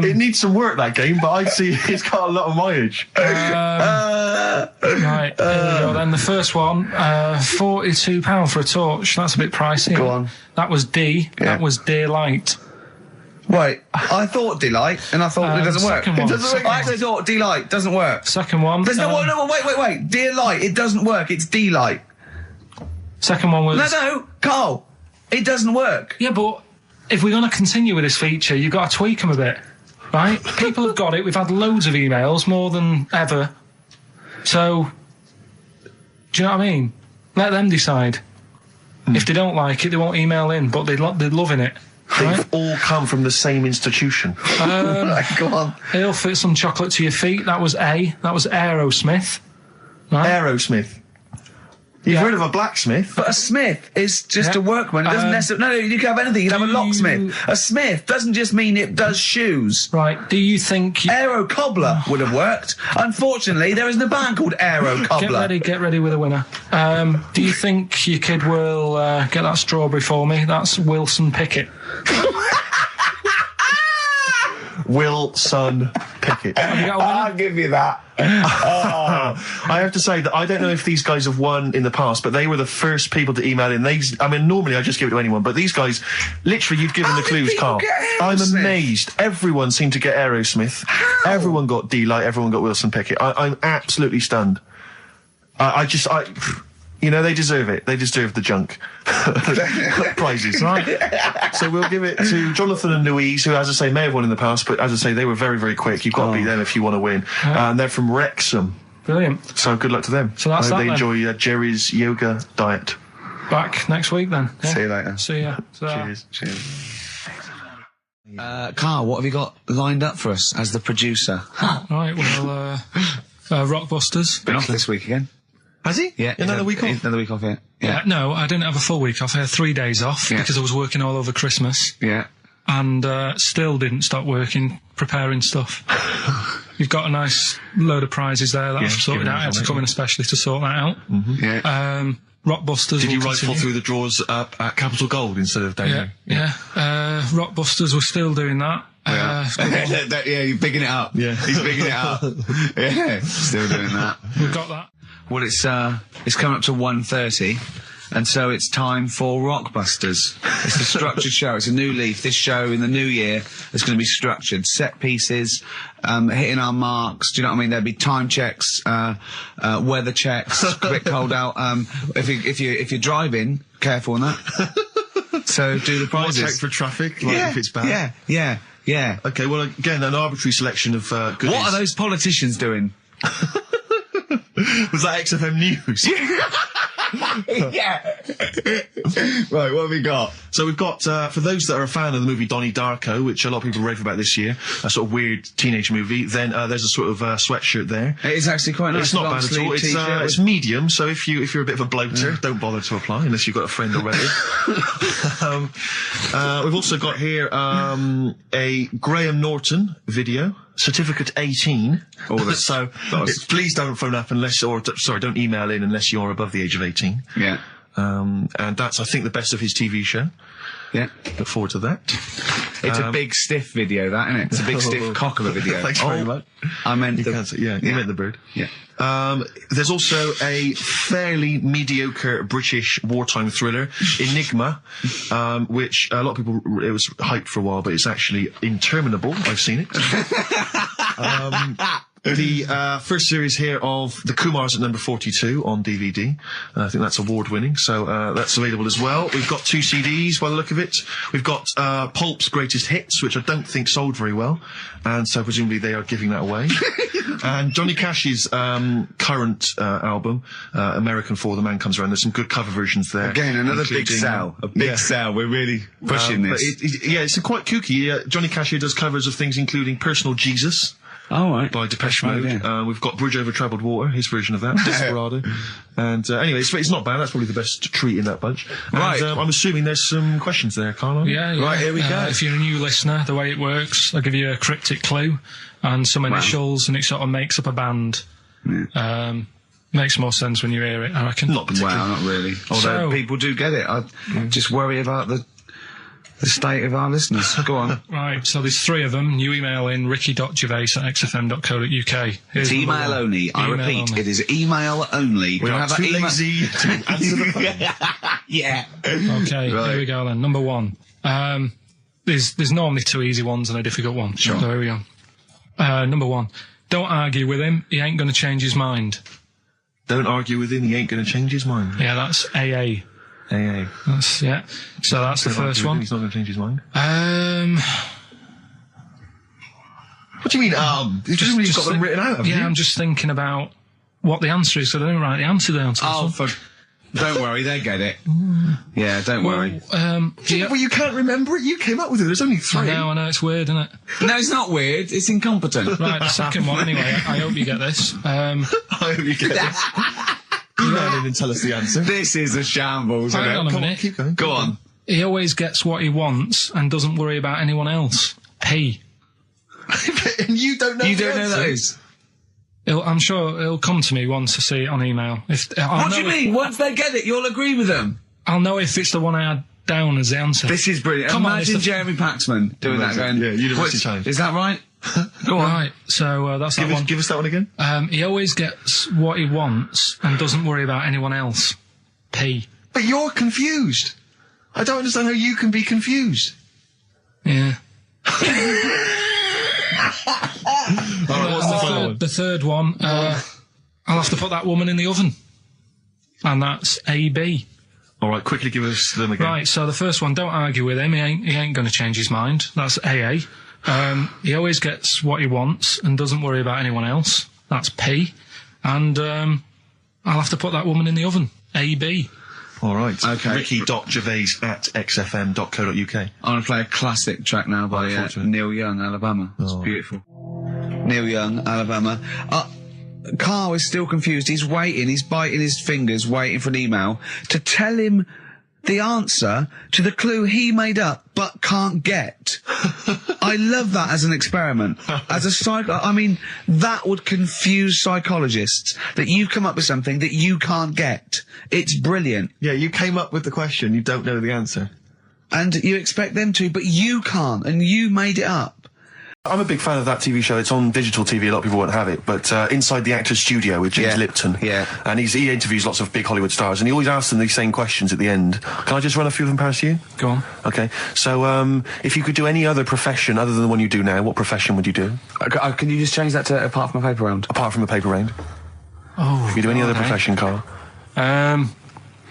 It needs some work, that game, but I see it's got a lot of mileage. Right, here we go then. The first one, £42 for a torch. That's a bit pricey. Go on. That was D. Yeah. That was Daylight. Wait, I thought Delight, and I thought it doesn't work. second one. It doesn't work. I actually thought Delight doesn't work. Second one. There's no, wait. Dear Light, it doesn't work. It's Delight. Second one was. No, Carl, it doesn't work. Yeah, but if we're going to continue with this feature, you've got to tweak them a bit, right? People have got it. We've had loads of emails, more than ever. So, do you know what I mean? Let them decide. If they don't like it, they won't email in, but they're loving it. Right? They've all come from the same institution. Go on. It'll fit some chocolate to your feet. That was A. That was Aerosmith. Right? Aerosmith. You've heard of a blacksmith? But a smith is just a workman. It doesn't necessarily. No, you can have anything. You can have a locksmith. A smith doesn't just mean it does shoes. Right. Do you think? Aero Cobbler would have worked. Unfortunately, there isn't a band called Aero Cobbler. Get ready with a winner. Do you think your kid will get that strawberry for me? That's Wilson Pickett. Wilson Pickett. Have you got a winner? I'll give you that. I have to say that I don't know if these guys have won in the past, but they were the first people to email in. I mean, normally I just give it to anyone, but these guys, literally, you've given the clues, Carl. I'm amazed. Everyone seemed to get Aerosmith. How? Everyone got D-Light. Everyone got Wilson Pickett. I'm absolutely stunned. You know, they deserve it. They deserve the junk prizes. Right. So we'll give it to Jonathan and Louise, who, as I say, may have won in the past, but as I say, they were very, very quick. You've got to beat them if you want to win. And they're from Wrexham. Brilliant. So good luck to them. So that's I hope that they then. enjoy Jerry's yoga diet. Back next week then. Yeah. See you later. See ya. Cheers. Carl, what have you got lined up for us as the producer? Right. Well, Rockbusters. Been off this week again. Has he? Yeah. Another week off? Another week off, yeah. Yeah. No, I didn't have a full week off. I had 3 days off because I was working all over Christmas. Yeah. And still didn't stop working, preparing stuff. You've got a nice load of prizes there that I've sorted out. I had to come in especially to sort that out. Yeah. Rockbusters. Did you will rifle continue. through the drawers up at Capital Gold instead of down here? Yeah. Rockbusters, we're still doing that. Yeah, you're bigging it up. Yeah. He's bigging it up. Yeah, still doing that. We've got that. Well, it's coming up to 1:30, and so it's time for Rockbusters. It's a structured show. It's a new leaf. This show in the new year is going to be structured. Set pieces, hitting our marks. Do you know what I mean? There'll be time checks, weather checks, quick hold out. If you're driving, careful on that. So do the prizes. Check for traffic, like if it's bad. Yeah. Okay, well, again, an arbitrary selection of goodies. What are those politicians doing? Was that XFM News? Yeah. Right, what have we got? So we've got, for those that are a fan of the movie Donnie Darko, which a lot of people rave about this year, a sort of weird teenage movie, then there's a sort of sweatshirt there. It is actually quite nice. It's not bad at all. It's medium, so if you're a bit of a bloater, don't bother to apply unless you've got a friend already. We've also got here a Graham Norton video. Certificate 18. So please don't phone up don't email in unless you're above the age of 18. Yeah. And that's, I think, the best of his TV show. Yeah. Look forward to that. It's a big stiff video, that, isn't it? It's a big stiff cock of a video. Thanks very much. I meant you meant the bird. Yeah. There's also a fairly mediocre British wartime thriller, Enigma, which a lot of people, it was hyped for a while, but it's actually interminable. I've seen it. The first series here of The Kumars at number 42 on DVD. I think that's award-winning, so that's available as well. We've got 2 CDs by the look of it. We've got Pulp's Greatest Hits, which I don't think sold very well, and so presumably they are giving that away. And Johnny Cash's current album, American For the Man Comes Around. There's some good cover versions there. Again, another big sell. A big sell. We're really pushing this. It's quite kooky. Johnny Cash here does covers of things including Personal Jesus. Oh, right. By Depeche Mode. We've got Bridge Over Troubled Water, his version of that, Desperado. And anyway, it's not bad. That's probably the best treat in that bunch. Right. And I'm assuming there's some questions there, Carl. Yeah. Right, here we go. If you're a new listener, the way it works, I'll give you a cryptic clue and some initials, and it sort of makes up a band. Yeah. Makes more sense when you hear it, I reckon. Not particularly. Wow, not really. Although people do get it. I just worry about the state of our listeners. Go on. Right, so there's 3 of them. You email in ricky.gervais@xfm.co.uk. It's email only. I repeat, it is email only. We're not too lazy to answer the phone. Yeah. Okay, here we go then. Number 1. There's normally 2 easy ones and a difficult one. Sure. So here we go. Number 1. Don't argue with him. He ain't going to change his mind. Don't argue with him. He ain't going to change his mind. Yeah, that's AA. AA. Yeah. So that's the first one. He's not going to change his mind. What do you mean, You've just got them written out, haven't you? I'm just thinking about what the answer is, so I don't write the answer down to this one. Don't worry, they get it. Yeah, don't worry. Well, you can't remember it. You came up with it. There's only 3. I know, it's weird, isn't it? No, it's not weird. It's incompetent. Right, the second one, anyway. I hope you get this. I hope you get this. Email in and tell us the answer. This is a shambles. Hang on a minute. Keep going. Go on. He always gets what he wants and doesn't worry about anyone else. P. And you don't know. You don't know that is. I'm sure it'll come to me once I see it on email. What do you mean? Once they get it, you'll agree with them. I'll know if it's the one I had down as the answer. This is brilliant. Imagine Jeremy Paxman doing that. Going, University Times. Is that right? Go on. Right, so that's that one. Give us that one again. He always gets what he wants and doesn't worry about anyone else. P. But you're confused. I don't understand how you can be confused. Yeah. What's the third one, I'll have to put that woman in the oven. And that's AB. All right, quickly give us them again. Right, so the first one, don't argue with him. He ain't going to change his mind. That's AA. He always gets what he wants and doesn't worry about anyone else. That's P. And I'll have to put that woman in the oven. AB. All right. Okay. ricky.gervais@xfm.co.uk. I'm going to play a classic track now by Neil Young, Alabama. It's beautiful. Neil Young, Alabama. Carl is still confused. He's waiting. He's biting his fingers, waiting for an email to tell him the answer to the clue he made up but can't get. I love that as an experiment. As a I mean, that would confuse psychologists, that you come up with something that you can't get. It's brilliant. Yeah, you came up with the question, you don't know the answer. And you expect them to, but you can't, and you made it up. I'm a big fan of that TV show. It's on digital TV. A lot of people won't have it, but Inside the Actors Studio with James Lipton. Yeah. And he interviews lots of big Hollywood stars, and he always asks them these same questions at the end. Can I just run a few of them past you? Go on. Okay. So, if you could do any other profession other than the one you do now, what profession would you do? Can you just change that to apart from a paper round? Apart from a paper round. Oh. If you do any other profession, Carl. And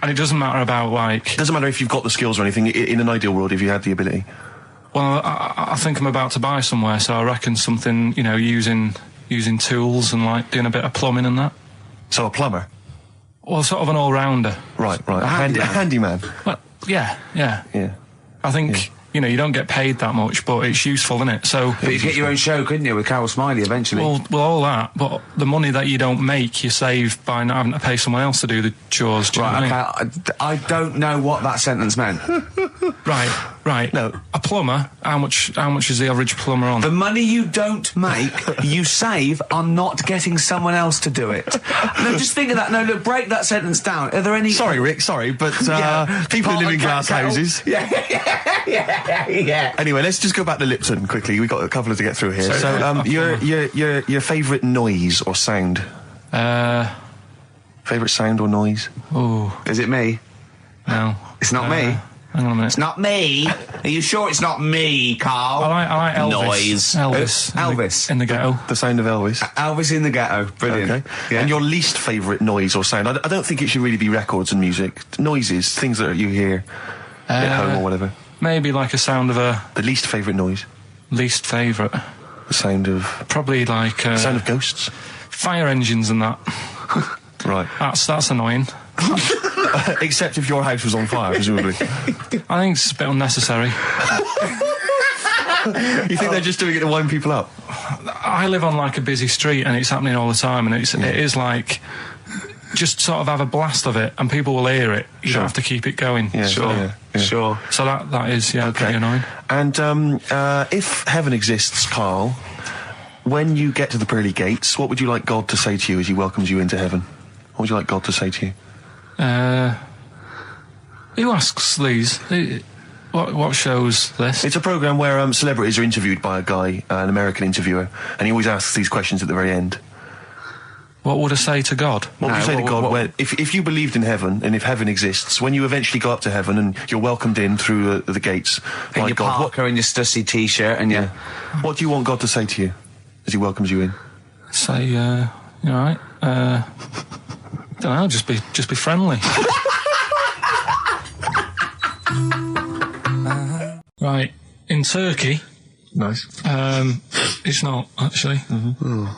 it doesn't matter about like. Doesn't matter if you've got the skills or anything. In an ideal world, if you had the ability. Well, I think I'm about to buy somewhere, so I reckon something, you know, using tools and like doing a bit of plumbing and that. So a plumber? Well, sort of an all-rounder. Right. A handyman. Well, yeah. I think, you know, you don't get paid that much, but it's useful, isn't it? So. But you could get your own show, couldn't you, with Carol Smiley eventually? Well, all that, but the money that you don't make, you save by not having to pay someone else to do the chores. Do you know what I mean? I don't know what that sentence meant. Right. No. A plumber, how much is the average plumber on? The money you don't make, you save on not getting someone else to do it. No, just think of that. No, look, break that sentence down. Are there any... Sorry, Rick, but people who live in glass houses... Yeah. Anyway, let's just go back to Lipton quickly. We've got a couple to get through here. So, your favourite noise or sound? Favourite sound or noise? Oh. Is it me? No. It's not me. Hang on a minute. It's not me. Are you sure it's not me, Carl? I like Elvis. Noise. Elvis. In the ghetto. The sound of Elvis. Elvis in the ghetto. Brilliant. Okay. Yeah. And your least favourite noise or sound? I don't think it should really be records and music. Noises, things that you hear at home or whatever. Maybe like a sound of a... The least favourite noise? Least favourite? The sound of... Probably like... the sound of ghosts? Fire engines and that. Right. That's annoying. Except if your house was on fire, presumably. I think it's a bit unnecessary. You think they're just doing it to wind people up? I live on like a busy street and it's happening all the time, and it is like... Just sort of have a blast of it, and people will hear it. You don't have to keep it going. Yeah, sure. So that is pretty annoying. And if heaven exists, Carl, when you get to the pearly gates, what would you like God to say to you as he welcomes you into heaven? What would you like God to say to you? Who asks these? What show's this? It's a programme where celebrities are interviewed by a guy, an American interviewer, and he always asks these questions at the very end. What would I say to God? What would you say to God if you believed in heaven, and if heaven exists, when you eventually go up to heaven and you're welcomed in through the gates and by your God? Parker and your Stussy t-shirt and your... What do you want God to say to you as he welcomes you in? Say, you alright? Don't know, just be friendly. Right, in Turkey... Nice. It's not, actually.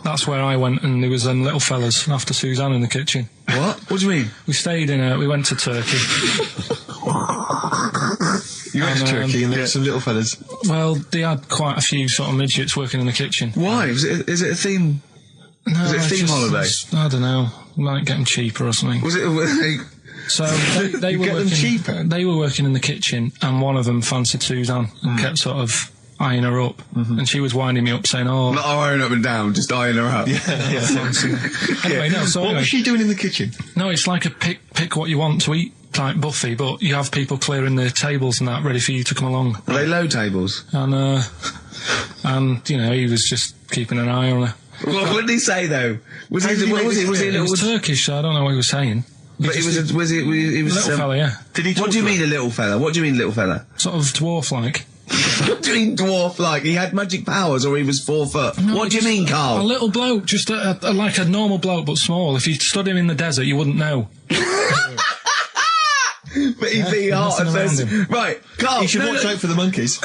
That's where I went, and there was little fellas after Suzanne in the kitchen. What? What do you mean? We went to Turkey. You went to Turkey and there were some little fellas? Well, they had quite a few sort of midgets working in the kitchen. Why? Is it a theme? No, is it a theme holiday? I don't know. Might get them cheaper or something. Was it... So they were working cheaper? They were working in the kitchen, and one of them fancied Suzanne and kept sort of eyeing her up, and she was winding me up saying, "Oh, not eyeing up and down, just eyeing her up." Anyway, no. So what was she doing in the kitchen? No, it's like a pick what you want to eat type buffet, but you have people clearing the tables and that ready for you to come along. Are they low tables? And you know, he was just keeping an eye on her. What did he say though? Was he Turkish, so I don't know what he was saying. But he was a little fella, yeah. Did he? What do you mean a little fella? What do you mean little fella? Sort of dwarf-like. What do you mean dwarf-like? He had magic powers, or he was 4 foot? No, what do you mean, Carl? A little bloke, just like a normal bloke, but small. If you stood him in the desert, you wouldn't know. But he'd be hot and thirsty. Right, Carl. You should watch out for the monkeys.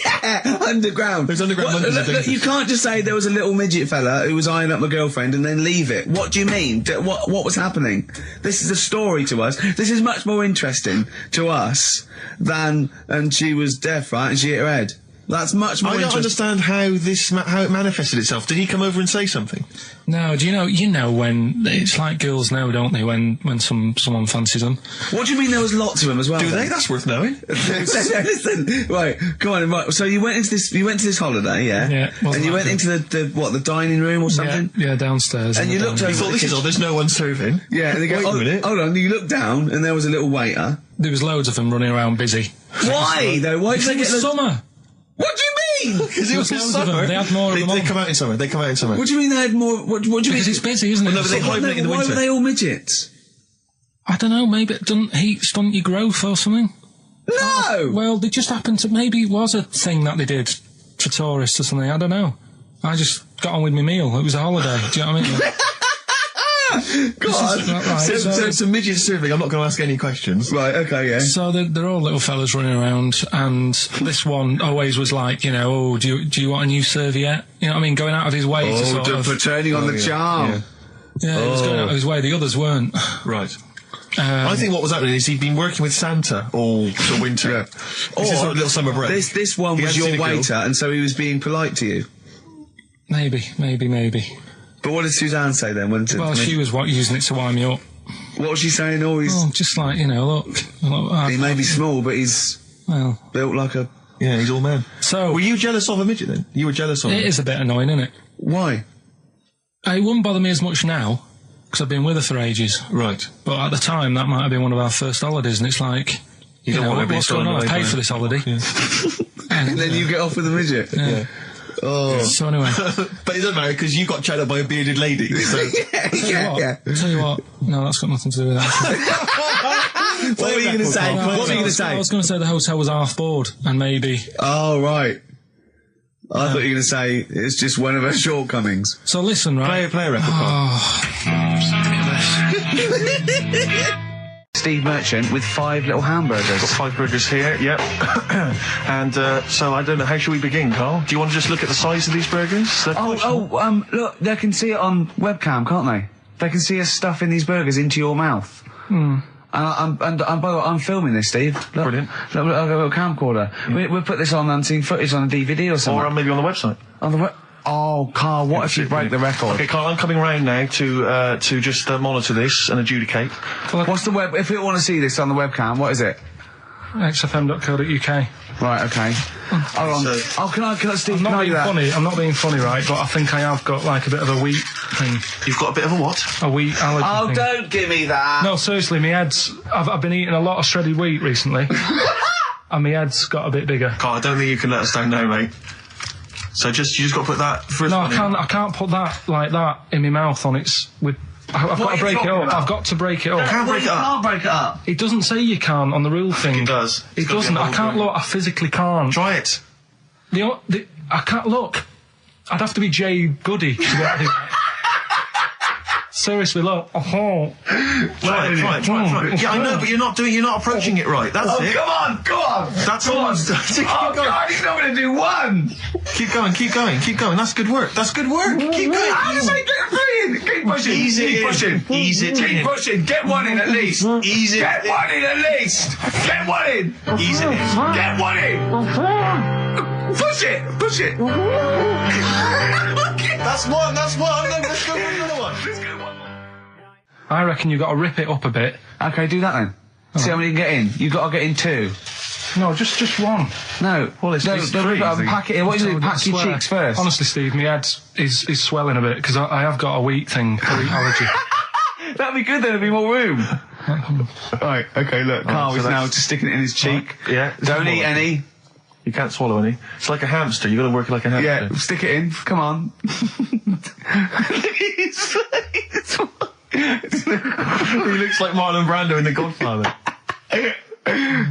Yeah, underground. There's underground monkeys. Look, you can't just say there was a little midget fella who was eyeing up my girlfriend and then leave it. What do you mean? What was happening? This is a story to us. This is much more interesting to us than... And she was deaf, right? And she hit her head. That's much more I don't interesting. understand how it manifested itself. Did he come over and say something? No, do you know when it's like girls know, don't they? When someone fancies them. What do you mean there was lots of them as well? Do then? they? That's worth knowing. Listen, right, come on, right. So you went to this holiday, yeah? Yeah. And you went into the dining room or something? Yeah, downstairs. And you looked over. You thought, this is odd, there's no one serving. Yeah, and they go, Wait a minute. hold on, you looked down and there was a little waiter. There was loads of them running around busy. Why though? Why did they get summer? What do you mean? Because it was Loads of them. summer. They had more of them They on. come out in summer. They come out in summer. What do you mean they had more? What do you mean? Because it's busy, isn't it? Well, no, but they hibernate in the Why winter. were they all midgets? I don't know, maybe it doesn't heat stunt your growth or something. No! Well, they just happened to, maybe it was a thing that they did for tourists or something, I don't know. I just got on with my meal, it was a holiday, do you know what I mean? God! Right, So it's a midget serving. I'm not going to ask any questions. Right, okay, yeah. So they're all little fellas running around, and this one always was like, you know, oh, do you want a new serviette? You know what I mean? Going out of his way to sort of... for turning on the charm. Yeah, he was going out of his way, the others weren't. Right. I think what was happening is he'd been working with Santa all the winter. Yeah. This is a little summer break. This one He was hadn't seen your a girl. waiter, and so he was being polite to you. Maybe. But what did Suzanne say then? Well, she was using it to wind me up. What was she saying? Oh, just like, you know, look he may be small, but he's built like a... Yeah, he's all man. So... Were you jealous of a midget then? You were jealous of him? It is a bit annoying, isn't it? Why? It wouldn't bother me as much now, because I've been with her for ages. Right. But at the time, that might have been one of our first holidays, and it's like, you don't know, want to be what's going on? I paid for this holiday. Yeah. And then you get off with a midget. Yeah. Oh. So anyway. But it doesn't matter, because you got chatted by a bearded lady. So. Tell you what, no, that's got nothing to do with that. What were you going to say? What were you going to say? I was going to say the hotel was half board, and maybe... Oh, right. I thought you were going to say it's just one of her shortcomings. So listen, right? Play a record. Steve Merchant with 5 little hamburgers. Got 5 burgers here, yep. And so I don't know, how should we begin, Carl? Do you want to just look at the size of these burgers? Look, they can see it on webcam, can't they? They can see us stuffing these burgers into your mouth. And by the way, I'm filming this, Steve. Look, Brilliant. Look, I've got a little camcorder. We'll put this on unseen footage on a DVD or something. Or maybe on the website. On the Oh, Carl, what if you break the record? Okay, Carl, I'm coming round now to just monitor this and adjudicate. What's the web? If you want to see this on the webcam, what is it? XFM.co.uk. Right, okay. Hold on. Can I, Steve, I'm not can I do being that? funny. I'm not being funny, right? But I think I have got like a bit of a wheat thing. You've got a bit of a what? A wheat allergy Oh, thing. don't give me that. No, seriously, my head's... I've been eating a lot of shredded wheat recently. And my head's got a bit bigger. Carl, I don't think you can let us down now, mate. So you just got to put that first No, one I can't put that like that in my mouth on its... I've got to break it up. I've got to break it up. Can't break it up. Can't break it up. It doesn't say you can on the rule thing. It does. It doesn't. I can't look. I physically can't. Try it. I can't look. I'd have to be Jay Goody to get it. Seriously, look. Try it. Yeah, I know, but you're not approaching it right. That's it. Come on. That's all. Oh, God, he's not going to do one. Keep going. That's good work. Keep going. How do I get a 3 in? Keep pushing. Ease it Keep in. pushing. Ease it Keep in. pushing. Get one in at least. Ease it Get in. one in at least. Get one in. Ease it in. Get one in. Push it. That's one. Let's go for another one. I reckon you've got to rip it up a bit. Okay, do that then. See how many you can get in. You've got to get in 2. No, just one. No. Well, it's Rip it up and pack it in. What do you do? Pack your swear. cheeks first. Honestly, Steve, my head is swelling a bit because I have got a wheat thing, a wheat allergy. That'd be good. There'd be more room. Right. Okay. Look, Carl is now just sticking it in his cheek. Yeah. Don't eat any. You can't swallow any. It's like a hamster. You got to work it like a hamster. Yeah. Stick it in. Come on. He looks like Marlon Brando in The Godfather.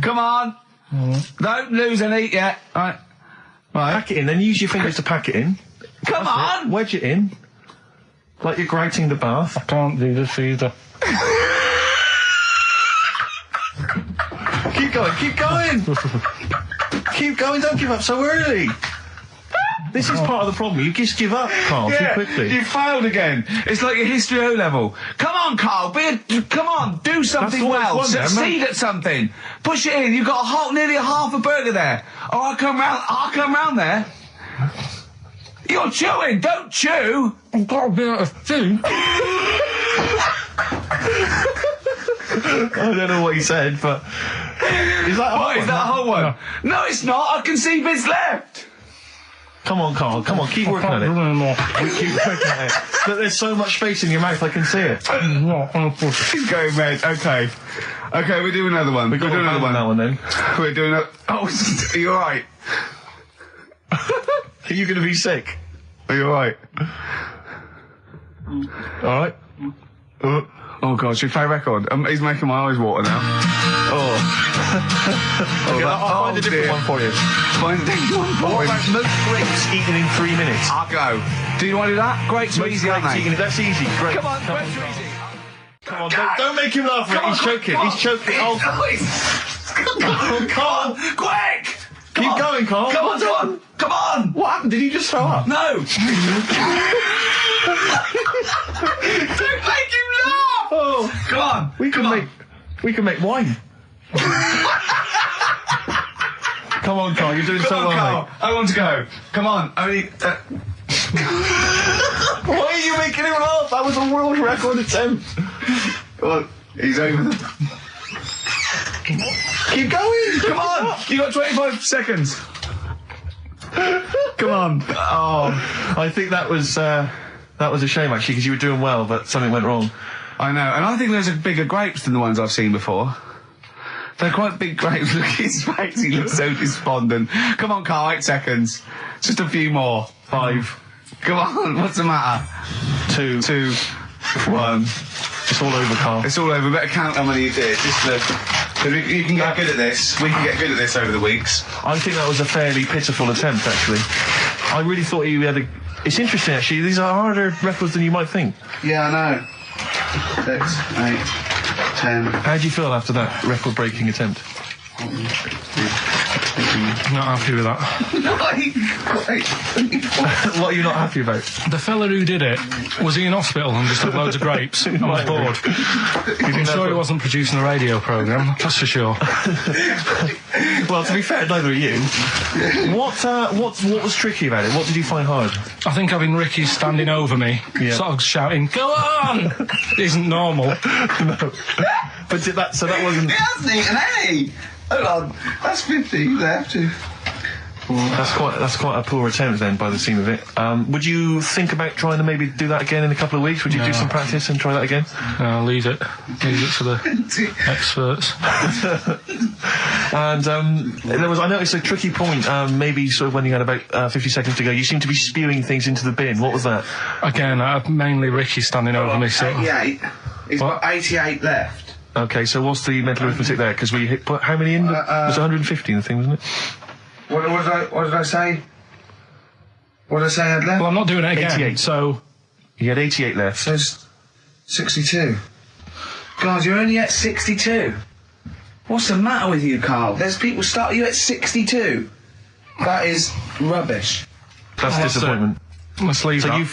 Come on. Don't lose any yet. Right. Pack it in, then use your fingers to pack it in. Come on. Wedge it in. Like you're grouting the bath. I can't do this either. Keep going. Keep going, don't give up so early. This is part of the problem. You just give up, Carl, too quickly. You failed again. It's like your history O level. Come on, Carl. Come on. Do something well. Succeed at something. Push it in. You've got nearly a half a burger there. Oh, I'll come round there. You're chewing. Don't chew. I've got a bit of food. I don't know what he said, but is that what? Is that a whole one? No, it's not. I can see bits left. Come on, Carl. Come on, keep working at it. We keep working at it. But there's so much space in your mouth, I can see it. He's going red. Okay, we'll do another one. We'll do another one. That one then. We're doing a. Oh, are you alright? Are you going to be sick? Are you alright? Alright. Oh God, should we play a record? He's making my eyes water now. Okay, I'll find a different one for you. Find a different one for What about most grapes eaten in 3 minutes? I'll go. Do you want to do that? Grapes are easy, aren't they? That's easy. Great. Come on, grapes are easy. Come on, don't make him laugh. He's choking. He's choking. Oh, Carl. Quick! Keep going, Carl. Come on! Come on! What happened? Did he just throw up? No! Don't make him laugh! Oh, come on! We can make wine. Come on, Carl. You're doing so well, mate. I want to go. Come on. Only. Why are you making him laugh? That was a world record attempt. Come on. He's over. Keep going. Come on. You got 25 seconds. Come on. Oh, I think that was a shame actually, because you were doing well, but something went wrong. I know, and I think those are bigger grapes than the ones I've seen before. They're quite big grapes. Look at his face, he looks so despondent. Come on, Carl, 8 seconds. Just a few more. 5. Come on, what's the matter? 2. 1. It's all over, Carl. It's all over. Better count how many you did. You can get good at this. We can get good at this over the weeks. I think that was a fairly pitiful attempt, actually. I really thought you had a... It's interesting, actually. These are harder records than you might think. Yeah, I know. 6, 8, 10. How do you feel after that record-breaking attempt? Not happy with that. What are you not happy about? The fella who did it, was he in hospital and just had loads of grapes? I was bored. I'm sure he wasn't producing a radio programme, that's for sure. Well, to be fair, neither are you. What was tricky about it? What did you find hard? I think having Ricky standing over me, sort of shouting, "Go on!" isn't normal. No. But that wasn't... He hasn't eaten any! Hold on, that's 50 left. That's quite a poor attempt then, by the seam of it. Would you think about trying to maybe do that again in a couple of weeks? Would you do some practice and try that again? No, leave it for the experts. And I noticed a tricky point. Maybe sort of when you had about 50 seconds to go, you seemed to be spewing things into the bin. What was that? Again, mainly Ricky standing over me. So 88. He's got 88 left. Okay, so what's the mental arithmetic there? Because we put how many in? It was 150 in the thing, wasn't it? What did I say? What did I say I had left? Well, I'm not doing it again. 88. So you had 88 left. So it's 62. God, you're only at 62. What's the matter with you, Carl? There's people start you at 62. That is rubbish. That's disappointment. Let's leave that. You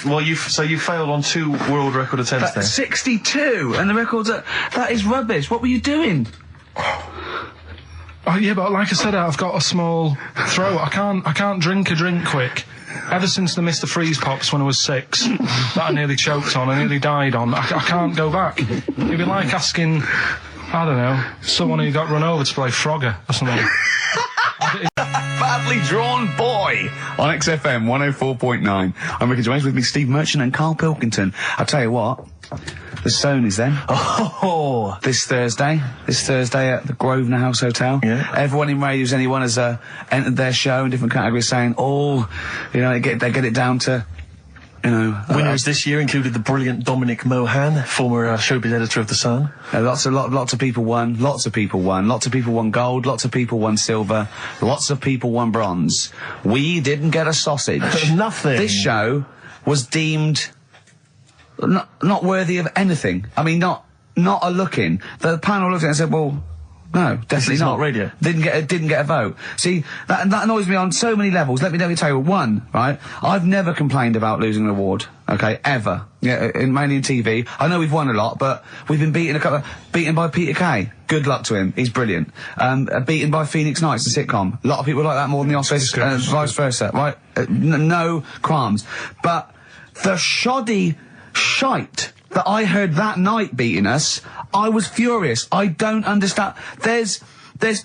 failed on 2 world record attempts there. 62, and the records that is rubbish. What were you doing? Oh yeah, but like I said, I've got a small throat. I can't drink a drink quick. Ever since the Mr. Freeze Pops when I was 6, that I nearly choked on, I nearly died on. I can't go back. It'd be like asking, I don't know, someone who got run over to play Frogger or something. Badly Drawn Boy on XFM 104.9. I'm Ricky Gervais, with me Steve Merchant and Karl Pilkington. I'll tell you what, the Stoney's then. Oh! This Thursday at the Grosvenor House Hotel. Yeah. Everyone in Radio's Anyone has entered their show in different categories saying, they get it down to, winners this year included the brilliant Dominic Mohan, former showbiz editor of The Sun. Lots of people won. Lots of people won gold. Lots of people won silver. Lots of people won bronze. We didn't get a sausage. Nothing. This show was deemed not worthy of anything. I mean, not a look in. The panel looked at it and said, well, No, definitely It's not. not radio. Didn't get a vote. See, that annoys me on so many levels. Let me tell you one, right? I've never complained about losing an award, okay, ever. Yeah, mainly in TV. I know we've won a lot, but we've been beaten by Peter Kay. Good luck to him. He's brilliant. Beaten by Phoenix Nights, the sitcom. A lot of people like that more than The Office, vice versa, right? No qualms. But the shoddy shite that I heard that night beating us, I was furious. I don't understand. There's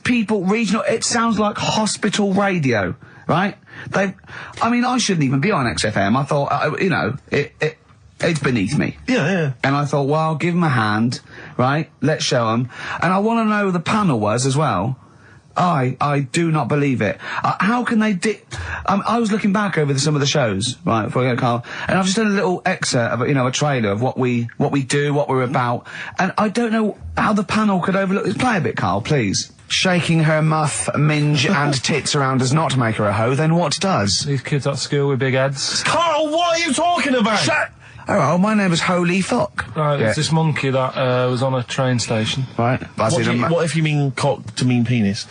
people, regional, it sounds like hospital radio, right? I shouldn't even be on XFM. I thought, it's beneath me. Yeah. And I thought, well, I'll give them a hand, right? Let's show them. And I want to know who the panel was as well. I do not believe it. How can they I was looking back over some of the shows, right, before I go, Carl, and I've just done a little excerpt of, a trailer of what we do, what we're about, and I don't know how the panel could overlook this. Play a bit, Carl, please. Shaking her muff, minge and tits around does not make her a hoe, then what does? These kids at school with big heads. Carl, what are you talking about? Shut! Oh, my name is Holy Fuck. Right, there's this monkey that was on a train station. Right. What if you mean cock to mean penis?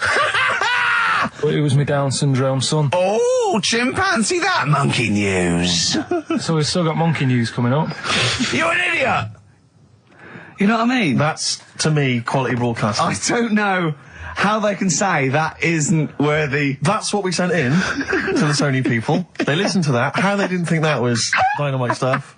It was my Down syndrome son. Oh, chimpanzee, that monkey news. So we've still got monkey news coming up. You're an idiot! You know what I mean? That's, to me, quality broadcasting. I don't know how they can say that isn't worthy. That's what we sent in to the Sony people. They listened to that. How they didn't think that was dynamite stuff.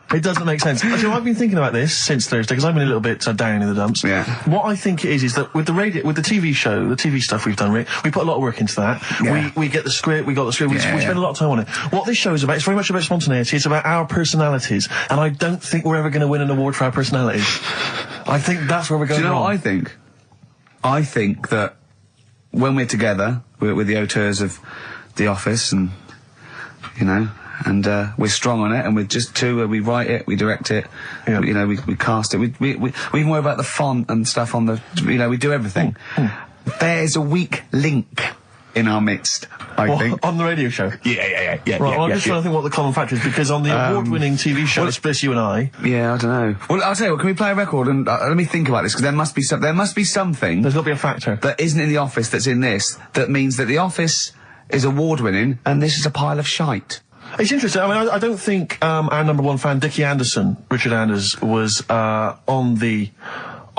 It doesn't make sense. Actually, I've been thinking about this since Thursday, because I've been a little bit down in the dumps. Yeah. What I think it is that with the TV show, the TV stuff we've done, Rick, we put a lot of work into that. Yeah. We get the script, we spend a lot of time on it. What this show is about, it's very much about spontaneity, it's about our personalities, and I don't think we're ever going to win an award for our personalities. I think that's where we're going. Do you know wrong. what I think? I think that when we're together, we're the auteurs of The Office, and, and we're strong on it, and we're just two, we write it, we direct it, we cast it, we even worry about the font and stuff on the, we do everything. There's a weak link in our midst, I think. On the radio show? Yeah. Right, well, I'm just trying to think what the common factor is, because on the award-winning TV show, it's Bliss You and I. Yeah, I don't know. Well, I'll tell you what, can we play a record and let me think about this, because there must be something. There's got to be a factor. That isn't in The Office that's in this, that means that The Office is award-winning, and this is a pile of shite. It's interesting. I mean, I don't think our number one fan, Dickie Anderson, Richard Anders, was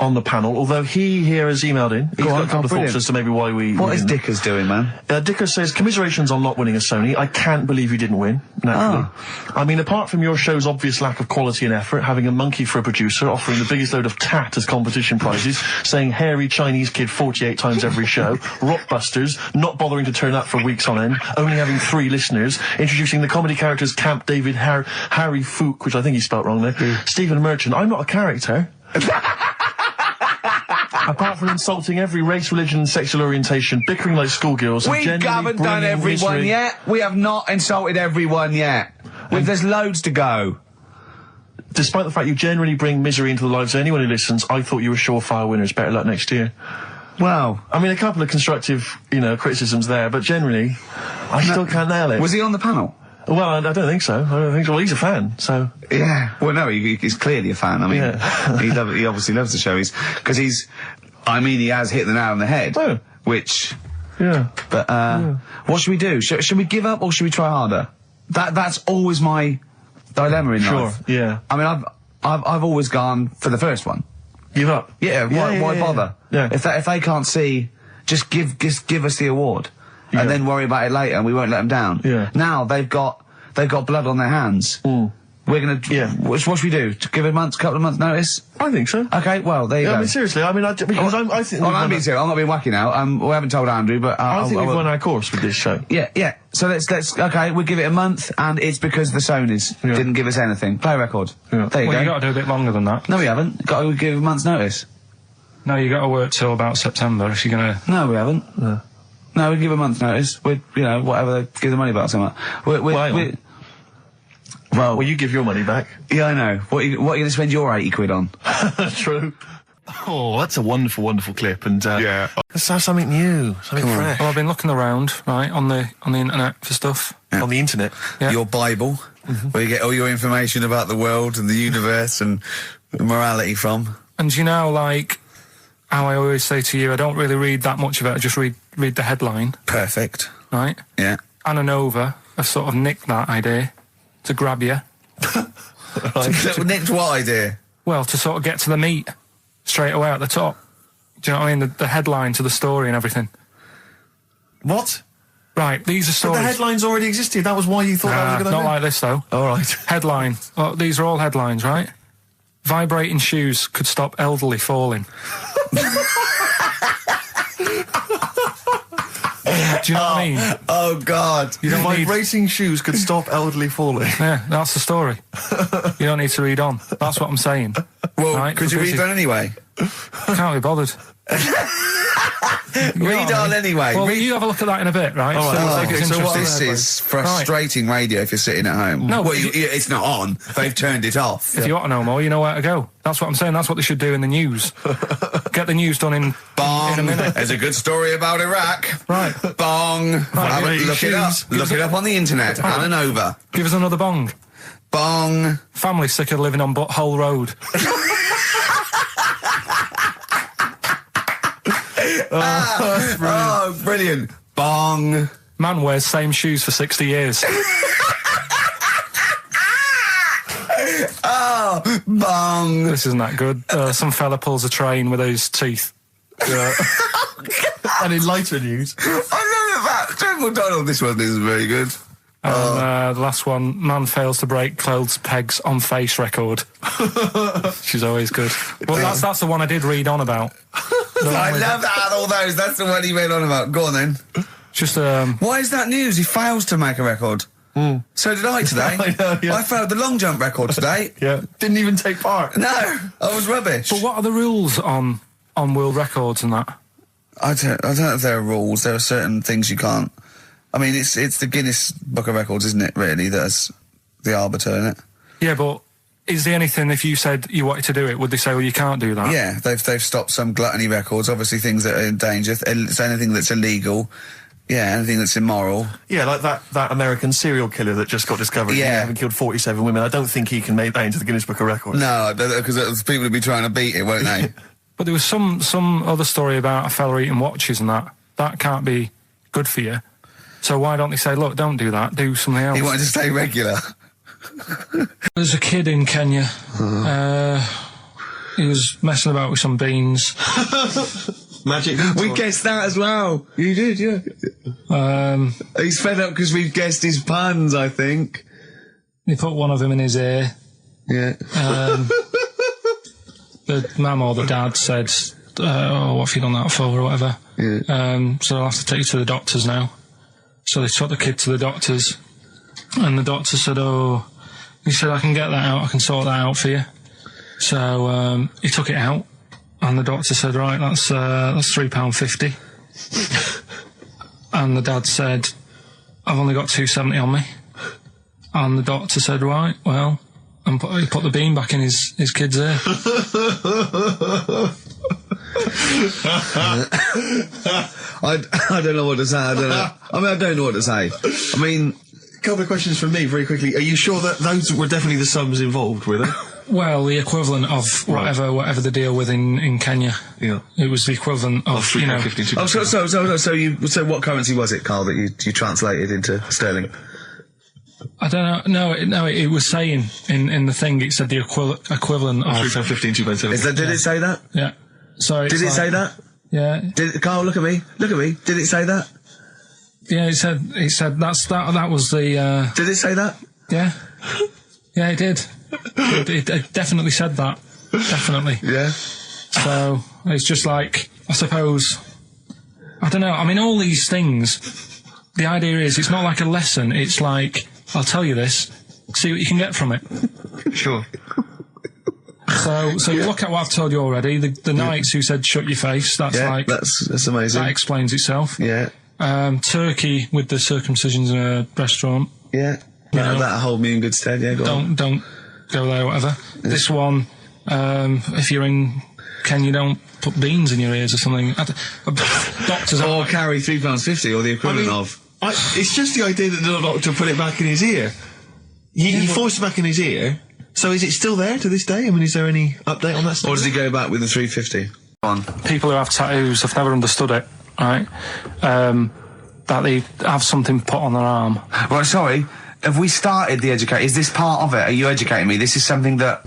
on the panel, although he here has emailed in. He's got a couple of thoughts as to maybe why we... What is Dickers doing, man? Dickers says, commiserations on not winning a Sony. I can't believe you didn't win, naturally. I mean, apart from your show's obvious lack of quality and effort, having a monkey for a producer, offering the biggest load of tat as competition prizes, saying hairy Chinese kid 48 times every show, Rockbusters, not bothering to turn up for weeks on end, only having 3 listeners, introducing the comedy characters Camp David, Harry Fook, which I think he spelt wrong there, Stephen Merchant. I'm not a character. Apart from insulting every race, religion, and sexual orientation, bickering like schoolgirls, We haven't done everyone yet. We have not insulted everyone yet. There's loads to go. Despite the fact you generally bring misery into the lives of anyone who listens, I thought you were surefire winners. Better luck next year. Well, I mean, a couple of constructive, criticisms there, but generally, I still can't nail it. Was he on the panel? Well, I don't think so. Well, he's a fan, so... Yeah. Well, no, he's clearly a fan. I mean, he obviously loves the show. He has hit the nail on the head. Oh. Which... Yeah. But, what should we do? Should we give up or should we try harder? That's always my dilemma in life. Sure, yeah. I mean, I've always gone for the first one. Give up? Yeah, why bother? Yeah. If they can't see, just give us the award. Yeah. And then worry about it later, and we won't let them down. Yeah. Now they've got blood on their hands. We're gonna. Yeah. What should we do? To give a couple of months notice? I think so. Okay. Well, there you go. I mean, seriously. I mean, I think. I'm being serious. I'm not being wacky now. We haven't told Andrew, but I think we've won our course with this show. Yeah. So let's. Okay, we'll give it a month, and it's because the Sonys didn't give us anything. Play a record. Yeah. There you go. You got to do a bit longer than that. No, we haven't. Got to give a month's notice. No, you got to work till about September if you're gonna. No, we haven't. No, we give a month's notice. We, whatever, give the money back somewhere. Well, you give your money back. Yeah, I know. What are you going to spend your 80 quid on? True. Oh, that's a wonderful, wonderful clip, and let's have something new, something fresh. Well, I've been looking around, right, on the internet for stuff. Yeah. On the internet? Yeah. Your Bible, where you get all your information about the world and the universe and morality from. And how I always say to you, I don't really read that much of it. I just read the headline. Perfect. Right? Yeah. Anna Nova have sort of nicked that idea to grab you. Nicked what idea? Well, to sort of get to the meat straight away at the top. Do you know what I mean? The headline to the story and everything. What? Right, these are But stories. the headlines already existed. That was why you thought that was a good not idea? like this, though. All right. Headline. Well, these are all headlines, right? Vibrating shoes could stop elderly falling. Do you know what I mean? Oh, God. You don't need... Vibrating shoes could stop elderly falling. Yeah, that's the story. You don't need to read on. That's what I'm saying. Well, right? could you read that anyway? Can't be bothered. Read on anyway. Well, you have a look at that in a bit, right? All right. So, So what this is frustrating radio if you're sitting at home. No, well, it's not on. They've turned it off. If you want to know more, you know where to go. That's what I'm saying. That's what they should do in the news. Get the news done in a minute. There's a good story about Iraq. Right. Bong. Look it up. Look it up on the internet. Anna Nova. Give us another bong. Bong. Family sick of living on Butthole Road. Oh, brilliant. Bong. Man wears same shoes for 60 years. Oh, bong. This isn't that good. Some fella pulls a train with his teeth. And in lighter news. I love that. Jungle Donald, this one isn't very good. And the last one, man fails to break clothes pegs on face record. She's always good. Well, that's the one I did read on about. I love that out of all those. That's the one he read on about. Go on then. Just why is that news? He fails to make a record. So did I today. I know, yeah. I failed the long jump record today. Yeah. Didn't even take part. No, I was rubbish. But what are the rules on world records and that? I don't know if there are rules. There are certain things you can't. I mean, it's the Guinness Book of Records, isn't it? Really, that's the arbiter, isn't it? Yeah, but is there anything, if you said you wanted to do it, would they say, well, you can't do that? Yeah, they've stopped some gluttony records. Obviously, things that are in danger. It's anything that's illegal. Yeah, anything that's immoral. Yeah, like that American serial killer that just got discovered. Yeah. Having killed 47 women. I don't think he can make that into the Guinness Book of Records. No, because people will be trying to beat it, won't they? But there was some other story about a fella eating watches and that. That can't be good for you. So why don't they say, look, don't do that, do something else? He wanted to stay regular. There's a kid in Kenya. He was messing about with some beans. Magic. We guessed that as well. You did, yeah. He's fed up because we've guessed his puns, I think. He put one of them in his ear. Yeah. The mum or the dad said, oh, what have you done that for, or whatever. Yeah. So I'll have to take you to the doctors now. So they took the kid to the doctors, and the doctor said, he said, I can get that out, I can sort that out for you. So he took it out, and the doctor said, right, that's £3.50. And the dad said, I've only got £2.70 on me. And the doctor said, right, well, and he put the bean back in his kid's ear. I don't know what to say. I don't know what to say. I mean, a couple of questions from me very quickly. Are you sure that those were definitely the sums involved, were they? Well, the equivalent of whatever the deal with in Kenya. Yeah. It was the equivalent of £3.50. So what currency was it, Carl, that you translated into sterling? I don't know. No, it was saying in the thing. It said the equivalent of £3.15, £2.70. Did it say that? Yeah. So did it say that? Yeah. Carl, look at me. Look at me. Did it say that? Yeah, it said that was the. Did it say that? Yeah. Yeah, it did. It definitely said that. Definitely. Yeah. So it's just like, I suppose, I don't know. I mean, all these things. The idea is, it's not like a lesson. It's like, I'll tell you this. See what you can get from it. Sure. So you look at what I've told you already. The Knights who said shut your face. That's that's amazing. That explains itself. Yeah. Turkey with the circumcisions in a restaurant. Yeah. That'll hold me in good stead. Yeah. Don't go there. Whatever. Yeah. This one. If you're in Kenya, don't put beans in your ears or something. Doctors or carry £3.50 or the equivalent of. It's just the idea that the doctor put it back in his ear. He forced it back in his ear. So is it still there to this day? I mean, is there any update on that stuff? Or does he go back with the £3.50? people who have tattoos, I've never understood it, right? That they have something put on their arm. Right, sorry. Have we started the educate? Is this part of it? Are you educating me? This is something that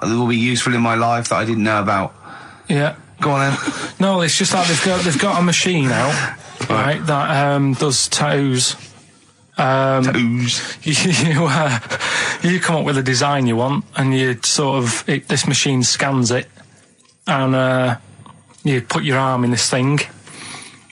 will be useful in my life that I didn't know about. Yeah. Go on then. No, it's just that they've got a machine out, right, that does tattoos. Tattoos. You come up with a design you want, and you sort of this machine scans it, and you put your arm in this thing,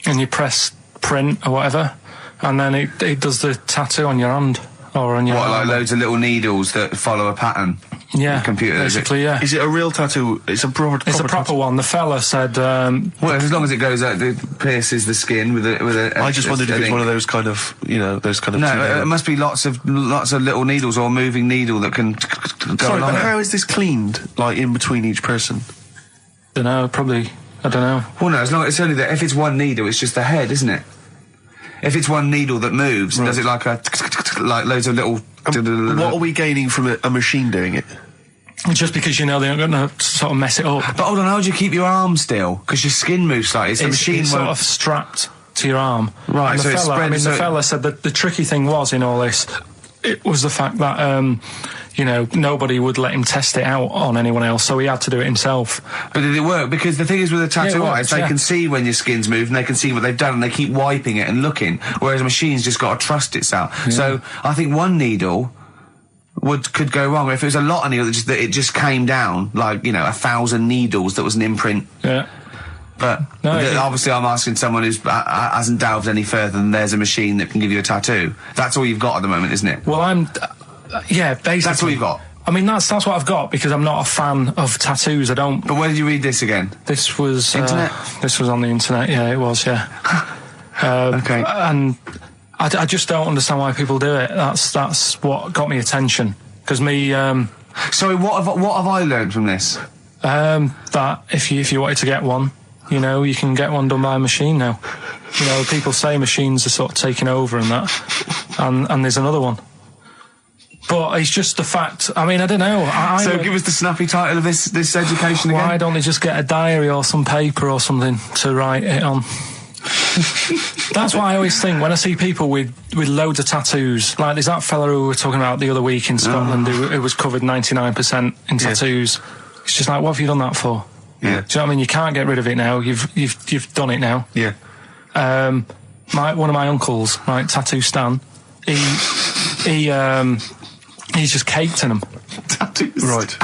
and you press print or whatever, and then it does the tattoo on your hand or on your arm. Like loads of little needles that follow a pattern? Yeah, computer. basically, yeah. Is it a real tattoo? It's a proper proper one. The fella said, well, as long as it goes out, it pierces the skin with a I just wondered if it's one of those kind of, those kind of... No, it must be lots of little needles or a moving needle that can go Sorry, along but it. how is this cleaned, like, in between each person? Don't know, probably, I don't know. Well, no, as long as it's only that, if it's one needle, it's just the head, isn't it? If it's one needle that moves, and does it like like loads of little... What are we gaining from a machine doing it? Just because they're not going to sort of mess it up. But hold on, how do you keep your arm still? Because your skin moves slightly. So the machine it's won't... sort of strapped to your arm. Right, and so it's spread... the fella said that the tricky thing was in all this, it was the fact that, nobody would let him test it out on anyone else, so he had to do it himself. But did it work? Because the thing is with a tattoo artist, they can see when your skin's moved and they can see what they've done and they keep wiping it and looking, whereas a machine's just got to trust itself. Yeah. So I think one needle could go wrong. If it was a lot of needles that it just came down, like, 1,000 needles that was an imprint. Yeah. But obviously I'm asking someone who hasn't delved any further than there's a machine that can give you a tattoo. That's all you've got at the moment, isn't it? Well, basically. That's all you've got? I mean, that's what I've got, because I'm not a fan of tattoos. I don't... But where did you read this again? This was... Internet? This was on the internet, yeah, it was, yeah. Okay. And I just don't understand why people do it. That's what got me attention. Because me... Sorry, what have I learned from this? That if you wanted to get one, you can get one done by a machine now. People say machines are sort of taking over and that. And there's another one. But it's just the fact, I mean, I don't know. So give us the snappy title of this education again. Why don't they just get a diary or some paper or something to write it on? That's why I always think, when I see people with loads of tattoos, like there's that fella who we were talking about the other week in Scotland who was covered 99% in tattoos. It's just like, what have you done that for? Yeah. Do you know what I mean? You can't get rid of it now. You've done it now. Yeah. One of my uncles, right, Tattoo Stan, he's just caked in them. Tattoos. Right.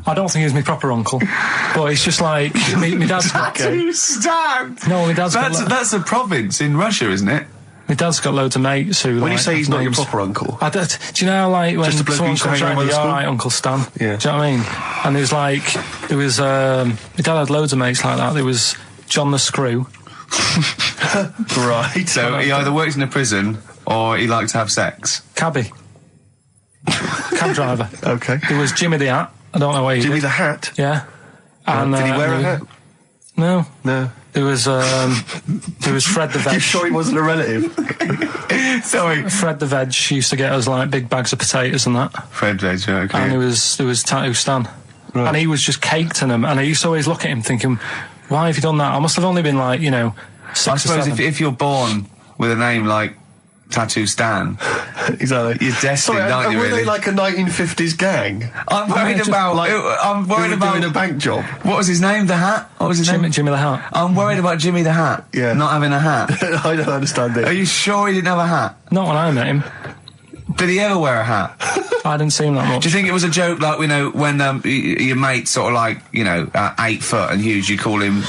I don't think he's my proper uncle, but it's just like my dad's got... Tattoo Stan! No, my dad's got... That's a province in Russia, isn't it? My dad's got loads of mates who... When you say he's not your proper uncle... do you know, like, when just a bloke someone who comes hang around around, with you school? alright, Uncle Stan? Yeah. Do you know what I mean? And my dad had loads of mates like that. There was John the Screw. Right. So he either works in a prison or he likes to have sex. Cabbie. Cab driver. Okay. There was Jimmy the Hat. I don't know where he Jimmy did. the Hat? Yeah. And, did he wear a hat? No. No. There was Fred the Veg. You sure he wasn't a relative? Sorry. Fred the Veg used to get us like big bags of potatoes and that. Fred Veg, okay. And there was Tattoo Stan. Right. And he was just caked in them. And I used to always look at him thinking, why have you done that? I must have only been like, 6 I or suppose 7. if you're born with a name like Tattoo Stan, Exactly. you're destined, aren't you, were really? they like a 1950s gang? I'm worried about... I'm worried about... doing a bank job. What was his name? The Hat? What was his name? Jimmy the Hat. I'm worried about Jimmy the Hat. Yeah. Not having a hat. I don't understand it. Are you sure he didn't have a hat? Not when I met him. Did he ever wear a hat? I didn't see him that much. Do you think it was a joke, like, when your mate's sort of like, 8 foot and huge, you call him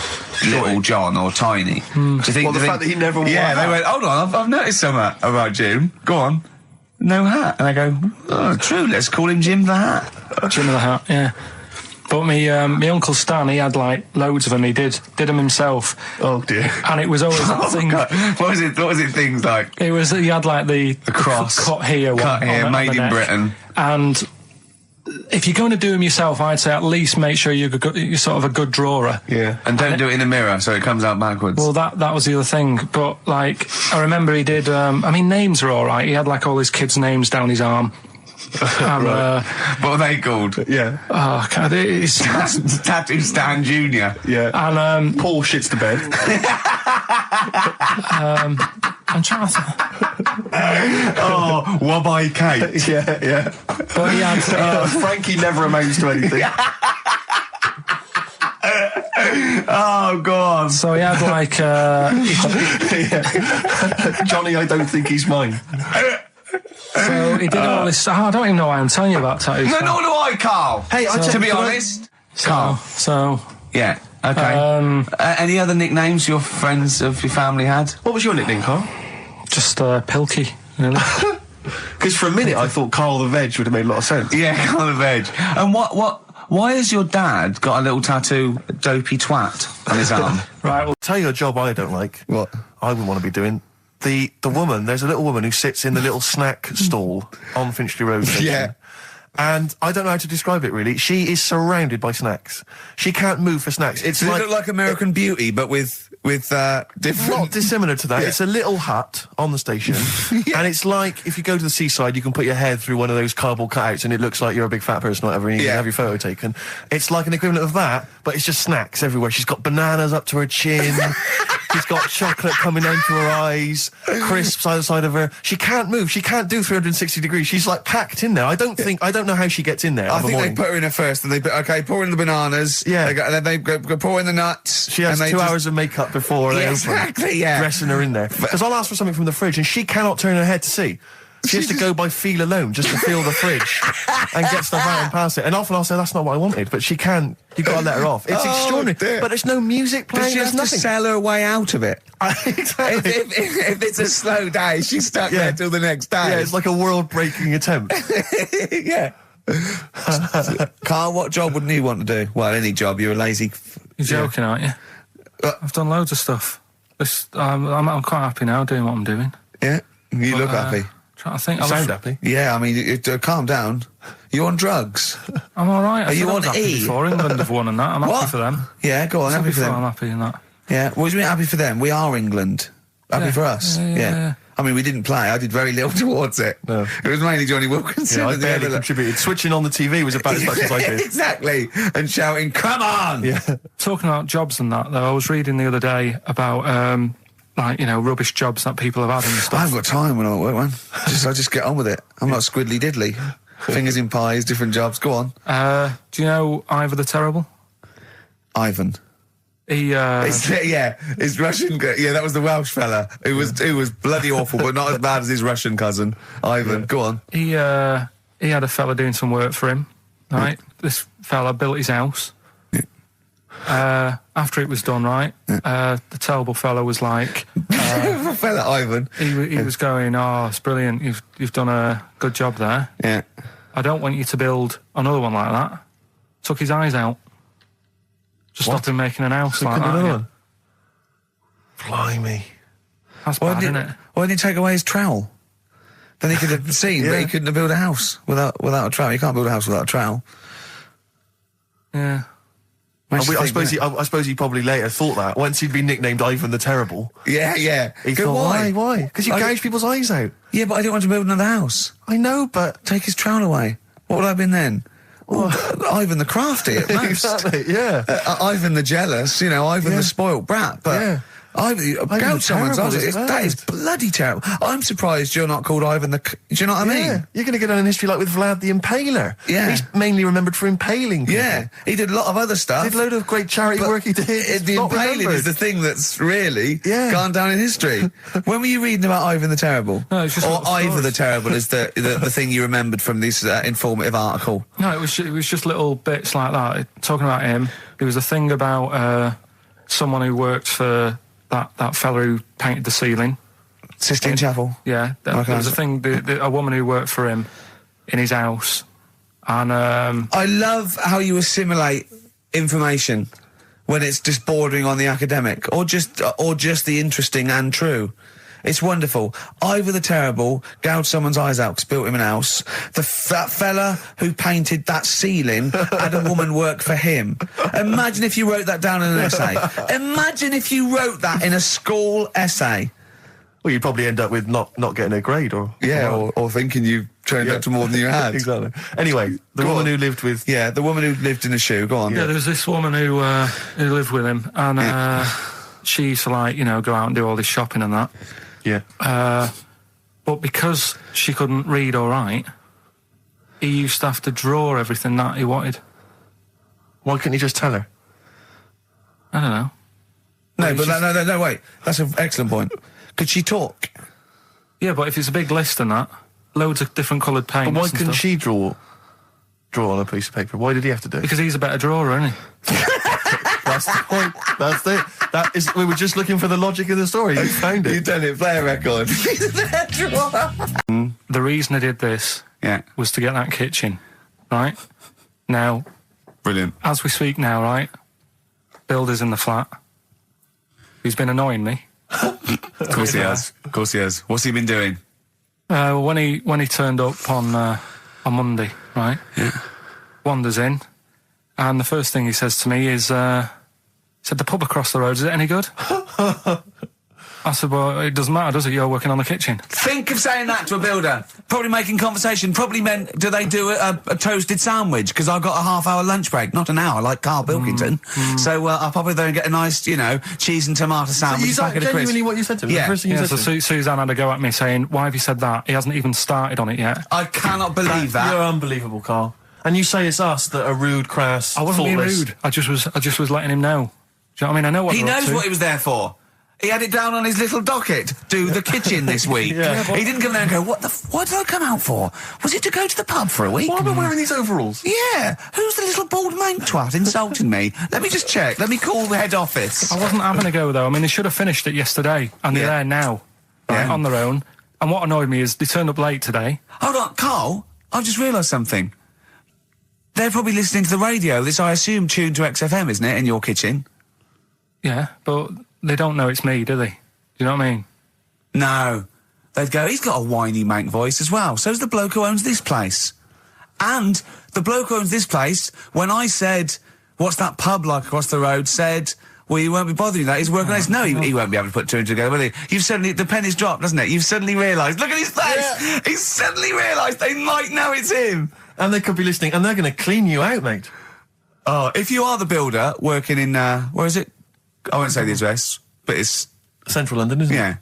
Little John or Tiny? Do you think... the fact that he never wore a Yeah, hat? they went, hold on, I've noticed something about Jim. Go on. No hat. And I go, oh, true, let's call him Jim the Hat. Jimmy the Hat, yeah. But my Uncle Stan, he had like loads of them. He did them himself. Oh dear. And it was always that thing. God. What was it things like? It was, he had like the cross. cut here, Cut here, on made the in neck. Britain. And if you're going to do them yourself, I'd say at least make sure you're sort of a good drawer. Yeah. And don't do it in the mirror so it comes out backwards. Well, that was the other thing. But like, I remember he did. Names are all right. He had like all his kids' names down his arm. And, What are they called? Yeah. oh, God, it's... Tattoo Stan Jr. Yeah. And, Paul shits to bed. I'm trying to... Oh, Wabbai Kate. Yeah. But he had... Frankie never amounts to anything. Oh, God. So he had, like... Johnny, I don't think he's mine. So he did all this... I don't even know why I'm telling you about tattoos. No, nor do I, Carl. Hey, to be honest, Carl. So... Yeah. Okay. Any other nicknames your friends of your family had? What was your nickname, Carl? Just Pilky, really. Because for a minute I thought Carl the Veg would have made a lot of sense. Yeah, Carl the Veg. And why has your dad got a little tattoo, dopey twat, on his arm? Right, well... Tell you a job I don't like. What? I wouldn't want to be doing. The woman, there's a little woman who sits in the little snack stall on Finchley Road station. Yeah. And I don't know how to describe it, really. She is surrounded by snacks. She can't move for snacks. It's Does it look like American Beauty, but with different... Not dissimilar to that. Yeah. It's a little hut on the station. And it's like, if you go to the seaside, you can put your head through one of those cardboard cutouts and it looks like you're a big fat person or whatever, and you can have your photo taken. It's like an equivalent of that, but it's just snacks everywhere. She's got bananas up to her chin. She's got chocolate coming down to her eyes, crisps either side of her. She can't move. She can't do 360 degrees. She's like packed in there. I don't know how she gets in there. I think they put her in there first, and they put, pour in the bananas. Yeah. And then they go pour in the nuts. She has 2 hours of makeup before they exactly, open, dressing her in there. Because I'll ask for something from the fridge, and she cannot turn her head to see. She has to go by feel alone, just to feel the fridge and get stuff out and pass it. And often I'll say, that's not what I wanted, but she can. You've got to let her off. It's extraordinary. Dear. But there's no music playing. Does she have to sell her way out of it? Exactly. If it's a slow day, she's stuck there till the next day. Yeah, it's like a world-breaking attempt. Yeah. Carl, what job wouldn't you want to do? Well, any job. You're a lazy... You're joking, aren't you? I've done loads of stuff. I'm quite happy now doing what I'm doing. Yeah? You look happy. Trying to think. You sound happy. Yeah, I mean, calm down. You on drugs? I'm all right. Are you on happy E? Before England have won and that. I'm happy for them. Yeah, go on, happy for them. I'm happy in that. Yeah, what do you mean happy for them? We are England. Happy for us. Yeah. I mean, we didn't play. I did very little towards it. No. It was mainly Johnny Wilkinson. Yeah, I barely contributed. Switching on the TV was about as much as I did. Exactly. And shouting, come on! Yeah. Talking about jobs and that, though, I was reading the other day about, rubbish jobs that people have had and stuff. I haven't got time when I'm at work, man. I just get on with it. I'm not squiddly diddly. Fingers in pies, different jobs. Go on. Do you know Ivor the Terrible? Ivan. He, his Russian, that was the Welsh fella. Who was bloody awful, but not as bad as his Russian cousin, Ivan. Go on. He had a fella doing some work for him, right? This fella built his house. After it was done, right, the terrible fella was like... fella Ivan. He was going, it's brilliant, you've done a good job there. Yeah. I don't want you to build another one like that. Took his eyes out. Just stopped him making an house like that. Yeah. Blimey. That's bad, isn't it? Why didn't he take away his trowel? Then he could have seen, but he couldn't have built a house without a trowel. You can't build a house without a trowel. Yeah. I suppose he probably later thought that once he'd been nicknamed Ivan the Terrible. Yeah. He thought, why? Because you gouge people's eyes out. Yeah, but I didn't want to build another house. I know, but take his trowel away. What would I have been then? Ivan the Crafty at most. Exactly. Yeah. Ivan the Jealous. Ivan the spoilt brat. But yeah. Gouge someone's eyes. That is bloody terrible. I'm surprised you're not called Ivan the... Do you know what I mean? You're going to get down in history like with Vlad the Impaler. Yeah. He's mainly remembered for impaling people. Yeah. He did a lot of other stuff. Did a load of great charity work he did. The impaling is the thing that's really gone down in history. When were you reading about Ivan the Terrible? No, it's just or Ivor the Terrible is the thing you remembered from this informative article? No, it was just little bits like that. Talking about him, there was a thing about someone who worked for that fella who painted the ceiling. Sistine Chapel? Yeah. There was a thing, a woman who worked for him in his house. And I love how you assimilate information when it's just bordering on the academic or just the interesting and true. It's wonderful. Ivor the Terrible gouged someone's eyes out because built him an house. That fella who painted that ceiling had a woman work for him. Imagine if you wrote that down in an essay. Imagine if you wrote that in a school essay. Well, you'd probably end up with not getting a grade or... Yeah, or thinking you turned out to more than you had. Exactly. Anyway, the woman who lived with... Yeah, the woman who lived in a shoe. Go on. Yeah, there was this woman who lived with him, and she used to, like, you know, go out and do all this shopping and that. Yeah. But because she couldn't read or write, he used to have to draw everything that he wanted. Why couldn't he just tell her? I don't know. No, but no, wait. That's an excellent point. Could she talk? Yeah, but if it's a big list and that, loads of different coloured paints. But why and couldn't stuff. she draw on a piece of paper? Why did he have to do it? Because he's a better drawer, isn't he? That's the point. That's it. That is. We were just looking for the logic of the story. You found it. You've done it. Play a record. The reason I did this was to get that kitchen, right? Now, brilliant. As we speak now, right? Builder's in the flat. He's been annoying me. Of course he has. Of course he has. What's he been doing? When he turned up on Monday, right? Yeah. Wanders in, and the first thing he says to me is, said, the pub across the road, is it any good? I said, well, it doesn't matter, does it? You're working on the kitchen. Think of saying that to a builder. Probably making conversation. Probably meant, do they do a toasted sandwich? Because I've got a half-hour lunch break. Not an hour, like Karl Pilkington. So I'll pop over there and get a nice, you know, cheese and tomato sandwich. So is that genuinely what you said to him? Yeah. The first thing you said So to him? Suzanne had a go at me saying, why have you said that? He hasn't even started on it yet. I cannot believe that. You're unbelievable, Karl. And you say it's us that are rude, crass, I wasn't being thoughtless. rude. I just was letting him know. Do you know what I mean? I know what He they're up knows to. what he was there for. He had it down on his little docket. Do the kitchen this week. He didn't come there and go, what did I come out for? Was it to go to the pub for a week? Why am I wearing these overalls? Yeah. Who's the little bald mank twat insulting me? Let me just check. Let me call the head office. I wasn't having a go, though. I mean, they should have finished it yesterday, and they're there now, right, on their own. And what annoyed me is they turned up late today. Hold on, Karl, I've just realised something. They're probably listening to the radio. This, I assume, tuned to XFM, isn't it, in your kitchen? Yeah, but they don't know it's me, do they? Do you know what I mean? No. They'd go, he's got a whiny mank voice as well. So's the bloke who owns this place. And the bloke who owns this place, when I said, what's that pub like across the road, said, well, you won't be bothering that. He's working on this. No, he won't be able to put two and two together, will he? You've suddenly, the penny's dropped, doesn't it? You've suddenly realised. Look at his face! Yeah. He's suddenly realised they might know it's him. And they could be listening, and they're going to clean you out, mate. Oh, if you are the builder working in, where is it? I won't say the address, but it's Central London, isn't it? Yeah.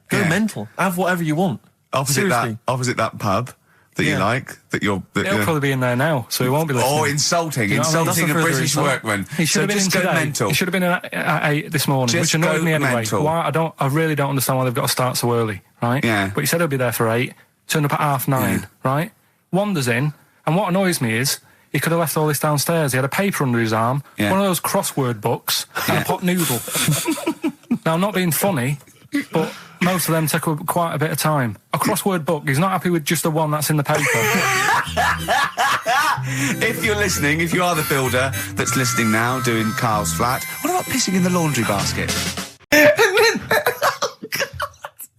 Go mental. Have whatever you want. Opposite that pub that you like, He'll probably be in there now, so he won't be listening. Oh, insulting You know what I mean? a British workman. He should have been in go today. mental. He should have been at 8 this morning, Just which annoyed go me anyway. mental. Why? I really don't understand why they've got to start so early, right? Yeah. But he said he'll be there for 8, turned up at 9:30, right? Wanders in, and what annoys me is he could have left all this downstairs. He had a paper under his arm, one of those crossword books, and a pot noodle. Now, I'm not being funny, but most of them take quite a bit of time. A crossword book, he's not happy with just the one that's in the paper. If you're listening, if you are the builder that's listening now, doing Karl's flat, what about pissing in the laundry basket?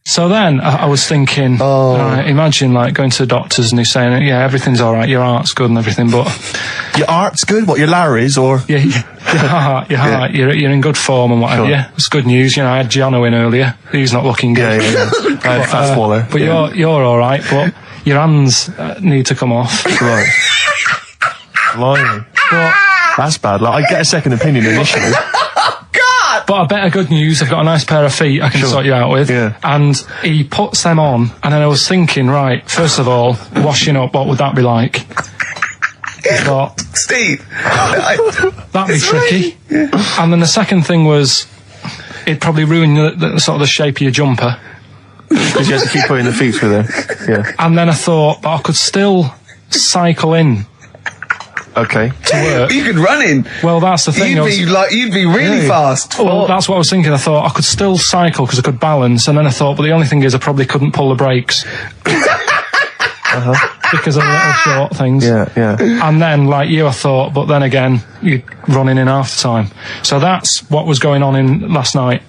So then I was thinking, imagine like going to the doctors and he's saying, yeah, everything's all right, your heart's good and everything, but your heart's good. What, your Larry's or your heart, you're in good form and whatever. Sure. Yeah, it's good news. You know, I had Giano in earlier. He's not looking good. Fat swaller. But you're all right. But your hands need to come off. Right. Blimey. That's bad. Like, I get a second opinion initially. But I better good news, I've got a nice pair of feet I can sort you out with. Yeah. And he puts them on, and then I was thinking, right, first of all, washing up, what would that be like? But Steve! That'd be tricky. Yeah. And then the second thing was, it'd probably ruin the sort of the shape of your jumper. Because you have to keep putting the feet through there. Yeah. And then I thought, but I could still cycle in. Okay. To work. You could run in. Well, that's the thing. You'd be really fast. Well, that's what I was thinking. I thought I could still cycle because I could balance, and then I thought, but the only thing is I probably couldn't pull the brakes. Because of the little short things. Yeah. And then, like you, I thought, but then again, you're running in half the time. So that's what was going on in last night.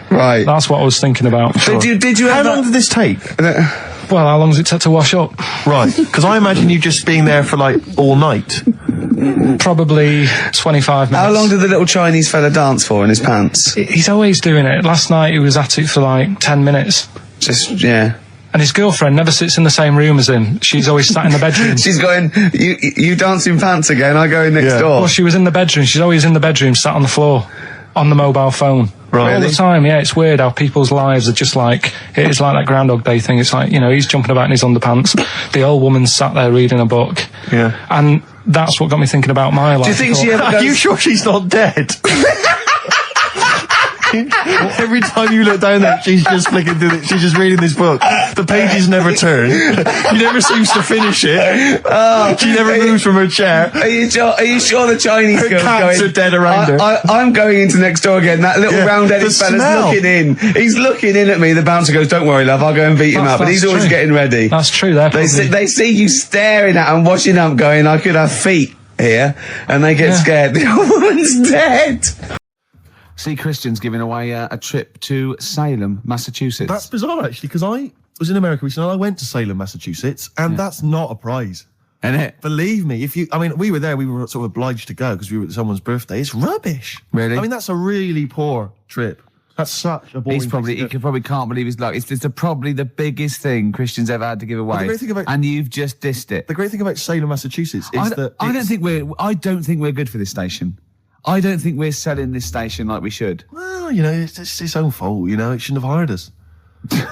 Right. That's what I was thinking about. Sure. Did you How long did this take? Well, how long does it take to wash up? Right, because I imagine you just being there for like all night. Probably 25 minutes. How long did the little Chinese fella dance for in his pants? He's always doing it. Last night he was at it for like 10 minutes. Just, yeah. And his girlfriend never sits in the same room as him. She's always sat in the bedroom. She's going, you dancing pants again, I go in next door. Well, she was in the bedroom. She's always in the bedroom, sat on the floor, on the mobile phone. Right. All the time, yeah. It's weird how people's lives are just like, it is like that Groundhog Day thing. It's like, you know, he's jumping about in his underpants. The old woman's sat there reading a book. Yeah. And that's what got me thinking about my life. Do you think she ever goes... Are you sure she's not dead? Every time you look down there, she's just flicking through it. She's just reading this book. The pages never turn. She never seems to finish it. She never moves from her chair. Are you sure the Chinese her girl's cats going... are dead around her. I'm going into next door again. That little round-headed fella's looking in. He's looking in at me. The bouncer goes, "Don't worry, love, I'll go and beat him up." But he's always getting ready. That's true. They see you staring at him, watching him, going, "I could have feet here," and they get scared. The old woman's dead. See, Christian's giving away a trip to Salem, Massachusetts. That's bizarre, actually, because I was in America recently. I went to Salem, Massachusetts, and that's not a prize. Isn't it? Believe me, we were there, we were sort of obliged to go because we were at someone's birthday. It's rubbish. Really? I mean, that's a really poor trip. That's such a boring He probably can't believe his luck. It's probably the biggest thing Christian's ever had to give away. The great thing about, and you've just dissed it. The great thing about Salem, Massachusetts is that I don't think we're good for this station. I don't think we're selling this station like we should. Well, you know, it's its own fault, you know. It shouldn't have hired us.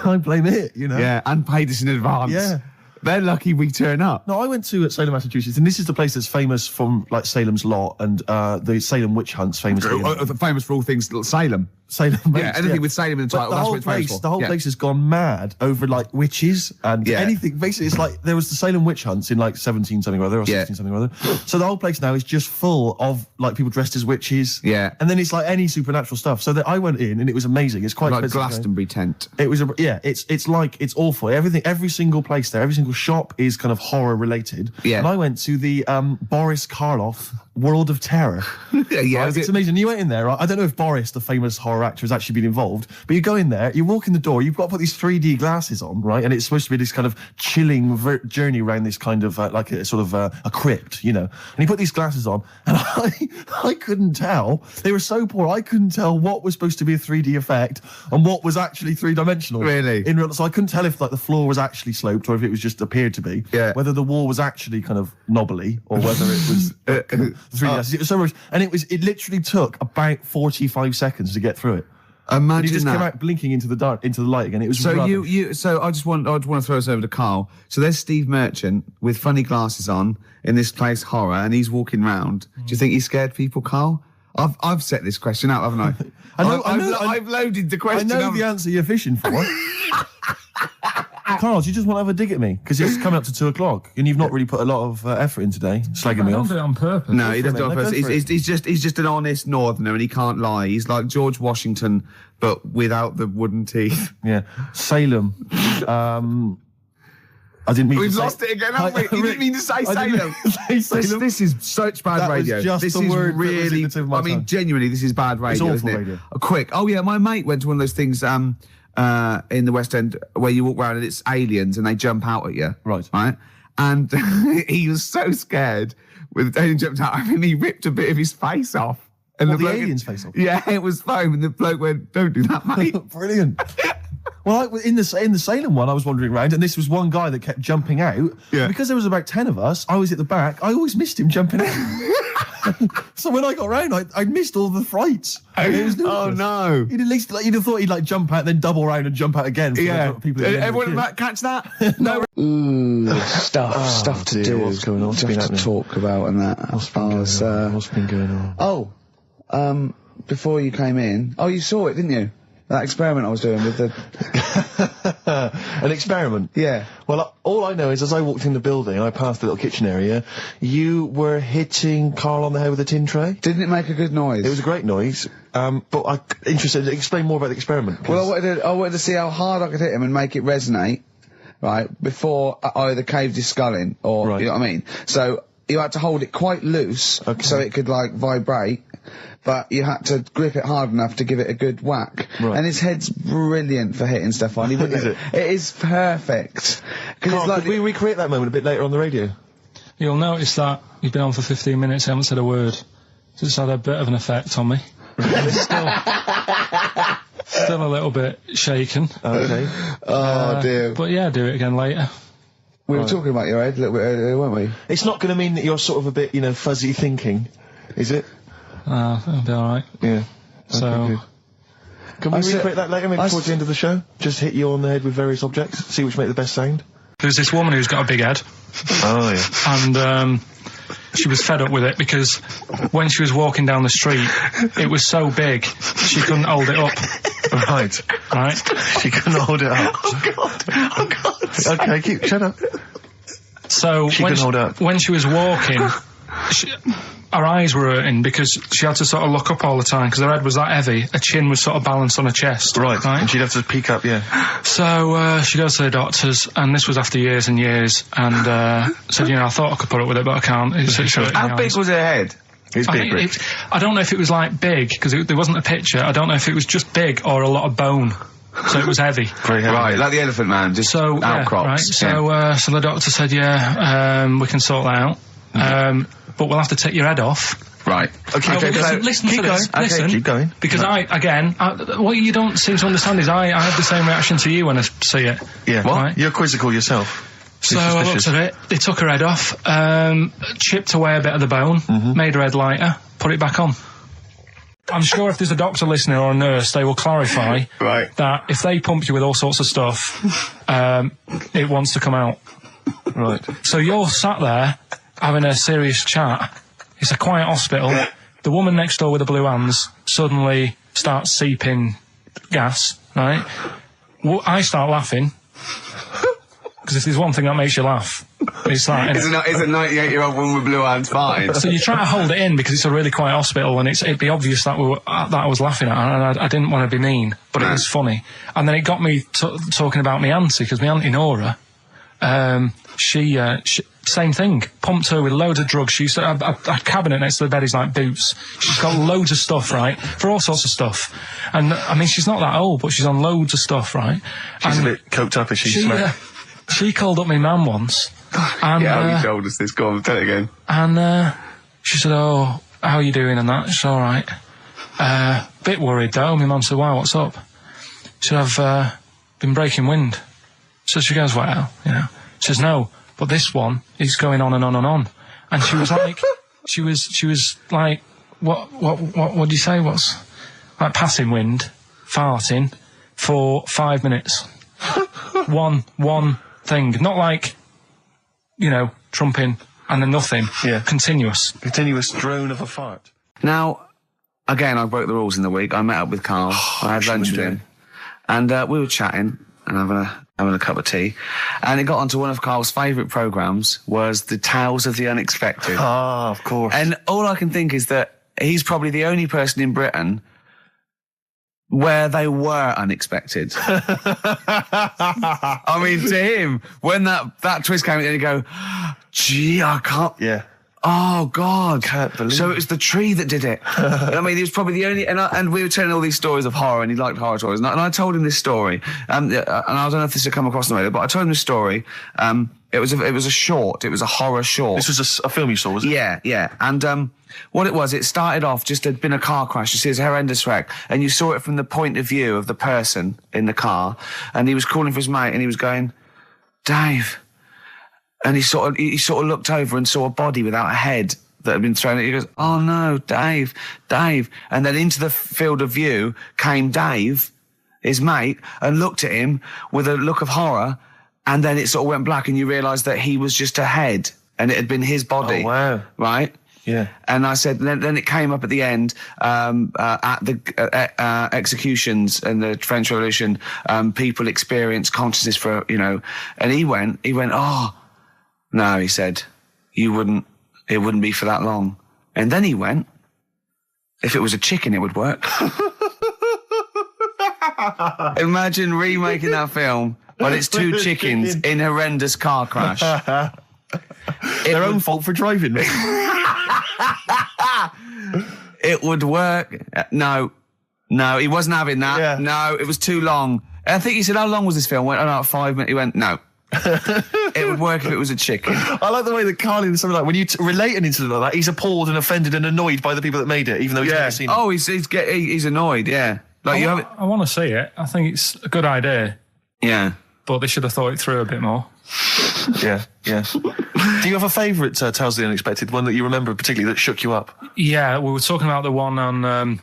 I blame it, you know. Yeah, and paid us in advance. Yeah. They're lucky we turn up. No, I went to Salem, Massachusetts, and this is the place that's famous from, like, Salem's Lot and the Salem witch hunts, famously. Famous for all things Salem. Salem. Yeah, anything with Salem in the title, that's what it's famous for. The whole place has gone mad over, like, witches and anything. Basically, it's like, there was the Salem witch hunts in, like, 17 something or other, or 16 something or other. So the whole place now is just full of, like, people dressed as witches. Yeah. And then it's, like, any supernatural stuff. So that I went in, and it was amazing. It's quite like expensive. Glastonbury tent. It was, it's awful. Every single place there, every single shop is kind of horror related. Yeah. And I went to the Boris Karloff World of Terror. Yeah, right? It's amazing. You went in there, right? I don't know if Boris, the famous horror actor, has actually been involved, but you go in there, you walk in the door, you've got to put these 3D glasses on, right? And it's supposed to be this kind of chilling journey around this kind of like a sort of a crypt, you know. And you put these glasses on, and I couldn't tell. They were so poor, I couldn't tell what was supposed to be a 3D effect and what was actually three-dimensional. Really? So I couldn't tell if, like, the floor was actually sloped or if it was just appeared to be. Yeah. Whether the wall was actually kind of knobbly or whether it was 3D glasses. It was so much, and it literally took about 45 seconds to get through it. Imagine and he just that. came out blinking into the light again. It was so rubbish. So I just want to throw this over to Carl. So there's Steve Merchant with funny glasses on in this place horror, and he's walking round. Do you think he scared people, Carl? I've set this question out, haven't I? I've loaded the question. I know the answer you're fishing for. Carl, do you just want to have a dig at me? Because it's coming up to 2:00, and you've not really put a lot of effort in today, slagging me off. I don't do it on purpose. No, he doesn't do it on purpose. He's just an honest northerner, and he can't lie. He's like George Washington, but without the wooden teeth. Yeah. Salem. I didn't mean We've to say... lost it again, haven't we? You didn't mean to say Salem. This is such bad radio. Just this the is word really... I mean, genuinely, this is bad radio, it's awful isn't it? Radio. Quick. Oh, yeah, my mate went to one of those things in the West End where you walk around and it's aliens and they jump out at you. Right. And he was so scared when the alien jumped out. I mean, he ripped a bit of his face off. And the alien's face off? Yeah, it was foam, and the bloke went, "Don't do that, mate." Brilliant. Well, in the Salem one, I was wandering around, and this was one guy that kept jumping out. Yeah. Because there was about 10 of us, I was at the back. I always missed him jumping out. So when I got round, I missed all the frights. It was oh no! You'd at least you'd have thought he'd jump out, then double round and jump out again. Yeah. People Everyone catch that? No. Stuff to do. What's going on? Just to talk about and that. What's been going on? Before you came in, you saw it, didn't you? That experiment I was doing with the... An experiment? Yeah. Well, all I know is as I walked in the building, I passed the little kitchen area, you were hitting Carl on the head with a tin tray. Didn't it make a good noise? It was a great noise. But I'm interested to explain more about the experiment. Well, I wanted to see how hard I could hit him and make it resonate, right, before I either caved his skull in, or, you know what I mean? So, you had to hold it quite loose, so it could, like, vibrate. But you had to grip it hard enough to give it a good whack. Right. And his head's brilliant for hitting stuff on. Is it? It is perfect. Carl, could we recreate that moment a bit later on the radio? You'll notice that you've been on for 15 minutes, I haven't said a word. So it's had a bit of an effect on me. Still a little bit shaken. Okay. Oh, dear. But yeah, do it again later. We were talking about your head a little bit earlier, weren't we? It's not going to mean that you're sort of a bit, fuzzy thinking, is it? That'll be alright. Yeah. So... Okay, good. Can we recreate that later, maybe towards the end of the show? Just hit you on the head with various objects, see which make the best sound? There's this woman who's got a big head. Oh, yeah. And she was fed up with it because when she was walking down the street, it was so big she couldn't hold it up. Right. She couldn't hold it up. Oh God. Okay, shut up. So She couldn't hold it up. when she was walking, her eyes were hurting because she had to sort of look up all the time because her head was that heavy. Her chin was sort of balanced on her chest. Right. And she'd have to peek up, yeah. So she goes to the doctors, and this was after years and years, and said, I thought I could put up with it, but I can't. How big was her head? It's big, Rich. I don't know if it was like big, because there wasn't a picture. I don't know if it was just big or a lot of bone. So it was heavy. Very heavy. Right, like the Elephant Man, just outcrops. Yeah, right. So the doctor said, we can sort that out. But we'll have to take your head off. Right. Okay, listen to this. Okay, listen. keep going. Because what you don't seem to understand is I have the same reaction to you when I see it. Yeah. What? Right? You're quizzical yourself. So I looked at it, they took her head off, chipped away a bit of the bone, made her head lighter, put it back on. I'm sure if there's a doctor listening or a nurse, they will clarify that if they pump you with all sorts of stuff, it wants to come out. Right. So you're sat there having a serious chat. It's a quiet hospital. The woman next door with the blue hands suddenly starts seeping gas, right? I start laughing. Because if there's one thing that makes you laugh, it's that. Is a 98-year-old woman with blue hands fine? So you try to hold it in because it's a really quiet hospital, and it'd be obvious that I was laughing at her, and I didn't want to be mean, but it was funny. And then it got me talking about my auntie, because my auntie Nora, she same thing, pumped her with loads of drugs. She used to have a cabinet next to the bed is like boots. She's got loads of stuff, right, for all sorts of stuff. And I mean, she's not that old, but she's on loads of stuff, right? She's a bit coked up, is she? She called up my mum once. And, you told us this. Go on, tell it again. And she said, "Oh, how are you doing?" And that. She's all right. Bit worried though. My mum said, "Why? What's up?" She said, "I've been breaking wind." So she goes, "Well, She says, "No, but this one is going on and on and on." And she was like, she was like, what do you say? What's like passing wind, farting for 5 minutes. one thing, not like, trumping and then nothing. Yeah. Continuous drone of a fart. Now, again, I broke the rules in the week. I met up with Karl. I had lunch with him. And we were chatting and having a cup of tea. And it got onto one of Karl's favourite programmes, was the Tales of the Unexpected. Ah, of course. And all I can think is that he's probably the only person in Britain where they were unexpected. I mean, to him, when that twist came in, he'd go, gee, I can't... Yeah. Oh, God. Can't believe So it was the tree that did it. I mean, he was probably the only... And we were telling all these stories of horror, and he liked horror stories. And I told him this story. And I don't know if this had come across the radio, but I told him this story. It was a short. It was a horror short. This was a film you saw, was it? Yeah. And what it was, it started off, just had been a car crash. You see, it's a horrendous wreck. And you saw it from the point of view of the person in the car. And he was calling for his mate, and he was going, Dave... And he sort of looked over and saw a body without a head that had been thrown. He goes, "Oh no, Dave." And then into the field of view came Dave, his mate, and looked at him with a look of horror. And then it sort of went black, and you realised that he was just a head, and it had been his body. Oh wow! Right? Yeah. And I said, then it came up at the end, at the executions and the French Revolution, people experience consciousness for, and he went, "Oh. No," he said, it wouldn't be for that long. And then he went, if it was a chicken, it would work. Imagine remaking that film, but it's two chickens in horrendous car crash. Their own fault for driving. It would work. No, he wasn't having that. Yeah. No, it was too long. I think he said, "How long was this film?" Went, "Oh, no, 5 minutes." He went, "No." It would work if it was a chicken. I like the way that Karl in something like, when you relate an incident like that, he's appalled and offended and annoyed by the people that made it, even though he's never seen it. Oh, he's annoyed, yeah. Like, you have it. I want to see it. I think it's a good idea. Yeah. But they should have thought it through a bit more. Yeah. Do you have a favourite Tales of the Unexpected, one that you remember particularly that shook you up? Yeah, we were talking about the one on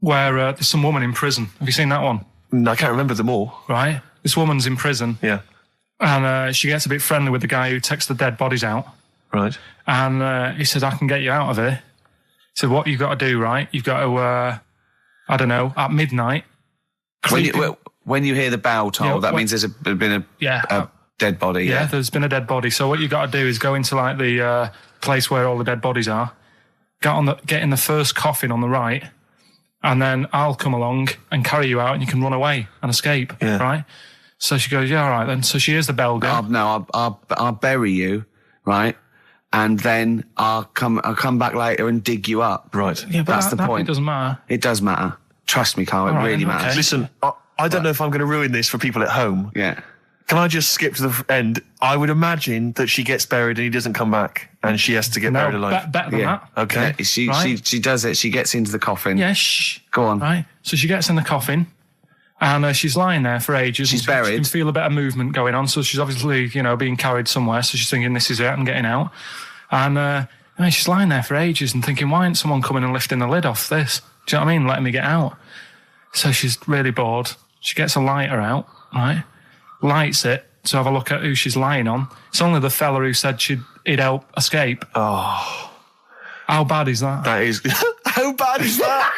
where there's some woman in prison. Have you seen that one? No, I can't remember them all. Right. This woman's in prison. Yeah. And she gets a bit friendly with the guy who takes the dead bodies out. Right. And he said, I can get you out of here. He said, what you've got to do, right? You've got to, I don't know, at midnight. When you hear the bell toll, that means there's been a dead body. Yeah, there's been a dead body. So what you got to do is go into like the place where all the dead bodies are, get in the first coffin on the right, and then I'll come along and carry you out, and you can run away and escape. Yeah. Right. So she goes, yeah, all right then. So she hears the bell go. I'll bury you, right, and then I'll come back later and dig you up. Right. Yeah, but that's the that point. It doesn't matter. It does matter. Trust me, Carl. It really matters. okay. Listen, I don't know if I'm going to ruin this for people at home. Yeah. Can I just skip to the end? I would imagine that she gets buried and he doesn't come back, and she has to get buried alive. Better than that. Okay. Yeah, she does it. She gets into the coffin. Yeah, shh. Go on. Right. So she gets in the coffin, and she's lying there for ages. She's buried. She can feel a bit of movement going on, so she's obviously, being carried somewhere. So she's thinking, this is it, I'm getting out. And she's lying there for ages and thinking, why ain't someone coming and lifting the lid off this? Do you know what I mean? Letting me get out. So she's really bored. She gets a lighter out, right? Lights it to have a look at who she's lying on. It's only the fella who said he'd help escape. Oh. How bad is that? That is... How bad is that?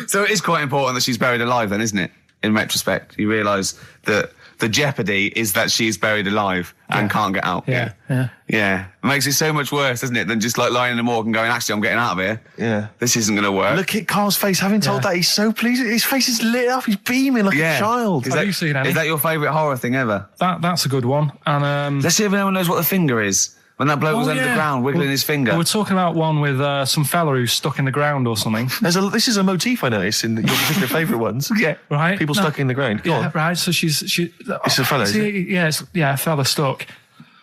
So it is quite important that she's buried alive then, isn't it? In retrospect, you realise that the jeopardy is that she's buried alive and can't get out. Yeah. It makes it so much worse, doesn't it, than just like lying in the morgue and going, actually, I'm getting out of here. Yeah. This isn't going to work. Look at Carl's face. Having told that, he's so pleased. His face is lit up. He's beaming like a child. Have you seen any? Is that your favourite horror thing ever? That's a good one. And let's see if anyone knows what the finger is. When that bloke was under the ground, wiggling his finger. We're talking about one with some fella who's stuck in the ground or something. This is a motif I noticed in your particular favourite ones. Yeah, right. People stuck in the ground. Go on. Right. So it's a fella. A fella stuck.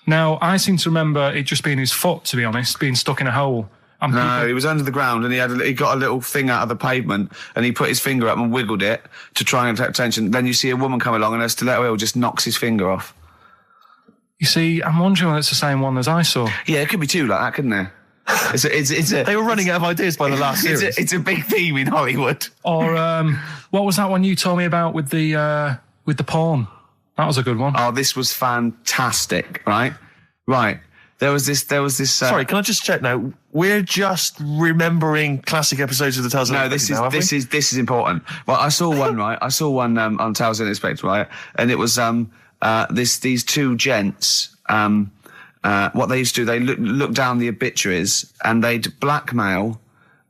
Now I seem to remember it just being his foot, to be honest, being stuck in a hole. No, he was under the ground and he got a little thing out of the pavement and he put his finger up and wiggled it to try and attract attention. Then you see a woman come along and her stiletto heel just knocks his finger off. You see, I'm wondering whether it's the same one as I saw. Yeah, it could be two like that, couldn't there? They were running out of ideas by the last series. It's a big theme in Hollywood. Or what was that one you told me about with the porn? That was a good one. Oh, this was fantastic, right? Right. There was this. Sorry, can I just check now? We're just remembering classic episodes of the Tales of the Unexpected. This is important. Well, I saw one right. I saw one on Tales of the Unexpected, right? And it was these two gents. What they used to do, they look down the obituaries and they'd blackmail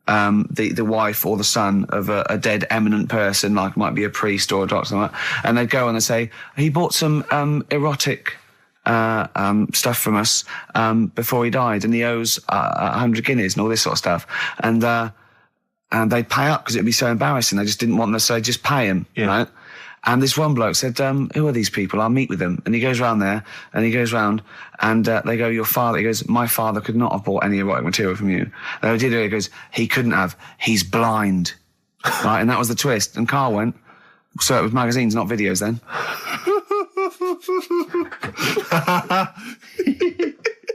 the wife or the son of a dead eminent person, like might be a priest or a doctor, something like that. And they'd go and they'd say, he bought some erotic stuff from us before he died, and he owes 100 guineas and all this sort of stuff. And they'd pay up because it'd be so embarrassing. They just didn't want them, so they'd just pay him, right? And this one bloke said, who are these people? I'll meet with them. And he goes round there, and he goes round, and they go, your father, he goes, my father could not have bought any erotic material from you. They did it, he goes, he couldn't have, he's blind. Right, and that was the twist. And Carl went, so it was magazines, not videos then.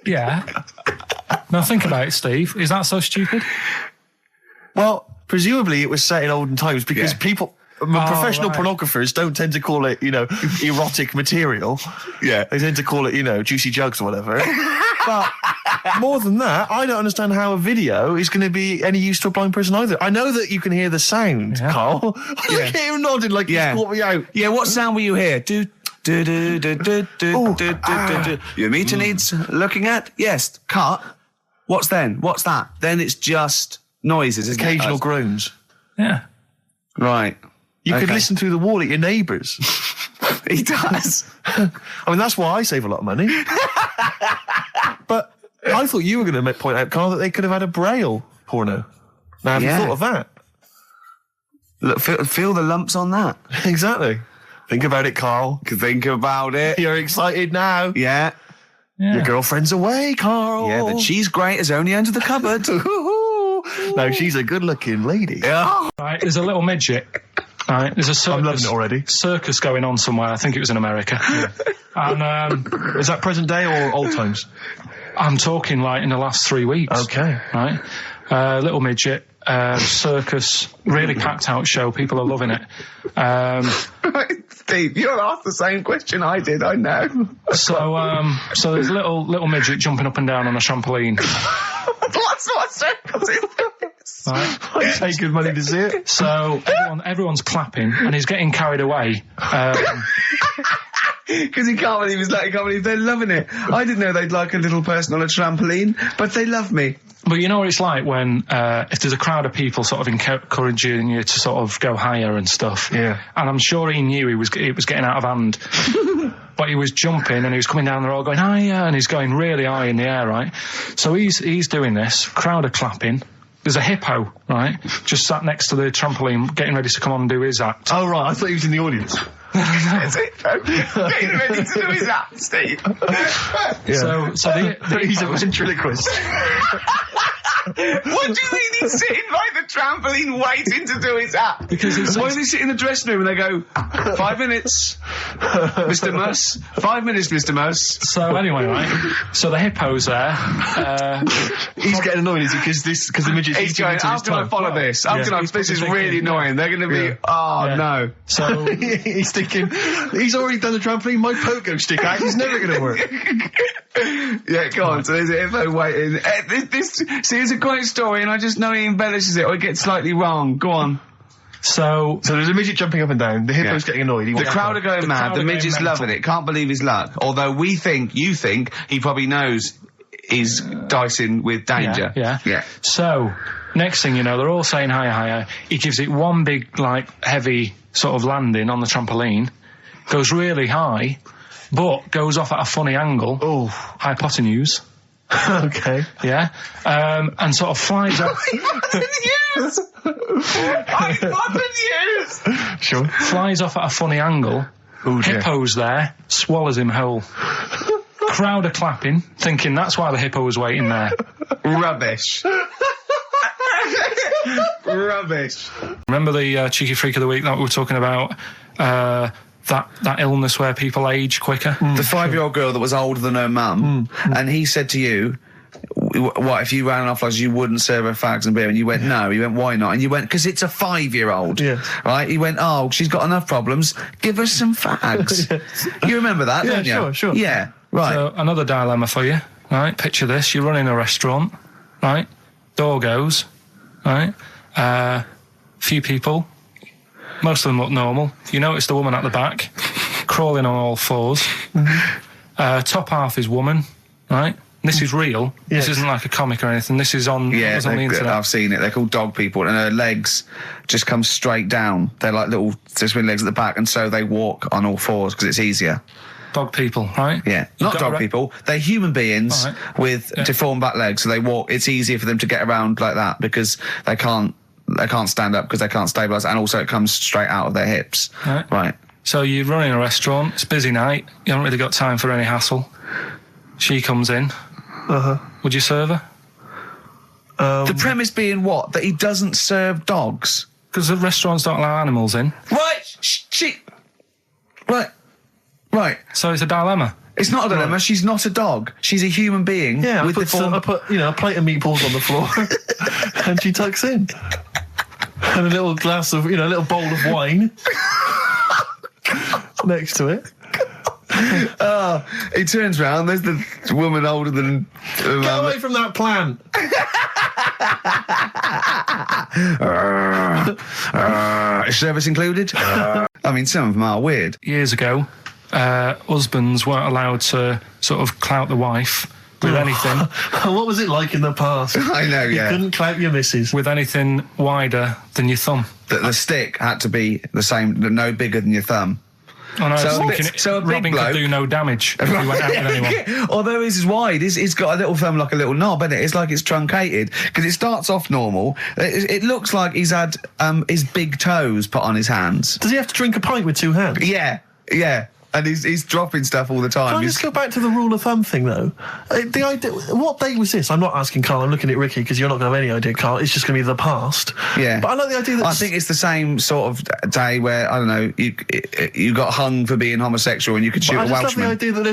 Yeah. Now think about it, Steve. Is that so stupid? Well, presumably it was set in olden times because people... professional pornographers don't tend to call it, erotic material. Yeah. They tend to call it, juicy jugs or whatever. But more than that, I don't understand how a video is going to be any use to a blind person either. I know that you can hear the sound, Carl. Look at him nodding like he's caught me out. Yeah, what sound were you hear? Do. Your meter needs looking at? Yes. Cut. What's then? What's that? Then it's just noises. Occasional groans. Yeah. Right. You could listen through the wall at your neighbours. He does. I mean, that's why I save a lot of money. But I thought you were going to point out, Carl, that they could have had a Braille porno. Now, have you thought of that? Look, feel the lumps on that. Exactly. Think about it, Carl. Think about it. You're excited now. Yeah. Your girlfriend's away, Carl. Yeah, the cheese grate has only entered the cupboard. No, she's a good-looking lady. Right, there's a little midget. Right, there's a circus. I'm loving it already. Circus going on somewhere. I think it was in America. And is that present day or old times? I'm talking like in the last 3 weeks. Okay. Right, little midget. Circus, really packed out show. People are loving it. Steve, you'll ask the same question I did. I know. So there's a little midget jumping up and down on a trampoline. What circus is this? Right. I'd pay good money to see it. So everyone's clapping, and he's getting carried away. Because he can't believe they're loving it. I didn't know they'd like a little person on a trampoline, but they love me. But you know what it's like when, if there's a crowd of people sort of encouraging you to sort of go higher and stuff. Yeah. And I'm sure he knew it was getting out of hand. But he was jumping and he was coming down the road going higher, and he's going really high in the air, right? So he's doing this, crowd are clapping. There's a hippo, right, just sat next to the trampoline getting ready to come on and do his act. Oh, right, I thought he was in the audience. That's it. Getting ready to do his act, Steve. Yeah. So he's a ventriloquist. What do you mean he's sitting by the trampoline waiting to do his act? Because why does he sit in the dressing room and they go, 5 minutes, Mr. Muss, 5 minutes, Mr. Muss. So anyway, right, so the hippo's there. He's getting annoyed, is he? Because the midget's He's going, how can I follow this? This is really annoying. They're going to be, no. So he's thinking, he's already done the trampoline, my pogo stick out, he's never going to work. Yeah, go on. So there's a hippo waiting. Here's a great story, and I just know he embellishes it or it gets slightly wrong. Go on. So there's a midget jumping up and down. The hippo's getting annoyed. The crowd are going mad. The midget's loving it. Can't believe his luck. Although you think he probably knows he's dicing with danger. Yeah. So next thing you know, they're all saying higher. He gives it one big, like, heavy sort of landing on the trampoline. Goes really high, but goes off at a funny angle. Oh, hypotenuse. Okay. Yeah. And sort of flies up. Hypotenuse! Sure. Flies off at a funny angle. Ooh, Hippo's there, swallows him whole. Crowd are clapping, thinking that's why the hippo was waiting there. Rubbish. Rubbish. Remember the cheeky freak of the week that we were talking about? That illness where people age quicker? The 5-year-old girl that was older than her mum, and he said to you, what, if you ran off like you wouldn't serve her fags and beer? And you went, no. You went, why not? And you went, because it's a 5-year-old. Yeah. Right? You went, oh, she's got enough problems. Give her some fags. You remember that, don't you? Sure. Yeah, right. So another dilemma for you, right? Picture this. You're running a restaurant, right? Door goes, right? Few people. Most of them look normal. You notice the woman at the back, crawling on all fours. Top half is woman, right? This is real. Yes. This isn't like a comic or anything. This is on, yeah, on the internet. I've seen it. They're called dog people, and her legs just come straight down. They're like little twin legs at the back, and so they walk on all fours because it's easier. Dog people, right? Yeah, not dog people. They're human beings with deformed back legs, so they walk. It's easier for them to get around like that because they can't stand up because they can't stabilise, and also it comes straight out of their hips. Right. So you're running a restaurant, it's a busy night, you haven't really got time for any hassle. She comes in. Would you serve her? The premise being what? That he doesn't serve dogs? Because the restaurants don't allow animals in. Right. So it's a dilemma. It's not a dilemma. Right. She's not a dog. She's a human being. Yeah, with I put a plate of meatballs on the floor, and she tucks in, and a little glass of, a little bowl of wine next to it. He turns round. There's the woman older than. Get away from that plan. Is service included? I mean, some of them are weird. Years ago, husbands weren't allowed to sort of clout the wife with anything. What was it like in the past? I know, You couldn't clout your missus. With anything wider than your thumb. The stick had to be the same, no bigger than your thumb. Oh, no, so a big Robin could do no damage if he went out with anyone. Although his is wide, he's got a little thumb like a little knob, isn't it? It's like it's truncated, because it starts off normal. It looks like he's had his big toes put on his hands. Does he have to drink a pint with two hands? Yeah. and he's dropping stuff all the time. Can I just go back to the rule of thumb thing, though? The idea, what date was this? I'm not asking Carl, I'm looking at Ricky, because you're not going to have any idea, Carl. It's just going to be the past. Yeah. But I like the idea that... I think it's the same sort of day where, I don't know, you got hung for being homosexual and you could shoot a Welshman. I just love the idea that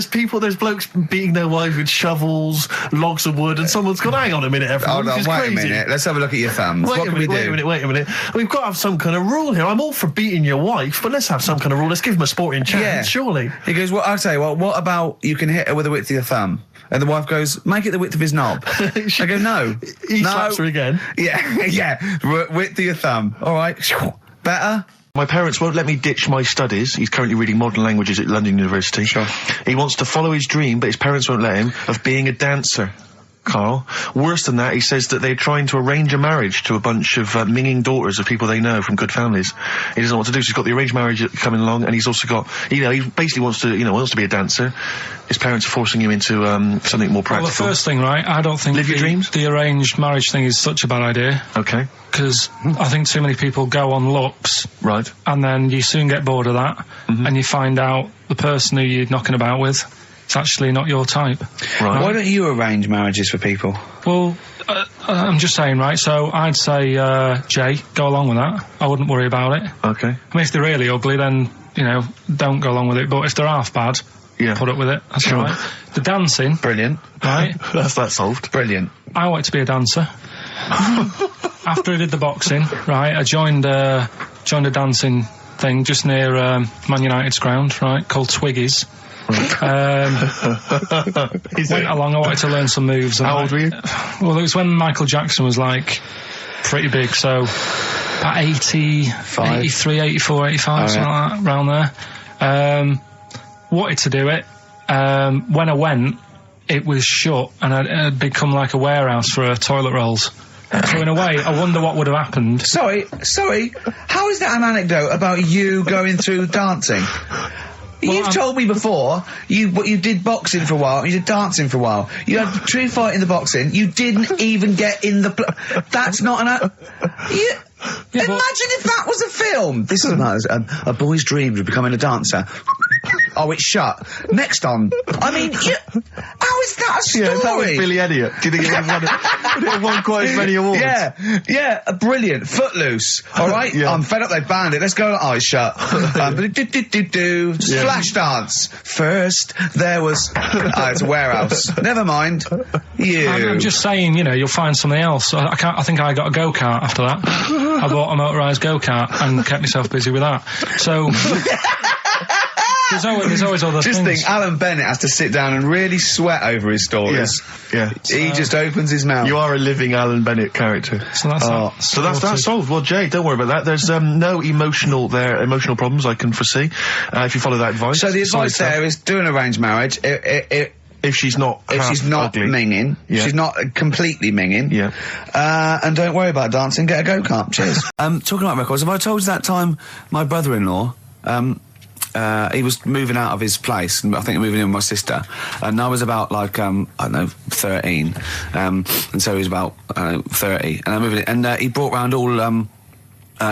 there's blokes beating their wives with shovels, logs of wood, and someone's gone, hang on a minute, everyone. Hold on, wait a minute. Let's have a look at your thumbs. What can we do? Wait a minute. We've got to have some kind of rule here. I'm all for beating your wife, but let's have some kind of rule. Let's give him a sporting chance, surely. He goes, well, I'll tell you what about you can hit her with the width of your thumb? And the wife goes, make it the width of his knob. I go, no. He slaps her again. Yeah. Width of your thumb. All right. Better? My parents won't let me ditch my studies. He's currently reading modern languages at London University. Sure. He wants to follow his dream, but his parents won't let him, of being a dancer. Carl. Worse than that, he says that they're trying to arrange a marriage to a bunch of minging daughters of people they know from good families. He doesn't know what to do, so he's got the arranged marriage coming along, and he's also got, he basically wants to be a dancer. His parents are forcing him into something more practical. Well, the first thing, right, I don't think Live your dreams? The arranged marriage thing is such a bad idea. Okay. Because I think too many people go on looks. Right. And then you soon get bored of that, and you find out the person who you're knocking about with, it's actually not your type. Right. Why don't you arrange marriages for people? Well, I'm just saying, right, so I'd say, Jay, go along with that. I wouldn't worry about it. Okay. I mean, if they're really ugly, then, don't go along with it. But if they're half bad, put up with it. That's all right. The dancing. Brilliant. Right? That's that solved. Brilliant. I wanted to be a dancer. After I did the boxing, right, I joined a dancing thing just near Man United's ground, right, called Twiggy's. Went along, I wanted to learn some moves. How old were you? Well, it was when Michael Jackson was, pretty big, so about 85, 83, 84, 85, something like that, around there. Wanted to do it. When I went, it was shut, and it had become like a warehouse for toilet rolls. So in a way, I wonder what would have happened. Sorry, how is that an anecdote about you going through dancing? You've told me before you did boxing for a while, you did dancing for a while. You had a true fight in the boxing. You didn't even get in the. That's not an. Imagine if that was a film. This is a boy's dream of becoming a dancer. Oh, it's shut. Next on. I mean, how is that a story? Yeah, that was Billy Elliot. Do you think it won quite as many awards? Yeah, brilliant. Footloose. All right? Yeah. I'm fed up they banned it. Let's go. Oh, it's shut. Flash dance. First, there was... it's a warehouse. Never mind. I'm just saying, you'll find something else. I think I got a go-kart after that. I bought a motorised go-kart and kept myself busy with that. So... There's always other things. Just think, Alan Bennett has to sit down and really sweat over his stories. Yeah. He just opens his mouth. You are a living Alan Bennett character. So that's solved. Well, Jay, don't worry about that. There's no emotional problems I can foresee if you follow that advice. So the advice there is do an arranged marriage. If she's not ugly. minging, she's not completely minging. Yeah. And don't worry about dancing. Get a go-kart. Cheers. Talking about records, have I told you that time my brother-in-law? He was moving out of his place, and I think moving in with my sister, and I was about 13, and so he was about 30, and I moved in, and he brought round all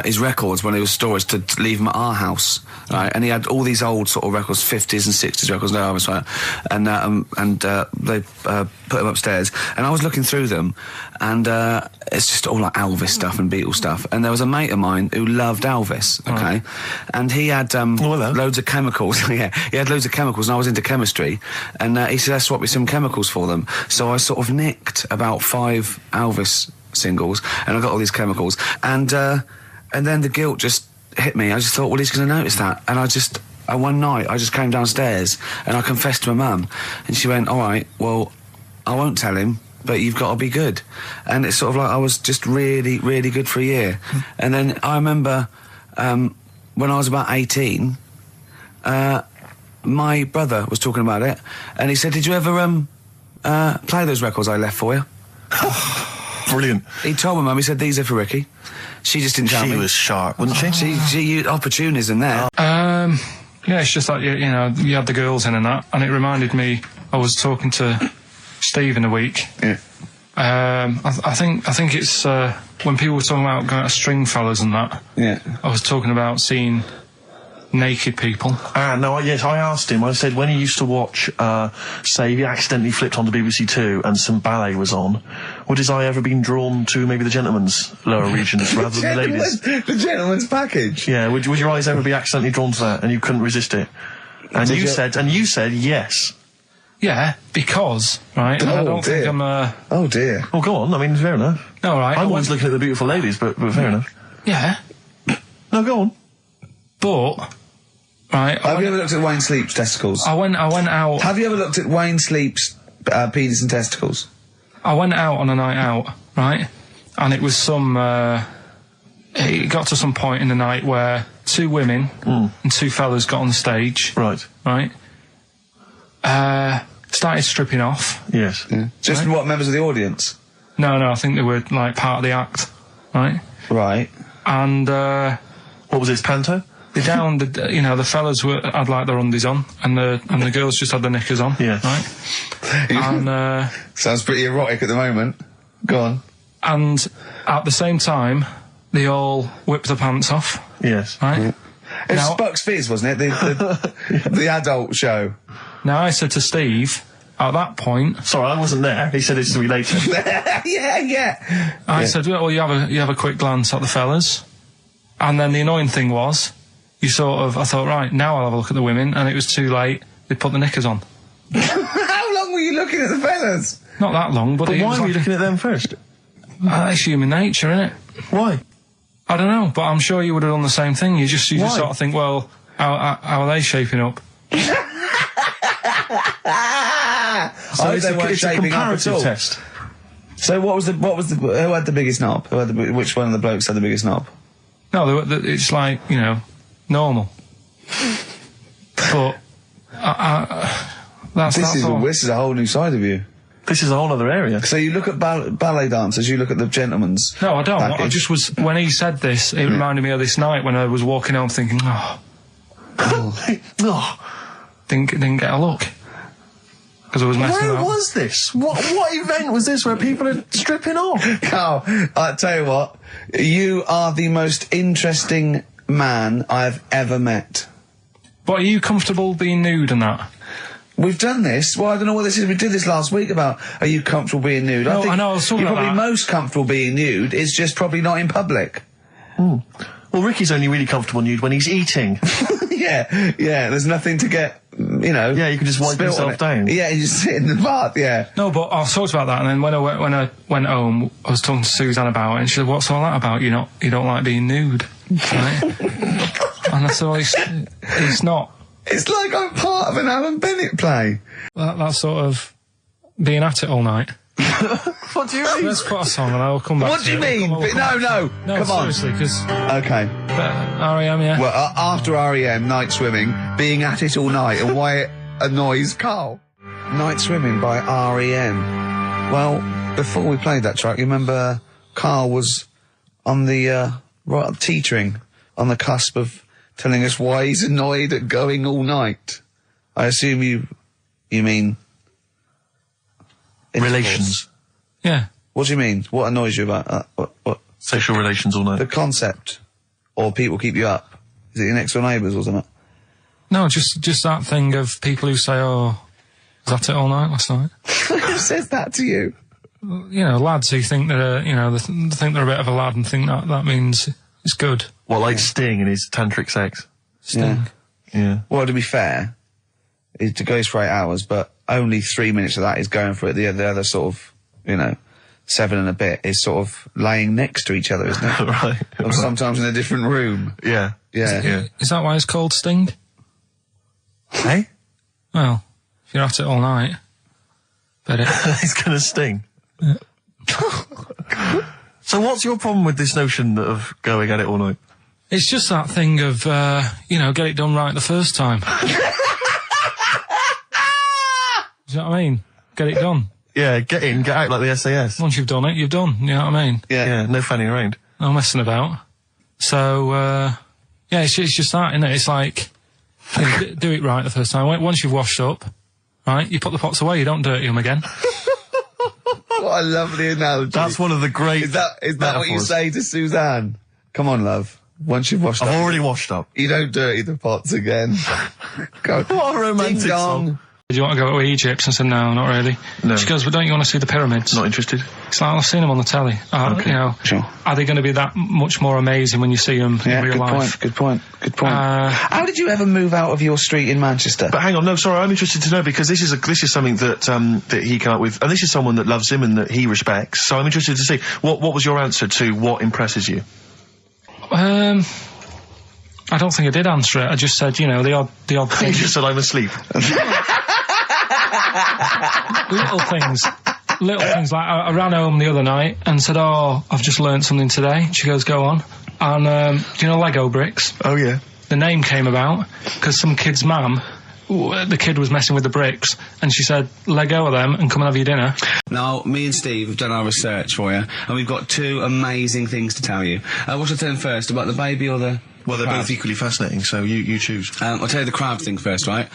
his records when he was storage to leave them at our house, right? And he had all these old sort of records, 50s and 60s records, and they put them upstairs, and I was looking through them, and it's just all like Elvis stuff and Beatles stuff, and there was a mate of mine who loved Elvis, okay, and he had loads of chemicals. Yeah, he had loads of chemicals, and I was into chemistry, and he said, "Let's swap me some chemicals for them." So I sort of nicked about 5 Elvis singles, and I got all these chemicals, and then the guilt just hit me. I just thought, well, he's going to notice that. And one night, I just came downstairs and I confessed to my mum. And she went, all right, well, I won't tell him, but you've got to be good. And it's sort of like I was just really, really good for a year. And then I remember when I was about 18, my brother was talking about it. And he said, did you ever play those records I left for you? Brilliant. He told my mum, he said, these are for Ricky. She just didn't tell me. She was sharp, wasn't she? She used opportunism there. Yeah, it's just like, you had the girls in and that, and it reminded me, I was talking to Steve in a week. Yeah. I think it's, when people were talking about going out to Stringfellas and that. Yeah. I was talking about seeing naked people. Yes, I asked him, I said when he used to watch, say he accidentally flipped onto BBC Two and some ballet was on, would his eye ever been drawn to maybe the gentleman's lower regions rather than the ladies? The gentleman's package? Yeah, would your eyes ever be accidentally drawn to that and you couldn't resist it? And you said yes. Yeah, because, right, and I don't think I'm Oh dear. Well, go on, I mean, fair enough. No, right. I'm always looking at the beautiful ladies, but fair enough. Yeah. No, go on. But, right. Have you ever looked at Wayne Sleep's testicles? I went out. Have you ever looked at Wayne Sleep's penis and testicles? I went out on a night out, right? And it was it got to some point in the night where 2 women and 2 fellas got on stage. Right. Right. Started stripping off. Yes. Yeah. Just what, members of the audience? No, I think they were like part of the act, right? Right. And what was this, panto? The fellas had like their undies on, and the girls just had their knickers on. Yeah. Right. And sounds pretty erotic at the moment. Go on. And at the same time, they all whipped their pants off. Yes. Right. Yeah. It was Bucks Fizz, wasn't it? The adult show. Now I said to Steve, at that point... Sorry, I wasn't there. He said it's to be later. yeah. I said, well, you have a quick glance at the fellas. And then the annoying thing was, I thought, right, now I'll have a look at the women, and it was too late. They put the knickers on. How long were you looking at the fellas? Not that long, but why were you looking at them first? It's human nature, isn't it? Why? I don't know, but I'm sure you would have done the same thing. You just sort of think, well, how are they shaping up? So it's a comparative test. So who had the biggest knob? Which one of the blokes had the biggest knob? No, it's like, normal. But this is a whole new side of you. This is a whole other area. So you look at ballet dancers, you look at the gentlemen's. No, I don't. package. I just was, when he said this, it reminded me of this night when I was walking home thinking, didn't get a look. Because I was messing Where up. was this? What event was this where people are stripping off? Carl, I tell you what, you are the most interesting man I've ever met. But are you comfortable being nude and that? We've done this. Well, I don't know what this is. We did this last week about, are you comfortable being nude? No, I know, I was talking you're about probably that. most comfortable being nude. It's just probably not in public. Well, Ricky's only really comfortable nude when he's eating. Yeah, there's nothing to get, Yeah, you can just wipe yourself down. Yeah, you just sit in the bath, yeah. No, but I talked about that, and then when I went home, I was talking to Suzanne about it, and she said, "What's all that about? You don't like being nude, right?" And I said, "Well, it's not." It's like I'm part of an Alan Bennett play. That's sort of being at it all night. What do you mean? Let's put a song, and I'll come back. What do you mean? No, come on. Seriously, because Okay. R.E.M. Yeah. Well, after R.E.M., Night Swimming, being at it all night, and why it annoys Carl. Night Swimming by R.E.M. Well, before we played that track, you remember Carl was on the, teetering on the cusp of telling us why he's annoyed at going all night. I assume you mean... Relations. Yeah. What do you mean? What annoys you about what? Sexual relations all night. The concept, or people keep you up. Is it your next door neighbours or something? No, just that thing of people who say, "Oh, was that it all night last night?" Who says that to you? Lads who think they're, they think they're a bit of a lad and think that means it's good. Well, like Sting and his tantric sex. Sting. Yeah. Well, to be fair, it goes for 8 hours, but only 3 minutes of that is going for it. The other sort of, 7 and a bit is sort of laying next to each other, isn't it? Right. Or sometimes in a different room. Yeah. Yeah. Is that why it's called Sting? Hey? Well, if you're at it all night, bet it. It's gonna sting. Yeah. So what's your problem with this notion of going at it all night? It's just that thing of, get it done right the first time. Do you know what I mean? Get it done. Yeah, get in, get out like the SAS. Once you've done it, you've done. You know what I mean? Yeah, no fanning around. No messing about. So, it's just that, isn't it? It's like, do it right the first time. Once you've washed up, right, you put the pots away, you don't dirty them again. What a lovely analogy. That's one of the great Is that what you say to Suzanne? Come on, love. Once you've washed up. I've already washed up. You don't dirty the pots again. Go. What a romantic Ding dong. song. Do you want to go to Egypt? I said, no, not really. No. She goes, well, don't you want to see the pyramids? Not interested. It's like, I've seen them on the telly. Okay, You know, sure. are they going to be that much more amazing when you see them in real life? Good point. How did you ever move out of your street in Manchester? But hang on, no, sorry, I'm interested to know because this is something that that he came up with, and this is someone that loves him and that he respects. So I'm interested to see what was your answer to what impresses you. I don't think I did answer it. I just said, you know, the odd You thing. just said I'm asleep. Little things. Like I ran home the other night and said, oh, I've just learnt something today. She goes, go on. And do you know Lego bricks? Oh yeah. The name came about because some kid's mum, the kid was messing with the bricks, and she said, let go of them and come and have your dinner. Now, me and Steve have done our research for you, and we've got two amazing things to tell you. What should I tell them first, about the baby or the... Well, they're both equally fascinating, so you choose. I'll tell you the crab thing first, right?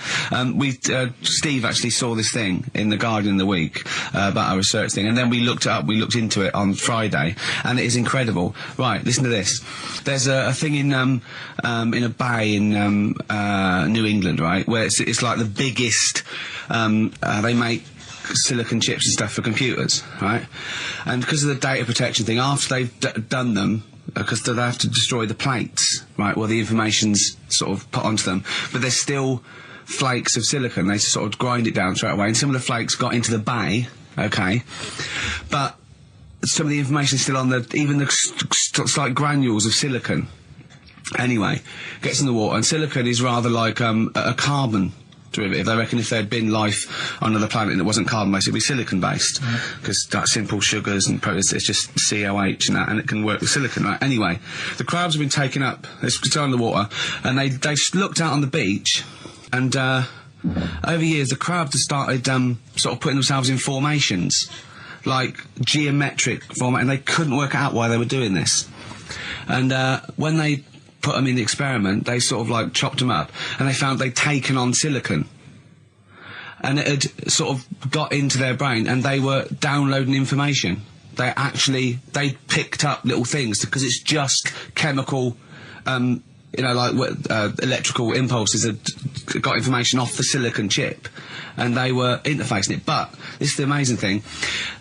Steve actually saw this thing in The Guardian of the Week about our research thing, and then we looked it up, we looked into it on Friday, and it is incredible. Right, listen to this. There's a thing in a bay in New England, right, where it's like the biggest, they make silicon chips and stuff for computers, right? And because of the data protection thing, after they've done them, because they have to destroy the plates, right, where the information's sort of put onto them, but there's still flakes of silicon. They sort of grind it down straight away, and some of the flakes got into the bay, okay, but some of the information is still on even the slight granules of silicon. Anyway, gets in the water, and silicon is rather like a carbon derivative. They reckon if there'd been life on another planet and it wasn't carbon-based, it'd be silicon-based, because like simple sugars and it's just COH and that, and it can work with silicon, right? Anyway, the crabs have been taken up, they're still in the water, and they looked out on the beach, and over years the crabs have started sort of putting themselves in formations, like geometric format, and they couldn't work out why they were doing this. And when they put them in the experiment, they sort of like chopped them up, and they found they'd taken on silicon, and it had sort of got into their brain, and they were downloading information. They picked up little things, because it's just chemical, you know, like electrical impulses that got information off the silicon chip, and they were interfacing it. But this is the amazing thing.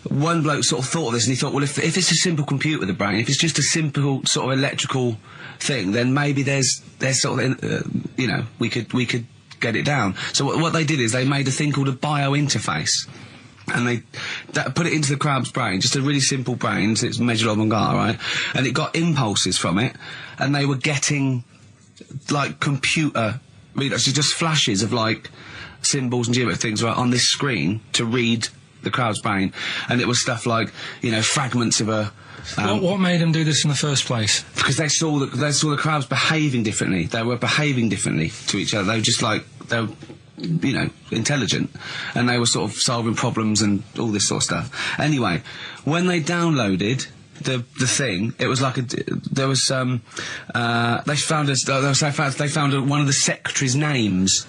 One bloke sort of thought of this, and he thought, well, if it's a simple computer, the brain, if it's just a simple sort of electrical thing, then maybe there's sort of, you know, we could get it down. So what they did is they made a thing called a biointerface, and they put it into the crab's brain, just a really simple brain, so it's measured on Mangala, right? And it got impulses from it, and they were getting like computer, actually just flashes of like symbols and geometric things right on this screen to read the crab's brain, and it was stuff like, you know, fragments of a. What made them do this in the first place? Because they saw the crabs behaving differently. They were behaving differently to each other. They were just like, they were, you know, intelligent, and they were sort of solving problems and all this sort of stuff. Anyway, when they downloaded the thing, it was like they found one of the secretary's names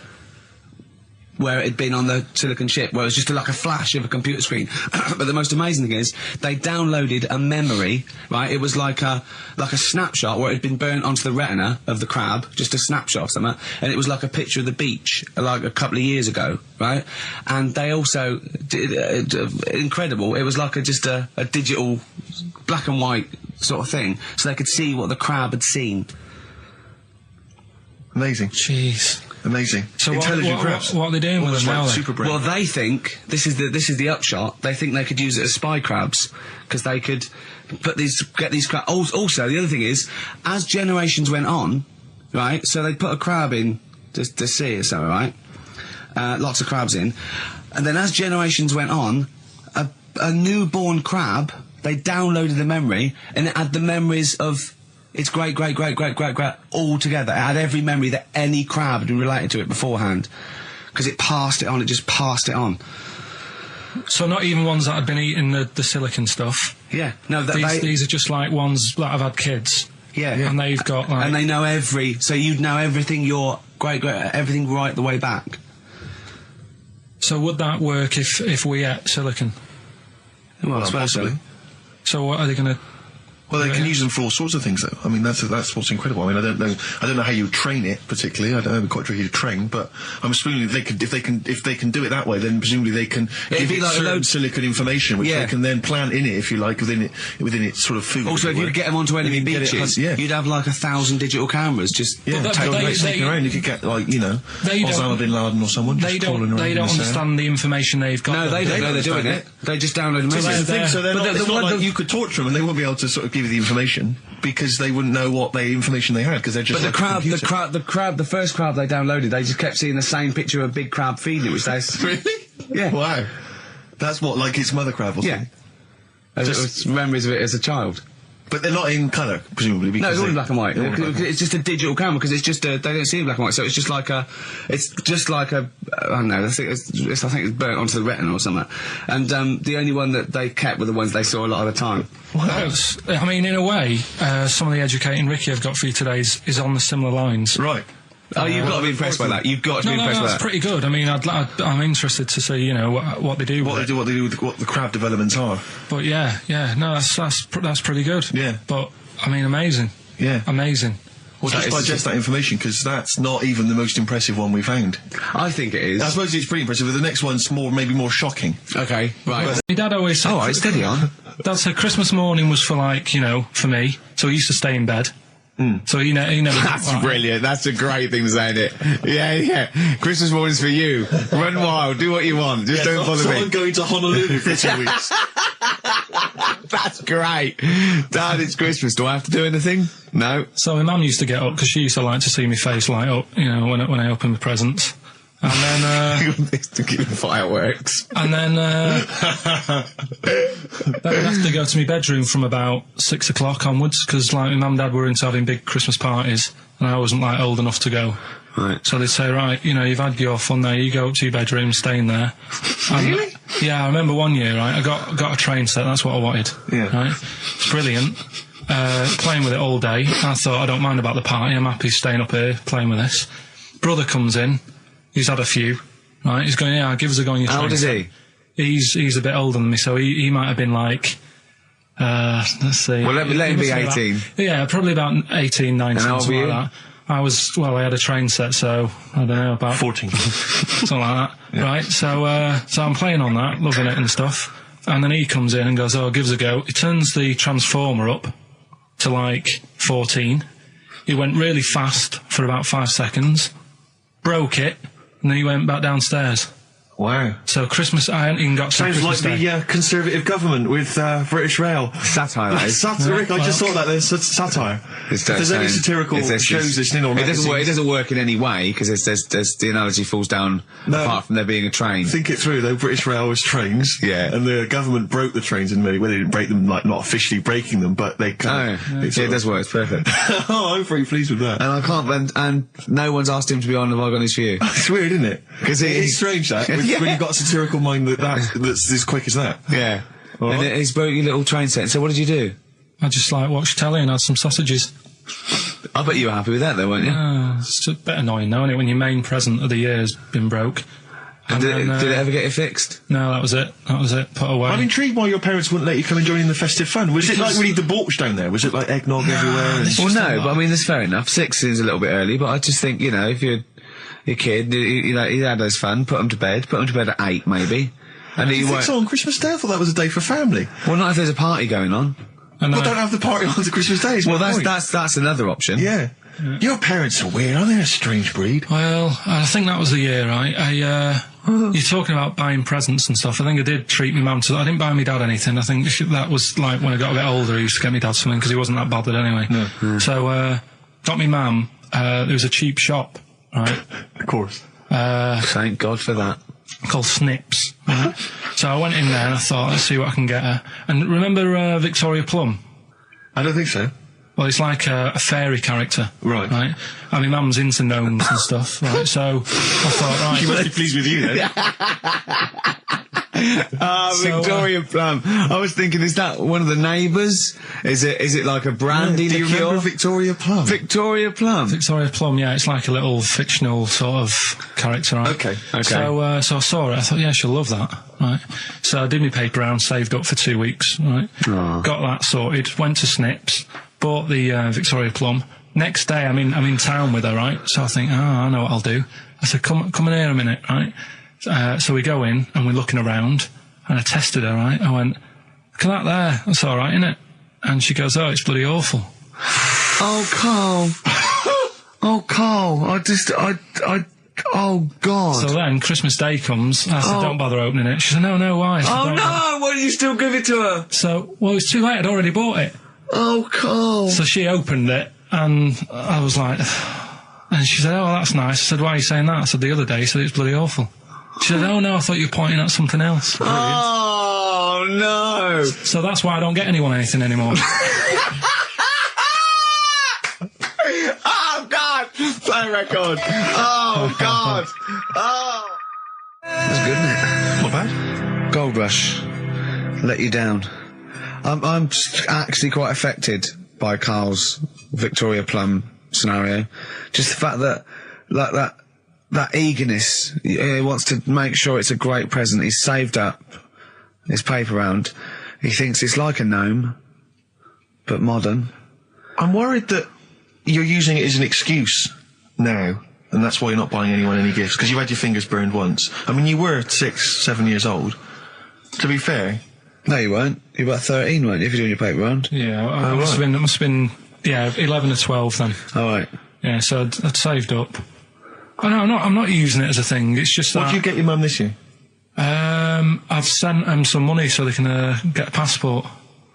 where it had been on the silicon chip, where it was just like a flash of a computer screen. But the most amazing thing is, they downloaded a memory, right? It was like a snapshot where it had been burnt onto the retina of the crab, just a snapshot of something, and it was like a picture of the beach, like a couple of years ago, right? And they also did, incredible, it was like just a digital black and white sort of thing, so they could see what the crab had seen. Amazing. Jeez. Amazing. So intelligent crabs. What are they doing with them now? Super brain. Well, they think this is the upshot. They think they could use it as spy crabs, because they could get these crabs. Also, the other thing is, as generations went on, right? So they put a crab in the sea or something, right? Lots of crabs in, and then as generations went on, a newborn crab, they downloaded the memory, and it had the memories of its great all together. It had every memory that any crab had been related to it beforehand, because it passed it on. It just passed it on. So not even ones that had been eating the silicon stuff. Yeah, no. These are just like ones that have had kids. Yeah, and they've got like, and they know so you'd know everything. Your everything right the way back. So would that work if we ate silicon? Well, I suppose so. So what are they going to? Well, they can use them for all sorts of things, though. I mean, that's what's incredible. I mean, I don't know how you train it particularly. I don't know, it'd be quite tricky to train, but I'm assuming if they can do it that way, then presumably they can give it like certain silicon information, which they can then plant in it, if you like, within its sort of food. Also, if you get them onto enemy beaches, you'd have like 1,000 digital cameras just sneaking around. You could get Osama bin Laden or someone. They don't understand the information they've got. No, they don't know they're doing it. They just download them. So it's not like you could torture them and they won't be able to sort of give you the information because they wouldn't know what information they had because they're just. But the first crab they downloaded, they just kept seeing the same picture of a big crab feeding it, which they really. Yeah. Wow. That's what, like its mother crab or something. Yeah. Just memories of it as a child. But they're not in colour, presumably. Because no, it's all in black and white. It's just a digital camera because it's just they don't see in black and white, so it's just like a I don't know. I think it's burnt onto the retina or something. And the only one that they kept were the ones they saw a lot of the time. Wow. I mean, in a way, some of the educating Ricky I've got for you today is on the similar lines. Right. Oh, you've got to be impressed by that. You've got to be impressed by that. That's pretty good. I mean, I'm interested to see, what they do. What they do with what the crab developments are. But yeah, no, that's pretty good. Yeah. But I mean, amazing. Yeah. Amazing. Well, just digest that information, because that's not even the most impressive one we found. I think it is. I suppose it's pretty impressive, but the next one's maybe more shocking. Okay, right. My dad always said... All right, steady on. Dad said Christmas morning was for, for me, so he used to stay in bed. So he never... That's brilliant. That's a great thing to say, isn't it? Yeah. Christmas morning's for you. Run wild. Do what you want. Just don't bother me. I'm going to Honolulu for 2 weeks. That's great. Dad, it's Christmas. Do I have to do anything? No. So my mum used to get up because she used to like to see my face light up, when I opened the presents. And then to keep the fireworks. And then I'd have to go to my bedroom from about 6 o'clock onwards because my mum and dad were into having big Christmas parties and I wasn't old enough to go. Right. So they'd say, right, you've had your fun there, you go up to your bedroom, stay in there. Really? Yeah, I remember one year, right, I got a train set, that's what I wanted. Yeah. Right? It's brilliant. Playing with it all day. I thought, I don't mind about the party, I'm happy staying up here playing with this. Brother comes in, he's had a few, right, he's going, yeah, give us a go on your train. How old is he? He's a bit older than me, so he might have been let's see. Well, let him be 18. Probably about 18, 19, and how old were you? Like that. I had a train set, so I don't know, about 14. Something like that. Yeah. Right, so I'm playing on that, loving it and stuff. And then he comes in and goes, oh, give us a go. He turns the transformer up to 14. He went really fast for about 5 seconds, broke it, and then he went back downstairs. Wow. So Christmas, I hadn't even got to Sounds Christmas like Day. the Conservative government with British Rail. Satire, that is. Rick, I just thought that there's satire. If there's any satirical shows listening or magazines... It doesn't work in any way, because there's the analogy falls down apart from there being a train. Think it through, though. British Rail was trains. Yeah. And the government broke the trains in many... Well, they didn't break them, not officially breaking them, but they kind of... It does work. It's perfect. Oh, I'm very pleased with that. And I can't... And no one's asked him to be on Have I Got News For You. It's weird, isn't it? Because it's strange, that. When you've got a satirical mind that's as quick as that. Yeah. And he's broke your little train set. So what did you do? I just watched telly and had some sausages. I bet you were happy with that, though, weren't you? It's a bit annoying, though, isn't it, when your main present of the year has been broke. And did it ever get it fixed? No, that was it. Put away. I'm intrigued why your parents wouldn't let you come and join in the festive fun. Was it really debauched down there? Was it eggnog everywhere? Well, no, but I mean, that's fair enough. 6 seems a little bit early, but I just think, if you're a kid, he had his fun, put him to bed at 8, maybe. And you think so on Christmas Day? I thought that was a day for family. Well, not if there's a party going on. Well, don't have the party on to Christmas Day. Well, that's another option. Yeah. Your parents are weird, aren't they? A strange breed. Well, I think that was the year, right? You're talking about buying presents and stuff. I think I did treat my mum to... I didn't buy my dad anything. I think that was when I got a bit older, I used to get my dad something because he wasn't that bothered anyway. No. So, got my mum. There was a cheap shop, right? Of course. Thank God for that. Called Snips. Right? So I went in there and I thought, let's see what I can get her. And remember Victoria Plum? I don't think so. Well, it's like a fairy character. Right. And my mum's into gnomes and stuff, right? So I thought, right... She must be pleased with you, then. Victoria Plum. I was thinking, is that one of the neighbours? Is it like a brandy Do you liqueur? remember Victoria Plum? Victoria Plum. Victoria Plum, yeah, it's like a little fictional sort of character, right? Okay. So I saw it, I thought, yeah, she'll love that, right? So I did my paper round, saved up for 2 weeks, right? Oh. Got that sorted, went to Snips, bought the Victoria Plum. Next day, I'm in town with her, right? So I think, I know what I'll do. I said, come in here a minute, right? So we go in, and we're looking around, and I tested her, right? I went, look at that there, that's alright, isn't it? And she goes, oh, it's bloody awful. Oh, Carl. Oh, Carl. Oh, God. So then, Christmas Day comes, I said, don't bother opening it. She said, no, why? I said, Oh, "Don't." no! Why did you still give it to her? So, well, it's too late, I'd already bought it. Oh, Carl. So she opened it, and I was like, and she said, oh, that's nice. I said, why are you saying that? I said, the other day, you said it's bloody awful. She said, oh, no, I thought you were pointing at something else. Oh, no. So that's why I don't get anyone anything anymore. Oh, God. Play record. Oh, God. Oh. That's good, isn't it? Not bad. Gold Rush. Let you down. I'm actually quite affected by Carl's Victoria Plum scenario. Just the fact that, like, that eagerness, he wants to make sure it's a great present. He's saved up his paper round. He thinks it's like a gnome, but modern. I'm worried that you're using it as an excuse now, and that's why you're not buying anyone any gifts, because you've had your fingers burned once. I mean, you were 6, 7 years old. To be fair. No, you weren't. You were about 13, weren't you, if you're doing your paper round? Yeah, I must have been, 11 or 12 then. All right. Yeah, so I'd saved up. Oh, no, I'm not using it as a thing. It's just that. What did you get your mum this year? I've sent them some money so they can get a passport.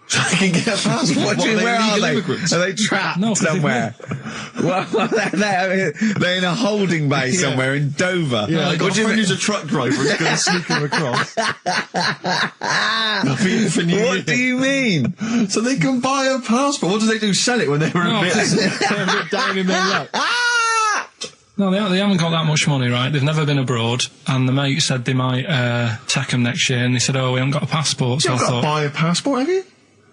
So they can get a passport? Where are they? Immigrants? Are they trapped No, somewhere? Well, they're in a holding bay somewhere in Dover. Yeah, I got a friend who's a truck driver who's going to sneak them across. What do you mean? So they can buy a passport. What do they do? Sell it when they're a bit down in their luck? No, they haven't got that much money, right? They've never been abroad, and the mate said they might take them next year, and they said, oh, we haven't got a passport, so You've got to buy a passport, have you?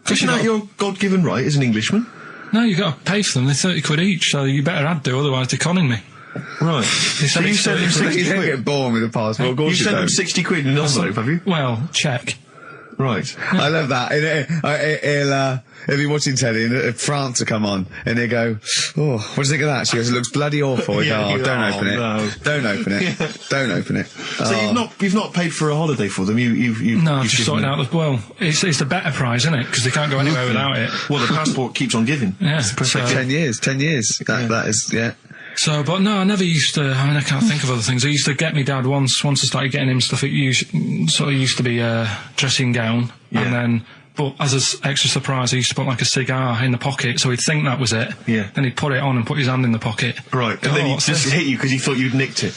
Isn't that your God-given right as an Englishman? No, you've got to pay for them. They're 30 quid each, so you better do, otherwise they're conning me. Right. So you sent them 60 You don't quid? get born with a passport, of course You sent them don't. 60 quid in an envelope, have you? Well, check. Right. I love that. He'll be watching telly and France will come on and he'll go, oh, what do you think of that? She goes, it looks bloody awful. Yeah, Don't open it. no. Don't open it. Don't open it. So you've not paid for a holiday for them. No, I've just sorted out it's the better prize, isn't it? Because they can't go anywhere without it. Well, the passport keeps on giving. Yeah. So, 10 years. That is, yeah. So, but no, I never used to. I mean, I can't think of other things. I used to get me dad once I started getting him stuff. It used to be a dressing gown, and then. But as an extra surprise, he used to put like a cigar in the pocket, so he'd think that was it. Yeah. Then he'd put it on and put his hand in the pocket. Right. And then he just hit you because he thought you'd nicked it.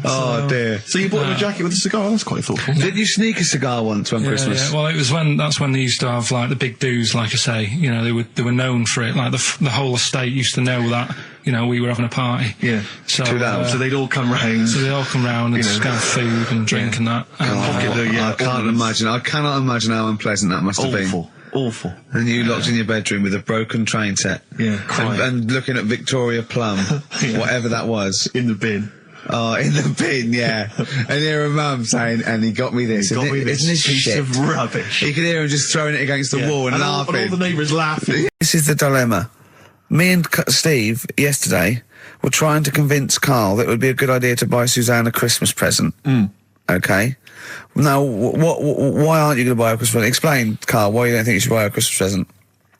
Oh dear. So you bought him a jacket with a cigar? That's quite thoughtful. Did you sneak a cigar once one Christmas? Yeah. Well, that's when they used to have like the big do's, like I say. You know, they were known for it. Like the whole estate used to know that. You know, we were having a party. Yeah. So they'd all come round. So they'd all come round and just have food and drink and that. I can't imagine. I cannot imagine how unpleasant that must have been. Awful. And you locked in your bedroom with a broken train set. Yeah, crying. And looking at Victoria Plum, whatever that was. In the bin. Oh, in the bin, yeah. And hear a mum saying, and he got me this. Isn't this piece shit? of rubbish. You can hear him just throwing it against the wall and laughing. And all the neighbours laughing. This is the dilemma. Me and Steve, yesterday, were trying to convince Carl that it would be a good idea to buy Suzanne a Christmas present. Okay? Now, why aren't you going to buy her a Christmas present? Explain, Carl, why you don't think you should buy her a Christmas present.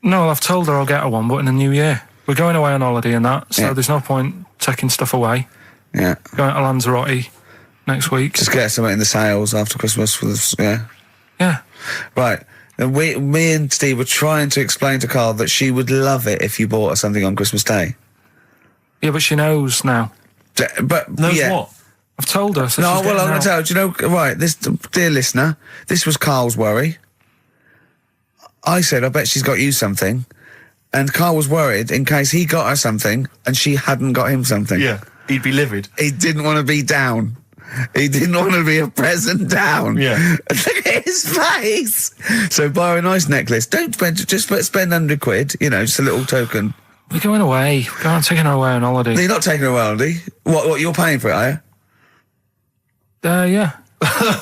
No, I've told her I'll get her one, but in the new year. We're going away on holiday and that, so there's no point taking stuff away. Yeah. Going to Lanzarote next week. Just get something in the sales after Christmas for the, Yeah. Right. And me and Steve were trying to explain to Carl that she would love it if you bought her something on Christmas Day. Yeah, but she knows now. But knows what? I've told her. So I'm going to tell you. Do you know? Right, this dear listener, this was Carl's worry. I said, I bet she's got you something, and Carl was worried in case he got her something and she hadn't got him something. Yeah, he'd be livid. He didn't want to be down. He didn't want to be a present down. Yeah. Look at his face. So buy her a nice necklace. Don't spend, just spend £100, you know, just a little token. We're going away. We're taking her away on holiday. No, you're not taking her away, are you? What, you're paying for it, are you? Yeah.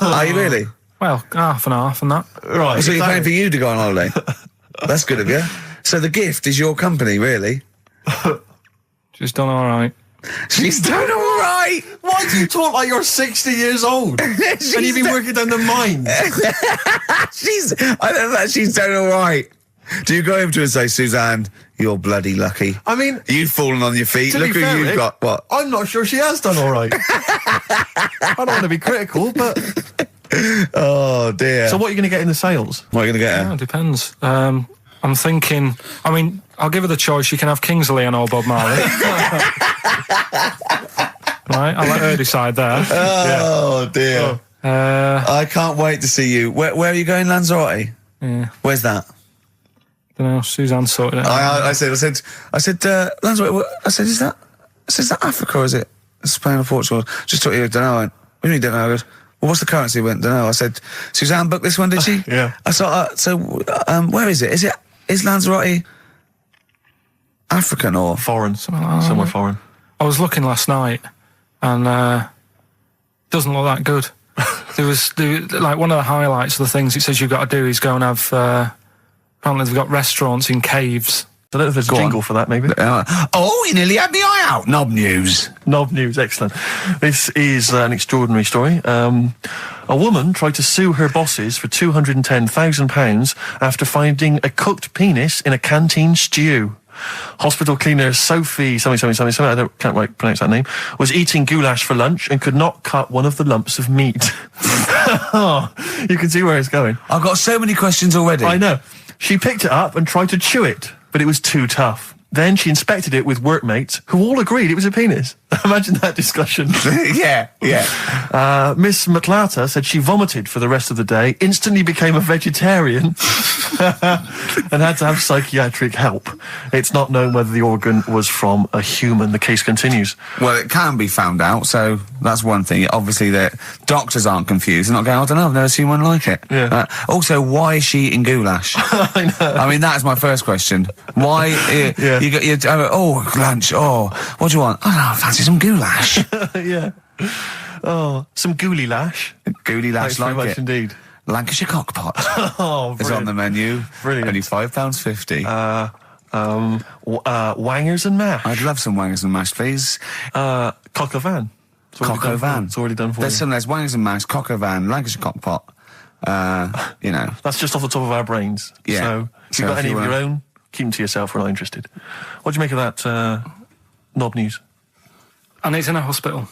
Are you really? Well, half and half and that. Right. So you're paying for you to go on holiday? That's good of you. So the gift is your company, really? She's done all right. She's done all right. Why do you talk like you're 60 years old? And you've been working down the mines. I don't know, she's done all right. Do you go over to her and say, Suzanne, you're bloody lucky? I mean, you've fallen on your feet. to Look be who fair, you've Rick, got. What? I'm not sure she has done all right. I don't want to be critical, but... Oh, dear. So what are you going to get in the sales? What are you going to get her? Yeah, it depends. I'm thinking, I mean, I'll give her the choice. You can have Kingsley and old Bob Marley. Right, I'll let her decide there. Oh, dear. I can't wait to see you. Where are you going, Lanzarote? Yeah. Where's that? Don't know, Suzanne sorted it out. I said, Lanzarote, I said, is that Africa or is it Spain or Portugal? Just thought you don't know. I went, what do you mean don't know? I goes, well, what's the currency? I went, don't know. I said, Suzanne booked this one, did she? Yeah. I thought, where is it? Is Lanzarote African or foreign? Somewhere foreign. I was looking last night and doesn't look that good. There was like one of the highlights of the things it says you've got to do is go and have apparently they've got restaurants in caves. I don't know if there's a jingle for that, maybe. You nearly had me eye out. Knob news. Knob news, excellent. This is an extraordinary story. A woman tried to sue her bosses for £210,000 after finding a cooked penis in a canteen stew. Hospital cleaner Sophie, something, I can't pronounce that name, was eating goulash for lunch and could not cut one of the lumps of meat. You can see where it's going. I've got so many questions already. I know. She picked it up and tried to chew it, but it was too tough. Then she inspected it with workmates, who all agreed it was a penis. Imagine that discussion. Yeah. Miss McLata said she vomited for the rest of the day, instantly became a vegetarian, and had to have psychiatric help. It's not known whether the organ was from a human. The case continues. Well, it can be found out, so that's one thing. Obviously, the doctors aren't confused. They're not going, I don't know, I've never seen one like it. Yeah. Also, why is she eating goulash? I know. I mean, that's my first question. Why? Yeah. Lunch. What do you want? I fancy some goulash. Yeah. Oh, some gooly lash. Gooly lash, Thanks very like much it. indeed. Lancashire cockpot. Oh, is on the menu. Brilliant. Only £5.50. Wangers and mash. I'd love some wangers and mash, please. Cock o' van. Cock o' van. It's already done for There's you. there's wangers and mash, cock o' van, Lancashire cockpot. You know. That's just off the top of our brains. Yeah. So if you've got any of your own, keep them to yourself. We're not interested. What do you make of that knob news? And it's in a hospital.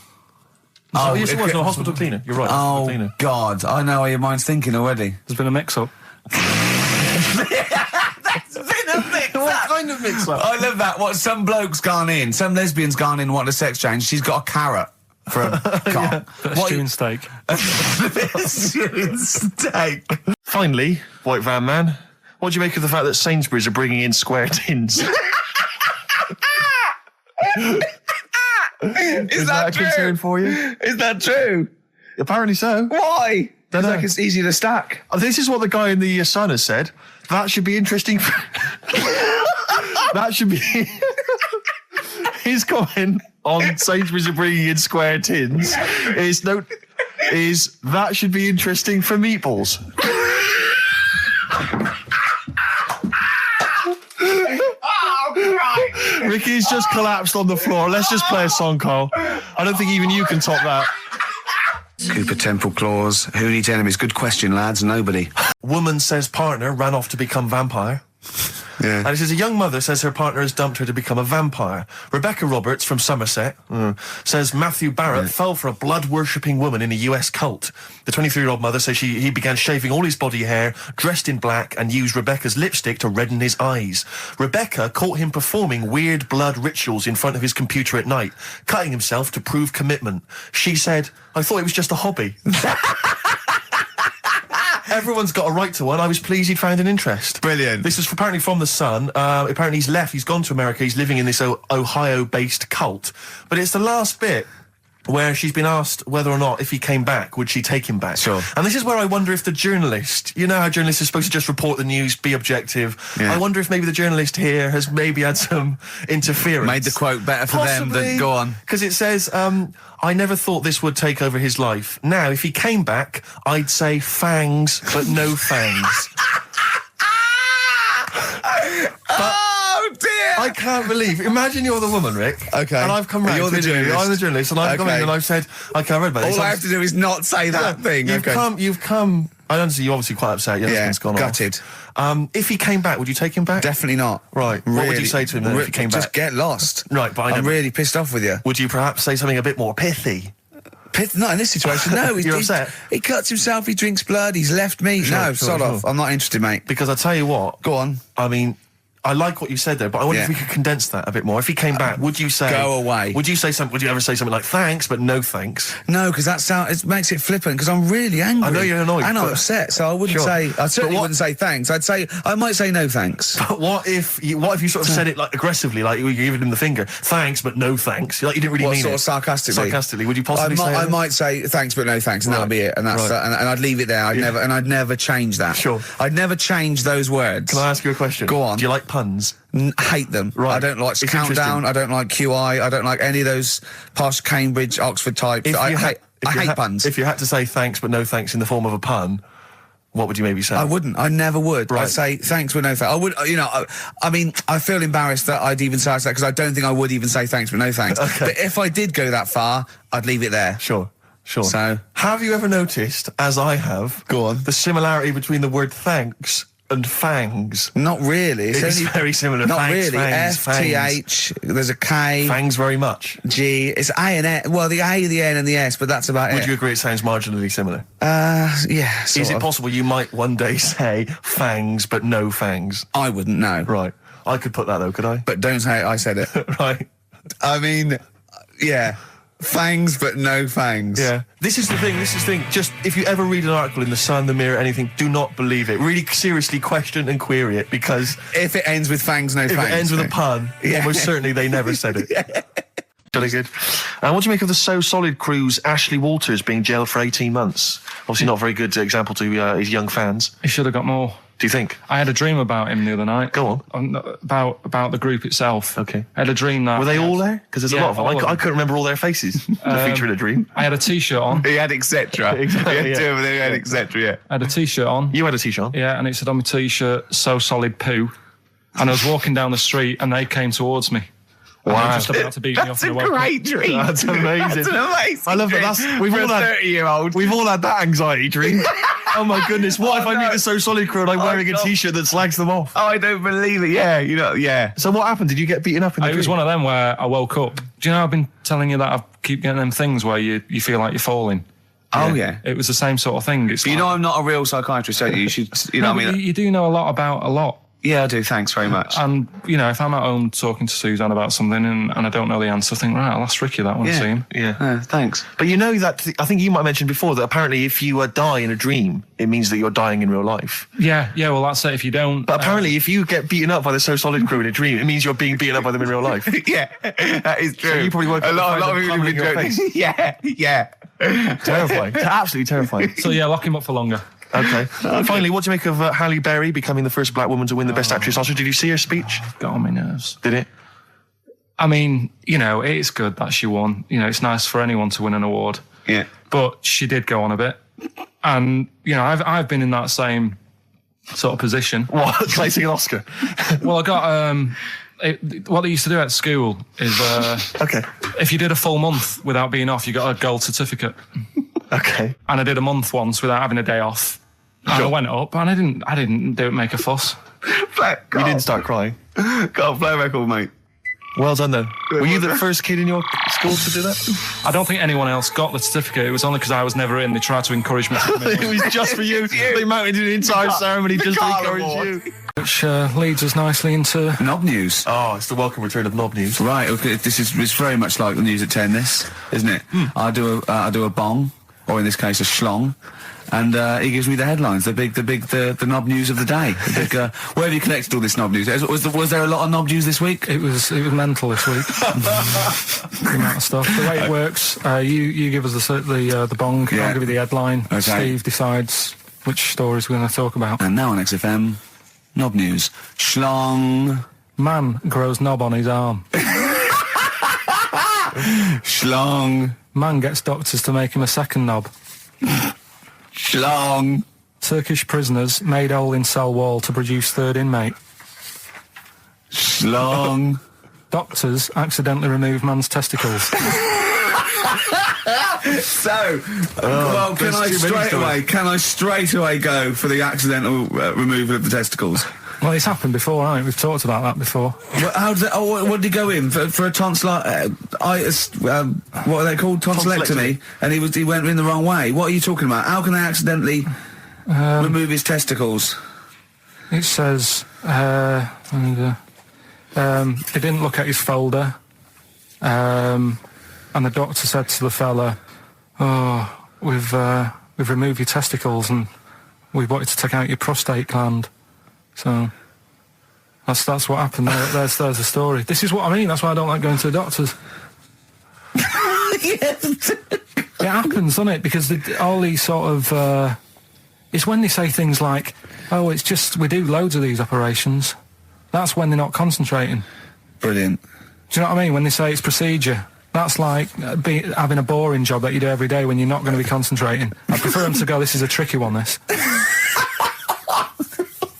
Oh, yes, it was. No, hospital cleaner. You're right. Hospital cleaner. God. I know how your mind's thinking already. There's been a mix-up. There's been a mix-up. What kind of mix-up? I love that. What, some bloke's gone in, some lesbian's gone in, wanting a sex change. She's got a carrot for a cock. Bit of stewing steak. Stewing steak. Finally, White Van Man, what do you make of the fact that Sainsbury's are bringing in square tins? Is that a true? concern for you? Is that true? Apparently so. Why? Don't know. Like it's easy to stack. This is what the guy in the Sun has said. That should be interesting. That should be his comment on Sainsbury's are bringing in square tins. Is that should be interesting for meatballs. Ricky's just collapsed on the floor. Let's just play a song, Carl. I don't think even you can top that. Cooper Temple Claws. Who needs enemies? Good question, lads. Nobody. Woman says partner ran off to become vampire. Yeah. And it says a young mother says her partner has dumped her to become a vampire. Rebecca Roberts from Somerset says Matthew Barrett fell for a blood-worshipping woman in a US cult. The 23-year-old mother says he began shaving all his body hair, dressed in black, and used Rebecca's lipstick to redden his eyes. Rebecca caught him performing weird blood rituals in front of his computer at night, cutting himself to prove commitment. She said, I thought it was just a hobby. Everyone's got a right to one. I was pleased he'd found an interest. Brilliant. This is apparently from The Sun. Apparently he's left. He's gone to America. He's living in this Ohio-based cult. But it's the last bit where she's been asked whether or not, if he came back, would she take him back? Sure. And this is where I wonder if the journalist, you know how journalists are supposed to just report the news, be objective. Yeah. I wonder if maybe the journalist here has maybe had some interference. Made the quote better for them than... Go on. Because it says, I never thought this would take over his life. Now, if he came back, I'd say fangs, but no fangs. Oh dear! I can't believe. Imagine you're the woman, Rick. Okay. And I've come round. You're the journalist. I'm the journalist, and I've come in and I've said, okay, I read about this. All I have to do is not say that thing. You've come. I understand you're obviously quite upset. Your husband's gone gutted. off. If he came back, would you take him back? Definitely not. Right. Really, what would you say to him then if he came back? Just get lost. Right, but I'm really pissed off with you. Would you perhaps say something a bit more pithy? Not in this situation, no. You're upset? He cuts himself, he drinks blood, he's left me. Sod off. I'm not interested, mate. Because I tell you what. Go on. I mean, I like what you said there, but I wonder if we could condense that a bit more. If he came back, would you say... Go away. Would you say something? Would you ever say something like, thanks, but no thanks? No, because it makes it flippant, because I'm really angry. I know you're annoyed. And I'm upset, so I wouldn't say... I certainly wouldn't say thanks. I might say no thanks. But what if you sort of said it like aggressively, like you were giving him the finger, thanks, but no thanks? Like you didn't really mean sort it. of sarcastically? Sarcastically, would you possibly say I that? might say thanks, but no thanks, and that'll be it. And that's and I'd leave it there. I'd never change that. Sure. I'd never change those words. Can I ask you a question? Go on. Do you like puns? Hate them. Right. I don't like Countdown. I don't like QI. I don't like any of those posh Cambridge, Oxford types. I hate puns. If you had to say thanks but no thanks in the form of a pun, what would you maybe say? I wouldn't. I never would. Right. I'd say thanks but no thanks. I would. I mean, I feel embarrassed that I'd even say that because I don't think I would even say thanks but no thanks. Okay. But if I did go that far, I'd leave it there. Sure. So, have you ever noticed, as I have, go on, the similarity between the word thanks and fangs? Not really. It's very similar. Not thanks, really. Fangs, F-T-H, there's a K. Fangs very much. G, it's A and N. Well, the A, the N and the S, but that's about it. Would you agree it sounds marginally similar? Yeah, Is it possible you might one day say fangs but no fangs? I wouldn't know. Right. I could put that though, could I? But don't say I said it. Right. I mean, yeah. Fangs, but no fangs. Yeah. This is the thing. Just, if you ever read an article in The Sun, The Mirror, anything, do not believe it. Really seriously question and query it, because... If it ends with fangs, no fangs. If it ends with a pun, almost certainly they never said it. Yeah. Jolly good. What do you make of the So Solid crew's Ashley Walters being jailed for 18 months? Obviously not a very good example to his young fans. He should have got more. Do you think? I had a dream about him the other night. Go on. About the group itself. Okay. I had a dream that... Were they all there? Because there's a lot of them. I couldn't remember all their faces. The feature in a dream. I had a T-shirt on. He had etc. Exactly, Two of them had etc. Yeah. I had a T-shirt on. You had a T-shirt on? Yeah, and it said on my T-shirt, So Solid Poo. And I was walking down the street and they came towards me. Wow. And they were just about to beat me off. That's a great dream. That's amazing. That's an amazing I love dream. that. We've For all a had 30-year-old. We've all had that anxiety dream. Oh my goodness! What if I meet the So Solid crew and I'm wearing a T-shirt that slags them off? Oh, I don't believe it. Yeah, yeah. So what happened? Did you get beaten up in the It was one of them where I woke up. Do you know I've been telling you that I keep getting them things where you feel like you're falling? Oh yeah. It was the same sort of thing. It's you know I'm not a real psychiatrist, don't you? You should, know what I mean? You do know a lot about a lot. Yeah, I do. Thanks very much. And, if I'm at home talking to Suzanne about something and I don't know the answer, I think, right, I'll ask Ricky that one to see him. Yeah. Thanks. But you know that, I think you might have mentioned before, that apparently if you die in a dream, it means that you're dying in real life. Yeah, well, that's it. If you don't... But apparently if you get beaten up by the So Solid crew in a dream, it means you're being beaten up by them in real life. Yeah, that is true. So you probably won't a lot of people have been joking. Yeah. Terrifying. Absolutely terrifying. So, lock him up for longer. Okay. Finally, what do you make of Halle Berry becoming the first black woman to win the Best Actress Oscar? Did you see her speech? Got on my nerves. Did it? I mean, it's good that she won. It's nice for anyone to win an award. Yeah. But she did go on a bit. And, I've been in that same sort of position. What? Placing an Oscar? Well, I got... what they used to do at school is... okay. If you did a full month without being off, you got a gold certificate. Okay. And I did a month once without having a day off. And I went up and I didn't make a fuss. You didn't start crying. Got play a record, mate. Well done then. Were you the first kid in your school to do that? I don't think anyone else got the certificate. It was only because I was never in. They tried to encourage me to come in. It was just for you. They mounted an entire ceremony just to encourage you. Which leads us nicely into... Knob news. Oh, it's the welcome return of Knob news. Right, okay, it's very much like the news at 10, this, isn't it? I do a bong, or in this case a schlong, and he gives me the headlines, the knob news of the day. Where have you collected all this knob news? Was there a lot of knob news this week? It was mental this week. The amount of stuff. The way it works, you give us the bong. Yeah. I'll give you the headline. Okay. Steve decides which stories we're going to talk about. And now on XFM, knob news. Schlong. Man grows knob on his arm. Schlong. Man gets doctors to make him a second knob. Schlong. Turkish prisoners made hole in cell wall to produce third inmate. Schlong. Doctors accidentally remove man's testicles. So, well, can I straight away go for the accidental removal of the testicles? Well, it's happened before, hasn't it? We've talked about that before. Well, how did what did he go in for a tonsillitis? What are they called? Tonsillectomy. And he went in the wrong way. What are you talking about? How can they accidentally remove his testicles? It says he didn't look at his folder, and the doctor said to the fella, "Oh, we've removed your testicles and we wanted to take out your prostate gland." So that's what happened. There's the story. This is what I mean. That's why I don't like going to the doctors. It happens, doesn't it? Because all these sort of it's when they say things like, "Oh, it's just we do loads of these operations." That's when they're not concentrating. Brilliant. Do you know what I mean? When they say it's procedure, that's like having a boring job that you do every day when you're not going to be concentrating. I prefer them to go, "This is a tricky one, this."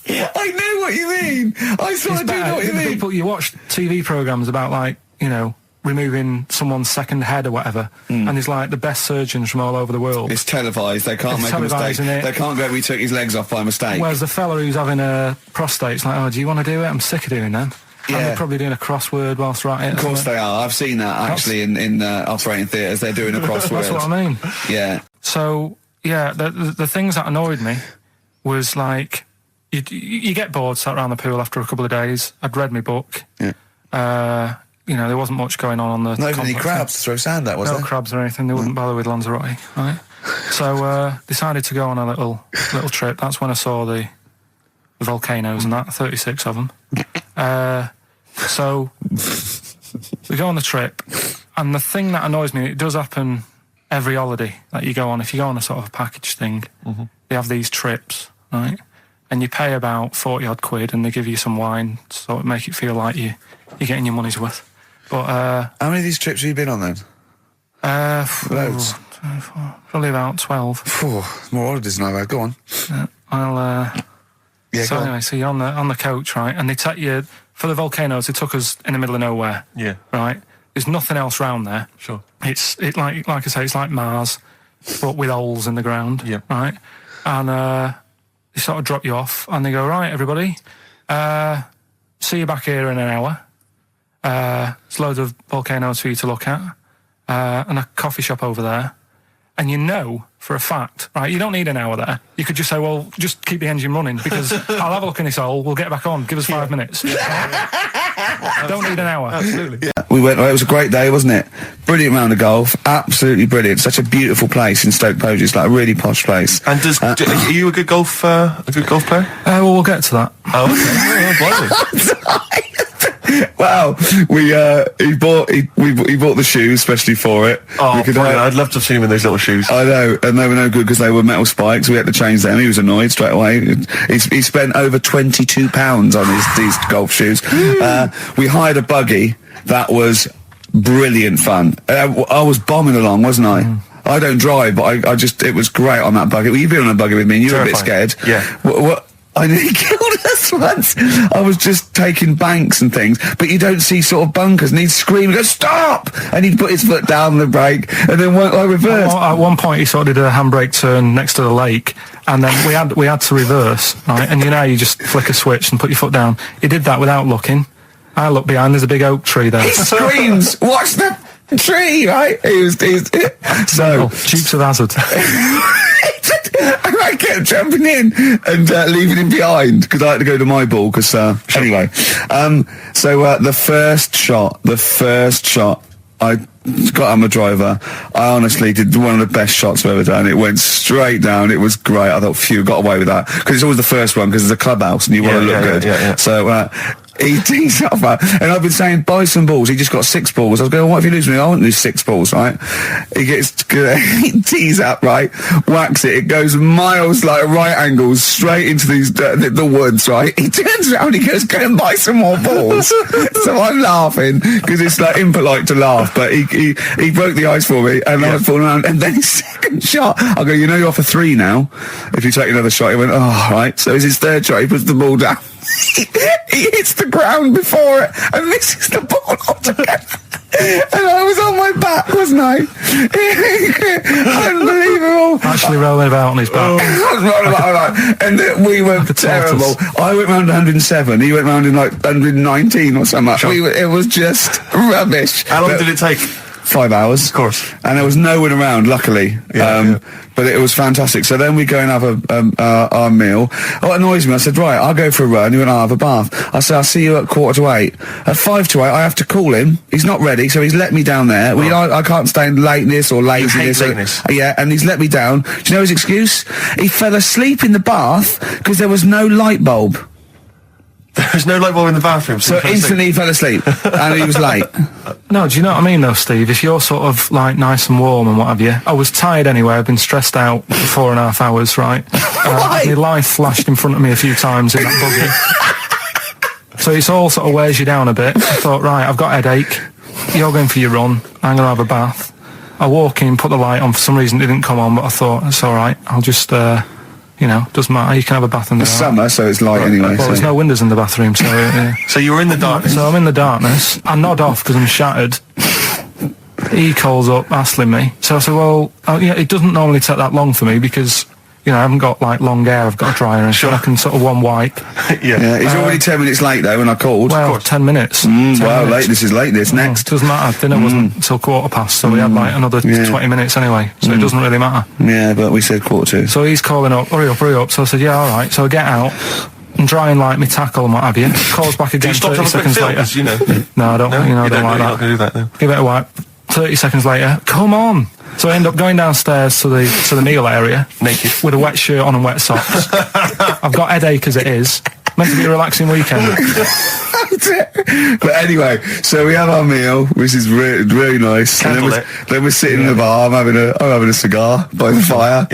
I know what you mean. I sort of do know what you mean. People, you watch TV programmes about, like, you know, removing someone's second head or whatever, and there's like the best surgeons from all over the world. It's televised. They can't make a mistake. They can't go, "We took his legs off by mistake." Whereas the fella who's having a prostate's like, "Oh, do you want to do it? I'm sick of doing them." Yeah. And they're probably doing a crossword whilst they're at it. Of course they are. I've seen that actually in operating theatres. They're doing a crossword. That's what I mean. Yeah. So yeah, the things that annoyed me was like you get bored sat around the pool after a couple of days. I'd read my book. Yeah. You know, there wasn't much going on the. Not even any crabs to throw sand at, was there? No crabs or anything. They wouldn't bother with Lanzarote, right? So decided to go on a little trip. That's when I saw the volcanoes and that, 36 of them. So we go on the trip, and the thing that annoys me, it does happen every holiday that you go on. If you go on a sort of a package thing, they have these trips, right? And you pay about 40-odd quid, and they give you some wine, so it make it feel like you're getting your money's worth. But how many of these trips have you been on then? Loads. Probably about 12. More holidays than I've had. Go on. Yeah, so anyway, so you're on the coach, right? And they take you for the volcanoes. They took us in the middle of nowhere. Yeah. Right. There's nothing else round there. Sure. It's like I say, it's like Mars, but with holes in the ground. Yeah. Right. And they sort of drop you off, and they go, "Right, everybody, see you back here in an hour. There's loads of volcanoes for you to look at, and a coffee shop over there." And you know for a fact, right, you don't need an hour there. You could just say, "Well, just keep the engine running, because I'll have a look in this hole, we'll get back on, give us 5 minutes." Don't need an hour. Absolutely. Yeah. We went, it was a great day, wasn't it? Brilliant round of golf, absolutely brilliant. Such a beautiful place in Stoke Poges, like a really posh place. And are you a good golf player? Well, we'll get to that. Oh, okay. Well, he bought the shoes especially for it. Oh, I'd love to have seen him in those little shoes. I know, and they were no good because they were metal spikes. We had to change them. He was annoyed straight away. He spent over £22 on these golf shoes. We hired a buggy that was brilliant fun. I was bombing along, wasn't I? I don't drive, but it was great on that buggy. Well, you've been on a buggy with me, and you were a bit scared. Yeah. What? I nearly killed us once. I was just taking banks and things, but you don't see sort of bunkers, and he'd scream, go, "Stop!" And he'd put his foot down the brake, and then I reversed. At one point, he sort of did a handbrake turn next to the lake, and then we had to reverse, right? And you know, you just flick a switch and put your foot down. He did that without looking. I look behind, there's a big oak tree there. He screams, "Watch the tree!" Right? He was so Dukes of Hazzard. And I kept jumping in and leaving him behind because I had to go to my ball. Because anyway, so the first shot, I got on the driver. I honestly did one of the best shots I've ever done. It went straight down. It was great. I thought, phew, got away with that. Because it's always the first one, because it's a clubhouse and you want to look good. So, he tees up, and I've been saying, buy some balls. He just got 6 balls. I was going, what if you lose me? I won't lose 6 balls, right? He tees up, right? Whacks it. It goes miles, like right angles, straight into these the woods, right? He turns around, he goes, go and buy some more balls. So I'm laughing because it's like impolite to laugh, but he broke the ice for me, and I was falling around. And then his second shot, I go, you know, you're off for 3 now. If you take another shot, he went, oh, right. So it's his third shot. He puts the ball down. He hits the ground before it and misses the ball altogether. And I was on my back, wasn't I? Unbelievable. Actually rolling about on his back. And we were terrible. I went round 107. He went round in like 119 or something. It was just rubbish. How long did it take? 5 hours. Of course. And there was no one around, luckily. But it was fantastic. So then we go and have our meal. What annoys me, I said, right, I'll go for a run. He went, I'll have a bath. I said, I'll see you at 7:45. At 7:55, I have to call him. He's not ready, so he's let me down there. I can't stand lateness or laziness. And he's let me down. Do you know his excuse? He fell asleep in the bath because there was no light bulb. There was no light bulb in the bathroom. So instantly he fell asleep. And he was late. No, do you know what I mean though, Steve? If you're sort of like nice and warm and what have you. I was tired anyway. I've been stressed out for 4.5 hours, right? My life flashed in front of me a few times in that buggy. So it's all sort of wears you down a bit. I thought, right, I've got a headache. You're going for your run. I'm going to have a bath. I walk in, put the light on. For some reason it didn't come on, but I thought, it's all right. I'll just... you know, doesn't matter. You can have a bath in the dark. Summer, so it's light anyway. Well, there's no windows in the bathroom, so... So you were in the darkness? So I'm in the darkness. I nod off because I'm shattered. He calls up, hassling me. So I said, well, it doesn't normally take that long for me because, you know, I haven't got, like, long hair. I've got a dryer and so I can sort of one wipe. He's already 10 minutes late, though, when I called. Well, 10 minutes. 10 minutes. late. This is late. This next. Doesn't matter. Dinner wasn't until 7:15, so we had, like, another 20 minutes anyway. So it doesn't really matter. Yeah, but we said 7:45. So he's calling up, hurry up. So I said, yeah, all right. So I get out and dry and like me tackle and what have you. Calls back again 30 seconds later. You know? No, I don't. No, I don't like that. You're not going to do that, no. Give it a wipe. 30 seconds later, come on. So I end up going downstairs to the meal area. Naked. With a wet shirt on and wet socks. I've got headache as it is. Meant to be a relaxing weekend. But anyway, so we have our meal, which is really nice. And then we're sitting in the bar. I'm having a cigar by the fire.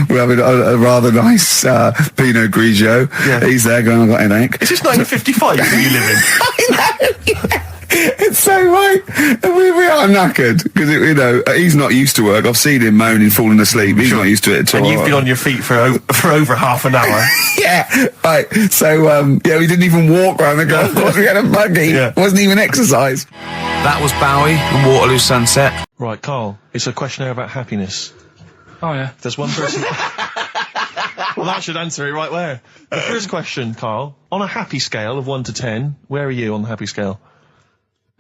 We're having a rather nice Pinot Grigio. He's there going, I've got a headache. Is this 1955 that you live in? I know. It's so right. And we are knackered because you know he's not used to work. I've seen him moaning, falling asleep. He's not used to it at all. And you've been on your feet for over half an hour. Right. So we didn't even walk around the golf course. We had a buggy. It wasn't even exercise. That was Bowie and Waterloo Sunset. Right, Carl. It's a questionnaire about happiness. Oh yeah. There's one person. Well, that should answer it right where. The first question, Carl. On a happy scale of 1 to 10, where are you on the happy scale?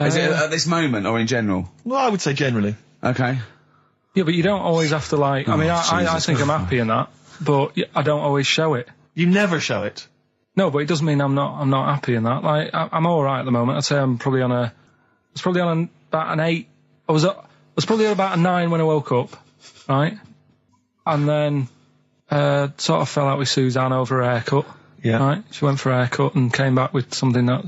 Is it at this moment or in general? Well, I would say generally. Okay. Yeah, but you don't always have to like... I mean, I think I'm happy in that, but I don't always show it. You never show it? No, but it doesn't mean I'm not happy in that. Like, I'm alright at the moment. I'd say I'm probably on about an 8. I was probably at about a 9 when I woke up, right? And then sort of fell out with Suzanne over her haircut. Yeah. Right? She went for a haircut and came back with something that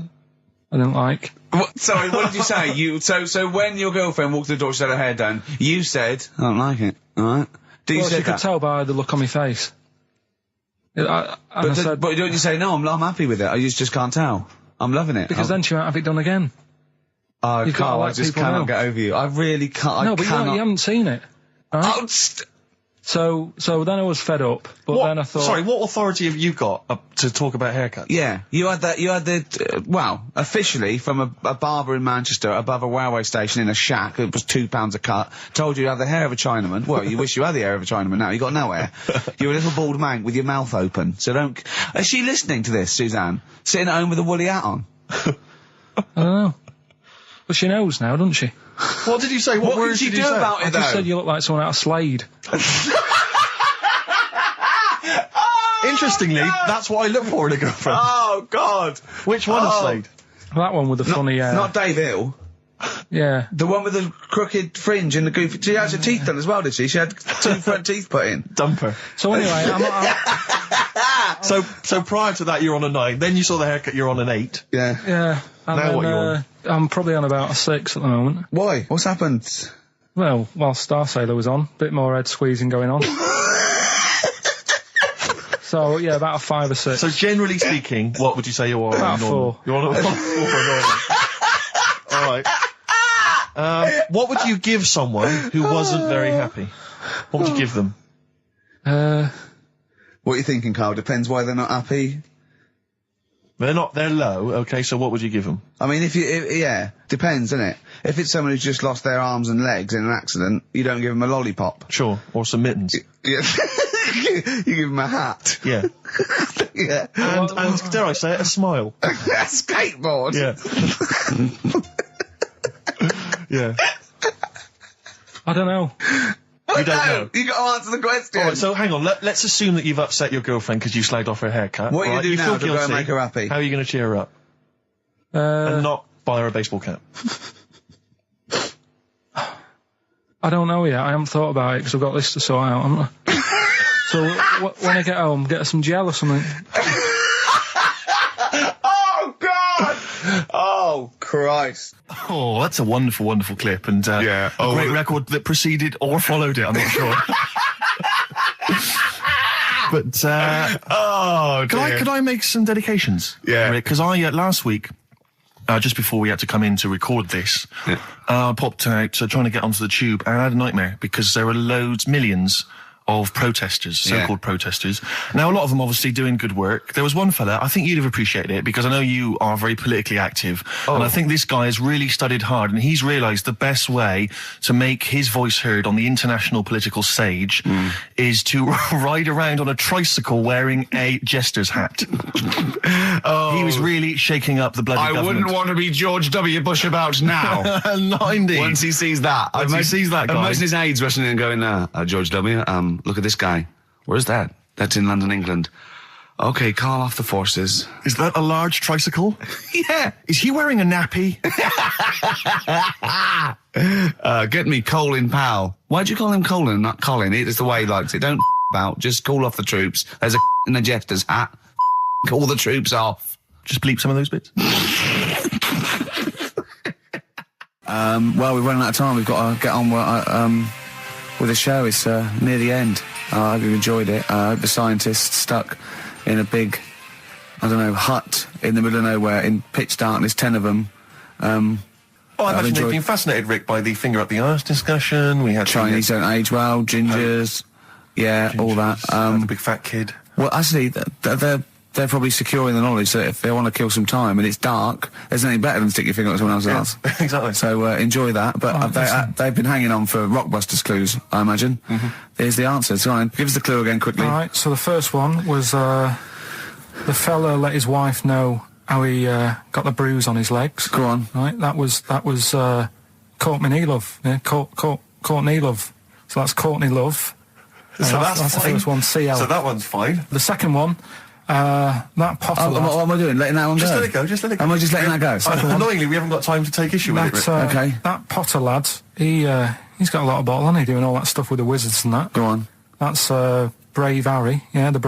I didn't like. Sorry, what did you say? So when your girlfriend walked through the door, she had her hair done, you said, I don't like it, alright? She could tell by the look on my face. But don't you say, no, I'm happy with it, I just can't tell. I'm loving it. Because then she won't have it done again. Oh, Carl, I just cannot get over you. I really can't. No, but you haven't seen it. Right? So then I was fed up, but then I thought... Sorry, what authority have you got to talk about haircuts? Yeah, you had officially from a barber in Manchester above a railway station in a shack, it was £2 a cut, told you you had the hair of a Chinaman. Well, you wish you had the hair of a Chinaman now, you got no hair. You're a little bald man with your mouth open, so don't... Is she listening to this, Suzanne? Sitting at home with a woolly hat on? I don't know. But she knows now, doesn't she? What did you say? What words did you do about it, I just said you look like someone out of Slade. Interestingly, that's what I look for in a girlfriend. Oh, God. Which one is Slade? That one with the funny... Not Dave Hill. Yeah. The one with the crooked fringe and the goofy... She had her teeth done as well, did she? She had 2 front teeth put in. Dumper. So anyway, So prior to that, you're on a 9. Then you saw the haircut, you're on an 8. Yeah. Yeah. And Now then, what you on? I'm probably on about a 6 at the moment. Why? What's happened? Well, while Star Sailor was on, bit more head squeezing going on. So, yeah, about a 5 or 6. So generally speaking, what would you say you are? About on 4. You're on a 4. Alright. What would you give someone who wasn't very happy? What would you give them? What are you thinking, Carl? Depends why they're not happy. They're low, okay, so what would you give them? I mean, yeah, depends, innit? If it's someone who's just lost their arms and legs in an accident, you don't give them a lollipop. Sure, or some mittens. Yeah. You give them a hat. Yeah. Yeah. And dare I say it, a smile. A skateboard. Yeah. Yeah. I don't know. You don't know. You got to answer the question. Alright, so hang on, let's assume that you've upset your girlfriend because you slagged off her haircut. What are you right? going to do feel now to go and guilty. make her happy? How are you going to cheer her up? And not buy her a baseball cap. I don't know yet. I haven't thought about it because I've got this to sort out, haven't I? So when I get home, get her some gel or something. Oh, God! Oh, Christ. Oh, that's a wonderful, wonderful clip, and a great record that preceded or followed it, I'm not sure. But, oh, dear. could I make some dedications? Yeah. Because last week, just before we had to come in to record this, I popped out trying to get onto the tube, and I had a nightmare because there were millions of protesters, so-called protesters. Now, a lot of them obviously doing good work. There was one fella, I think you'd have appreciated it, because I know you are very politically active, and I think this guy has really studied hard, and he's realised the best way to make his voice heard on the international political stage is to ride around on a tricycle wearing a jester's hat. He was really shaking up the bloody government. I wouldn't want to be George W. Bush about now. Not indeed. Once he sees that. Once he sees that guy. Imagine his aides rushing in and going, George W., look at this guy. Where's that? That's in London, England. Okay, call off the forces. Is that a large tricycle? Yeah. Is he wearing a nappy? Get me Colin Powell. Why'd you call him Colin, not Colin? It's the way he likes it. Don't about. Just call off the troops. There's a in a jester's hat. Call the troops off. Just bleep some of those bits. Well, we're running out of time. We've got to get on with the show. It's near the end. I hope you enjoyed it. I hope the scientists stuck in a big, hut in the middle of nowhere in pitch darkness, 10 of them. I imagine they've been fascinated, Rick, by the finger up the arse discussion. We had Chinese don't age well, gingers, all that. The big fat kid. Well, actually, they're probably securing the knowledge that if they want to kill some time and it's dark, there's anything better than stick your finger up someone else's arse. Exactly. So enjoy that. But they've been hanging on for Rockbusters clues, I imagine. Here's the answer. So give us the clue again quickly. All right, so the first one was the fella let his wife know how he got the bruise on his legs. Go on. Right, that was Courtney Love. Yeah, Courtney Love. So that's Courtney Love. So that's the fine. first one, CL. So that one's fine. The second one, that Potter lad. What am I doing? Letting that one Just go? let it go, just let it go. Am I just letting that go? Annoyingly, we haven't got time to take issue with it, Rick. Okay. That Potter lad, he's got a lot of bottle, hasn't he, doing all that stuff with the wizards and that. Go on. That's Brave Harry, the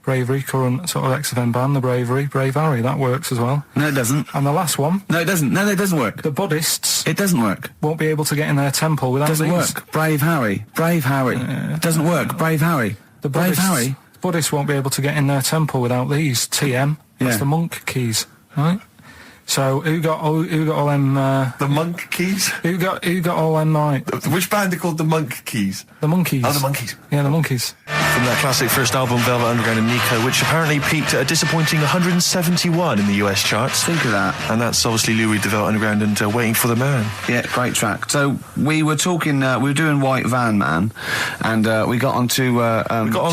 Bravery, current sort of XFM band, the Brave Harry, that works as well. No, it doesn't. And the last one... No, it doesn't. No, it doesn't work. The Buddhists... It doesn't work. Won't be able to get in their temple without Doesn't these. work. Brave Harry. It doesn't work. Brave Harry. The Brave Buddhists, Harry. Buddhists won't be able to get in their temple without these. TM. That's the monk keys, right? So who got all them? The monk keys. Who got all them? Which band are called the Monk Keys? The Monkeys. Oh, the Monkeys. Yeah, the Monkeys. From that classic first album, Velvet Underground and Nico, which apparently peaked at a disappointing 171 in the US charts. Think of that. And that's obviously Lou Reed, the Velvet Underground, and Waiting for the Man. Yeah, great track. So we were talking, we were doing White Van Man, and we got onto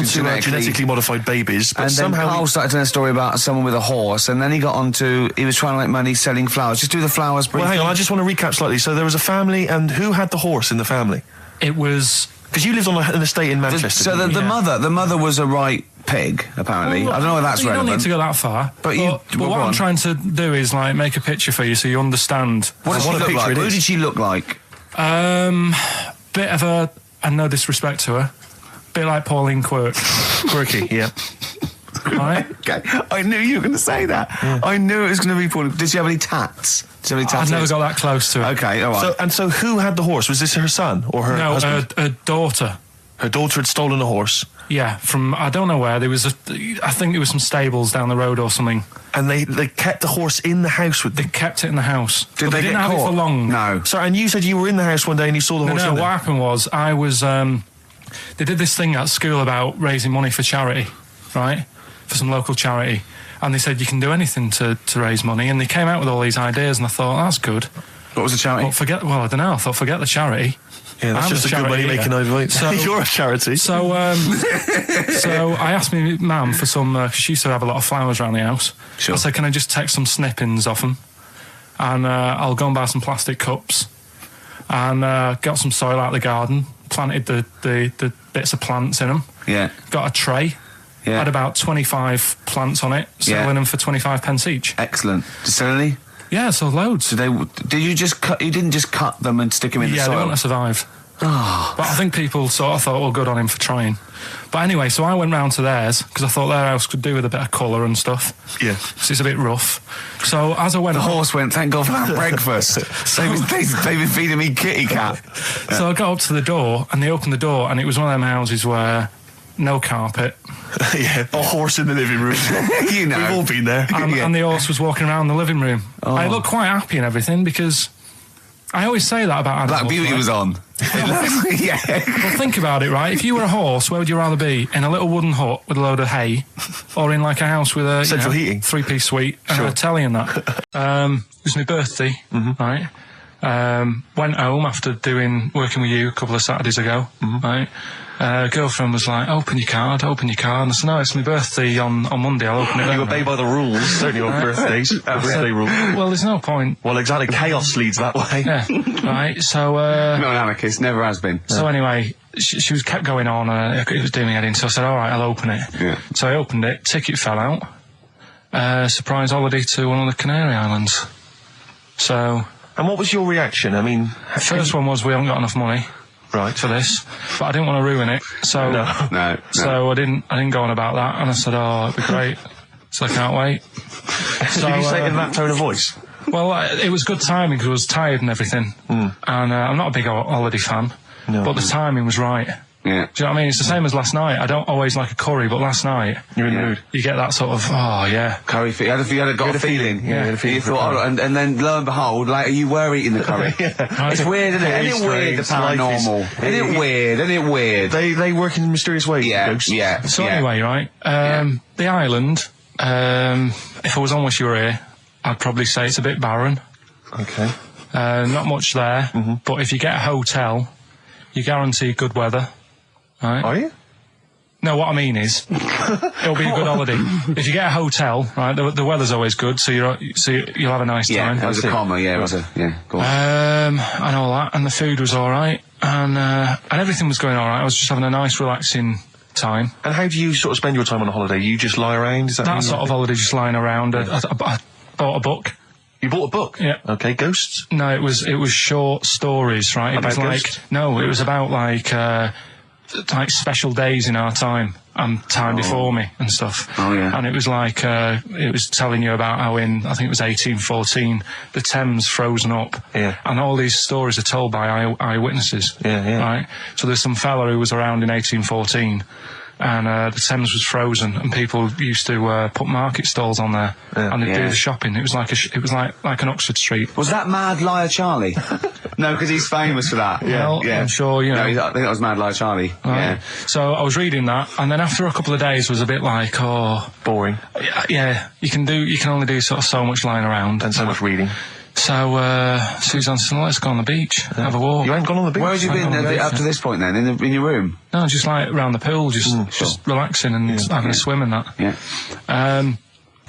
genetically modified babies, but and somehow then Carl started telling a story about someone with a horse, and then he got onto, he was trying to make money selling flowers. Just do the flowers briefly. Well, hang on, I just want to recap slightly. So there was a family, and who had the horse in the family? It was Because you lived on an estate in Manchester. So the mother was a right pig, apparently. Well, I don't know whether that's you relevant. don't need to go that far. But what I'm trying to do is like make a picture for you so you understand what does she look like? Who did she look like? Bit of a, and no disrespect to her, bit like Pauline Quirky, yeah. Right? Okay, I knew you were going to say that. Yeah. I knew it was going to be Pauline. Did she have any tats? I've never got that close to it. Okay, all right. So who had the horse? Was this her son or her husband? No, her daughter. Her daughter had stolen a horse. Yeah, from I don't know where. I think there was some stables down the road or something. And they kept the horse in the house with them. They kept it in the house. Did they didn't get have caught? it for long. No. Sorry, and you said you were in the house one day and you saw the horse. No, what happened was I was. They did this thing at school about raising money for charity, right? For some local charity. And they said you can do anything to raise money. And they came out with all these ideas, and I thought, that's good. What was the charity? Well, I don't know. I thought, forget the charity. Yeah, that's just a good way of making overweight. So you're a charity. So I asked my mum for some. She used to have a lot of flowers around the house. Sure. I said, can I just take some snippings off them, and I'll go and buy some plastic cups, and got some soil out of the garden, planted the bits of plants in them. Yeah. Got a tray. Yeah. Had about 25 plants on it, selling them for 25 pence each. Excellent. Did you sell any? Yeah, so loads. So did you just cut? You didn't just cut them and stick them in the soil? Yeah, they wouldn't have survived. But I think people sort of thought, well, good on him for trying. But anyway, so I went round to theirs because I thought their house could do with a bit of colour and stuff. Yeah. So it's a bit rough. So as I went, the horse went, thank God for that breakfast. They've been feeding me kitty cat. So I got up to the door and they opened the door and it was one of them houses where no carpet. Yeah, a horse in the living room. You know. We've all been there. And the horse was walking around the living room. Oh. I looked quite happy and everything because I always say that about animals. Black Beauty was on. Yeah. Well, think about it, right? If you were a horse, where would you rather be? In a little wooden hut with a load of hay, or in like a house with a central heating, 3-piece suite, and a telly and that? It was my birthday, right? Went home after working with you a couple of Saturdays ago, right? Girlfriend was like, open your card. And I said, no, it's my birthday on Monday, I'll open it. You obey by the rules, certainly on birthdays. Birthday rule. Well, there's no point. Well, exactly, chaos leads that way. Yeah, right, so... not an anarchist, never has been. So anyway, she was kept going on, it was doing me head in, so I said, all right, I'll open it. Yeah. So I opened it, ticket fell out. Surprise holiday to one of the Canary Islands. So... And what was your reaction? I mean... The first one was, we haven't got enough money. Right. For this, but I didn't want to ruin it, so no. So I didn't go on about that, and I said, "Oh, it'd be great." So I can't wait. So, did you say it in that tone of voice? Well, it was good timing because I was tired and everything, and I'm not a big holiday fan, but the timing was right. Yeah. Do you know what I mean? It's the same as last night. I don't always like a curry, but last night you're in the mood. You get that sort of curry. You had a feeling. Yeah. You thought, and then lo and behold, later you were eating the curry. Yeah. It's weird, isn't it? Isn't it weird, the paranormal? Isn't it weird? They work in mysterious ways. Yeah. Ghosts. Yeah. So anyway, right? The island. If I was on Wish You Were Here, I'd probably say it's a bit barren. Okay. Not much there, but if you get a hotel, you guarantee good weather. Right. Are you? No, what I mean is, it'll be a good holiday. If you get a hotel, right, the weather's always good, so you'll have a nice time. Yeah, that was a comma. Yeah, it was Go on. And all that, and the food was all right, and everything was going all right. I was just having a nice, relaxing time. And how do you sort of spend your time on a holiday? You just lie around? Is that sort of holiday, just lying around. I bought a book. You bought a book? Yeah. Okay, ghosts? No, it was short stories, right? About it was ghosts? it was about like special days in our time and time before me and stuff. Oh, yeah. And it was like, it was telling you about how I think it was 1814, the Thames frozen up. Yeah. And all these stories are told by eyewitnesses. Yeah. Right? So there's some fella who was around in 1814 and the Thames was frozen and people used to put market stalls on there and they'd do the shopping. It was like an Oxford Street. Was that Mad Liar Charlie? No, because he's famous for that. Well, I'm sure, you know. No, I think that was Mad Liar Charlie. Right. Yeah. So I was reading that, and then after a couple of days was a bit like, boring. Yeah, you can only do sort of so much lying around. And so much reading. So Suzanne said, let's go on the beach, have a walk. You ain't gone on the beach? Where had you been up to this point then? In your room? No, just like around the pool, just relaxing and having a swim and that. Yeah.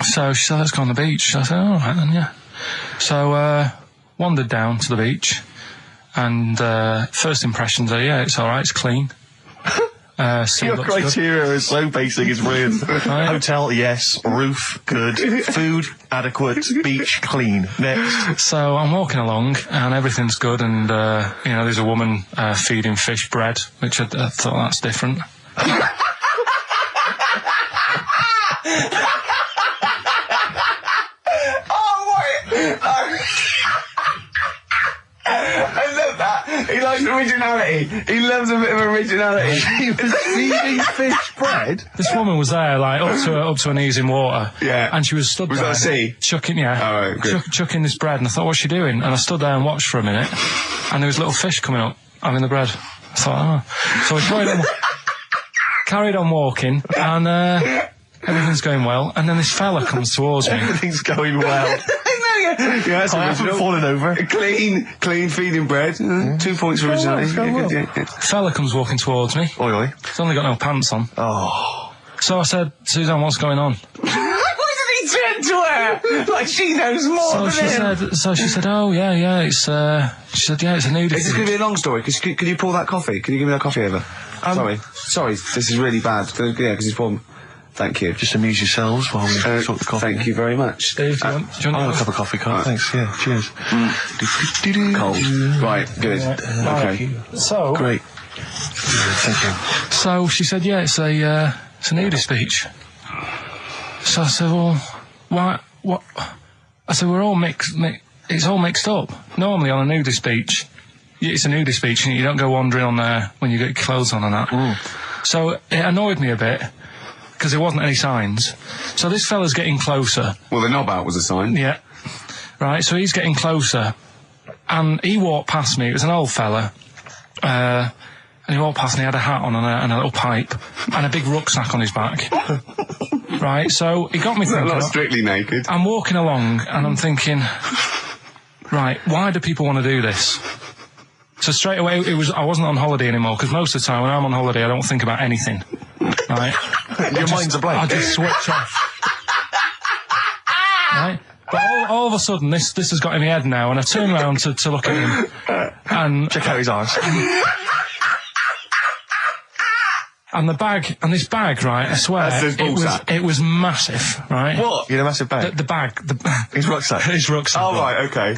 So she said, let's go on the beach. I said, all right then, yeah. So wandered down to the beach. And first impressions are, yeah, it's all right, it's clean. Your criteria is so basic, it's brilliant. Hotel, yes. Roof, good. Food, adequate. Beach, clean. Next. So I'm walking along, and everything's good, and, there's a woman feeding fish bread, which I thought that's different. I love that. He likes originality. He loves a bit of originality. He was feeding fish bread? This woman was there, like, up to her knees in water. Yeah. And she was stood there. Was that a sea? Chucking, yeah. All right, good. Chucking this bread, and I thought, what's she doing? And I stood there and watched for a minute, and there was little fish coming up, having the bread. I thought, oh. So we carried on walking, and everything's going well, and then this fella comes towards me. Everything's going well. Yeah, that's I haven't fallen over. Clean feeding bread. 2 points for originality. Fella comes walking towards me. Oi, oi. He's only got no pants on. Oh. So I said, Suzanne, what's going on? Why did he turn to her? Like she knows more than him. So she said, oh, yeah, it's, she said, yeah, it's a nudity. Is this going to be a long story? Could you pour that coffee? Can you give me that coffee over? Sorry, this is really bad. Yeah, because he's poured... Thank you. Just amuse yourselves while we sort the coffee. Thank you very much. Dave, do you want I'll have a cup of coffee, Carl. Thanks, yeah, cheers. Cold. Right, good. Okay. So... Great. Thank you. So she said, yeah, it's a nudist beach. So I said, well, why, what? I said, we're all it's all mixed up. Normally on a nudist beach, it's a nudist beach and you don't go wandering on there when you get clothes on and that. So it annoyed me a bit, because there wasn't any signs. So this fella's getting closer. Well, the knob out was a sign. Yeah. Right, so he's getting closer. And he walked past me. It was an old fella. And he walked past and he had a hat on and a little pipe. And a big rucksack on his back. Right, so he got me thinking... Not strictly naked. I'm walking along and I'm thinking... Right, why do people want to do this? So straight away, I wasn't on holiday anymore, because most of the time when I'm on holiday, I don't think about anything. Right? Your mind's a blank. I just switch off. Right? But all of a sudden, this has got in my head now, and I turn around to look at him, and... Check out his eyes. And this bag, right, I swear, it was massive, right? What? You had a massive bag? The bag. His rucksack? His rucksack. Oh, right, okay.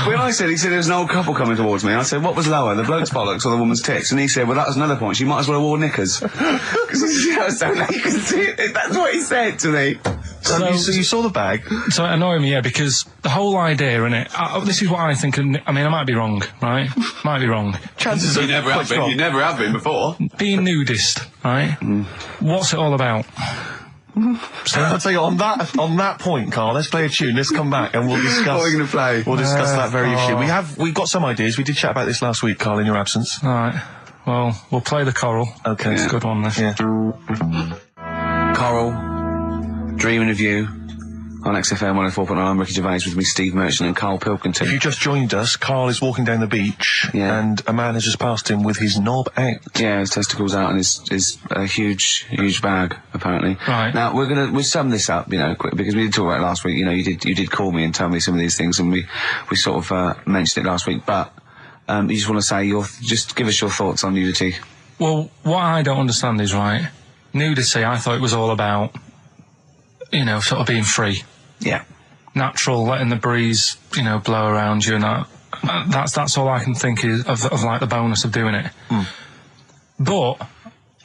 When he said there was an old couple coming towards me, I said, what was lower, the bloke's bollocks or the woman's tits? And he said, well, that was another point, she might as well have worn knickers. Because that's what he said to me. So you saw the bag? So it annoyed me, yeah, because the whole idea, innit, this is what I think, I mean, I might be wrong, right? Might be wrong. Chances you never have been. You never have been before. Being nudist, right? What's it all about? So I'll tell you, on that point, Carl, let's play a tune, let's come back and we'll discuss... What are we going to play? We'll discuss that very issue. We've got some ideas, we did chat about this last week, Carl, in your absence. Alright, well, we'll play the Coral. Okay. It's a good one, this. Yeah. Coral, Dreaming of You, on XFM 104.9. I'm Ricky Gervais, with me Steve Merchant and Karl Pilkington. If you just joined us, Carl is walking down the beach, and a man has just passed him with his knob out. Yeah, his testicles out and his huge bag, apparently. Right. Now, we'll sum this up, quick, because we did talk about it last week. You did call me and tell me some of these things, and we sort of mentioned it last week, but you just want to say just give us your thoughts on nudity. Well, what I don't understand is, right, nudity, I thought it was all about, sort of being free. Yeah. Natural, letting the breeze, blow around you and that. That's all I can think is of like the bonus of doing it. But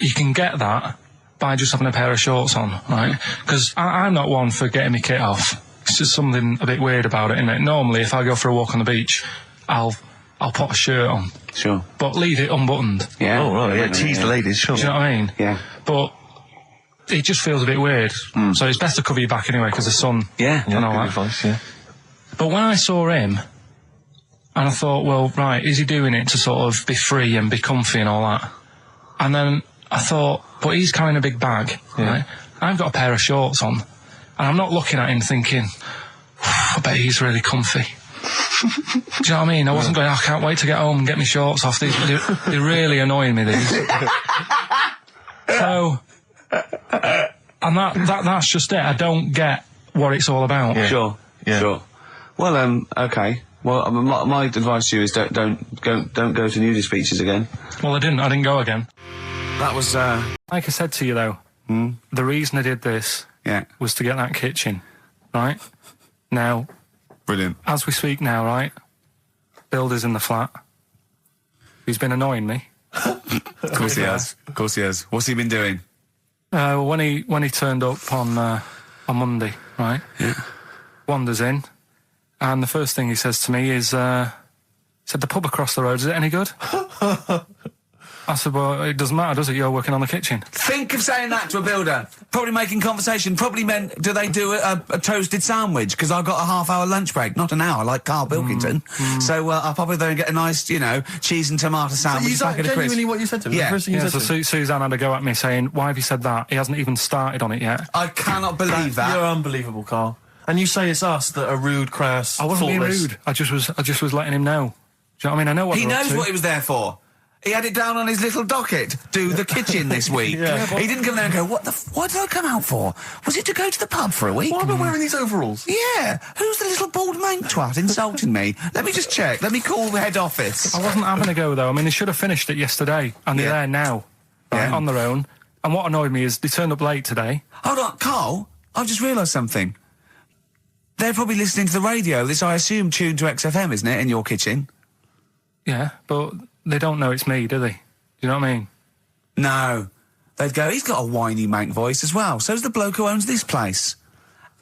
you can get that by just having a pair of shorts on, right? Because I'm not one for getting my kit off. It's just something a bit weird about it, isn't it? Normally, if I go for a walk on the beach, I'll put a shirt on. Sure. But leave it unbuttoned. Yeah. Oh, right, yeah, tease the ladies, sure. Do you know what I mean? Yeah. But it just feels a bit weird. So it's best to cover your back anyway, because the sun... Yeah. And all that. Advice, yeah. But when I saw him, and I thought, well, right, is he doing it to sort of be free and be comfy and all that? And then I thought, but he's carrying a big bag, right? I've got a pair of shorts on, and I'm not looking at him thinking, I bet he's really comfy. Do you know what I mean? I wasn't going, I can't wait to get home and get my shorts off. They're really annoying me, these. So... and that's just it. I don't get what it's all about. Yeah. Sure. Well, okay. Well, my advice to you is don't go to nudie speeches again. Well, I didn't go again. That was, like I said to you, though, the reason I did this was to get that kitchen, right? Now... Brilliant. As we speak now, right, Builder's in the flat. He's been annoying me. Of course he has. Of course he has. What's he been doing? When he turned up on Monday, right? Yeah. Wanders in, and the first thing he says to me is, said, the pub across the road, is it any good? I said, well, it doesn't matter, does it? You're working on the kitchen. Think of saying that to a builder. Probably making conversation. Probably meant, do they do a toasted sandwich? Because I've got a half-hour lunch break, not an hour, like Karl Pilkington. So I'll probably go and get a nice, cheese and tomato sandwich. Is that genuinely what you said to him? Yeah. The first thing you said So to him? Suzanne had a go at me saying, why have you said that? He hasn't even started on it yet. I cannot believe that. You're unbelievable, Karl. And you say it's us that are rude, crass, I wasn't being thoughtless. rude. I just was letting him know. Do you know what I mean? I know what He they're up knows to. what he was there for. He had it down on his little docket. Do the kitchen this week. He didn't come there and go, what did I come out for? Was it to go to the pub for a week? Why am I wearing these overalls? Yeah. Who's the little bald mank twat insulting me? Let me just check. Let me call the head office. I wasn't having a go, though. I mean, they should have finished it yesterday, and they're there now, right, on their own. And what annoyed me is they turned up late today. Hold on, Karl, I've just realised something. They're probably listening to the radio. This, I assume, tuned to XFM, isn't it, in your kitchen? Yeah, but they don't know it's me, do they? Do you know what I mean? No. They'd go, he's got a whiny mank voice as well. So's the bloke who owns this place.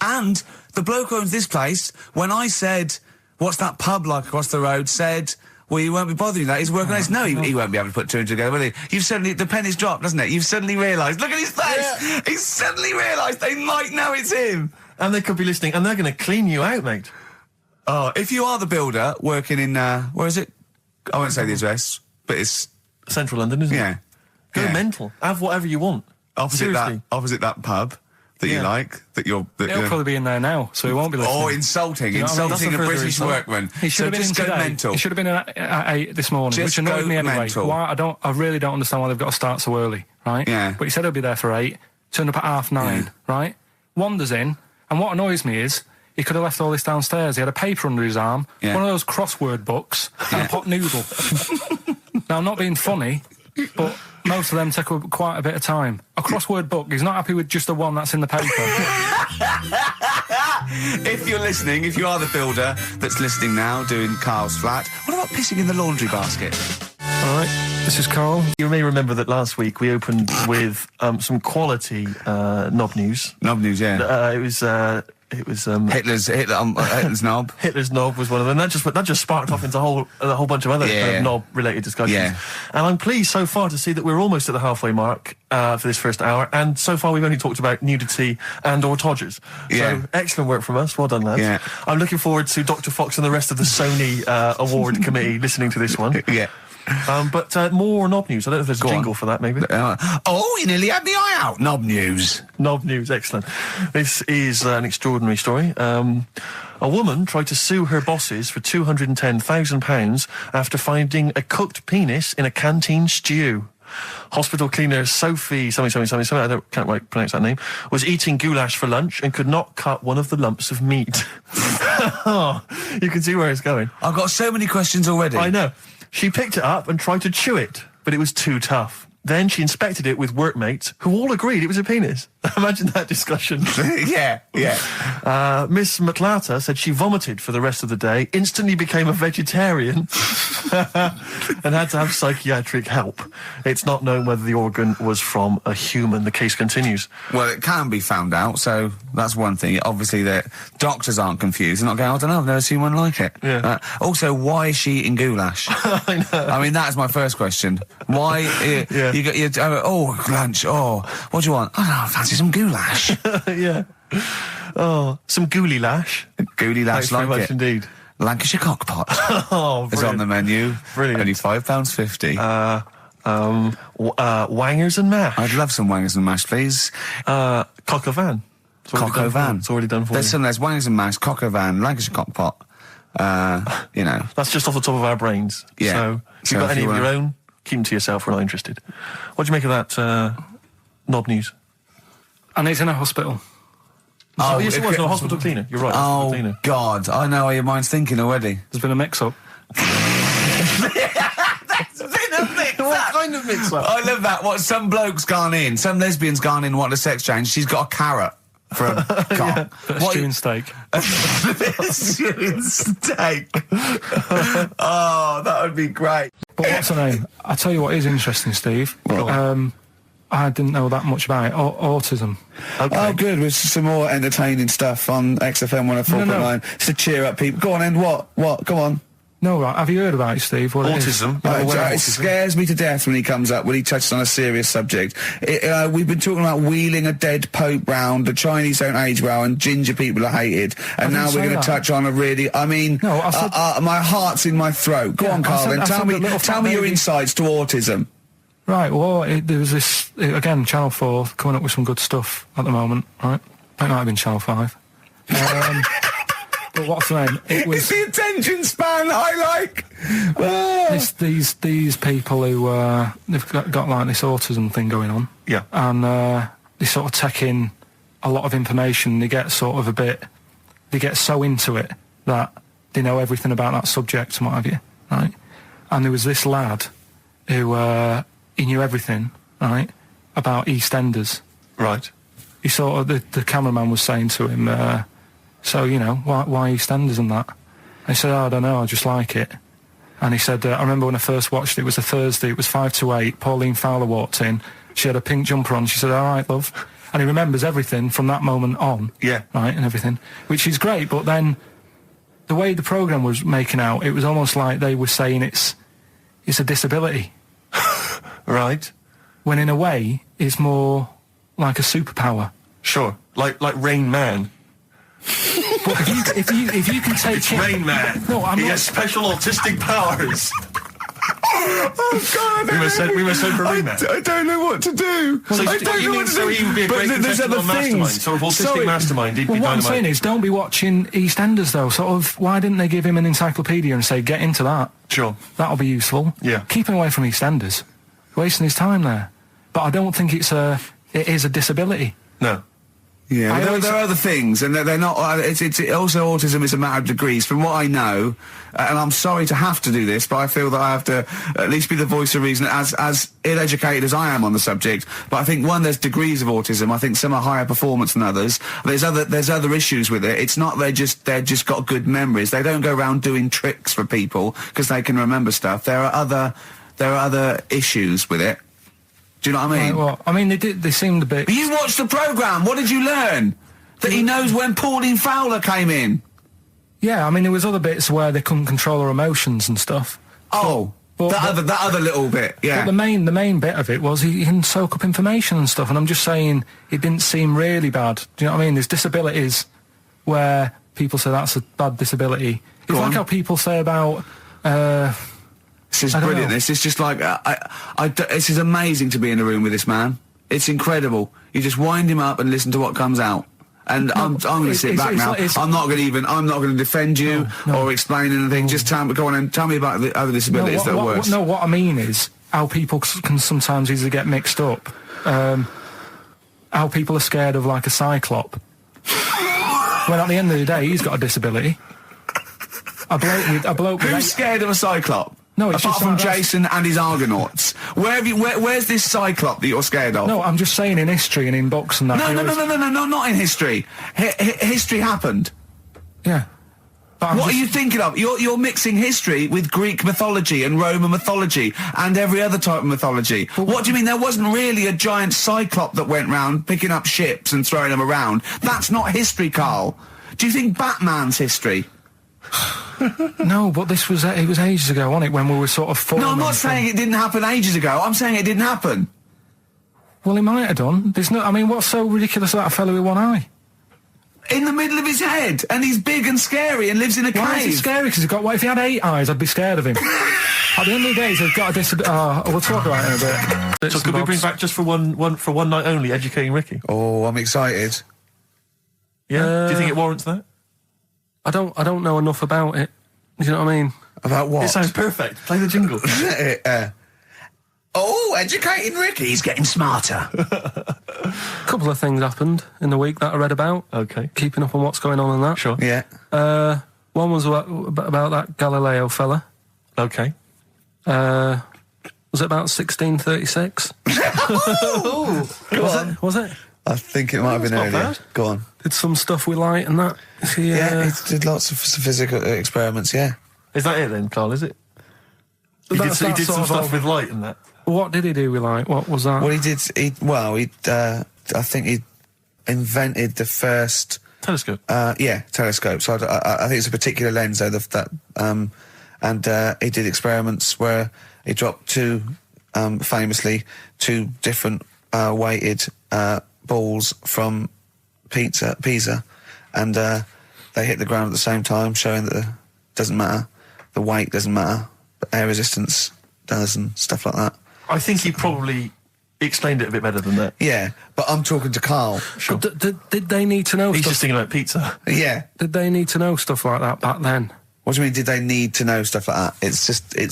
And the bloke who owns this place, when I said, what's that pub like across the road, said, well, you won't be bothering that. He's working on this. No, he won't be able to put two and two together, will he? You've suddenly, the penny's dropped, doesn't it? You've suddenly realised. Look at his face! Yeah. He's suddenly realised they might know it's him. And they could be listening, and they're going to clean you out, mate. Oh, if you are the builder working in, where is it? I won't say the address, but it's... Central London, isn't it? Go mental. Have whatever you want. Opposite that pub that you like, that you're... He'll probably be in there now, so he won't be listening. Oh, insulting. You know what I mean? Insulting a British workman. He should have been in just go today. mental. He should have been at 8 this morning, which annoyed me anyway. Mental. Why? I really don't understand why they've got to start so early, right? Yeah. But he said he'll be there for 8, turned up at 9:30, right? Wanders in, and what annoys me is he could have left all this downstairs. He had a paper under his arm, one of those crossword books, and a pot noodle. Now, I'm not being funny, but most of them take up quite a bit of time. A crossword book, he's not happy with just the one that's in the paper. If you're listening, if you are the builder that's listening now, doing Karl's flat, what about pissing in the laundry basket? All right, this is Karl. You may remember that last week we opened with some quality knob news. Knob news, yeah. It was Hitler's knob. Hitler's knob was one of them. That just sparked off into a whole bunch of other kind of knob-related discussions. Yeah. And I'm pleased so far to see that we're almost at the halfway mark for this first hour. And so far we've only talked about nudity and/or todgers. Yeah. So excellent work from us. Well done, lads. Yeah. I'm looking forward to Dr. Fox and the rest of the Sony award committee listening to this one. Yeah. But more knob news. I don't know if there's a jingle for that, maybe. You nearly had the eye out. Knob news. Knob news, excellent. This is an extraordinary story. A woman tried to sue her bosses for £210,000 after finding a cooked penis in a canteen stew. Hospital cleaner Sophie, can't quite pronounce that name, was eating goulash for lunch and could not cut one of the lumps of meat. You can see where it's going. I've got so many questions already. I know. She picked it up and tried to chew it, but it was too tough. Then she inspected it with workmates, who all agreed it was a penis. Imagine that discussion. Yeah. Miss McLarter said she vomited for the rest of the day, instantly became a vegetarian, and had to have psychiatric help. It's not known whether the organ was from a human. The case continues. Well, it can be found out, so that's one thing. Obviously, the doctors aren't confused. They're not going, I don't know, I've never seen one like it. Yeah. Also, why is she eating goulash? I know. I mean, that's my first question. Why... You got lunch. What do you want? I fancy some goulash. Yeah. Oh, some gooly lash. Gooly lash, Thanks very like much it. Indeed. Lancashire cockpot. Oh, it's on the menu. Brilliant. Only £5.50. Wangers and mash. I'd love some wangers and mash, please. Cock o' van. Cock o' van. It's already done for you. There's wangers and mash, cock o' van, Lancashire cockpot. That's just off the top of our brains. Yeah. So if you've got any of your own, keep them to yourself. We're not interested. What do you make of that knob news? And he's in a hospital. Oh, yes, it was. No, hospital cleaner. You're right. Hospital cleaner. God, I know how your mind's thinking already. There's been a mix-up. What kind of mix-up? I love that. What, some bloke's gone in, some lesbian's gone in, wanting a sex change. She's got a carrot for a cock. Bit of stewing steak. Stewing steak. Oh, that would be great. But what's her name? I tell you what is interesting, Steve. I didn't know that much about it. Autism. Okay. Oh, good. With some more entertaining stuff on XFM 104.9. Just to cheer up people. Go on, and what? Go on. No, right. Have you heard about it, Steve? What autism. It scares me to death when he comes up, when he touches on a serious subject. We've been talking about wheeling a dead pope round, the Chinese don't age well, and ginger people are hated. And now we're going to touch on a really, I mean, no, I said, my heart's in my throat. Go on, Carl, then tell me your insights to autism. Right, well, there was this, again, Channel 4 coming up with some good stuff at the moment, right? That might have been Channel 5. But what's the name? It was... It's the attention span I like! These people who, they've got like this autism thing going on. Yeah. And they sort of take in a lot of information, they get sort of they get so into it that they know everything about that subject and what have you, right? And there was this lad who, he knew everything, right, about EastEnders. Right. He sort of, the cameraman was saying to him, so, you know, why EastEnders and that? And he said, I don't know, I just like it. And he said, I remember when I first watched it, it was a Thursday, it was 5 to 8, Pauline Fowler walked in, she had a pink jumper on, she said, all right, love. And he remembers everything from that moment on. Yeah. Right, and everything, which is great, but then the way the programme was making out, it was almost like they were saying it's a disability. Right. When in a way, it's more like a superpower. Sure. Like Rain Man. But if you can take it's Rain Man. No, he has special autistic powers. Oh God! We were sent for Rain Man. I don't know what to do. So he would be a great contestant on Mastermind, sort of autistic Mastermind. He'd be what dynamite. I'm saying is, don't be watching EastEnders though. Sort of, why didn't they give him an encyclopedia and say, get into that? Sure. That'll be useful. Yeah. Keep him away from EastEnders. Wasting his time there. But I don't think it is a disability. No. Yeah, there are other things, and they're not. It's also autism is a matter of degrees. From what I know, and I'm sorry to have to do this, but I feel that I have to at least be the voice of reason, as ill-educated as I am on the subject. But I think there's degrees of autism. I think some are higher performance than others. There's other issues with it. It's not they're just got good memories. They don't go around doing tricks for people because they can remember stuff. There are other issues with it. Do you know what I mean? Right, well, I mean, they seemed a bit... But you watched the programme, what did you learn? That he knows when Pauline Fowler came in? Yeah, I mean, there was other bits where they couldn't control her emotions and stuff. Oh, that other little bit, yeah. But the main bit of it was he can soak up information and stuff, and I'm just saying it didn't seem really bad. Do you know what I mean? There's disabilities where people say that's a bad disability. It's like how people say about... This is brilliant. This is just like this is amazing to be in a room with this man. It's incredible. You just wind him up and listen to what comes out. And I'm going to sit back now. I'm not going to defend you or explain anything. Just go on and tell me about the other disabilities that are worse. What I mean is how people can sometimes easily get mixed up. How people are scared of like a cyclop. When at the end of the day, he's got a disability. A bloke. Who's scared of a cyclop? No, it's apart from Jason and his Argonauts. Where's this cyclop that you're scared of? No, I'm just saying in history and in books and that. No, not in history. History happened. Yeah. What are you thinking of? You're mixing history with Greek mythology and Roman mythology and every other type of mythology. What do you mean there wasn't really a giant cyclop that went round picking up ships and throwing them around? That's not history, Carl. Do you think Batman's history? No, but it was ages ago, wasn't it, when we were sort of forming... No, I'm not saying it didn't happen ages ago. I'm saying it didn't happen. Well, it might have done. I mean, what's so ridiculous about a fellow with one eye? In the middle of his head, and he's big and scary and lives in a cave. Why is he scary? Because if he had 8 eyes, I'd be scared of him. At the end of the day, he's got a disability... we'll talk about it in a bit. So could we bring back just for one night only, educating Ricky? Oh, I'm excited. Yeah? Do you think it warrants that? I don't know enough about it. You know what I mean? About what? It sounds perfect. Play the jingle. Educating Ricky, he's getting smarter. A couple of things happened in the week that I read about. Okay. Keeping up on what's going on in that. Sure. Yeah. One was about that Galileo fella. Okay. Was it about 1636? Was it? I think it might have been not earlier. bad. Go on. Did some stuff with light and that. Yeah, he did lots of physical experiments, yeah. Is that it then, Carl, is it? He did some stuff with light and that. What did he do with light? What was that? Well, I think he invented the first... Telescope. Telescope. So I think it's a particular lens, though, and he did experiments where he dropped famously two different weighted balls from Pisa, and they hit the ground at the same time, showing that it doesn't matter, the weight doesn't matter, but air resistance does and stuff like that. I think he probably explained it a bit better than that. Yeah, but I'm talking to Karl. Sure. Did they need to know He's stuff? just thinking about pizza. Yeah. Did they need to know stuff like that back then? What do you mean, did they need to know stuff like that? It's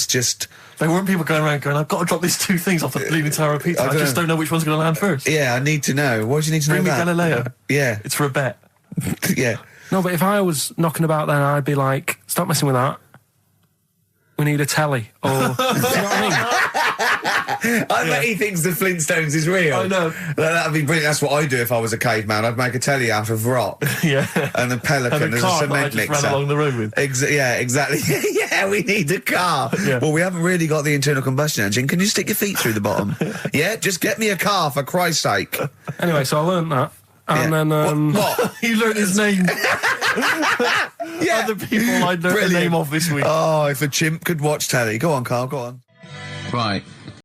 just... There weren't people going around going, I've got to drop these two things off the Bleeding Tower of Pizza. I just don't know which one's going to land first. Yeah, I need to know. What do you need to know Bring me about? Galileo. Yeah. It's for a bet. Yeah. No, but if I was knocking about then, I'd be like, stop messing with that. We need a telly. Or, do you know what I mean? I bet he thinks the Flintstones is real. I know. That'd be brilliant. That's what I'd do if I was a caveman. I'd make a telly out of rock. Yeah. And a pelican And a as car a that I cement just mixer. ran along the road with. Yeah, exactly. Yeah, we need a car. Yeah. Well, we haven't really got the internal combustion engine. Can you stick your feet through the bottom? Yeah, just get me a car, for Christ's sake. Anyway, so I learned that. And then... What? He learned his name. Yeah. Other people I learned the name of this week. Oh, if a chimp could watch telly. Go on, Karl, go on. Right.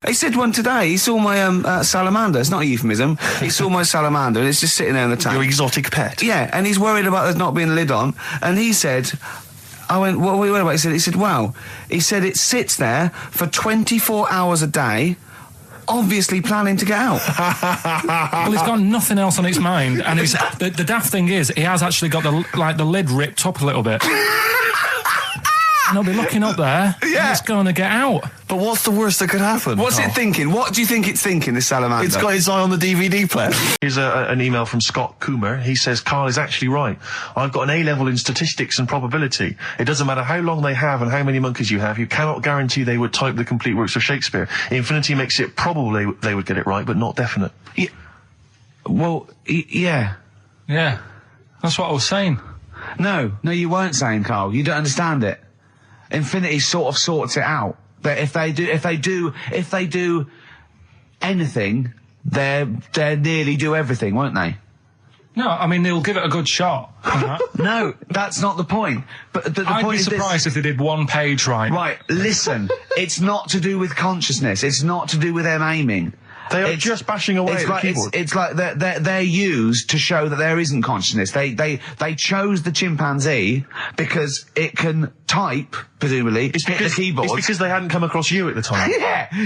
He said one today. He saw my salamander. It's not a euphemism. He saw my salamander, and it's just sitting there in the tank. Your exotic pet. Yeah, and he's worried about there not being a lid on. And he said, I went, what are we worried about? He said, wow. He said it sits there for 24 hours a day, obviously planning to get out. Well, it's got nothing else on its mind, and it's, the daft thing is, he has actually got the lid ripped up a little bit. And I'll be looking up there, and it's going to get out. But what's the worst that could happen? What's it thinking? What do you think it's thinking, this salamander? It's got its eye on the DVD player. Here's an email from Scott Coomer. He says, Karl is actually right. I've got an A-level in statistics and probability. It doesn't matter how long they have and how many monkeys you have. You cannot guarantee they would type the complete works of Shakespeare. Infinity makes it probable they would get it right, but not definite. Yeah. Well, yeah. Yeah, that's what I was saying. No, you weren't saying, Karl. You don't understand it. Infinity sort of sorts it out. That if they do anything, they nearly do everything, won't they? No, I mean, they'll give it a good shot. No, that's not the point. But the I'd point be is surprised if they did one page right. Right, listen. It's not to do with consciousness. It's not to do with them aiming. They are just bashing away at the keyboard. It's like they're used to show that there isn't consciousness. They chose the chimpanzee because it can type, presumably, hit the keyboard. It's because they hadn't come across you at the time.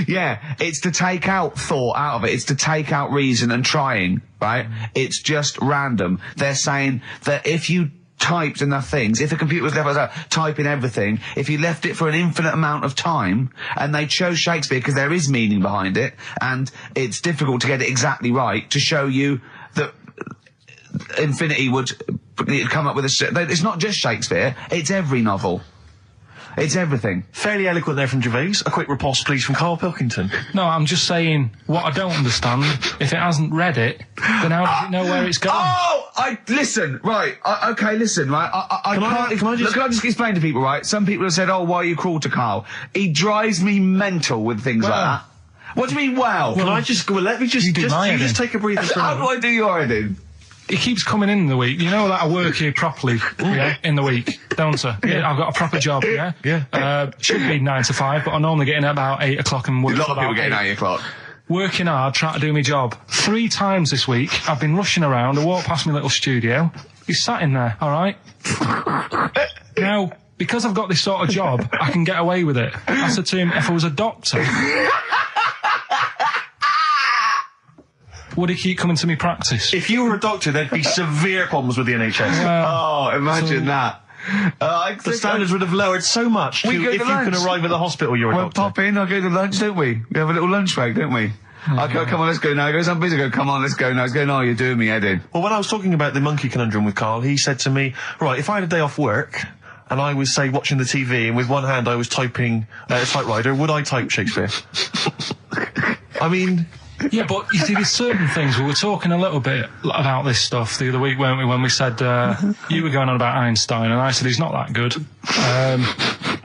Yeah. It's to take out thought out of it. It's to take out reason and trying, right? It's just random. They're saying that if you typed enough things, if the computer was left typing everything, if you left it for an infinite amount of time, and they chose Shakespeare because there is meaning behind it, and it's difficult to get it exactly right, to show you that Infinity would come up with it's not just Shakespeare, it's every novel. It's everything. Fairly eloquent there from Gervais. A quick riposte, please, from Karl Pilkington. No, I'm just saying, what I don't understand, if it hasn't read it, then how does it know where it's going? Listen, right, okay, listen, right, Can I just explain to people, right? Some people have said, why are you cruel to Karl? He drives me mental with things like that. What do you mean, well? Can I just, let me just take a breather for a How do I do your editing? It keeps coming in the week. You know that I work here properly, in the week, don't I? Yeah. I've got a proper job, Yeah. Should be 9 to 5, but I normally get in at about 8 o'clock and work. A lot of people get in at 8 o'clock. Working hard, trying to do my job. 3 times this week, I've been rushing around. I walked past my little studio. He's sat in there, all right? Now, because I've got this sort of job, I can get away with it. I said to him, if I was a doctor, would he keep coming to me practice? If you were a doctor, there'd be severe problems with the NHS. Imagine that. The standards would have lowered so much if you can arrive at the hospital you're a doctor. Pop in, I'll go to lunch, don't we? We have a little lunch break, don't we? I go, come on, let's go now. He goes, I'm busy. I go, come on, let's go now. He's going, oh, you're doing me head in. Well, when I was talking about the monkey conundrum with Carl, he said to me, right, if I had a day off work and I was, say, watching the TV and with one hand I was typing a typewriter, would I type Shakespeare? I mean... Yeah, but you see, there's certain things. We were talking a little bit about this stuff the other week, weren't we, when we said you were going on about Einstein, and I said he's not that good.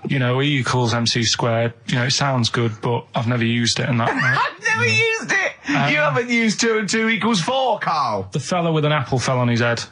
You know, E equals MC squared. You know, it sounds good, but I've never used it and that. Right? I've never used it! You haven't used 2 and 2 equals 4, Carl! The fella with an apple fell on his head.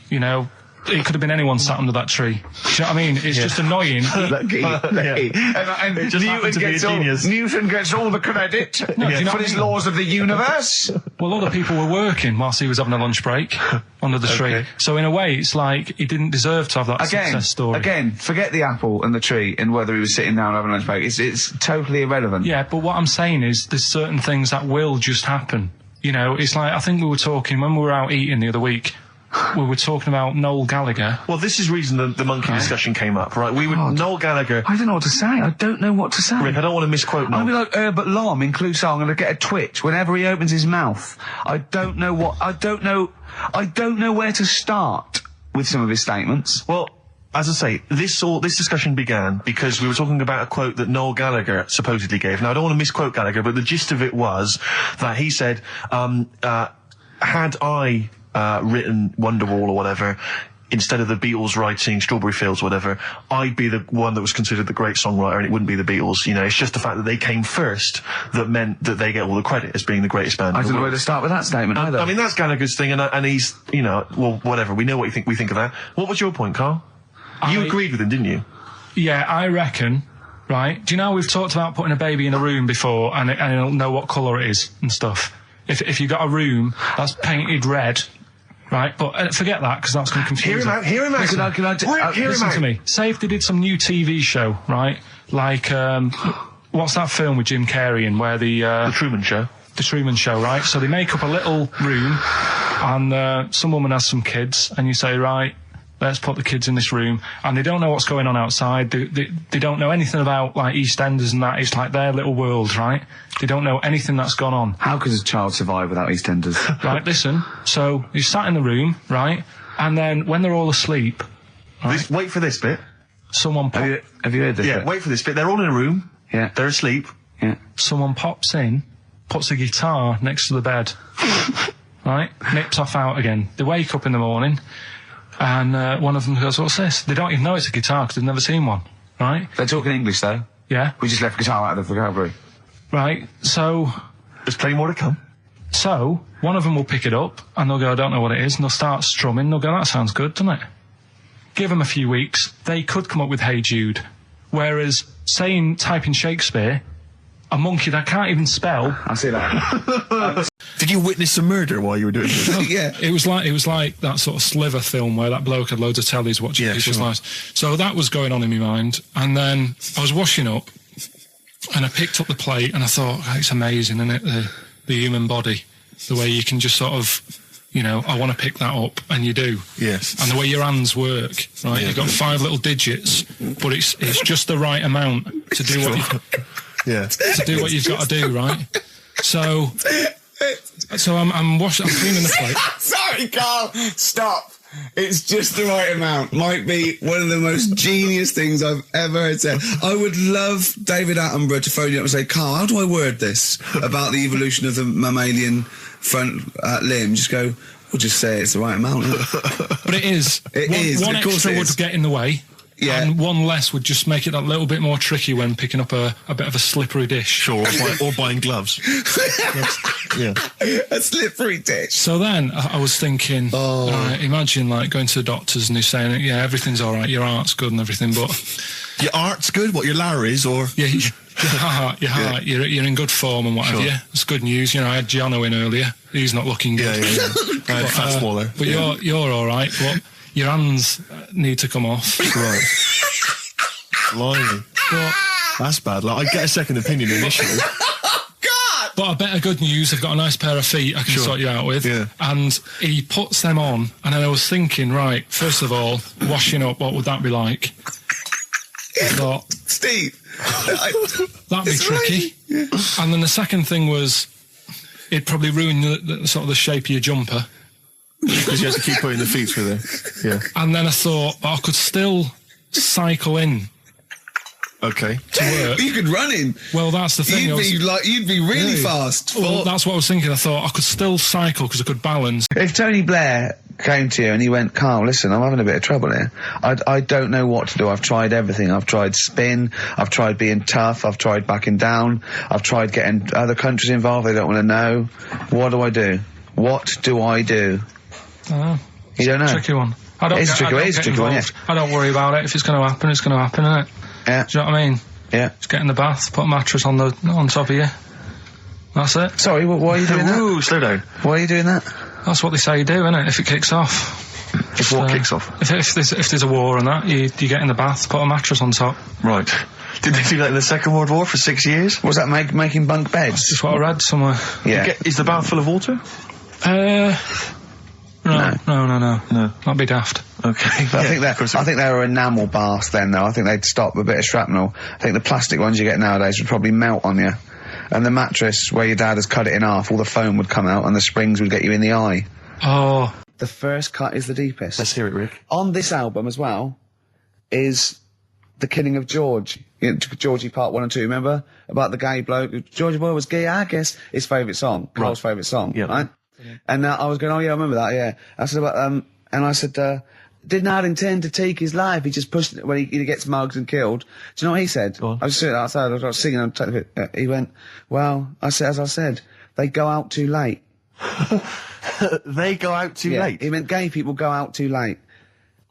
You know, it could have been anyone sat under that tree. Do you know what I mean? It's just annoying. Lucky. And Newton gets all the credit for his laws of the universe. Well, other people were working whilst he was having a lunch break under the tree. So in a way, it's like he didn't deserve to have that success story. Again, forget the apple and the tree and whether he was sitting down having a lunch break. It's totally irrelevant. Yeah, but what I'm saying is there's certain things that will just happen. You know, it's like, I think we were talking, when we were out eating the other week, we were talking about Noel Gallagher. Well, this is the reason the monkey discussion came up, right? Noel Gallagher... I don't know what to say. I don't know what to say. Rick, I don't want to misquote Noel. I'll be like Herbert Lom in Clouseau. I'm going to get a twitch whenever he opens his mouth. I don't know where to start with some of his statements. Well, as I say, this discussion began because we were talking about a quote that Noel Gallagher supposedly gave. Now, I don't want to misquote Gallagher, but the gist of it was that he said, had I... written Wonderwall or whatever, instead of the Beatles writing Strawberry Fields or whatever, I'd be the one that was considered the great songwriter and it wouldn't be the Beatles. You know, it's just the fact that they came first that meant that they get all the credit as being the greatest band. I don't know where to start with that statement either. I mean, that's Gallagher's thing and he's, you know, well, whatever. We know what we think of that. What was your point, Carl? You agreed with him, didn't you? Yeah, I reckon, right? Do you know we've talked about putting a baby in a room before and it'll know what colour it is and stuff? If you've got a room that's painted red, right, but forget that because that's going to confuse Hear him out. Listen to me. Say if they did some new TV show, right? Like, what's that film with Jim Carrey in where the Truman Show? The Truman Show, right? So they make up a little room and some woman has some kids and you say, right, let's put the kids in this room, and they don't know what's going on outside. They don't know anything about like EastEnders and that. It's like their little world, right? They don't know anything that's gone on. How could a child survive without EastEnders? Right, listen. So you sat in the room, right, and then when they're all asleep, right, wait for this bit. Someone have you heard this? Yeah, bit? Wait for this bit. They're all in a room. Yeah, they're asleep. Yeah. Someone pops in, puts a guitar next to the bed, right, nips off out again. They wake up in the morning. And one of them goes, what's this? They don't even know it's a guitar because they've never seen one, right? They're talking English, though. Yeah. We just left guitar out of the vocabulary. Right, so... There's plenty more to come. So, one of them will pick it up, and they'll go, I don't know what it is, and they'll start strumming, they'll go, that sounds good, doesn't it? Give them a few weeks, they could come up with Hey Jude. Whereas, typing Shakespeare, a monkey that can't even spell... I see that. Did you witness a murder while you were doing this? Yeah. It was like that sort of Sliver film where that bloke had loads of tellies watching people's lives. So that was going on in my mind. And then I was washing up and I picked up the plate and I thought, oh, it's amazing, isn't it? The human body. The way you can just sort of, you know, I want to pick that up, and you do. Yes. And the way your hands work, right? Yeah. You've got 5 little digits, but it's just the right amount to do what you've got to do, right? So I'm cleaning the plate. Sorry, Carl. Stop. It's just the right amount. Might be one of the most genius things I've ever heard said. I would love David Attenborough to phone you up and say, Carl, how do I word this about the evolution of the mammalian front limb? Just go, we'll just say it's the right amount. But it is. One extra would get in the way. Yeah. And one less would just make it that little bit more tricky when picking up a bit of a slippery dish. Sure, or buying gloves. Yeah. A slippery dish. So then I was thinking, imagine like going to the doctors and they're saying, yeah, everything's all right, your heart's good and everything, but... Your heart's good? What, your Larry's, or...? Yeah, your heart, you're in good form and what have you. It's good news. You know, I had Giano in earlier. He's not looking good. Yeah. Fat smaller. But you're all right, but... Your hands need to come off. Right. Blimey. That's bad. Like, I'd get a second opinion initially. God! But I better good news, I've got a nice pair of feet I can sort you out with. Yeah. And he puts them on, and then I was thinking, right, first of all, washing up, what would that be like? I thought, Steve, that'd be tricky. Right. Yeah. And then the second thing was, it'd probably ruin the sort of the shape of your jumper. Because you have to keep putting the feet through there. Yeah. And then I thought, I could still cycle in. Okay. To work. You could run in. Well, that's the thing. You'd be really fast. Well, that's what I was thinking. I thought I could still cycle because I could balance. If Tony Blair came to you and he went, Carl, listen, I'm having a bit of trouble here. I don't know what to do. I've tried everything. I've tried spin. I've tried being tough. I've tried backing down. I've tried getting other countries involved. They don't want to know. What do I do? What do I do? You don't know? Tricky one. It's a tricky one, yeah. I don't worry about it. If it's going to happen, it's going to happen, isn't it? Yeah. Do you know what I mean? Yeah. Just get in the bath, put a mattress on top of you. That's it. Sorry, why are you doing that? Ooh, slow down. Why are you doing that? That's what they say you do, isn't it? If it kicks off. If what kicks off? If there's a war and that, you get in the bath, put a mattress on top. Right. Did they do that in the Second World War for 6 years? Was that making bunk beds? That's just what I read somewhere. Yeah. Is the bath full of water? No. That'd be daft. Okay. But I think they were enamel baths then, though. I think they'd stop a bit of shrapnel. I think the plastic ones you get nowadays would probably melt on you. And the mattress, where your dad has cut it in half, all the foam would come out and the springs would get you in the eye. Oh. The first cut is the deepest. Let's hear it, Rick. On this album as well is The Killing of George. Georgie Part 1 and 2, remember? About the gay bloke. Georgie Boy was gay, I guess. His favourite song. Carl's favourite song. Yeah. Right? And I was going, oh yeah, I remember that, yeah. I said about, and I said, did not intend to take his life. He just pushed it when he gets mugged and killed. Do you know what he said? I was sitting outside, I was singing, he went, well, as I said, they go out too late. They go out too late? He meant gay people go out too late.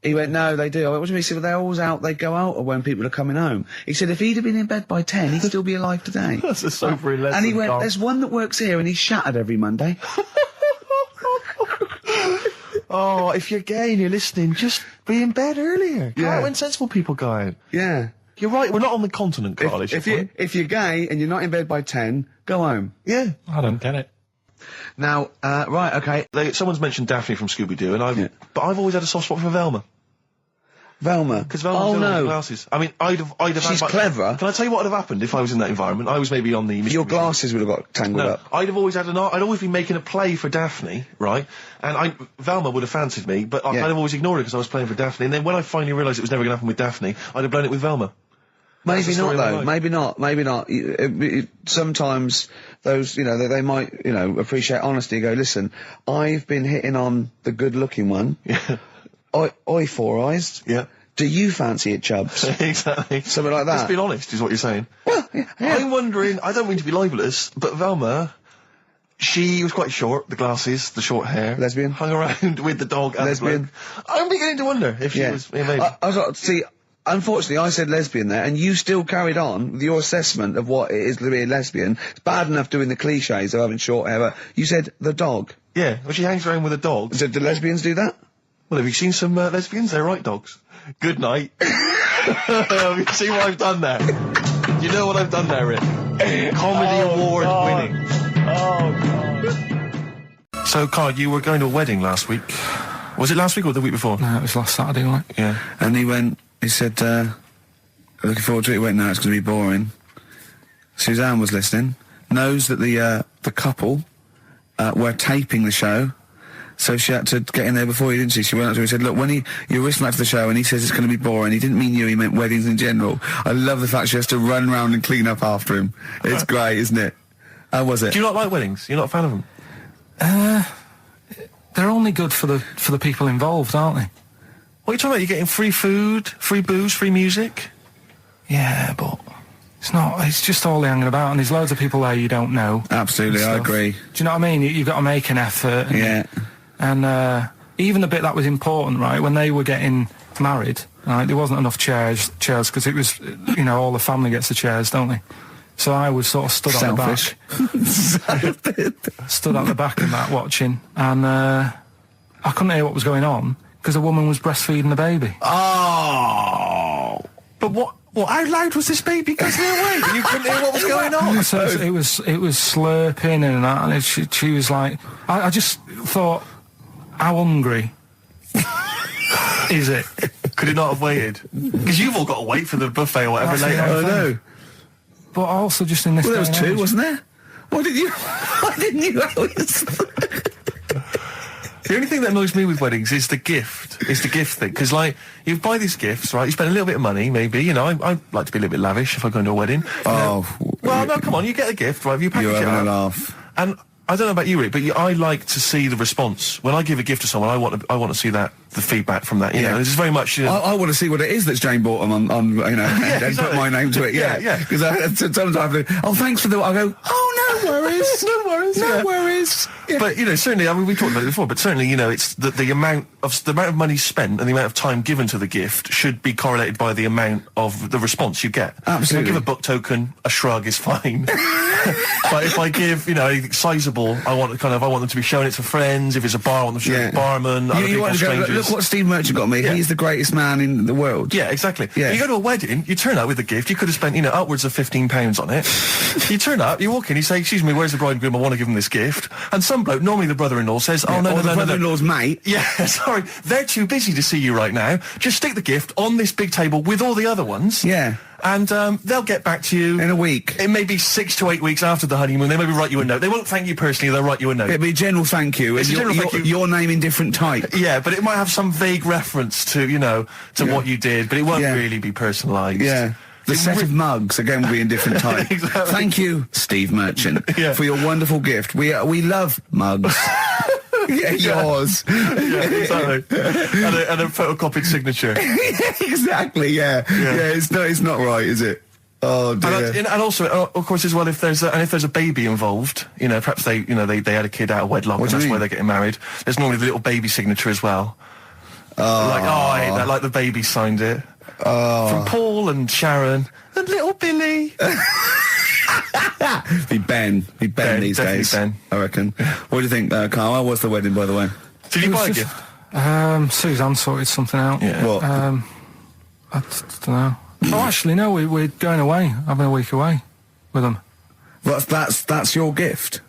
He went, no, they do. I went, what do you mean? He said, well, they're always out, they go out when people are coming home. He said, if he'd have been in bed by 10, he'd still be alive today. That's a sobering lesson. And he went, there's one that works here and he's shattered every Monday. Oh, if you're gay and you're listening, just be in bed earlier. Yeah. When sensible people go out. Yeah. You're right, we're not on the continent, Carl. If you're gay and you're not in bed by 10, go home. Yeah. I don't get it. Now, right, okay. Someone's mentioned Daphne from Scooby-Doo, and but I've always had a soft spot for Velma. Velma? Because Velma's no glasses. I mean, I'd have She's clever. Can I tell you what would have happened if I was in that environment? I was maybe on the... Your glasses would have got tangled up. I'd have always had I'd always been making a play for Daphne, right? And Velma would have fancied me, but I'd have always ignored it because I was playing for Daphne. And then when I finally realised it was never going to happen with Daphne, I'd have blown it with Velma. Maybe not, though. Maybe not. Maybe not. Sometimes those, they might, appreciate honesty and go, listen, I've been hitting on the good-looking one. Yeah. Oi, Four Eyes. Yeah. Do you fancy it, Chubbs? Exactly. Something like that. Let's be honest, is what you're saying. Well, yeah. I'm wondering, I don't mean to be libelous, but Velma, she was quite short, the glasses, the short hair. Lesbian. Hung around with the dog and lesbian. The bloke. I'm beginning to wonder if she was, maybe. Unfortunately, I said lesbian there, and you still carried on with your assessment of what it is to be a lesbian. It's bad enough doing the cliches of having short hair, but you said the dog. Yeah, well, she hangs around with a dog. So do lesbians do that? Well, have you seen some lesbians? They're right dogs. Good night. Have you seen what I've done there? You know what I've done there, Rick? Comedy award winning. Oh, God. So, Carl, you were going to a wedding last week. Was it last week or the week before? No, it was last Saturday night. Yeah. And he said, looking forward to it. He went, no, it's going to be boring. Suzanne was listening, knows that the couple were taping the show. So she had to get in there before you, didn't she? She went up to him and said, look, when you're listening back to the show and he says it's going to be boring, he didn't mean you, he meant weddings in general. I love the fact she has to run around and clean up after him. It's great, isn't it? How was it? Do you not like weddings? You're not a fan of them? They're only good for the people involved, aren't they? What are you talking about? You're getting free food, free booze, free music? Yeah, but it's just all hanging about, and there's loads of people there you don't know. Absolutely, I agree. Do you know what I mean? You've got to make an effort. And even the bit that was important, right, when they were getting married, right, there wasn't enough chairs, because it was, all the family gets the chairs, don't they? So I was sort of stood at the back. Stood at the back and that, watching, and I couldn't hear what was going on, because a woman was breastfeeding the baby. Oh! But what, how loud was this baby going away? You couldn't hear what was going on? So it was slurping and that, and she was like, I just thought, how hungry is it? Could it not have waited? Because you've all got to wait for the buffet or whatever later. I know. But also just in this. Well, there was two, wasn't there? Why did you? Why didn't you always? The only thing that annoys me with weddings is the gift. It's the gift thing. Because, like, you buy these gifts, right? You spend a little bit of money, maybe. You know, I like to be a little bit lavish if I go into a wedding. Oh. Well, no, come on. You get a gift, right? You package You're it having up. a laugh. And I don't know about you, Rick, but I like to see the response. When I give a gift to someone, I want to see the feedback from that. You know, this is very much... You know, I want to see what it is that Jane bought on you know, and put my name to it, yeah. Because sometimes I have to, thanks for the... I go, oh, no worries. no worries. No worries. Yeah. But, you know, certainly, I mean, we talked about it before, but certainly, you know, it's the amount of money spent and the amount of time given to the gift should be correlated by the amount of the response you get. Absolutely. If I give a book token, a shrug is fine. But if I give, you know, anything sizable, I want them to be showing it to friends. If it's a bar, I want them to show it to barman, other people, want to go, strangers. look what Steve Merchant got me. Yeah. He's the greatest man in the world. Yeah, exactly. Yeah. You go to a wedding, you turn up with a gift, you could have spent, you know, upwards of £15 on it. You turn up, you walk in, you say, excuse me, where's the bride and groom? I want to give them this gift. And some bloke, normally the brother-in-law, says, oh, no, or the brother-in-law's mate. Yeah, sorry, they're too busy to see you right now. Just stick the gift on this big table with all the other ones. Yeah. And they'll get back to you in a week. It may be 6 to 8 weeks after the honeymoon. They maybe write you a note. They won't thank you personally. They'll write you a note. It'll be a general thank you. It's a general thank you. Your name in different type. Yeah, but it might have some vague reference to, you know, to what you did, but it won't really be personalised. Yeah. The set of mugs, again, will be in different type. Exactly. Thank you, Steve Merchant, for your wonderful gift. We love mugs. Yeah, yours. Yeah, exactly. and a photocopied signature. Exactly, yeah. It's not right, is it? Oh dear. And also, of course, as well, if there's a baby involved, you know, perhaps they had a kid out of wedlock, and that's why they're getting married. There's normally the little baby signature as well. I hate that. Like the baby signed it. From Paul and Sharon and little Billy. Be Ben these days. Ben. I reckon. What do you think, Carl? How was the wedding, by the way? Did you buy a gift? Suzanne sorted something out. Yeah. What? I don't know. Oh, actually, no. We're going away, having a week away with them. That's your gift.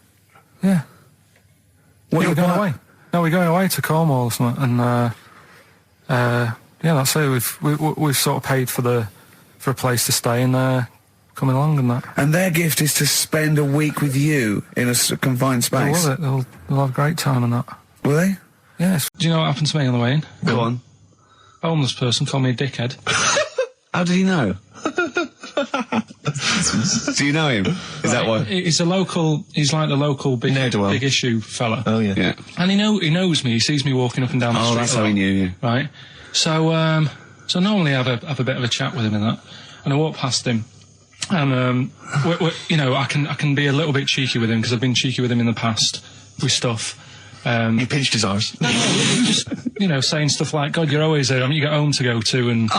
Yeah. What we're going away. No, we're going away to Cornwall or something, and that's it. We've sort of paid for a place to stay and coming along and that. And their gift is to spend a week with you in a confined space. They'll love it. They'll have a great time and that. Will they? Yes. Do you know what happened to me on the way in? Go on. A homeless person called me a dickhead. How did he know? Do you know him? Is that why? He's like the local big issue fella. Oh yeah. And he knows me. He sees me walking up and down the street. Oh, that's how he knew you. Right. So normally I have a bit of a chat with him and that. And I walk past him. And you know, I can be a little bit cheeky with him because I've been cheeky with him in the past with stuff. You pinched his arse. No, just, you know, saying stuff like, God, you're always there. I mean, you got home to go to and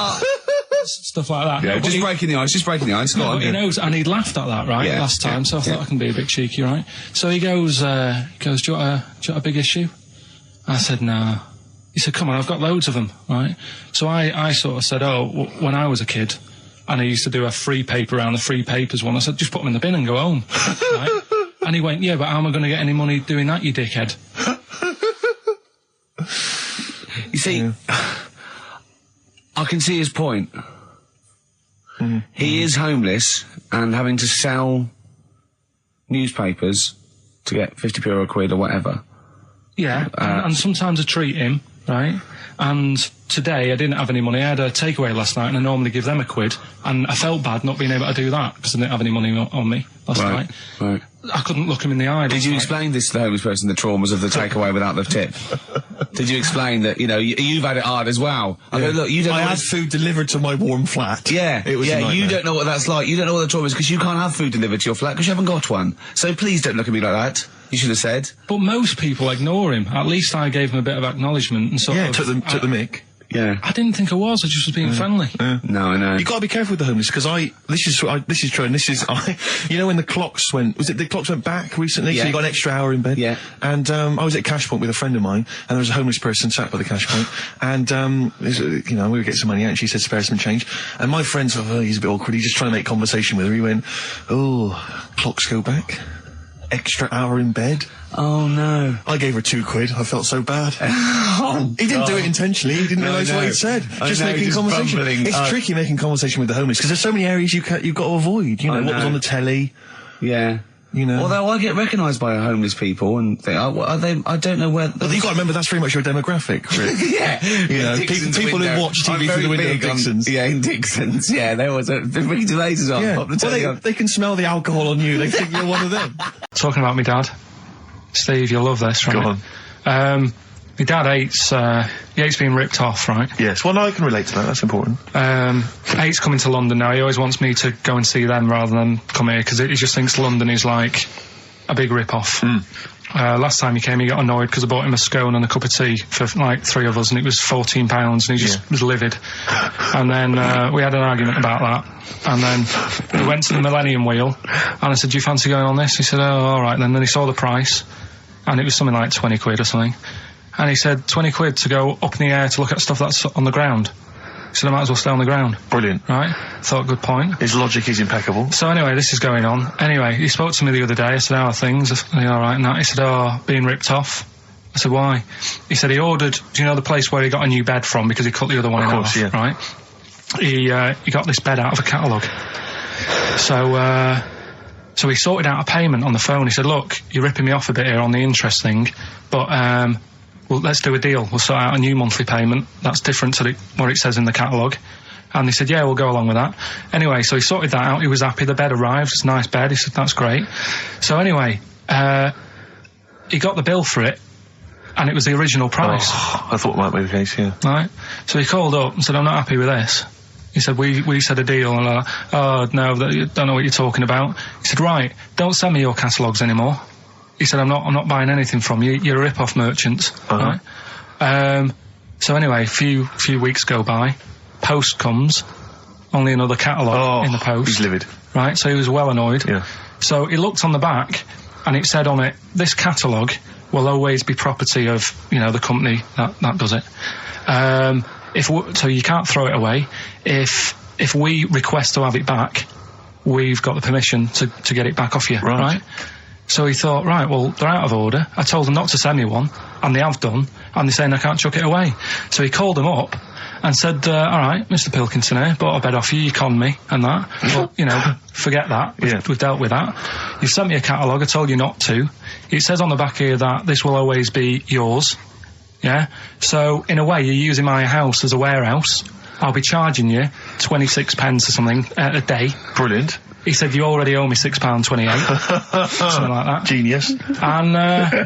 stuff like that. Yeah, just breaking the ice. Go on. He knows, and he'd laughed at that, right, last time, so I thought I can be a bit cheeky, right? So he goes, do you want a big issue? I said, no. He said, come on, I've got loads of them, right? So I sort of said, when I was a kid, and I used to do a free paper around the free papers one, I said, just put them in the bin and go home, right? And he went, yeah, but how am I going to get any money doing that, you dickhead? You see, I can see his point. He is homeless and having to sell newspapers to get 50p or a quid or whatever. Yeah, and sometimes I treat him, right? And today I didn't have any money. I had a takeaway last night and I normally give them a quid. And I felt bad not being able to do that because I didn't have any money on me last night. Right. I couldn't look him in the eye. Did you explain this to the homeless person, the traumas of the takeaway without the tip? Did you explain that, you know, you've had it hard as well? I go, look, you don't I had food delivered to my warm flat. Yeah, it was a nightmare. You don't know what that's like. You don't know what the trauma is because you can't have food delivered to your flat because you haven't got one. So please don't look at me like that. You should have said. But most people ignore him. At least I gave him a bit of acknowledgement and sort of... took the mick. Yeah. I didn't think I was. I just was being friendly. No, I know. You got to be careful with the homeless because this is true, and you know when the clocks went back recently, so you got an extra hour in bed. Yeah. And I was at Cash Point with a friend of mine, and there was a homeless person sat by the Cash Point, and you know, we were getting some money out, and she said spare some change, and my friend thought, he's a bit awkward. He's just trying to make conversation with her. He went, clocks go back. Extra hour in bed. Oh no. I gave her £2. I felt so bad. He didn't do it intentionally. He didn't realise what he'd said. Just making conversation. It's tricky making conversation with the homeless because there's so many areas you've got to avoid. You know, what was on the telly. Yeah. you know. Although I get recognised by homeless people and think, oh, what are they? I don't know where. But you've got to remember that's very much your demographic, Rick. Yeah, You know, people who watch TV through the window of Dixon's. In Dixon's. Yeah, there was a Ricky Gervais as well. Yeah. Pop the telly on. They can smell the alcohol on you. They think you're one of them. Talking about my dad, Steve, you'll love this, right? Go on. My dad hates being ripped off, right? Yes, well, no, I can relate to that. That's important. Hates coming to London now. He always wants me to go and see them rather than come here because he just thinks London is like a big rip-off. Last time he came, he got annoyed because I bought him a scone and a cup of tea for like 3 of us, and it was £14, and he just was livid. And then we had an argument about that, and then we went to the Millennium Wheel, and I said, "Do you fancy going on this?" He said, "Oh, all right." Then he saw the price, and it was something like 20 quid or something. And he said, 20 quid to go up in the air to look at stuff that's on the ground. He said, I might as well stay on the ground. Brilliant. Right? Thought, good point. His logic is impeccable. So anyway, this is going on. Anyway, he spoke to me the other day. I said, how are things? Are they all right? And that. He said, oh, being ripped off. I said, why? He said he ordered, do you know the place where he got a new bed from because he cut the other one in half, right? He got this bed out of a catalogue. So he sorted out a payment on the phone. He said, look, you're ripping me off a bit here on the interest thing, but well, let's do a deal. We'll sort out a new monthly payment that's different to what it says in the catalogue. And they said, yeah, we'll go along with that. Anyway, so he sorted that out. He was happy. The bed arrived. It's a nice bed. He said, that's great. So anyway, he got the bill for it, and it was the original price. Oh, I thought it might be the case, yeah. Right? So he called up and said, I'm not happy with this. He said, we said a deal. And I'm like, oh, no, don't know what you're talking about. He said, right, don't send me your catalogues anymore. He said, I'm not buying anything from you. You're a rip-off merchant. Right? So anyway, a few weeks go by. Post comes. Only another catalogue in the post. He's livid. Right? So he was well annoyed. Yeah. So he looked on the back, and it said on it, this catalogue will always be property of, the company that does it. So you can't throw it away. If we request to have it back, we've got the permission to get it back off you. Right? So he thought, right, well, they're out of order. I told them not to send me one, and they have done, and they're saying I can't chuck it away. So he called them up and said, all right, Mr. Pilkington here, bought a bed off you, you conned me, and that. Well, forget that. We've dealt with that. You've sent me a catalogue, I told you not to. It says on the back here that this will always be yours. Yeah? So, in a way, you're using my house as a warehouse. I'll be charging you 26 pence or something a day. Brilliant. He said, you already owe me £6.28. Something like that. Genius. And,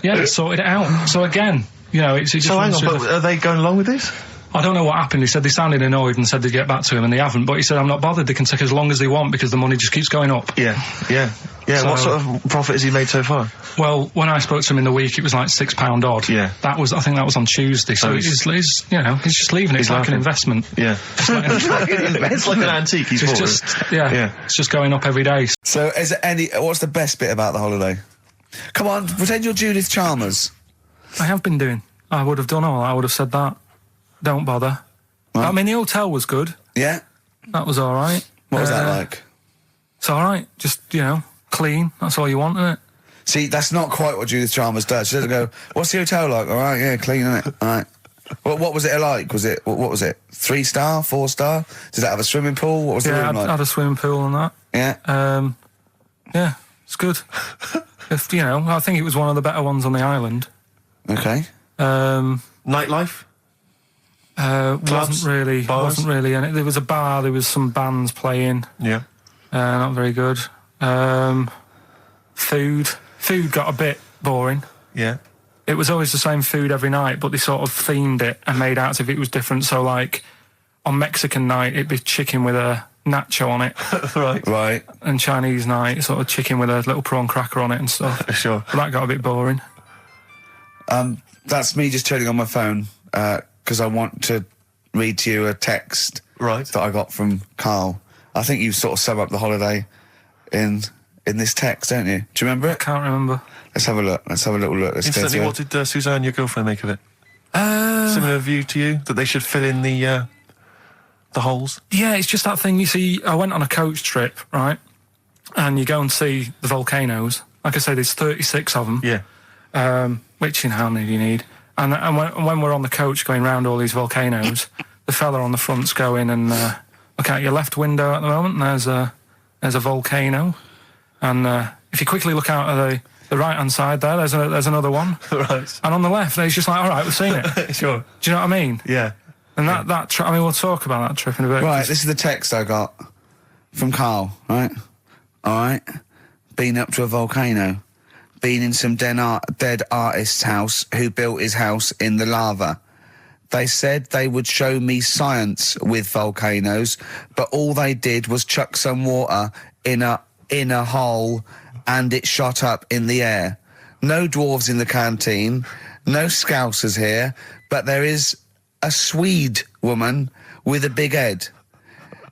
they sorted it out. So again, it's just... So hang on, but are they going along with this? I don't know what happened. He said they sounded annoyed and said they'd get back to him, and they haven't. But he said, I'm not bothered. They can take as long as they want because the money just keeps going up. Yeah. So, what sort of profit has he made so far? Well, when I spoke to him in the week, it was like £6 odd. Yeah. I think that was on Tuesday. So he's just leaving it. It's like an investment. Yeah. It's like an antique. He's it's just going up every day. So, what's the best bit about the holiday? Come on, pretend you're Judith Chalmers. I have been doing. I would have done all. I would have said that. Don't bother. Right. I mean, the hotel was good. Yeah. That was all right. What was that like? It's all right. Just, clean. That's all you want, isn't it? See, that's not quite what Judith Chalmers does. She doesn't go, what's the hotel like? All right, yeah, clean, isn't it? All right. What was it like? What was it? 3-star, 4-star? Did it have a swimming pool? What was the room like? Yeah, had a swimming pool and that. Yeah. Yeah, it's good. I think it was one of the better ones on the island. Okay. Nightlife? Wasn't really any. There was a bar, there was some bands playing. Yeah. Not very good. Food got a bit boring. Yeah. It was always the same food every night, but they sort of themed it and made out as if it was different. So, like, on Mexican night, it'd be chicken with a nacho on it. Right. And Chinese night, sort of chicken with a little prawn cracker on it and stuff. Sure. But that got a bit boring. That's me just turning on my phone, because I want to read to you a text that I got from Karl. I think you sort of sum up the holiday in this text, don't you? Do you remember it? I can't remember. Let's have a look. Let's have a little look. Instantly, what did Suzanne, your girlfriend, make of it? Similar view to you? That they should fill in the holes? Yeah, it's just that thing. You see, I went on a coach trip, right? And you go and see the volcanoes. Like I say, there's 36 of them. Yeah. Which, how many do you need? And when we're on the coach going round all these volcanoes, the fella on the front's going and look out your left window at the moment, and there's a volcano. And if you quickly look out of the right-hand side there's another one. Right. And on the left, it's just like, all right, we've seen it. Sure. Do you know what I mean? Yeah. And that trip, I mean, we'll talk about that trip in a bit. Right, this is the text I got from Carl, right? All right. Been up to a volcano. Been in some dead artist's house who built his house in the lava. They said they would show me science with volcanoes, but all they did was chuck some water in a hole and it shot up in the air. No dwarves in the canteen, no scousers here, but there is a Swede woman with a big head.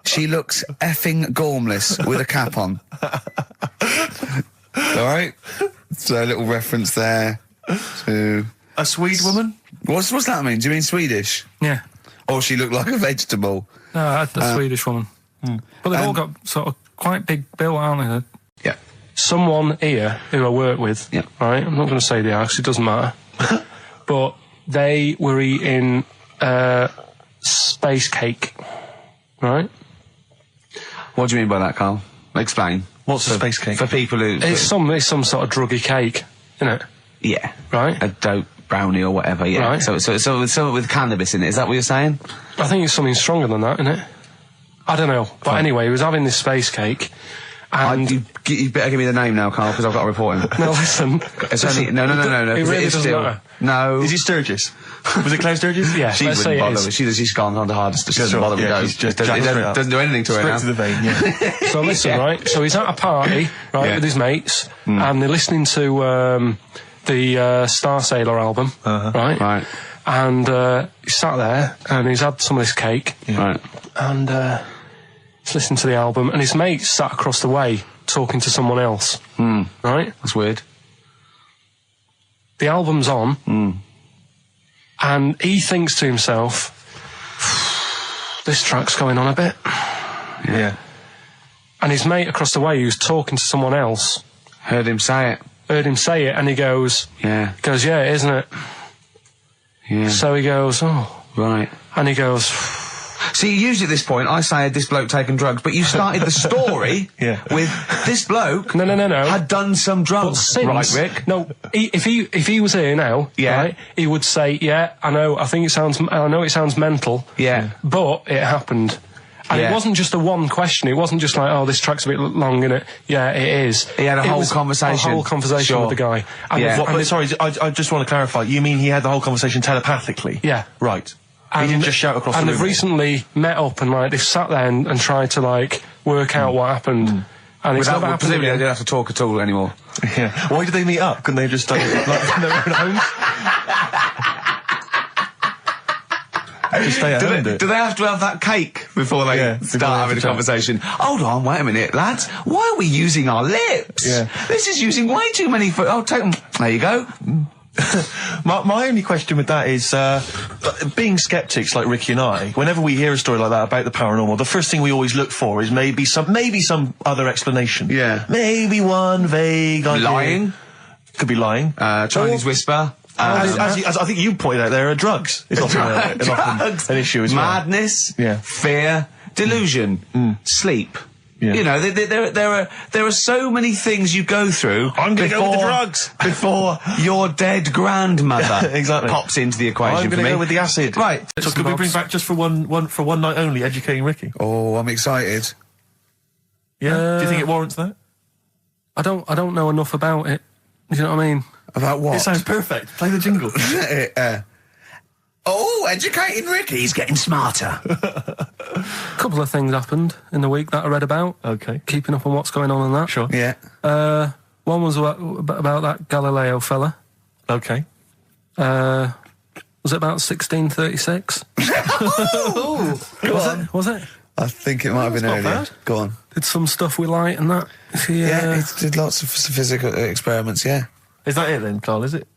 She looks effing gormless with a cap on. All right? So a little reference there to... A Swede woman? What's that mean? Do you mean Swedish? Yeah. Or she looked like a vegetable? No, the Swedish woman. But they've all got sort of quite big built, aren't they? Yeah. Someone here who I work with, Yeah. right, I'm not going to say the house, it doesn't matter, but they were eating space cake, right? What do you mean by that, Carl? Explain. What's a space cake? For people who... It's some sort of druggy cake, isn't it? Yeah. Right? A dope brownie or whatever, yeah. Right. So with cannabis in it, is that what you're saying? I think it's something stronger than that, isn't it? I don't know. But anyway, he was having this space cake, and... You better give me the name now, Carl, because I've got to report him. No, listen. It's only... No. It really doesn't matter. No. Is he Sturgis? Was it Claire Sturgis? Yeah, She let's say wouldn't it bother. is. She's gone on the hardest. She doesn't bother with Yeah, those. she's just It jacked straight up. doesn't do anything to her Straight now. to the vein, yeah. So listen, right? So he's at a party, right, Yeah. with his mates, and they're listening to the Star Sailor album, right? Right. And he's sat there, and he's had some of this cake, Right. and he's listening to the album, and his mate's sat across the way talking to someone else, right? That's weird. The album's on, and he thinks to himself, this track's going on a bit. Yeah. And his mate across the way, who's talking to someone else, Heard him say it. heard him say it, and he goes, Yeah. yeah, isn't it? Yeah. So he goes, oh. Right. And he goes, See, usually at this point, I say this bloke taken drugs, but you started the story Yeah. with this bloke no. had done some But drugs. since, Right, Rick? No, if he was here now, Yeah. right, he would say, yeah, I know it sounds mental, Yeah. but it happened. And Yeah. it wasn't just a one question. It wasn't just like, oh, this track's a bit long, innit? Yeah, it is. He had a It whole was conversation. A whole conversation Sure. with the guy. And Yeah. What, but sorry, I just want to clarify. You mean he had the whole conversation telepathically? Yeah. Right. He didn't just shout across the room. And they've recently met up and like they've sat there and tried to like work out what happened. And it's never happened Presumably they again. don't have to talk at all anymore. Yeah. Why did they meet up? Couldn't they have just done it like in their own homes? Just stay at home, Do they have to have that cake before they Yeah, before they start have having to a chat. conversation? Hold on, wait a minute, lads. Why are we using our lips? Yeah. This is using way too many foot. Oh, take them. There you go. My only question with that is, being skeptics like Ricky and I, whenever we hear a story like that about the paranormal, the first thing we always look for is maybe some other explanation. Yeah. Maybe one vague idea. Lying. Could be lying. Chinese whisper. As I think you pointed out, there are drugs. It's often, Drugs. an issue as well. Madness. Yeah. Fear. Delusion. Sleep. Yeah. You know, there are so many things you go through. I'm going to go with the drugs. Before your dead grandmother Exactly. pops into the equation I'm for going to me. go with the acid. Right. So could we bring back just for one night only, educating Ricky? Oh, I'm excited. Yeah. Do you think it warrants that? I don't know enough about it. You know what I mean? About what? It sounds perfect. Play the jingle. Educating Ricky. He's getting smarter. A couple of things happened in the week that I read about. Okay. Keeping up on what's going on and that. Sure. Yeah. One was about that Galileo fella. Okay. Was it about 1636? Was it? I think it might have been not earlier. bad. Go on. Did some stuff with light and that. Yeah, he did lots of physical experiments, yeah. Is that it then, Carl, is it?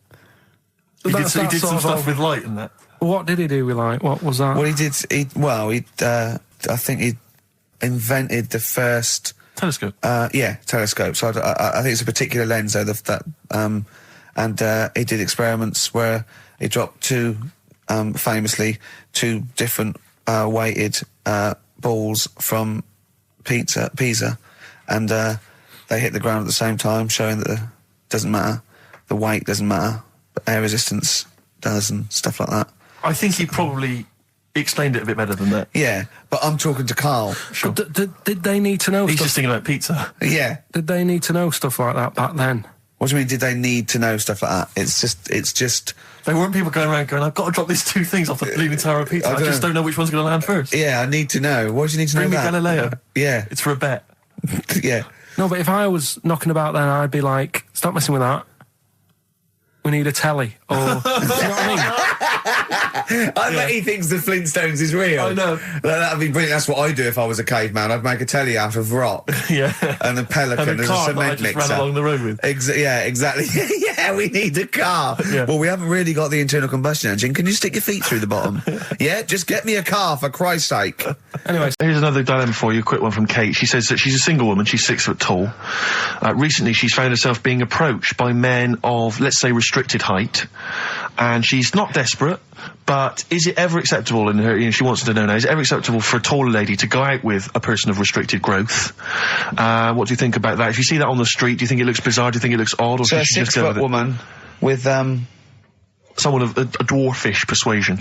He did some stuff with light and that. What did he do with light? What was that? Well, I think he invented the first... Telescope. Telescope. So I think it's a particular lens, though, and he did experiments where he dropped famously two different weighted balls from Pisa, and they hit the ground at the same time, showing that it doesn't matter, the weight doesn't matter, but air resistance does and stuff like that. I think he probably explained it a bit better than that. Yeah, but I'm talking to Karl. Sure. Did they need to know He's stuff? just thinking about pizza. Yeah. Did they need to know stuff like that back then? What do you mean, did they need to know stuff like that? It's just... There weren't people going around going, I've got to drop these 2 things off the Leaning Tower of Pizza. I just don't know which one's going to land first. Yeah, I need to know. What do you need to know about? Bring me Galileo. Yeah. It's for a bet. Yeah. No, but if I was knocking about then, I'd be like, stop messing with that. We need a telly. Or, do you know what I mean? I bet he thinks the Flintstones is real. I know. That'd be brilliant. That's what I'd do if I was a caveman. I'd make a telly out of rock. Yeah. And a pelican and a as car a cement that I just mixer. ran along the road with. Yeah, exactly. Yeah, we need a car. Yeah. Well, we haven't really got the internal combustion engine. Can you stick your feet through the bottom? Yeah, just get me a car, for Christ's sake. Anyway, here's another dilemma for you, a quick one from Kate. She says that she's a single woman, she's 6 foot tall. Recently, she's found herself being approached by men of, let's say, restricted height. And she's not desperate, but is it ever acceptable in her, she wants to know now, is it ever acceptable for a taller lady to go out with a person of restricted growth? What do you think about that? If you see that on the street, do you think it looks bizarre? Do you think it looks odd? Or So a should she just go 6 with foot it? woman with, Someone of a dwarfish persuasion.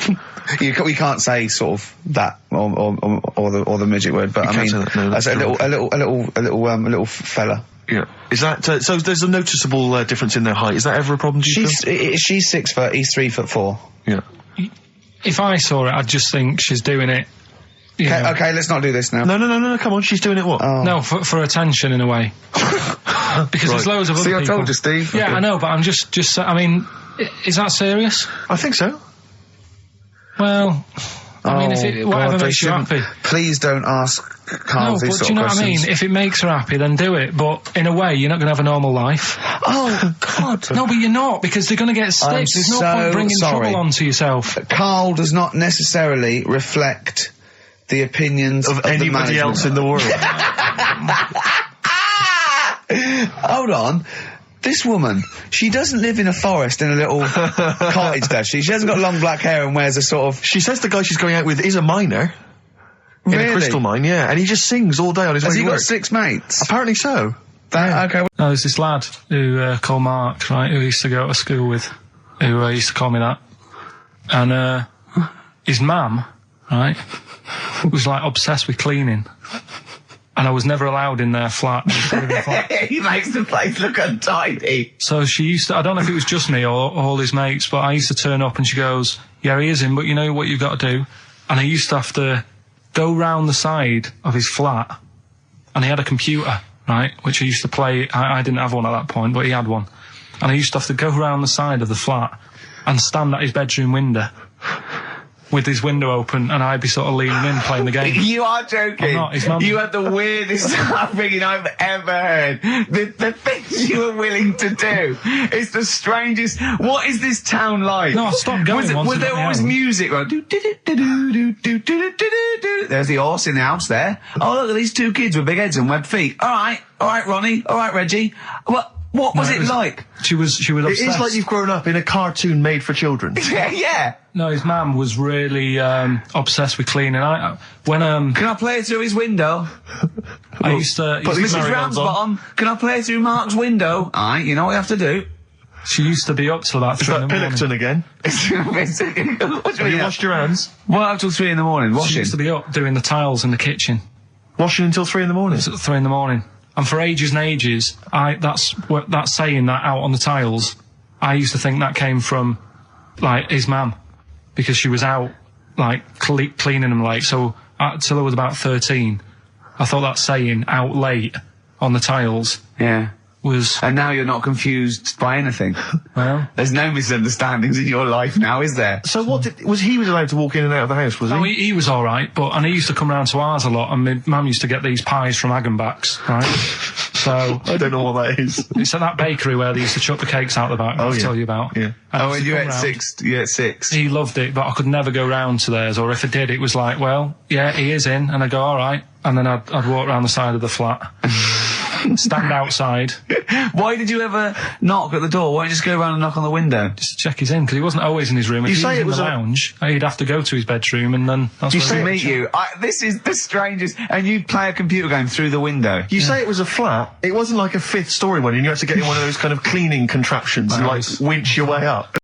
we can't say sort of that or the midget word, but You I can't mean, say that, no, that's a little fella. Yeah. Is that, so there's a noticeable difference in their height. Is that ever a problem, do you feel? She's 6 foot, he's 3'4". Yeah. If I saw it, I'd just think she's doing it. Okay, let's not do this now. No, come on, she's doing it what? Oh. No, for attention in a way. Because there's loads of other people. I told you, Steve. Yeah, Okay. I know, but I'm just, I mean, is that serious? I think so. Well, I mean, if it, whatever makes you happy. Please don't ask Karl No, these but sort do you know of what I mean? questions. If it makes her happy, then do it. But in a way, you're not going to have a normal life. Oh, God. No, but you're not, because they're going to get I'm sticks. There's no so point bringing sorry. trouble onto yourself. Karl does not necessarily reflect the opinions of anybody the else in the world. Hold on. This woman, she doesn't live in a forest in a little cottage, does she? She hasn't got long black hair and wears a sort of... She says the guy she's going out with is a miner. In Really? a crystal mine, yeah. And he just sings all day on his way Has to he work. got 6 mates? Apparently so. Okay. No, there's this lad who called Mark, right, who I used to go to school with, who used to call me that. And his mum, right, was like obsessed with cleaning. And I was never allowed in their flat. He makes the place look untidy. So she used to, I don't know if it was just me or all his mates, but I used to turn up and she goes, yeah, he is in, but you know what you've got to do? And I used to have to go round the side of his flat, and he had a computer, right, which I used to play. I didn't have one at that point, but he had one. And I used to have to go round the side of the flat and stand at his bedroom window with his window open, and I'd be sort of leaning in playing the game. You are joking. I'm not, his mum. You had the weirdest upbringing I've ever heard. The things you were willing to do. It's the strangest. What is this town like? No, I stopped going once Was I there got my always own. music? Like, there's the horse in the house there. Oh, look at these 2 kids with big heads and webbed feet. All right, Ronnie. All right, Reggie. What was it like? She was obsessed. It is like you've grown up in a cartoon made for children. Yeah. No, his mum was really obsessed with cleaning. Can I play it through his window? I used to... Mrs. Ramsbottom, can I play it through Mark's window? Aye, you know what you have to do. She used to be up till about 3 in the morning. Pilkington again? What do Have you washed your hands? What up till 3 in the morning? She Washing? used to be up doing the tiles in the kitchen. Washing until 3 in the morning? It's at 3 in the morning. And for ages and ages, that saying that out on the tiles, I used to think that came from, like, his mum. Because she was out, like, cleaning them late. So, till I was about 13, I thought that saying, out late, on the tiles, Yeah. was... And now you're not confused by anything. Well... There's no misunderstandings in your life now, is there? So was he allowed to walk in and out of the house, was he? Oh, he was alright, and he used to come round to ours a lot, and my mum used to get these pies from Hagenbach's, right? So... I don't know what that is. It's at that bakery where they used to chuck the cakes out the back, I'll tell you about. Yeah. Oh, and you at 6? You at 6? He loved it, but I could never go round to theirs, or if I did, it was like, well, yeah, he is in, and I'd go, alright, and then I'd walk round the side of the flat. stand outside. Why did you ever knock at the door? Why don't you just go around and knock on the window? Just to check he's in, because he wasn't always in his room. If he was in the lounge, he'd have to go to his bedroom, and then that's Just to meet you. This is the strangest. And you'd play a computer game through the window. You say it was a flat. It wasn't like a fifth story one, and you had to get in one of those kind of cleaning contraptions and like winch your way up.